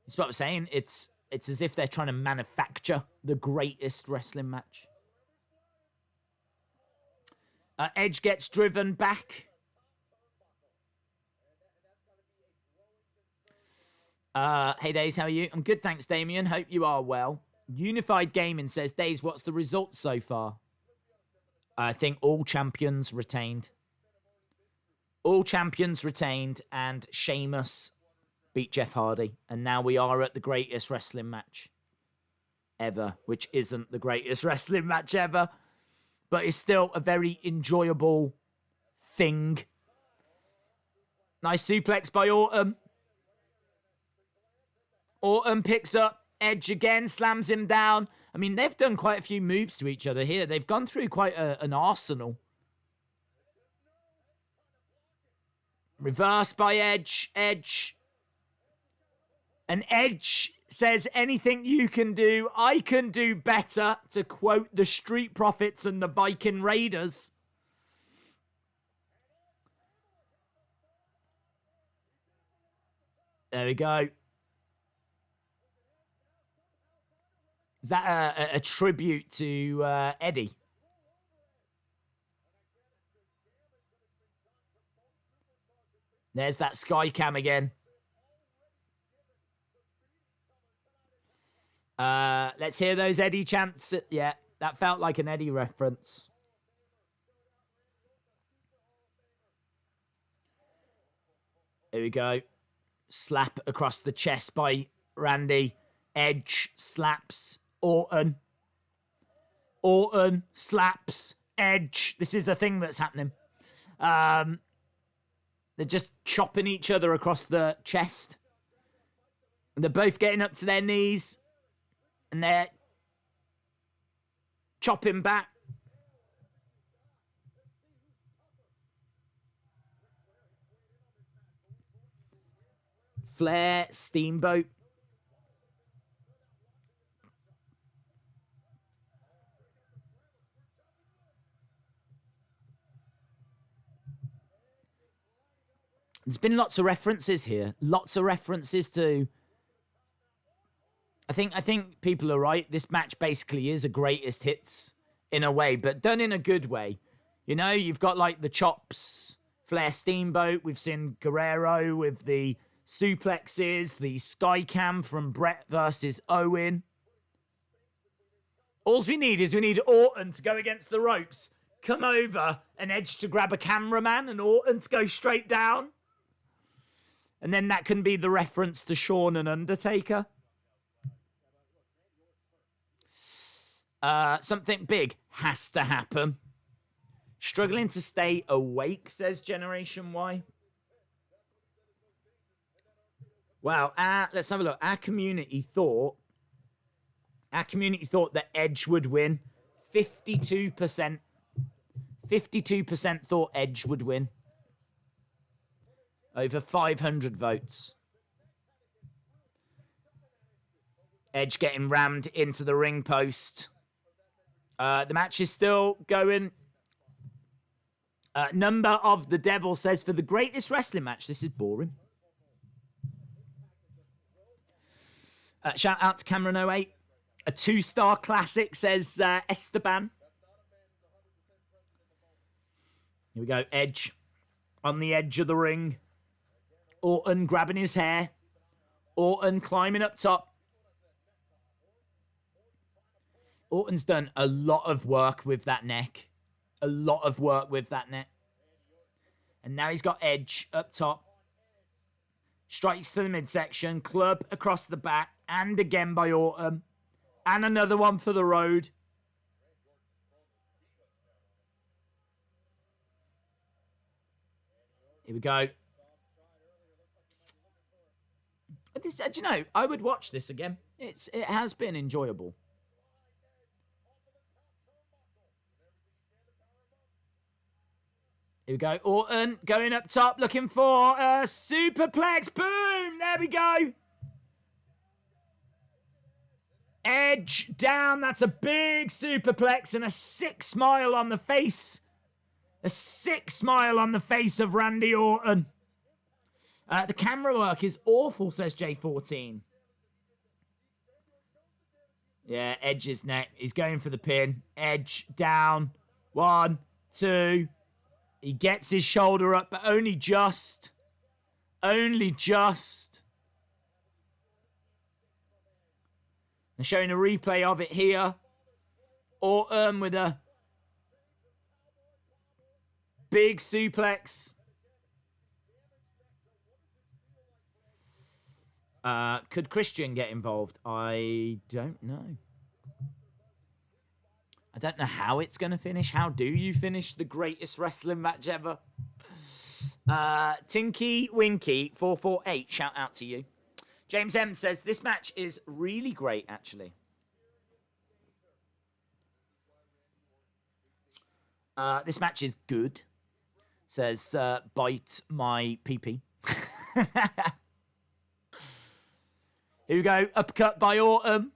It's what I'm saying. It's as if they're trying to manufacture the greatest wrestling match. Edge gets driven back. Hey, Days, how are you? I'm good, thanks, Damien. Hope you are well. Unified Gaming says, Days, what's the result so far? I think all champions retained. All champions retained, and Sheamus beat Jeff Hardy. And now we are at the greatest wrestling match ever, which isn't the greatest wrestling match ever, but it's still a very enjoyable thing. Nice suplex by Orton. Orton picks up Edge again, slams him down. I mean, they've done quite a few moves to each other here. They've gone through quite an arsenal. Reverse by Edge. Edge. And Edge says, anything you can do, I can do better, to quote the Street Profits and the Viking Raiders. There we go. Is that a tribute to Eddie? There's that sky cam again. Let's hear those Eddie chants. Yeah, that felt like an Eddie reference. Here we go. Slap across the chest by Randy. Edge slaps Orton. Orton slaps Edge. This is a thing that's happening. They're just chopping each other across the chest. And they're both getting up to their knees. And they're chopping back. Flair, Steamboat. There's been lots of references here. Lots of references to... I think people are right. This match basically is a greatest hits in a way, but done in a good way. You know, you've got like the chops, Flair Steamboat. We've seen Guerrero with the suplexes, the sky cam from Brett versus Owen. All we need Orton to go against the ropes, come over, and Edge to grab a cameraman, and Orton to go straight down. And then that can be the reference to Shawn and Undertaker. Something big has to happen. Struggling to stay awake, says Generation Y. Wow, let's have a look. Our community thought that Edge would win. 52%. 52% thought Edge would win. Over 500 votes. Edge getting rammed into the ring post. The match is still going. Number of the Devil says, for the greatest wrestling match, this is boring. Shout out to Cameron08. A 2-star classic, says Esteban. Here we go. Edge on the edge of the ring. Orton grabbing his hair. Orton climbing up top. Orton's done a lot of work with that neck. A lot of work with that neck. And now he's got Edge up top. Strikes to the midsection. Club across the back. And again by Orton. And another one for the road. Here we go. This, do you know, I would watch this again. It has been enjoyable. Here we go. Orton going up top, looking for a superplex. Boom! There we go. Edge down. That's a big superplex and a sick smile on the face. A sick smile on the face of Randy Orton. The camera work is awful, says J14. Yeah, Edge's neck. He's going for the pin. Edge down. 1, 2. He gets his shoulder up, but only just. Only just. They're showing a replay of it here. Orton with a big suplex. Could Christian get involved? I don't know. I don't know how it's going to finish. How do you finish the greatest wrestling match ever? Tinky Winky 448, shout out to you. James M says, this match is really great, actually. This match is good, says Bite My PP. Here we go. Uppercut by Orton.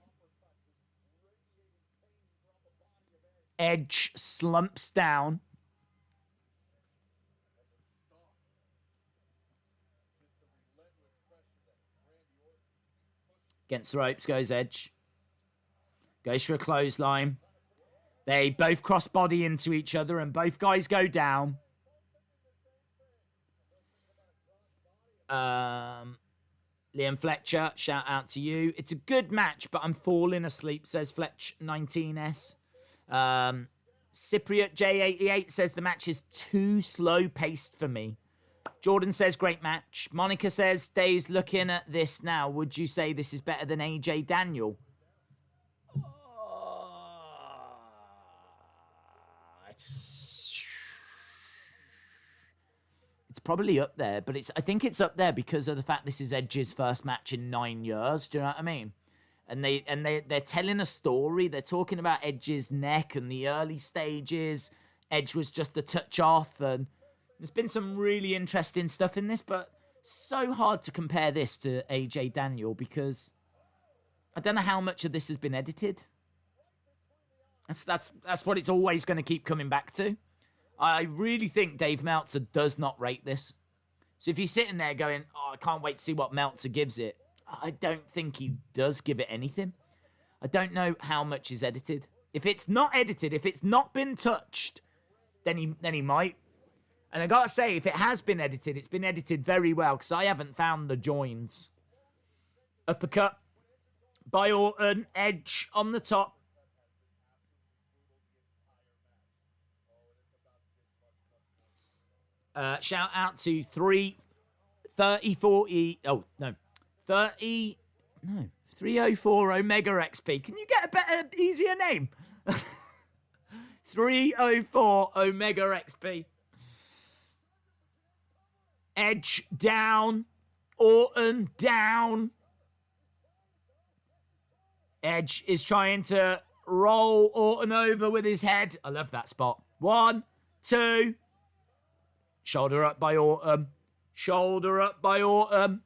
Edge slumps down. Against the ropes goes Edge. Goes for a clothesline. They both crossbody into each other and both guys go down. Liam Fletcher, shout out to you. It's a good match, but I'm falling asleep, says Fletch19S. Cypriot J88 says the match is too slow-paced for me. Jordan says, great match. Monica says, Days, looking at this now, would you say this is better than AJ Daniel? It's probably up there, but I think it's up there because of the fact this is Edge's first match in 9 years. Do you know what I mean? And they're telling a story. They're talking about Edge's neck and the early stages. Edge was just a touch off, and there's been some really interesting stuff in this, but so hard to compare this to AJ Daniel because I don't know how much of this has been edited. That's what it's always going to keep coming back to. I really think Dave Meltzer does not rate this. So if you're sitting there going, oh, I can't wait to see what Meltzer gives it, I don't think he does give it anything. I don't know how much is edited. If it's not edited, if it's not been touched, then he might. And I gotta say, if it has been edited, it's been edited very well because I haven't found the joins. Uppercut by Orton, Edge on the top. Shout out to 304 Omega XP. Can you get a better, easier name? 304 Omega XP. Edge down. Orton down. Edge is trying to roll Orton over with his head. I love that spot. 1, 2. Shoulder up by Orton. Shoulder up by Orton.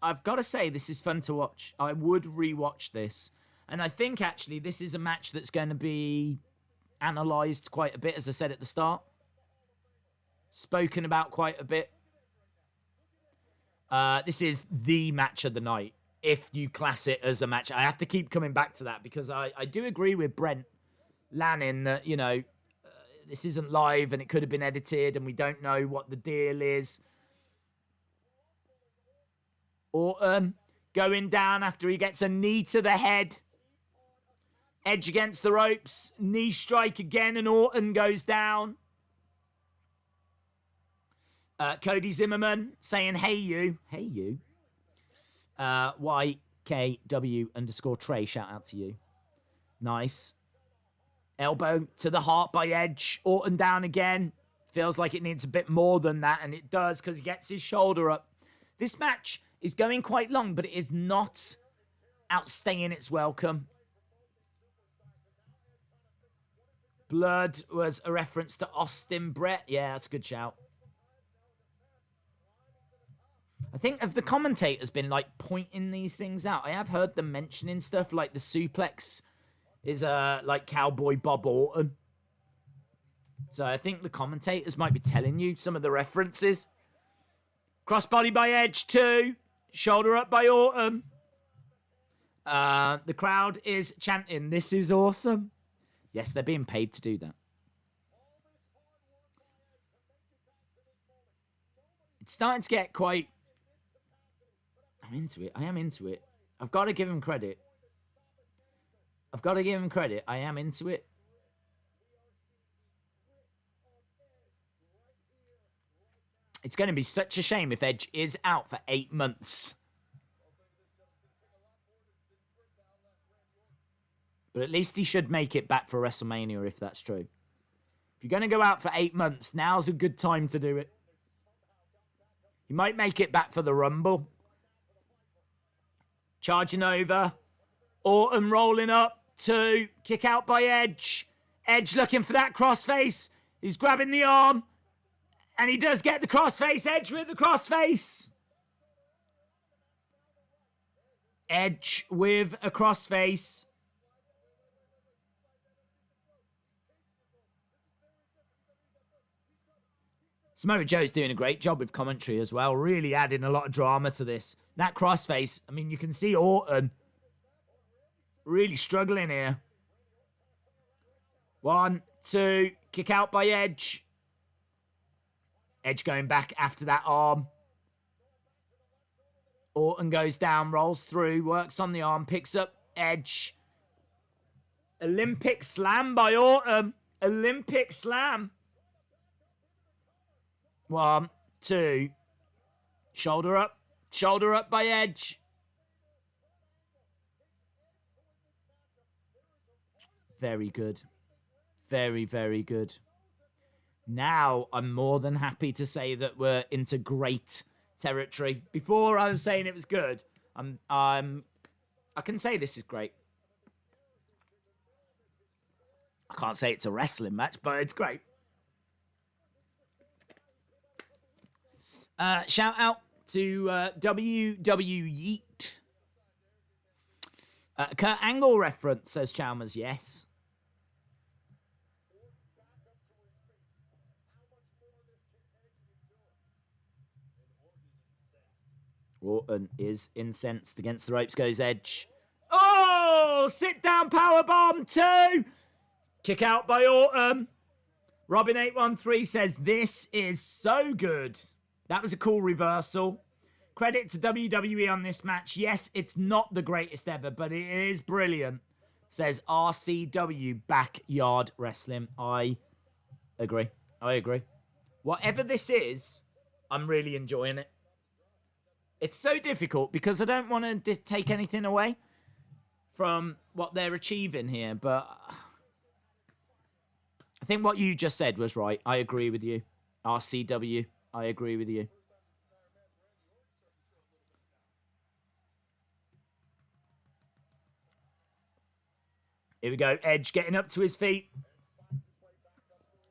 I've got to say, this is fun to watch. I would rewatch this. And I think, actually, this is a match that's going to be analysed quite a bit, as I said at the start. Spoken about quite a bit. This is the match of the night, if you class it as a match. I have to keep coming back to that, because I do agree with Brent Lanning that, you know, this isn't live and it could have been edited and we don't know what the deal is. Orton going down after he gets a knee to the head. Edge against the ropes. Knee strike again and Orton goes down. Cody Zimmerman saying, hey you. Hey you. YKW_Trey, shout out to you. Nice. Elbow to the heart by Edge. Orton down again. Feels like it needs a bit more than that, and it does because he gets his shoulder up. This match is going quite long, but it is not outstaying its welcome. Blood was a reference to Austin Brett. Yeah, that's a good shout. I think have the commentators been like pointing these things out? I have heard them mentioning stuff like the suplex is like Cowboy Bob Orton. So I think the commentators might be telling you some of the references. Crossbody by Edge 2. Shoulder up by Orton. The crowd is chanting, "This is awesome." Yes, they're being paid to do that. It's starting to get quite... I'm into it. I am into it. I've got to give him credit. I am into it. It's going to be such a shame if Edge is out for 8 months. But at least he should make it back for WrestleMania if that's true. If you're going to go out for 8 months, now's a good time to do it. He might make it back for the Rumble. Charging over. Orton rolling up. 2. Kick out by Edge. Edge looking for that crossface. He's grabbing the arm. And he does get the crossface. Edge with the crossface. Edge with a crossface. Samoa Joe's doing a great job with commentary as well. Really adding a lot of drama to this. That crossface, I mean, you can see Orton really struggling here. 1, 2, kick out by Edge. Edge going back after that arm. Orton goes down, rolls through, works on the arm, picks up Edge. Olympic slam by Orton. Olympic slam. 1, 2. Shoulder up. Shoulder up by Edge. Very good. Very, very good. Now I'm more than happy to say that we're into great territory. Before I was saying it was good. I can say this is great. I can't say it's a wrestling match, but it's great. Shout out to WWE Yeet. Kurt Angle reference, says Chalmers, yes. Orton is incensed. Against the ropes goes Edge. Oh! Sit down powerbomb 2! Kick out by Orton. Robin813 says, "This is so good." That was a cool reversal. Credit to WWE on this match. Yes, it's not the greatest ever, but it is brilliant. Says RCW Backyard Wrestling. I agree. Whatever this is, I'm really enjoying it. It's so difficult because I don't want to take anything away from what they're achieving here, but I think what you just said was right. I agree with you. RCW, I agree with you. Here we go. Edge getting up to his feet.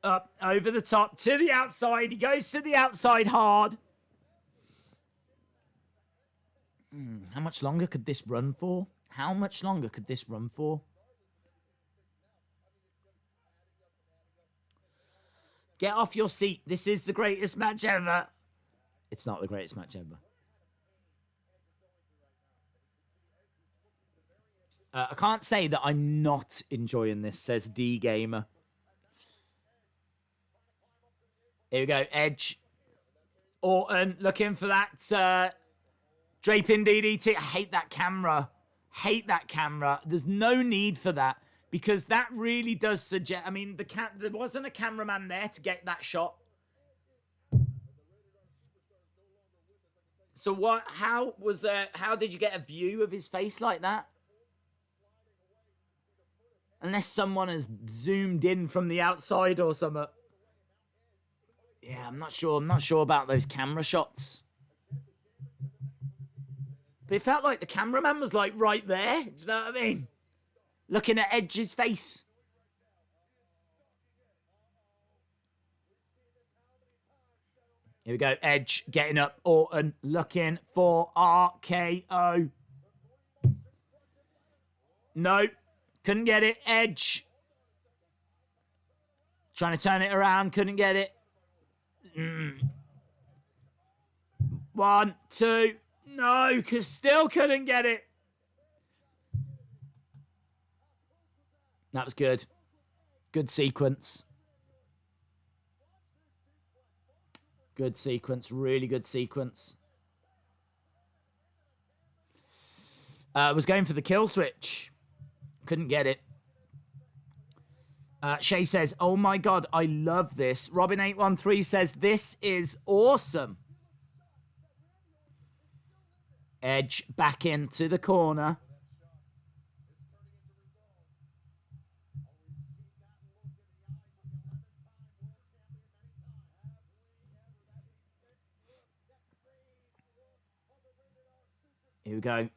Up, over the top, to the outside. He goes to the outside hard. How much longer could this run for? How much longer could this run for? Get off your seat. This is the greatest match ever. It's not the greatest match ever. I can't say that I'm not enjoying this, says D Gamer. Here we go. Edge. Orton looking for that draping DDT. I hate that camera. Hate that camera. There's no need for that because that really does suggest... I mean, there wasn't a cameraman there to get that shot. So what? How did you get a view of his face like that? Unless someone has zoomed in from the outside or something. Yeah, I'm not sure. I'm not sure about those camera shots. But it felt like the cameraman was like right there. Do you know what I mean? Looking at Edge's face. Here we go. Edge getting up. Orton looking for RKO. No. Couldn't get it. Edge. Trying to turn it around, couldn't get it. 1, 2, no, still couldn't get it. That was good. Good sequence. Good sequence, really good sequence. Was going for the kill switch. Couldn't get it. Shay says, oh my God, I love this. Robin813 says, this is awesome. Edge back into the corner. Here we go.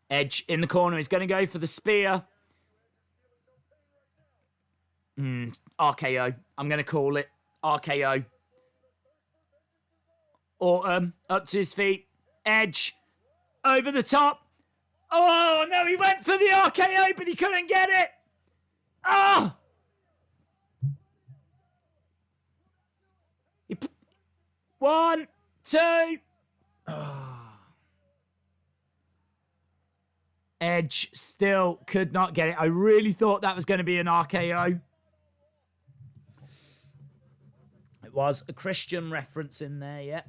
Edge in the corner. He's going to go for the spear. RKO. I'm going to call it. RKO. Orton up to his feet. Edge over the top. Oh, no, he went for the RKO, but he couldn't get it. Oh! 1, 2. Oh. Edge still could not get it. I really thought that was going to be an RKO. It was a Christian reference in there, yeah.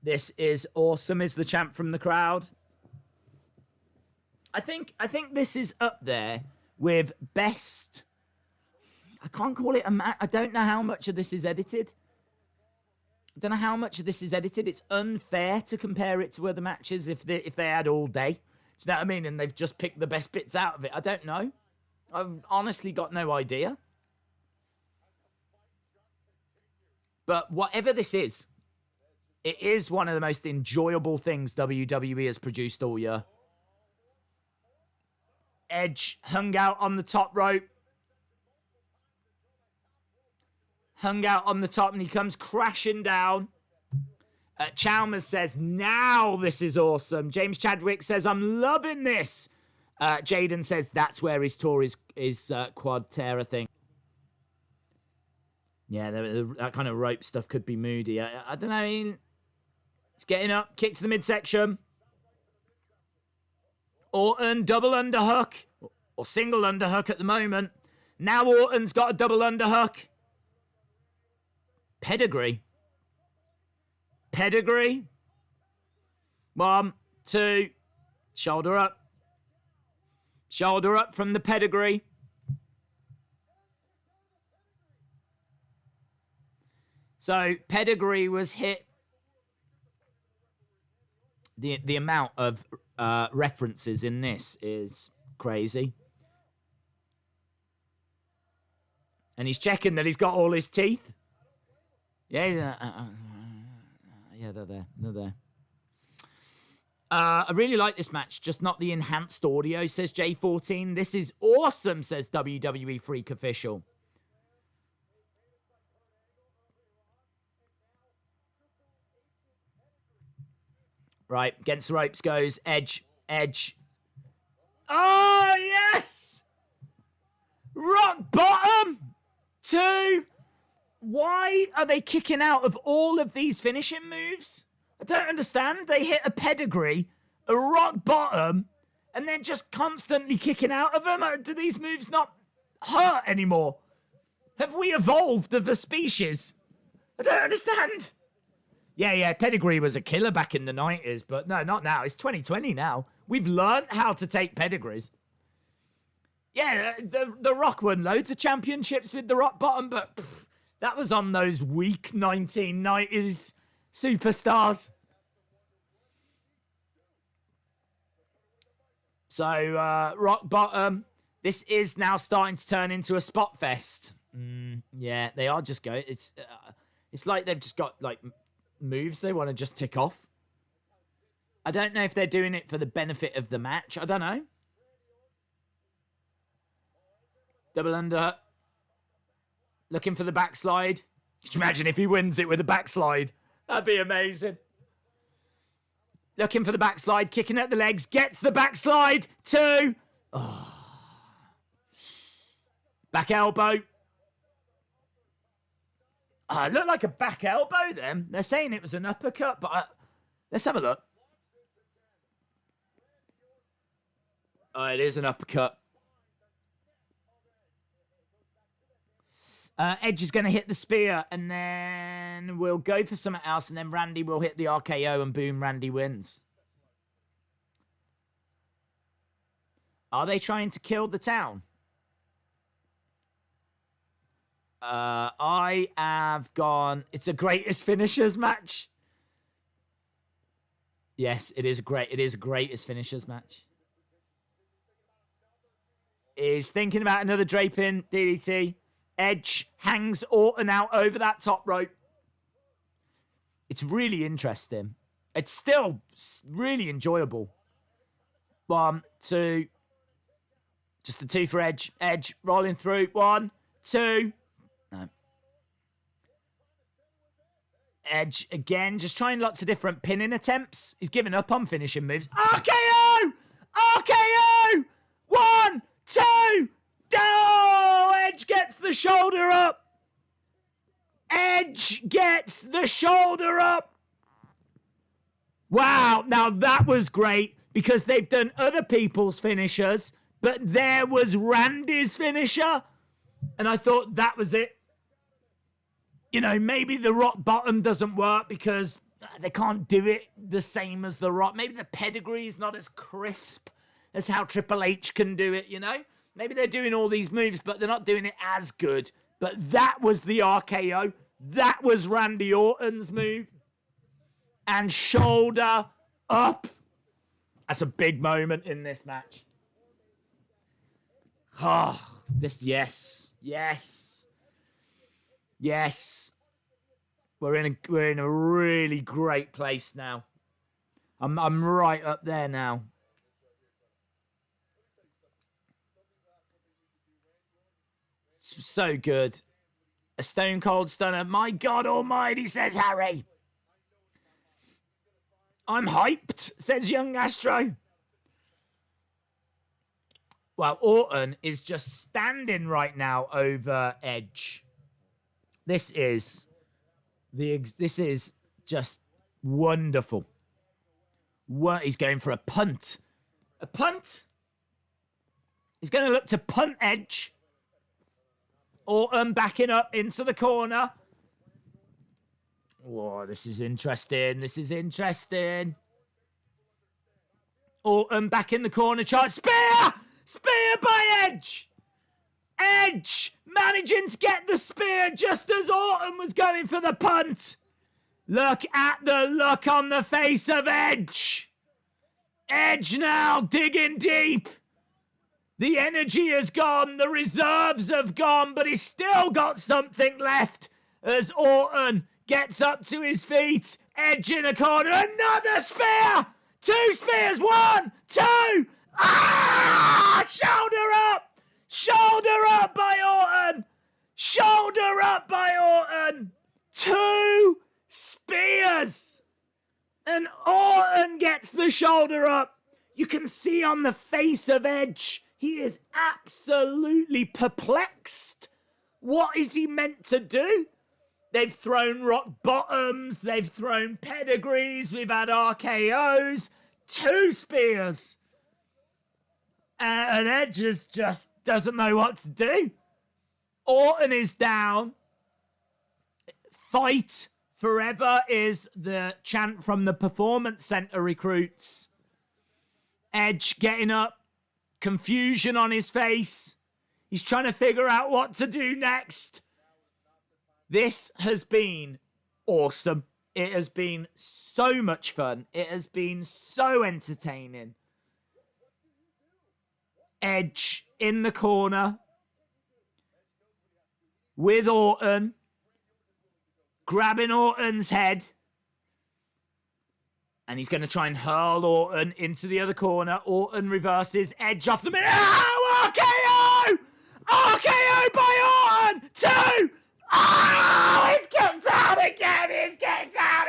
This is awesome, is the chant from the crowd. I think this is up there with best. I can't call it a match. I don't know how much of this is edited. It's unfair to compare it to other matches if they had all day. Do you know what I mean? And they've just picked the best bits out of it. I don't know. I've honestly got no idea. But whatever this is, it is one of the most enjoyable things WWE has produced all year. Edge hung out on the top rope. Hung out on the top, and he comes crashing down. Chalmers says, now this is awesome. James Chadwick says, I'm loving this. Jaden says, that's where his tour is quad tear, I think. Yeah, that kind of rope stuff could be moody. I don't know. I mean, he's getting up, kick to the midsection. Orton, double underhook. Or single underhook at the moment. Now Orton's got a double underhook. Pedigree. 1, 2. Shoulder up. Shoulder up from the pedigree. So pedigree was hit. The amount of references in this is crazy. And he's checking that he's got all his teeth. Yeah, they're there. They're there. I really like this match, just not the enhanced audio, says J14. This is awesome, says WWE Freak Official. Right, against the ropes goes Edge. Oh, yes! Rock bottom! 2. Why are they kicking out of all of these finishing moves? I don't understand. They hit a pedigree, a rock bottom, and then just constantly kicking out of them. Do these moves not hurt anymore? Have we evolved as a species? I don't understand. Yeah, pedigree was a killer back in the 90s, but no, not now. It's 2020 now. We've learned how to take pedigrees. Yeah, the Rock won loads of championships with the rock bottom, but that was on those weak 1990s superstars. So, rock bottom. This is now starting to turn into a spot fest. Yeah, they are just going. It's like they've just got like moves they want to just tick off. I don't know if they're doing it for the benefit of the match. I don't know. Double under. Looking for the backslide. Could you imagine if he wins it with a backslide? That'd be amazing. Looking for the backslide, kicking at the legs, gets the backslide. 2. Oh. Back elbow. Oh, it looked like a back elbow then. They're saying it was an uppercut, but let's have a look. Oh, it is an uppercut. Edge is going to hit the spear, and then we'll go for something else, and then Randy will hit the RKO, and boom, Randy wins. Are they trying to kill the town? I have gone... It's a greatest finishers match. Yes, it is a greatest finishers match. Is thinking about another draping DDT. Edge hangs Orton out over that top rope. It's really interesting. It's still really enjoyable. 1, 2. Just a 2 for Edge. Edge rolling through. 1, 2. No. Edge again, just trying lots of different pinning attempts. He's giving up on finishing moves. RKO! RKO! 1, 2. Oh, Edge gets the shoulder up. Edge gets the shoulder up. Wow, now that was great because they've done other people's finishers, but there was Randy's finisher, and I thought that was it. You know, maybe the rock bottom doesn't work because they can't do it the same as the rock. Maybe the pedigree is not as crisp as how Triple H can do it, you know? Maybe they're doing all these moves, but they're not doing it as good. But that was the RKO. That was Randy Orton's move. And shoulder up. That's a big moment in this match. Oh, yes. We're in a really great place now. I'm right up there now. So good. A Stone Cold Stunner. My God almighty, says Harry. I'm hyped, says Young Astro. Well, Orton is just standing right now over Edge. This is just wonderful. What, he's going for a punt. A punt? He's going to look to punt Edge. Orton backing up into the corner. Whoa, this is interesting. Orton back in the corner. Spear! Spear by Edge! Edge managing to get the spear just as Orton was going for the punt. Look at the look on the face of Edge. Edge now digging deep. The energy has gone, the reserves have gone, but he's still got something left as Orton gets up to his feet. Edge in a corner, another spear! 2 spears, 1, 2! Ah! Shoulder up! Shoulder up by Orton! Shoulder up by Orton! 2 spears! And Orton gets the shoulder up. You can see on the face of Edge, he is absolutely perplexed. What is he meant to do? They've thrown rock bottoms. They've thrown pedigrees. We've had RKOs. 2 spears. And Edge just doesn't know what to do. Orton is down. Fight forever is the chant from the Performance Center recruits. Edge getting up. Confusion on his face. He's trying to figure out what to do next. This has been awesome. It has been so much fun. It has been so entertaining. Edge in the corner with Orton, grabbing Orton's head. And he's going to try and hurl Orton into the other corner. Orton reverses. Edge off the middle. Oh, RKO! RKO by Orton! 2! Oh, he's kicked out again! He's kicked out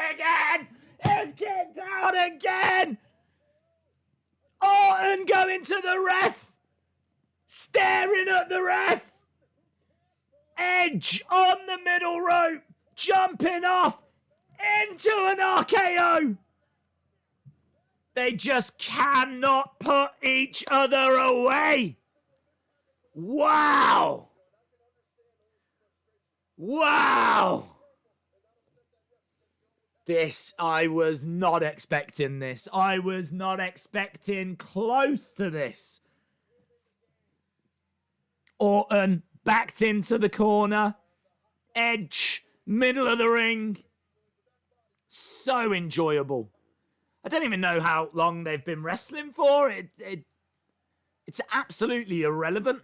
not again! Orton going to the ref! Staring at the ref! Edge on the middle rope, jumping off into an RKO! They just cannot put each other away! Wow! Wow! I was not expecting this. I was not expecting close to this. Orton backed into the corner. Edge, middle of the ring. So enjoyable. I don't even know how long they've been wrestling for. It's absolutely irrelevant.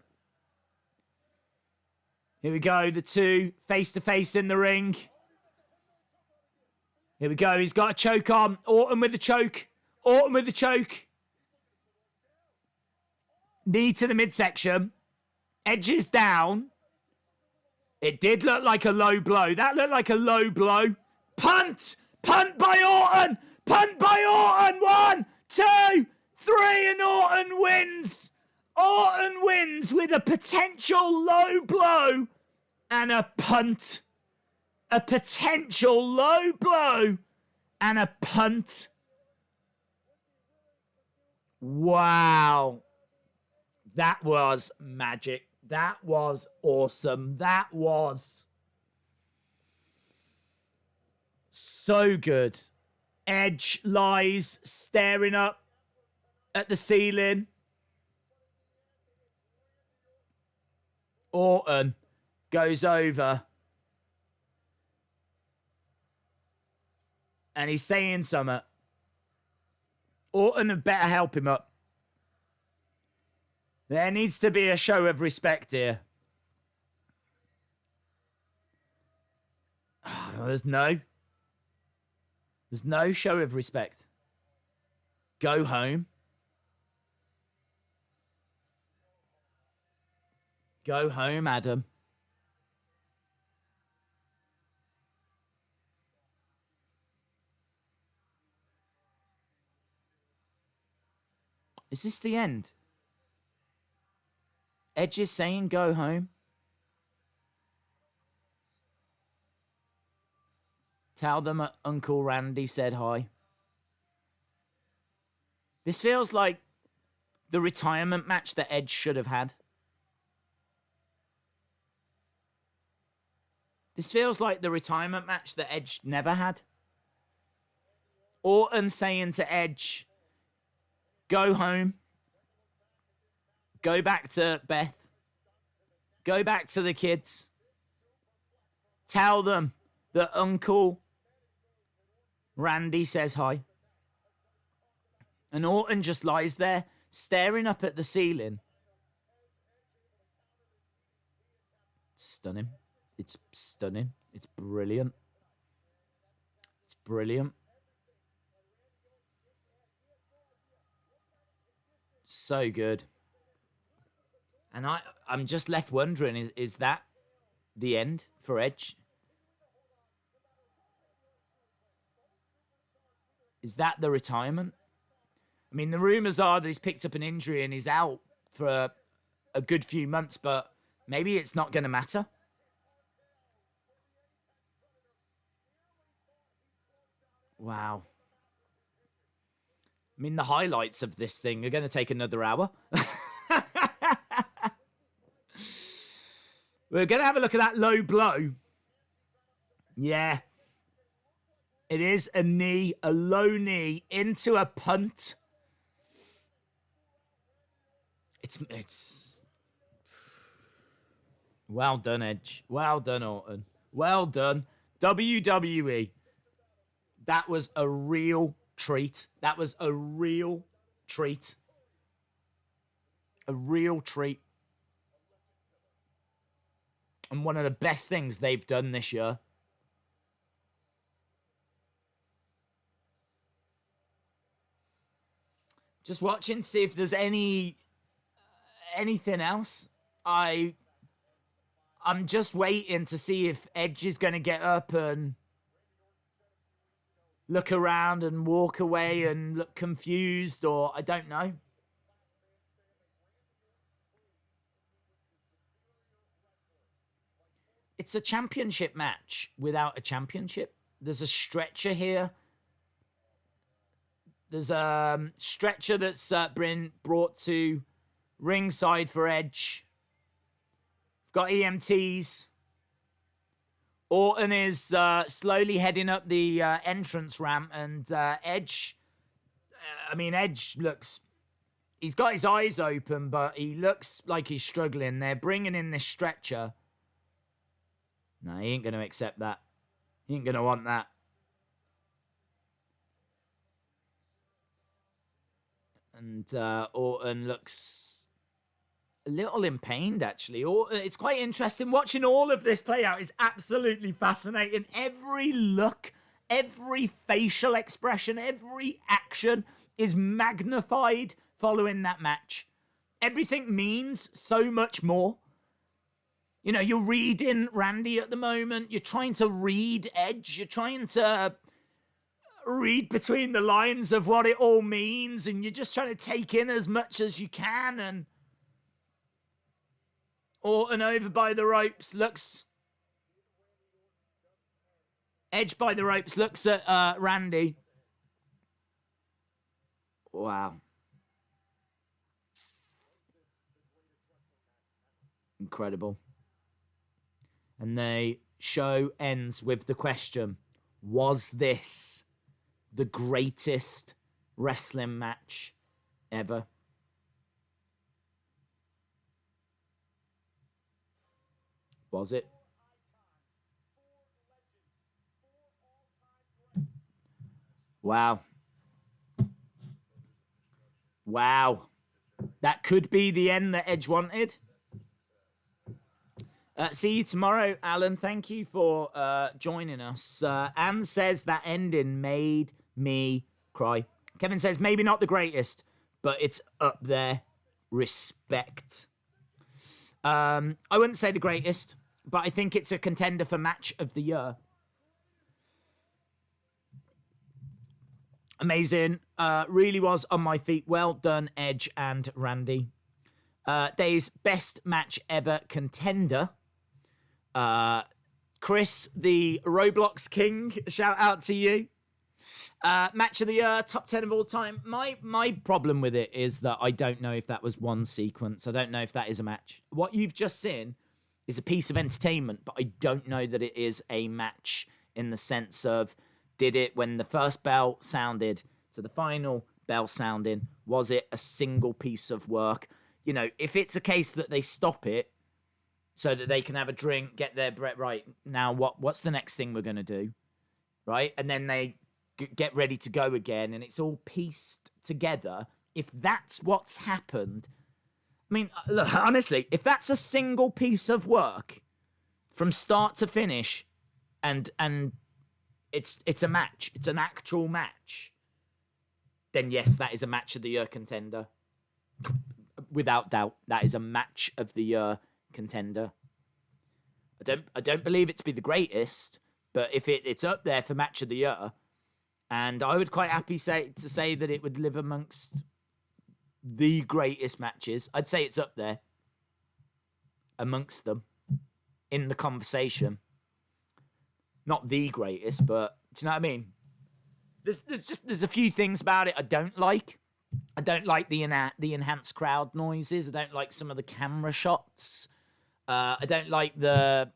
Here we go, the two face-to-face in the ring. Here we go, he's got a choke on. Orton with the choke. Orton with the choke. Knee to the midsection. Edge is down. It did look like a low blow. That looked like a low blow. Punt! Punt by Orton! Punt by Orton! 1, 2, 3, and Orton wins! Orton wins with a potential low blow and a punt. A potential low blow and a punt. Wow. That was magic. That was awesome. That was so good. Edge lies staring up at the ceiling. Orton goes over. And he's saying something. Orton had better help him up. There needs to be a show of respect here. Oh, there's no show of respect. Go home. Go home, Adam. Is this the end? Edge is saying go home. Tell them Uncle Randy said hi. This feels like the retirement match that Edge should have had. This feels like the retirement match that Edge never had. Orton saying to Edge, go home. Go back to Beth. Go back to the kids. Tell them that Uncle Randy says hi. And Orton just lies there, staring up at the ceiling. Stunning. It's stunning. It's brilliant. It's brilliant. So good. And I'm just left wondering, is that the end for Edge? Is that the retirement? I mean, the rumours are that he's picked up an injury and he's out for a good few months, but maybe it's not going to matter. Wow. I mean, the highlights of this thing are going to take another hour. We're going to have a look at that low blow. Yeah. It is a knee, a low knee into a punt. It's well done, Edge. Well done, Orton. Well done. WWE. That was a real treat. That was a real treat. A real treat. And one of the best things they've done this year. Just watching to see if there's anything else. I'm just waiting to see if Edge is going to get up and look around and walk away and look confused, or I don't know. It's a championship match without a championship. There's a stretcher here. There's a stretcher that's been brought to ringside for Edge. We've got EMTs. Orton is slowly heading up the entrance ramp, and Edge, Edge looks, he's got his eyes open, but he looks like he's struggling. They're bringing in this stretcher. No, he ain't going to accept that. He ain't going to want that. And Orton looks a little in pain, actually. It's quite interesting. Watching all of this play out is absolutely fascinating. Every look, every facial expression, every action is magnified following that match. Everything means so much more. You know, you're reading Randy at the moment. You're trying to read Edge. You're trying to read between the lines of what it all means, and you're just trying to take in as much as you can. And Orton over by the ropes looks... Edge by the ropes looks at Randy. Wow. Incredible. And the show ends with the question, was this the greatest wrestling match ever? Was it? Wow. Wow. That could be the end that Edge wanted. See you tomorrow, Alan. Thank you for joining us. Anne says that ending made me cry. Kevin says maybe not the greatest, but it's up there. Respect. I wouldn't say the greatest, but I think it's a contender for match of the year. Amazing. Really was on my feet. Well done, Edge and Randy. Day's best match ever contender. Chris, the Roblox King, shout out to you. Match of the year, top 10 of all time. My problem with it is that I don't know if that was one sequence. I don't know if that is a match. What you've just seen is a piece of entertainment, but I don't know that it is a match in the sense of, did it when the first bell sounded to the final bell sounding, was it a single piece of work? You know, if it's a case that they stop it so that they can have a drink, get their breath right, now what's the next thing we're going to do? Right? And then they get ready to go again, and it's all pieced together. If that's what's happened, I mean, look, honestly, if that's a single piece of work from start to finish, and it's a match, it's an actual match, then yes, that is a match of the year contender. Without doubt, that is a match of the year contender. I don't believe it to be the greatest, but if it's up there for match of the year, and I would quite happy to say that it would live amongst the greatest matches. I'd say it's up there amongst them in the conversation. Not the greatest, but do you know what I mean? There's a few things about it I don't like. I don't like the enhanced crowd noises. I don't like some of the camera shots. I don't like the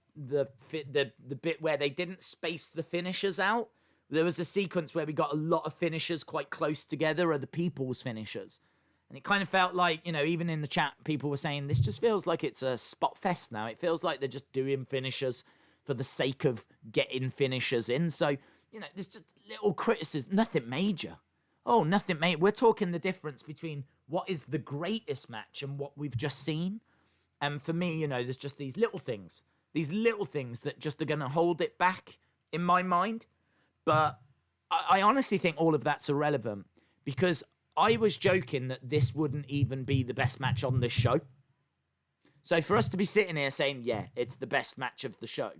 bit where they didn't space the finishers out. There was a sequence where we got a lot of finishers quite close together, or the people's finishers. And it kind of felt like, you know, even in the chat, people were saying, this just feels like it's a spot fest now. It feels like they're just doing finishers for the sake of getting finishers in. So, you know, there's just little criticism, nothing major. Oh, nothing major. We're talking the difference between what is the greatest match and what we've just seen. And for me, you know, there's just these little things that just are going to hold it back in my mind. But I honestly think all of that's irrelevant, because I was joking that this wouldn't even be the best match on this show. So for us to be sitting here saying, yeah, it's the best match of the show.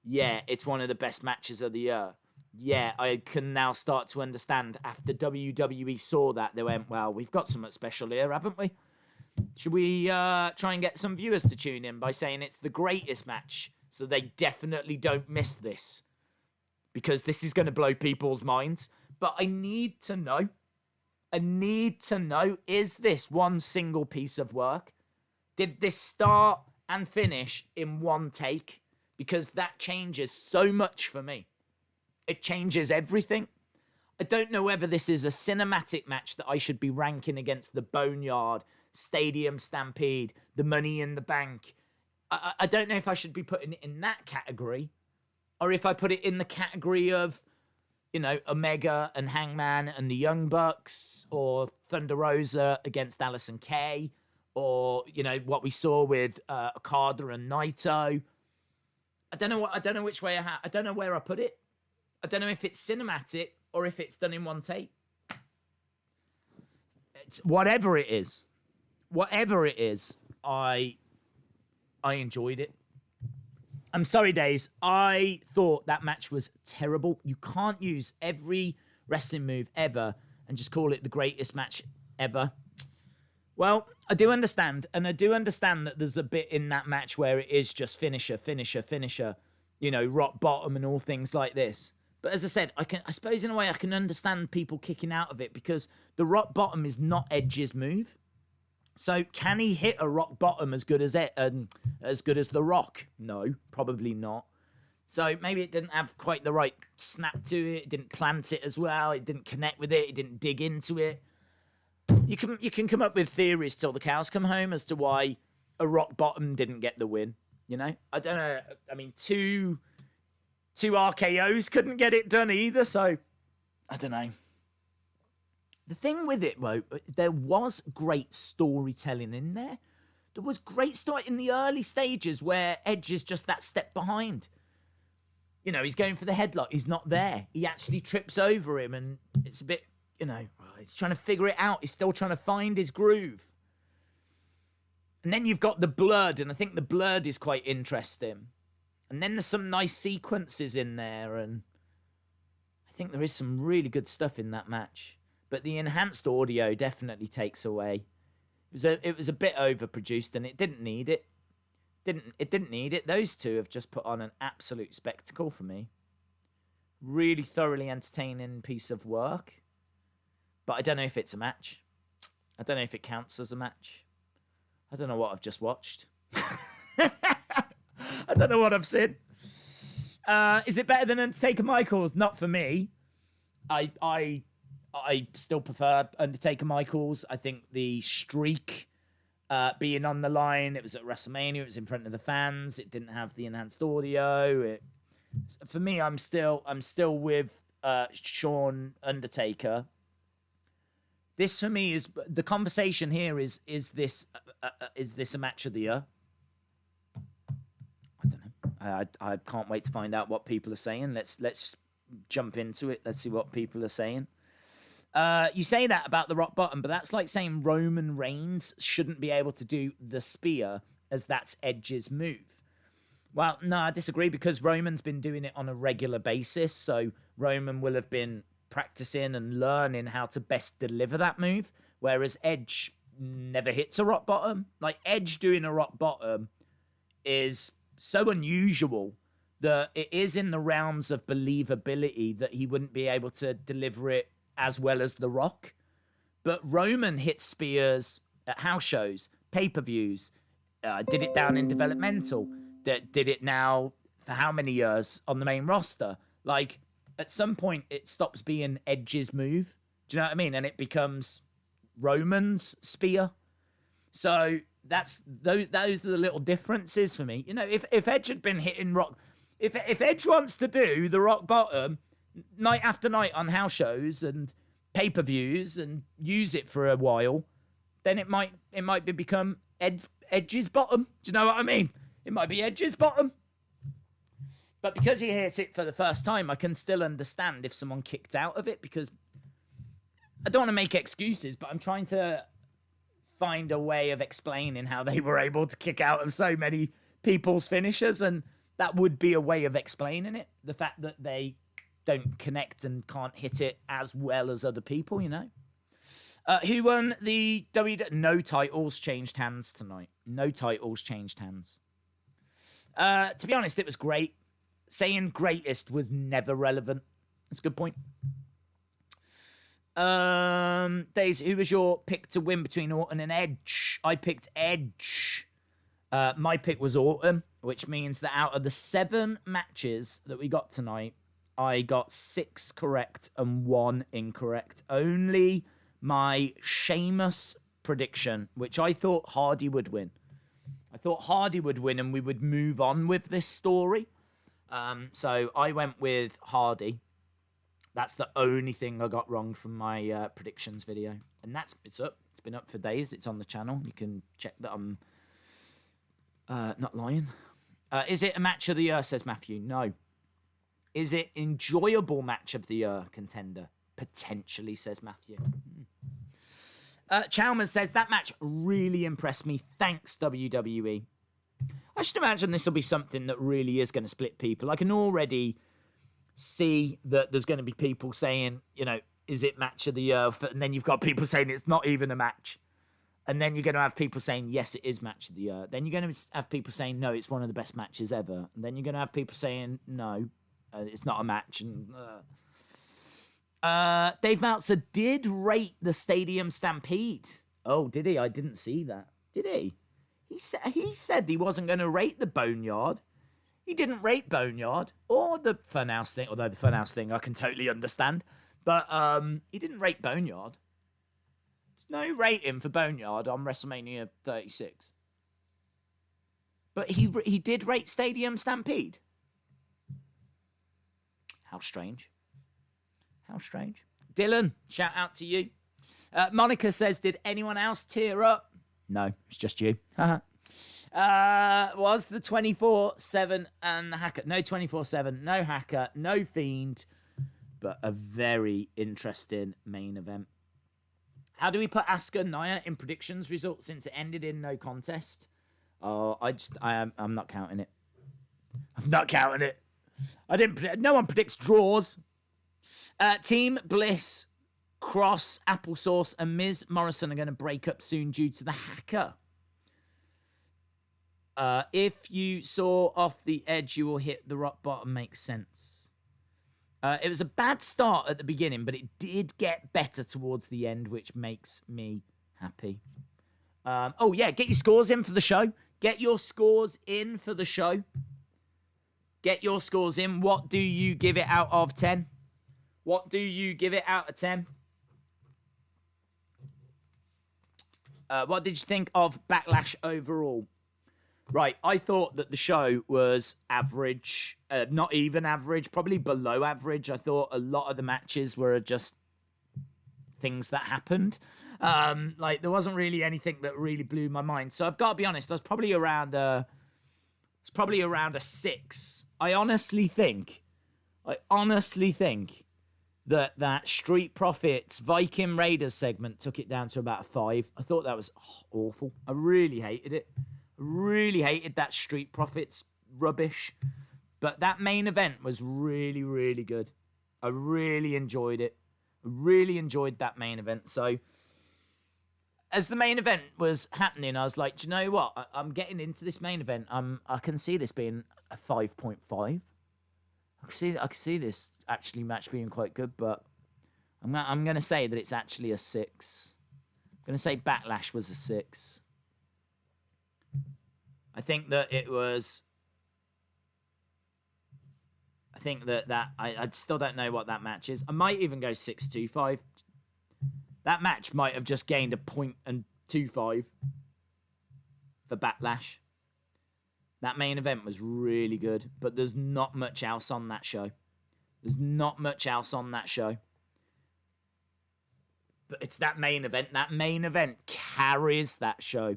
Yeah, it's one of the best matches of the year. yeah, I can now start to understand. After WWE saw that, they went, well, we've got something special here, haven't we? Should we try and get some viewers to tune in by saying it's the greatest match so they definitely don't miss this? Because this is going to blow people's minds. But I need to know, is this one single piece of work? Did this start and finish in one take? Because that changes so much for me. It changes everything. I don't know whether this is a cinematic match that I should be ranking against the Boneyard, Stadium Stampede, the Money in the Bank. I don't know if I should be putting it in that category, or if I put it in the category of, you know, Omega and Hangman and the Young Bucks, or Thunder Rosa against Allison Kay, or, you know, what we saw with Okada and Naito. I don't know which way I don't know where I put it. I don't know if it's cinematic or if it's done in one take. It's whatever it is, I enjoyed it. I'm sorry, Days. I thought that match was terrible. You can't use every wrestling move ever and just call it the greatest match ever. Well, I do understand, and I do understand that there's a bit in that match where it is just finisher, you know, rock bottom and all things like this. But as I said, I suppose in a way I can understand people kicking out of it because the rock bottom is not Edge's move. So can he hit a rock bottom as good as The Rock? No, probably not. So maybe it didn't have quite the right snap to it. It didn't plant it as well. It didn't connect with it. It didn't dig into it. You can come up with theories till the cows come home as to why a rock bottom didn't get the win. You know, I don't know. I mean, two RKOs couldn't get it done either. So I don't know. The thing with it, though, there was great storytelling in there. There was great story in the early stages where Edge is just that step behind. You know, he's going for the headlock. He's not there. He actually trips over him, and it's a bit, you know, he's trying to figure it out. He's still trying to find his groove. And then you've got the blood, and I think the blood is quite interesting. And then there's some nice sequences in there, and I think there is some really good stuff in that match. But the enhanced audio definitely takes away. It was a bit overproduced, and it didn't need it. It didn't need it. Those two have just put on an absolute spectacle for me. Really thoroughly entertaining piece of work. But I don't know if it's a match. I don't know if it counts as a match. I don't know what I've just watched. I don't know what I've seen. Is it better than Undertaker Michaels? Not for me. I still prefer Undertaker Michaels. I think the streak being on the line, it was at WrestleMania, it was in front of the fans, it didn't have the enhanced audio. For me, I'm still with Shawn Undertaker. This for me is the conversation here is this a match of the year? I don't know. I can't wait to find out what people are saying. Let's jump into it. Let's see what people are saying. You say that about the rock bottom, but that's like saying Roman Reigns shouldn't be able to do the spear as that's Edge's move. Well, no, I disagree because Roman's been doing it on a regular basis, so Roman will have been practicing and learning how to best deliver that move, whereas Edge never hits a rock bottom. Like, Edge doing a rock bottom is so unusual that it is in the realms of believability that he wouldn't be able to deliver it as well as The Rock. But Roman hits spears at house shows, pay-per-views, did it down in developmental, did it now for how many years on the main roster. Like, at some point, it stops being Edge's move. Do you know what I mean? And it becomes Roman's spear. So those are the little differences for me. You know, if Edge had been hitting rock, if Edge wants to do the rock bottom night after night on house shows and pay-per-views and use it for a while, then it might become Edge's bottom. Do you know what I mean? It might be Edge's bottom. But because he hit it for the first time, I can still understand if someone kicked out of it, because I don't want to make excuses, but I'm trying to find a way of explaining how they were able to kick out of so many people's finishers, and that would be a way of explaining it. The fact that they don't connect and can't hit it as well as other people, you know. Who won the WWE? No titles changed hands tonight. No titles changed hands. To be honest, it was great. Saying greatest was never relevant. That's a good point. Days, who was your pick to win between Orton and Edge? I picked Edge. My pick was Orton, which means that out of the 7 matches that we got tonight, I got 6 correct and 1 incorrect. Only my Sheamus prediction, which I thought Hardy would win. I thought Hardy would win and we would move on with this story. So I went with Hardy. That's the only thing I got wrong from my predictions video. And it's up. It's been up for days. It's on the channel. You can check that I'm not lying. Is it a match of the year, says Matthew? No. Is it enjoyable match of the year, contender? Potentially, says Matthew. Chalmers says, that match really impressed me. Thanks, WWE. I should imagine this will be something that really is going to split people. I can already see that there's going to be people saying, you know, is it match of the year? And then you've got people saying it's not even a match. And then you're going to have people saying, yes, it is match of the year. Then you're going to have people saying, no, it's one of the best matches ever. And then you're going to have people saying, no, it's not a match. And Dave Meltzer did rate the Stadium Stampede. Oh, did he? I didn't see that. Did he? He said he wasn't going to rate the Boneyard. He didn't rate Boneyard or the Funhouse thing, although the Funhouse thing I can totally understand. But he didn't rate Boneyard. There's no rating for Boneyard on WrestleMania 36. But he did rate Stadium Stampede. How strange. How strange. Dylan, shout out to you. Monica says, did anyone else tear up? No, it's just you. Was the 24/7 and the Hacker? No 24/7, no Hacker, no Fiend, but a very interesting main event. How do we put Asuka Nia in predictions results since it ended in no contest? Oh, I'm not counting it. I'm not counting it. No one predicts draws. Team Bliss, Cross, Applesauce, and Miz Morrison are going to break up soon due to the Hacker. If you saw off the edge, you will hit the rock bottom. Makes sense. It was a bad start at the beginning, but it did get better towards the end, which makes me happy. Oh, yeah, get your scores in for the show. Get your scores in for the show. Get your scores in. What do you give it out of 10? What do you give it out of 10? What did you think of Backlash overall? Right, I thought that the show was average, not even average, probably below average. I thought a lot of the matches were just things that happened. Like, there wasn't really anything that really blew my mind. So I've got to be honest, I was probably around a 6. I honestly think that Street Profits Viking Raiders segment took it down to about a 5. I thought that was awful. I really hated it. Really hated that Street Profits rubbish. But that main event was really, really good. I really enjoyed it. I really enjoyed that main event. So as the main event was happening, I was like, do you know what? I'm getting into this main event. I can see this being a 5.5. I can see this actually match being quite good, but I'm going to say that it's actually a 6. I'm going to say Backlash was a 6. I think that it was. I think that I still don't know what that match is. I might even go 6.25. That match might have just gained a 0.25 for Backlash. That main event was really good, but there's not much else on that show. There's not much else on that show. But it's that main event. That main event carries that show.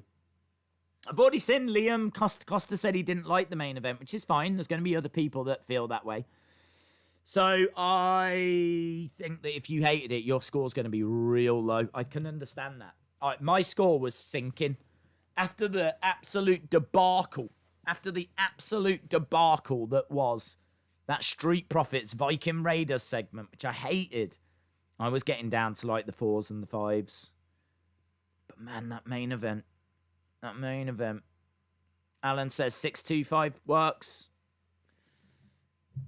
I've already seen Liam Costa said he didn't like the main event, which is fine. There's going to be other people that feel that way. So I think that if you hated it, your score's going to be real low. I can understand that. All right, my score was sinking after the absolute debacle. After the absolute debacle that was That Street Profits Viking Raiders segment, which I hated. I was getting down to like the 4s and the 5s. But man, that main event. Alan says 625 works.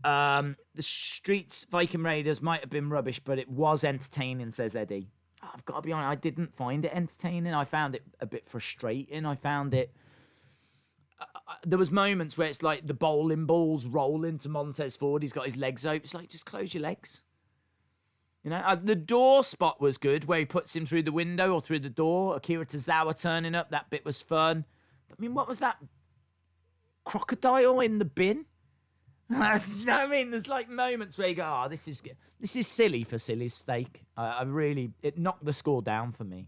The Streets Viking Raiders might have been rubbish, but it was entertaining, says Eddie. I've got to be honest, I didn't find it entertaining. I found it a bit frustrating. I found it... there was moments where it's like the bowling balls roll into Montez Ford. He's got his legs open. It's like, just close your legs. You know, the door spot was good, where he puts him through the window or through the door. Akira Tozawa turning up, that bit was fun. But I mean, what was that crocodile in the bin? You know what I mean? There's like moments where you go, oh, this is silly for silly's sake. It knocked the score down for me.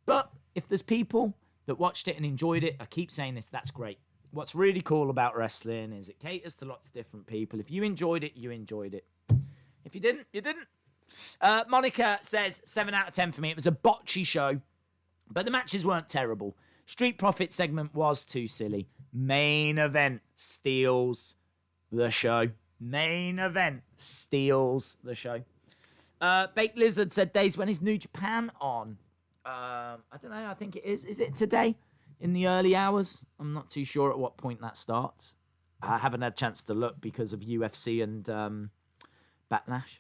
But if there's people that watched it and enjoyed it, I keep saying this, that's great. What's really cool about wrestling is it caters to lots of different people. If you enjoyed it, you enjoyed it. If you didn't, you didn't. Monica says 7 out of 10 for me. It was a botchy show, but the matches weren't terrible. Street Profit segment was too silly. Main event steals the show. Main event steals the show. Baked Lizard said, Days, when is New Japan on? I don't know. I think it is. Is it today? In the early hours? I'm not too sure at what point that starts. I haven't had a chance to look because of UFC and Backlash.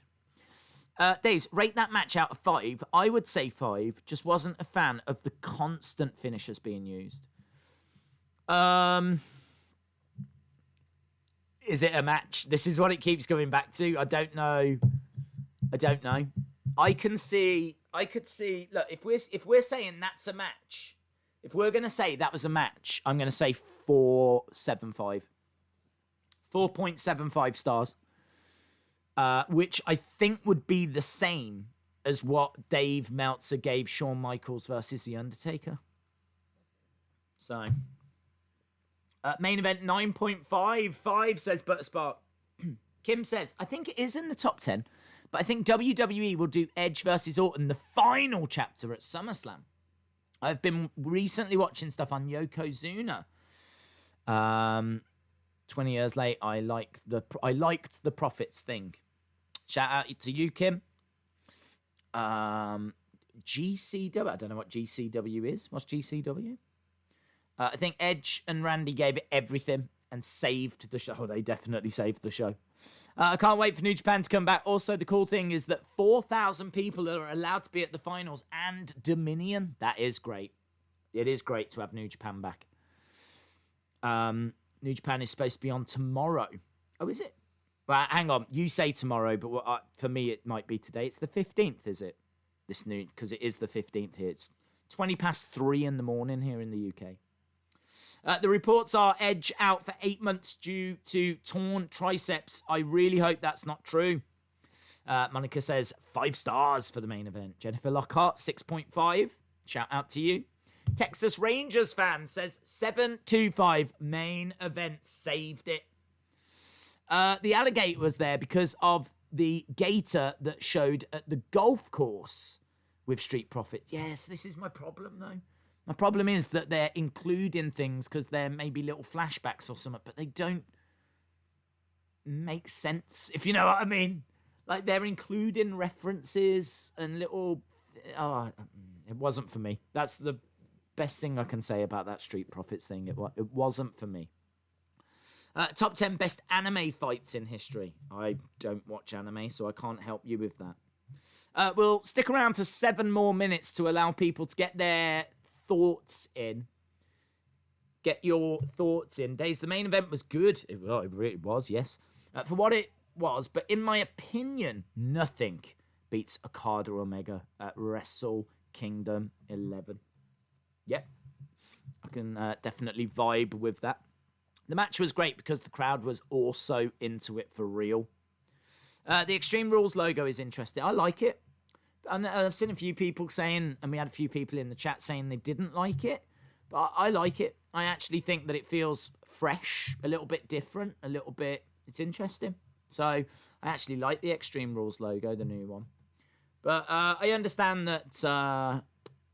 Days, rate that match out of 5. I would say 5. Just wasn't a fan of the constant finishers being used. Is it a match? This is what it keeps coming back to. I don't know. I could see. Look, if we're saying that's a match, if we're gonna say that was a match, I'm gonna say 4.75. 4.75 stars. Which I think would be the same as what Dave Meltzer gave Shawn Michaels versus The Undertaker. So, main event 9.55 says Butterspark. Kim says, I think it is in the top 10, but I think WWE will do Edge versus Orton, the final chapter at SummerSlam. I've been recently watching stuff on Yokozuna. 20 years late, I liked the Profits thing. Shout out to you, Kim. GCW. I don't know what GCW is. What's GCW? I think Edge and Randy gave it everything and saved the show. Oh, they definitely saved the show. I can't wait for New Japan to come back. Also, the cool thing is that 4,000 people are allowed to be at the finals and Dominion. That is great. It is great to have New Japan back. New Japan is supposed to be on tomorrow. Oh, is it? Well, hang on. You say tomorrow, but for me, it might be today. It's the 15th, is it? This noon, because it is the 15th here. It's 3:20 in the morning here in the UK. The reports are Edge out for 8 months due to torn triceps. I really hope that's not true. Monica says 5 stars for the main event. Jennifer Lockhart, 6.5. Shout out to you. Texas Rangers fan says 725 main event saved it. The alligator was there because of the gator that showed at the golf course with Street Profits. Yes, this is my problem though. My problem is that they're including things because there may be little flashbacks or something, but they don't make sense, if you know what I mean. Like they're including references and little... Oh, it wasn't for me. That's the best thing I can say about that Street Profits thing. It wasn't for me. Top 10 best anime fights in history. I don't watch anime, so I can't help you with that. We'll stick around for 7 more minutes to allow people to get their thoughts in. Get your thoughts in. Days, the main event was good. It really was, yes. For what it was, but in my opinion, nothing beats Okada Omega at Wrestle Kingdom 11. Yep. I can definitely vibe with that. The match was great because the crowd was also into it for real. The Extreme Rules logo is interesting. I like it. And I've seen a few people saying, and we had a few people in the chat saying they didn't like it. But I like it. I actually think that it feels fresh, a little bit different, it's interesting. So I actually like the Extreme Rules logo, the new one. But I understand that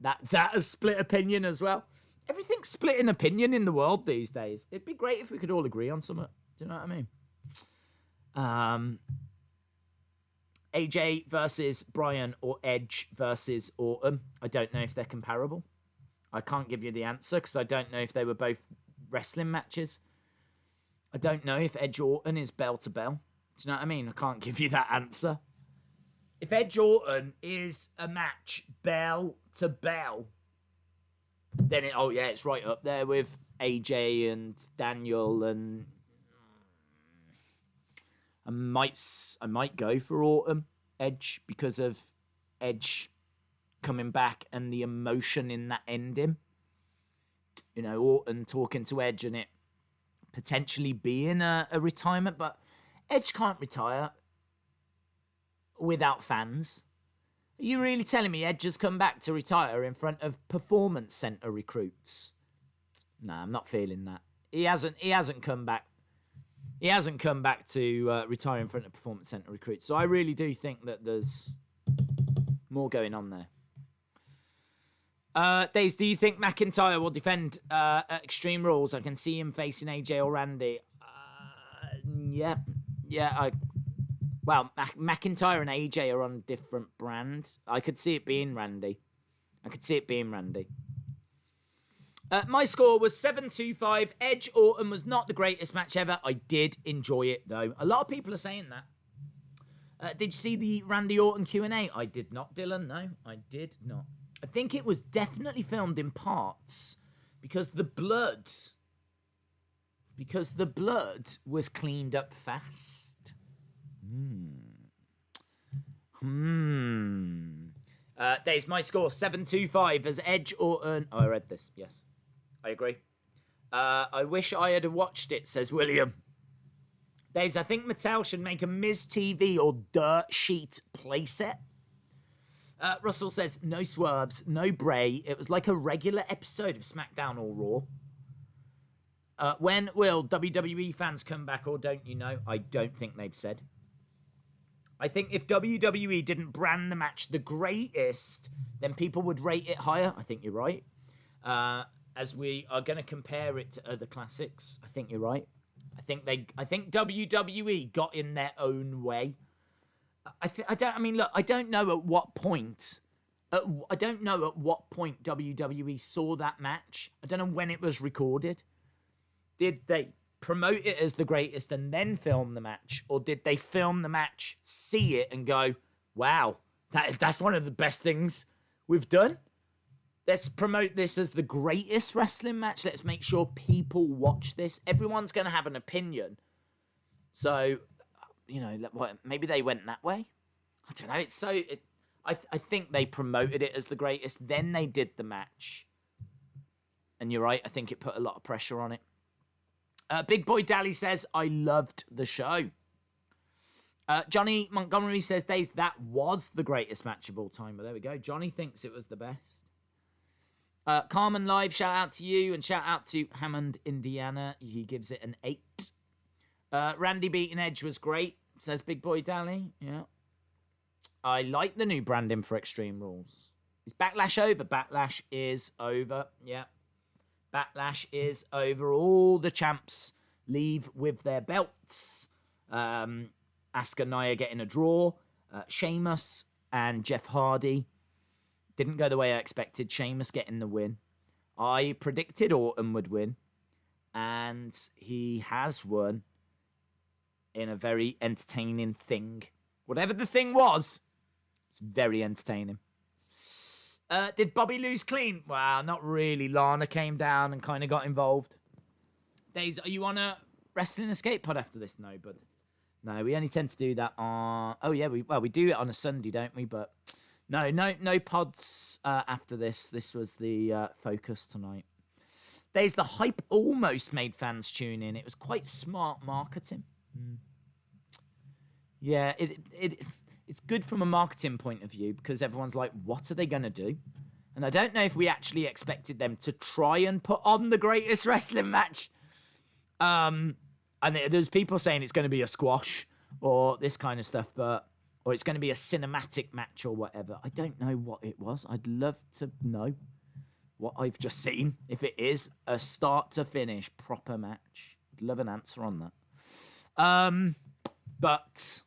that has split opinion as well. Everything's split in opinion in the world these days. It'd be great if we could all agree on something. Do you know what I AJ versus Brian or Edge versus Orton. I don't know if they're comparable. I can't give you the answer because I don't know if they were both wrestling matches. I don't know if Edge Orton is bell to bell. Do you know what I mean? I can't give you that answer. If Edge Orton is a match bell to bell, then it's right up there with AJ and Daniel, and I might go for Orton Edge because of Edge coming back and the emotion in that ending. You know, Orton talking to Edge and it potentially being a retirement, but Edge can't retire without fans. Are you really telling me Edge has come back to retire in front of performance center recruits? Nah, I'm not feeling that. He hasn't come back. He hasn't come back to retire in front of performance center recruits. So I really do think that there's more going on there. Days, do you think McIntyre will defend at Extreme Rules? I can see him facing AJ or Randy. Yeah. McIntyre and AJ are on different brands. I could see it being Randy. My score was 7-2-5. Edge Orton was not the greatest match ever. I did enjoy it, though. A lot of people are saying that. Did you see the Randy Orton Q&A? I did not, Dylan. No, I did not. I think it was definitely filmed in parts because the blood was cleaned up fast. Days, my score 7-2-5 as Edge Orton. Oh, I read this. Yes, I agree. I wish I had watched it, says William. Days, I think Mattel should make a Miz TV or Dirt Sheet playset. Russell says, no swerves, no Bray. It was like a regular episode of SmackDown or Raw. When will WWE fans come back or don't you know? I don't think they've said. I think if WWE didn't brand the match the greatest, then people would rate it higher. I think you're right. As we are going to compare it to other classics, I think you're right. I think WWE got in their own way. I don't know at what point. I don't know at what point WWE saw that match. I don't know when it was recorded. Did they promote it as the greatest and then film the match, or did they film the match, see it, and go, "Wow, that's one of the best things we've done. Let's promote this as the greatest wrestling match. Let's make sure people watch this." Everyone's going to have an opinion, so. You know, maybe they went that way. I don't know. I think they promoted it as the greatest. Then they did the match. And you're right. I think it put a lot of pressure on it. Big Boy Dally says, I loved the show. Johnny Montgomery says, Days, that was the greatest match of all time. Well, there we go. Johnny thinks it was the best. Carmen Live, shout out to you. And shout out to Hammond, Indiana. He gives it an 8. Randy beating Edge was great, says Big Boy Dally. Yeah. I like the new branding for Extreme Rules. Is Backlash over? Backlash is over. Yeah. Backlash is over. All the champs leave with their belts. Asuka, Nia getting a draw. Sheamus and Jeff Hardy didn't go the way I expected. Sheamus getting the win. I predicted Orton would win, and he has won in a very entertaining thing. Whatever the thing was, it's very entertaining. Did Bobby lose clean? Well, not really. Lana came down and kind of got involved. Days, are you on a Wrestling Escape pod after this? No, but no, we only tend to do that on. Oh yeah, we do it on a Sunday, don't we? But no pods after this. This was the focus tonight. Days, the hype almost made fans tune in. It was quite smart marketing. Yeah, it's good from a marketing point of view because everyone's like, what are they going to do? And I don't know if we actually expected them to try and put on the greatest wrestling match. And there's people saying it's going to be a squash or this kind of stuff, or it's going to be a cinematic match or whatever. I don't know what it was. I'd love to know what I've just seen. If it is a start to finish proper match, I'd love an answer on that. But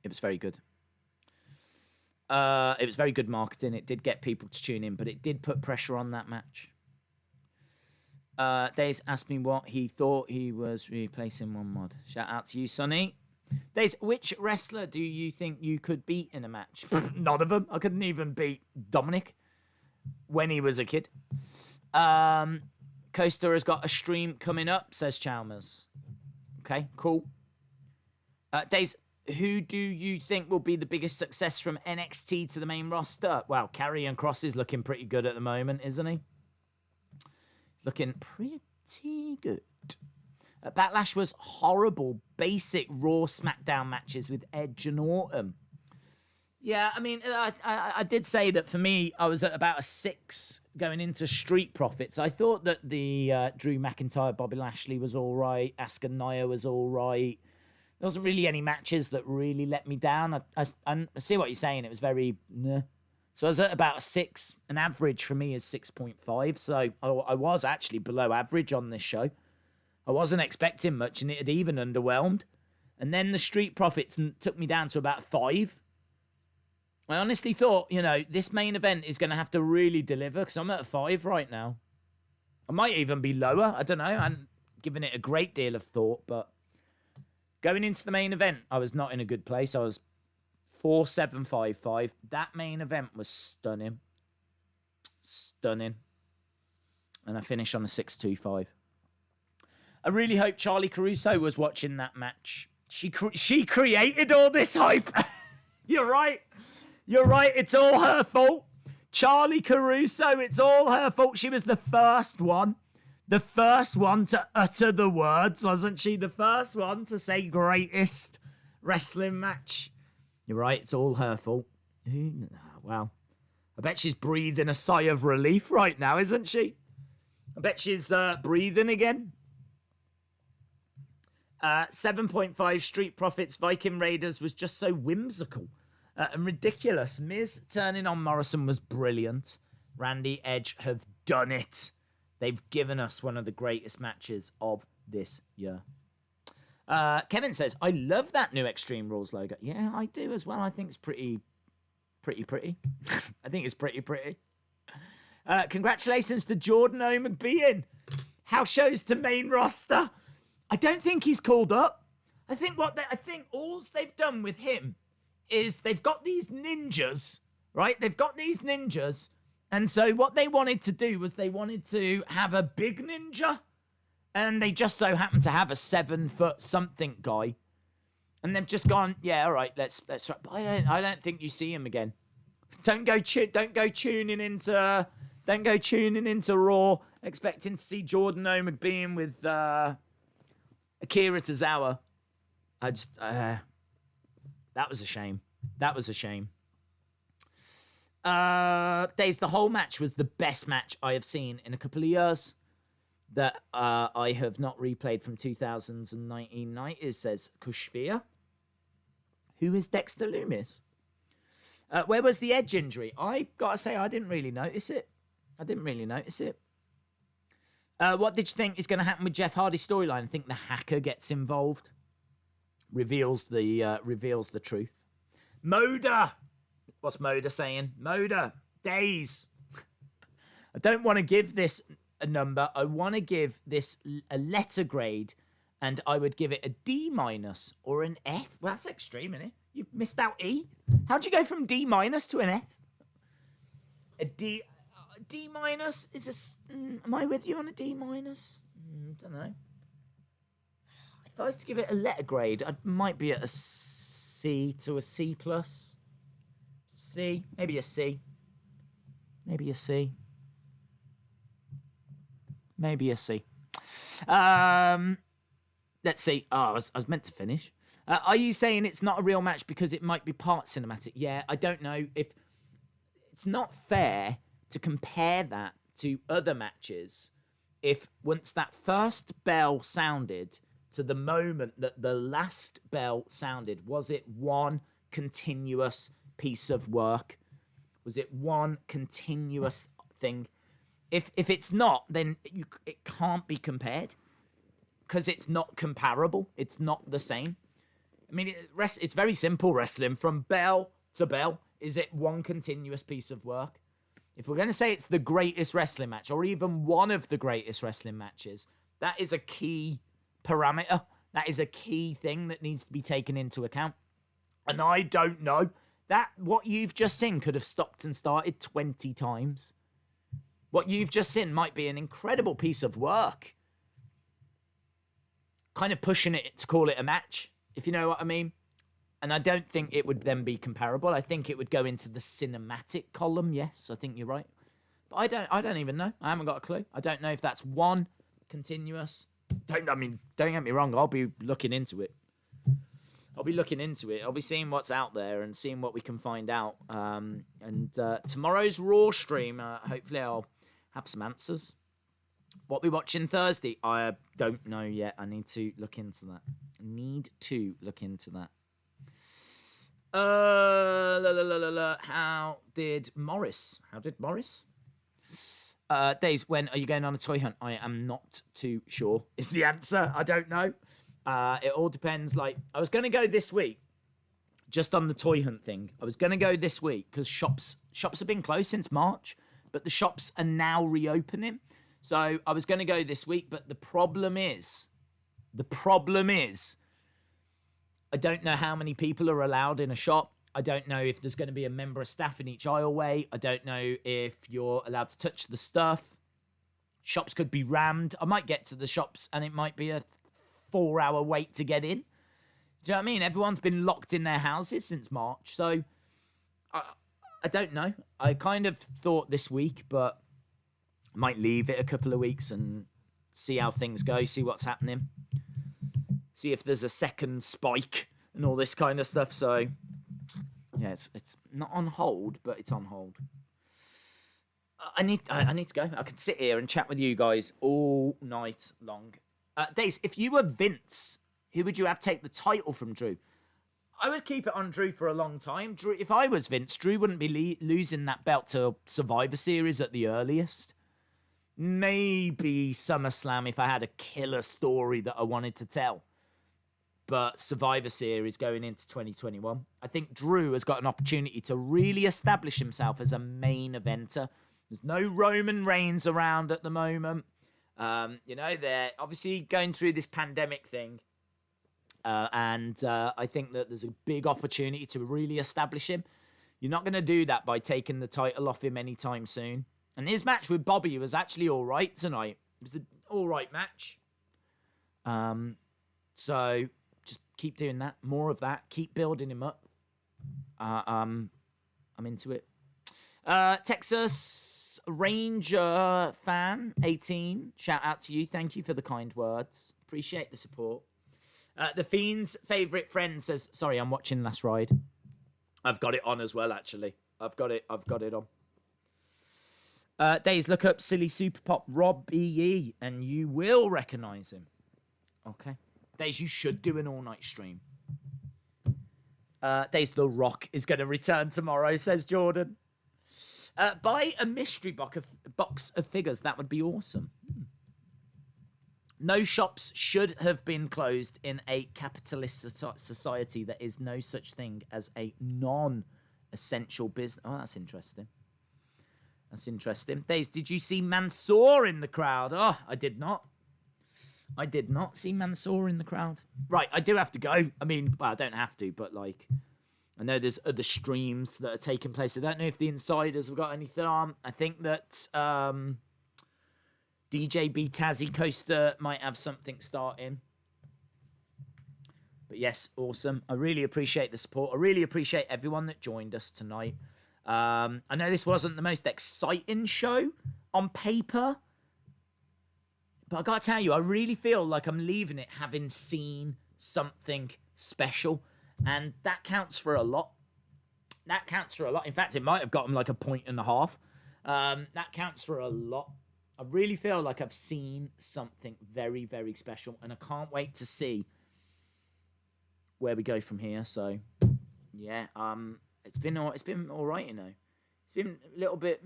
it was very good. It was very good marketing. It did get people to tune in, but it did put pressure on that match. Days asked me what he thought he was replacing one mod. Shout out to you, Sonny. Days, which wrestler do you think you could beat in a match? None of them. I couldn't even beat Dominic when he was a kid. Coaster has got a stream coming up, says Chalmers. Okay, cool. Days, who do you think will be the biggest success from NXT to the main roster? Well, Karrion Kross is looking pretty good at the moment, isn't he? Looking pretty good. Backlash was horrible, basic Raw SmackDown matches with Edge and Orton. Yeah, I mean, I did say that for me, I was at about a 6 going into Street Profits. I thought that the Drew McIntyre, Bobby Lashley was all right. Asuka Nia was all right. There wasn't really any matches that really let me down. I see what you're saying. It was very... Nah. So I was at about a 6. An average for me is 6.5. So I was actually below average on this show. I wasn't expecting much, and it had even underwhelmed. And then the Street Profits took me down to about 5. I honestly thought, this main event is going to have to really deliver, because I'm at a 5 right now. I might even be lower. I don't know. I'm giving it a great deal of thought, but going into the main event, I was not in a good place. I was 4.755. That main event was stunning. Stunning. And I finished on a 6.25. I really hope Charlie Caruso was watching that match. She created all this hype. You're right. You're right. It's all her fault. Charlie Caruso, it's all her fault. She was the first one. The first one to utter the words, wasn't she? The first one to say greatest wrestling match. You're right. It's all her fault. Wow. I bet she's breathing a sigh of relief right now, isn't she? I bet she's breathing again. 7.5 Street Profits Viking Raiders was just so whimsical and ridiculous. Miz turning on Morrison was brilliant. Randy, Edge have done it. They've given us one of the greatest matches of this year. Kevin says, I love that new Extreme Rules logo. Yeah, I do as well. I think it's pretty. I think it's pretty. Congratulations to Jordan O. McBean. House shows to main roster. I don't think he's called up. I think all they've done with him is they've got these ninjas, right? They've got these ninjas. And so what they wanted to do was they wanted to have a big ninja. And they just so happen to have a 7-foot something guy. And they've just gone, yeah, all right, let's try. But I don't think you see him again. Don't go tuning into Raw expecting to see Jordan O. McBean with Akira Tozawa. That was a shame. Days, the whole match was the best match I have seen in a couple of years that I have not replayed from 2019 90s, says Kushvia. Who is Dexter Loomis? Where was the Edge injury? I gotta say, I didn't really notice it. What did you think is going to happen with Jeff Hardy's storyline? I think the hacker gets involved. Reveals the truth. Moda! What's Moda saying? Moda! Days! I don't want to give this a number. I want to give this a letter grade, and I would give it a D- or an F. Well, that's extreme, isn't it? You missed out E. How'd you go from D- to an F? A D- is a... am I with you on a D-? Don't know. If I was to give it a letter grade, I might be at a C to a C+. C. Maybe a C. Maybe a C. Let's see. Oh, I was meant to finish. Are you saying it's not a real match because it might be part cinematic? Yeah, I don't know if... It's not fair to compare that to other matches if once that first bell sounded to the moment that the last bell sounded, was it one continuous piece of work? Was it one continuous thing? If it's not, then it can't be compared. because it's not comparable. It's not the same. I mean, it's very simple wrestling. From bell to bell, is it one continuous piece of work? If we're going to say it's the greatest wrestling match, or even one of the greatest wrestling matches, that is a key parameter. That is a key thing that needs to be taken into account. And I don't know. That what you've just seen could have stopped and started 20 times. What you've just seen might be an incredible piece of work. Kind of pushing it to call it a match, if you know what I mean. And I don't think it would then be comparable. I think it would go into the cinematic column. Yes, I think you're right. But I don't even know. I haven't got a clue. I don't know if that's one continuous. Don't get me wrong. I'll be looking into it. I'll be seeing what's out there and seeing what we can find out. And tomorrow's Raw stream, hopefully I'll have some answers. What we watching Thursday, I don't know yet. I need to look into that. How did Morris? Days, when are you going on a toy hunt? I am not too sure is the answer. I don't know. It all depends. Like, I was going to go this week, just on the toy hunt thing. I was going to go this week because shops have been closed since March, but the shops are now reopening. So I was going to go this week, but the problem is, I don't know how many people are allowed in a shop. I don't know if there's going to be a member of staff in each aisleway. I don't know if you're allowed to touch the stuff. Shops could be rammed. I might get to the shops and it might be a 4-hour wait to get in. Do you know what I mean? Everyone's been locked in their houses since March. So I don't know. I kind of thought this week, but I might leave it a couple of weeks and see how things go, see what's happening. See if there's a second spike and all this kind of stuff. So, yeah, it's not on hold, but it's on hold. I need to go. I could sit here and chat with you guys all night long. Days, if you were Vince, who would you have take the title from Drew? I would keep it on Drew for a long time. Drew, if I was Vince, Drew wouldn't be losing that belt to Survivor Series at the earliest. Maybe SummerSlam if I had a killer story that I wanted to tell. But Survivor Series going into 2021. I think Drew has got an opportunity to really establish himself as a main eventer. There's no Roman Reigns around at the moment. They're obviously going through this pandemic thing. And I think that there's a big opportunity to really establish him. You're not going to do that by taking the title off him anytime soon. And his match with Bobby was actually all right tonight. It was an all right match. So just keep doing that. More of that. Keep building him up. I'm into it. Texas Ranger fan 18. Shout out to you. Thank you for the kind words. Appreciate the support. The Fiend's favourite friend says, sorry, I'm watching Last Ride. I've got it on as well, actually. I've got it on. Days, look up Silly Super Pop Rob E. and you will recognise him. Okay. Days, you should do an all-night stream. Days, The Rock is going to return tomorrow, says Jordan. Buy a mystery box of figures. That would be awesome. No shops should have been closed in a capitalist society. There is no such thing as a non-essential business. Oh, that's interesting. Days, did you see Mansoor in the crowd? Oh, I did not. I did not see Mansoor in the crowd. Right, I do have to go. I mean, well, I don't have to, but like, I know there's other streams that are taking place. I don't know if the insiders have got anything on. I think that DJ B Tazzy Coaster might have something starting. But yes, awesome. I really appreciate the support. I really appreciate everyone that joined us tonight. I know this wasn't the most exciting show on paper, but I gotta tell you, I really feel like I'm leaving it having seen something special, and that counts for a lot. In fact, it might have gotten like a 1.5. That counts for a lot. I really feel like I've seen something very, very special, and I can't wait to see where we go from here. So, yeah, it's been all right, you know. It's been a little bit,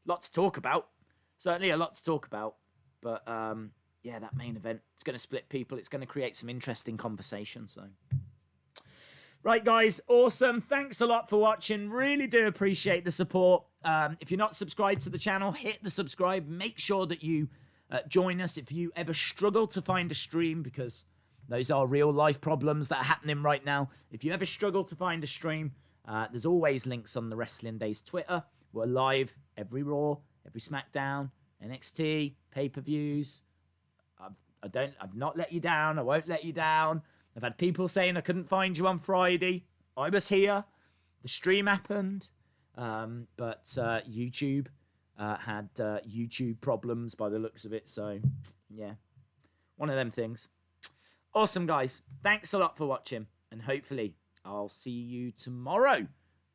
lot to talk about. Certainly a lot to talk about. But, yeah, that main event, it's going to split people. It's going to create some interesting conversation. So, right, guys, awesome. Thanks a lot for watching. Really do appreciate the support. If you're not subscribed to the channel, hit the subscribe. Make sure that you join us if you ever struggle to find a stream, because those are real life problems that are happening right now. If you ever struggle to find a stream, there's always links on the Wrestling Days Twitter. We're live every Raw, every SmackDown, NXT, pay-per-views. I've not let you down. I won't let you down. I've had people saying I couldn't find you on Friday. I was here. The stream happened. But YouTube had YouTube problems by the looks of it. So, yeah, one of them things. Awesome, guys. Thanks a lot for watching. And hopefully I'll see you tomorrow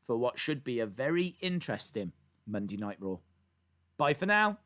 for what should be a very interesting Monday Night Raw. Bye for now.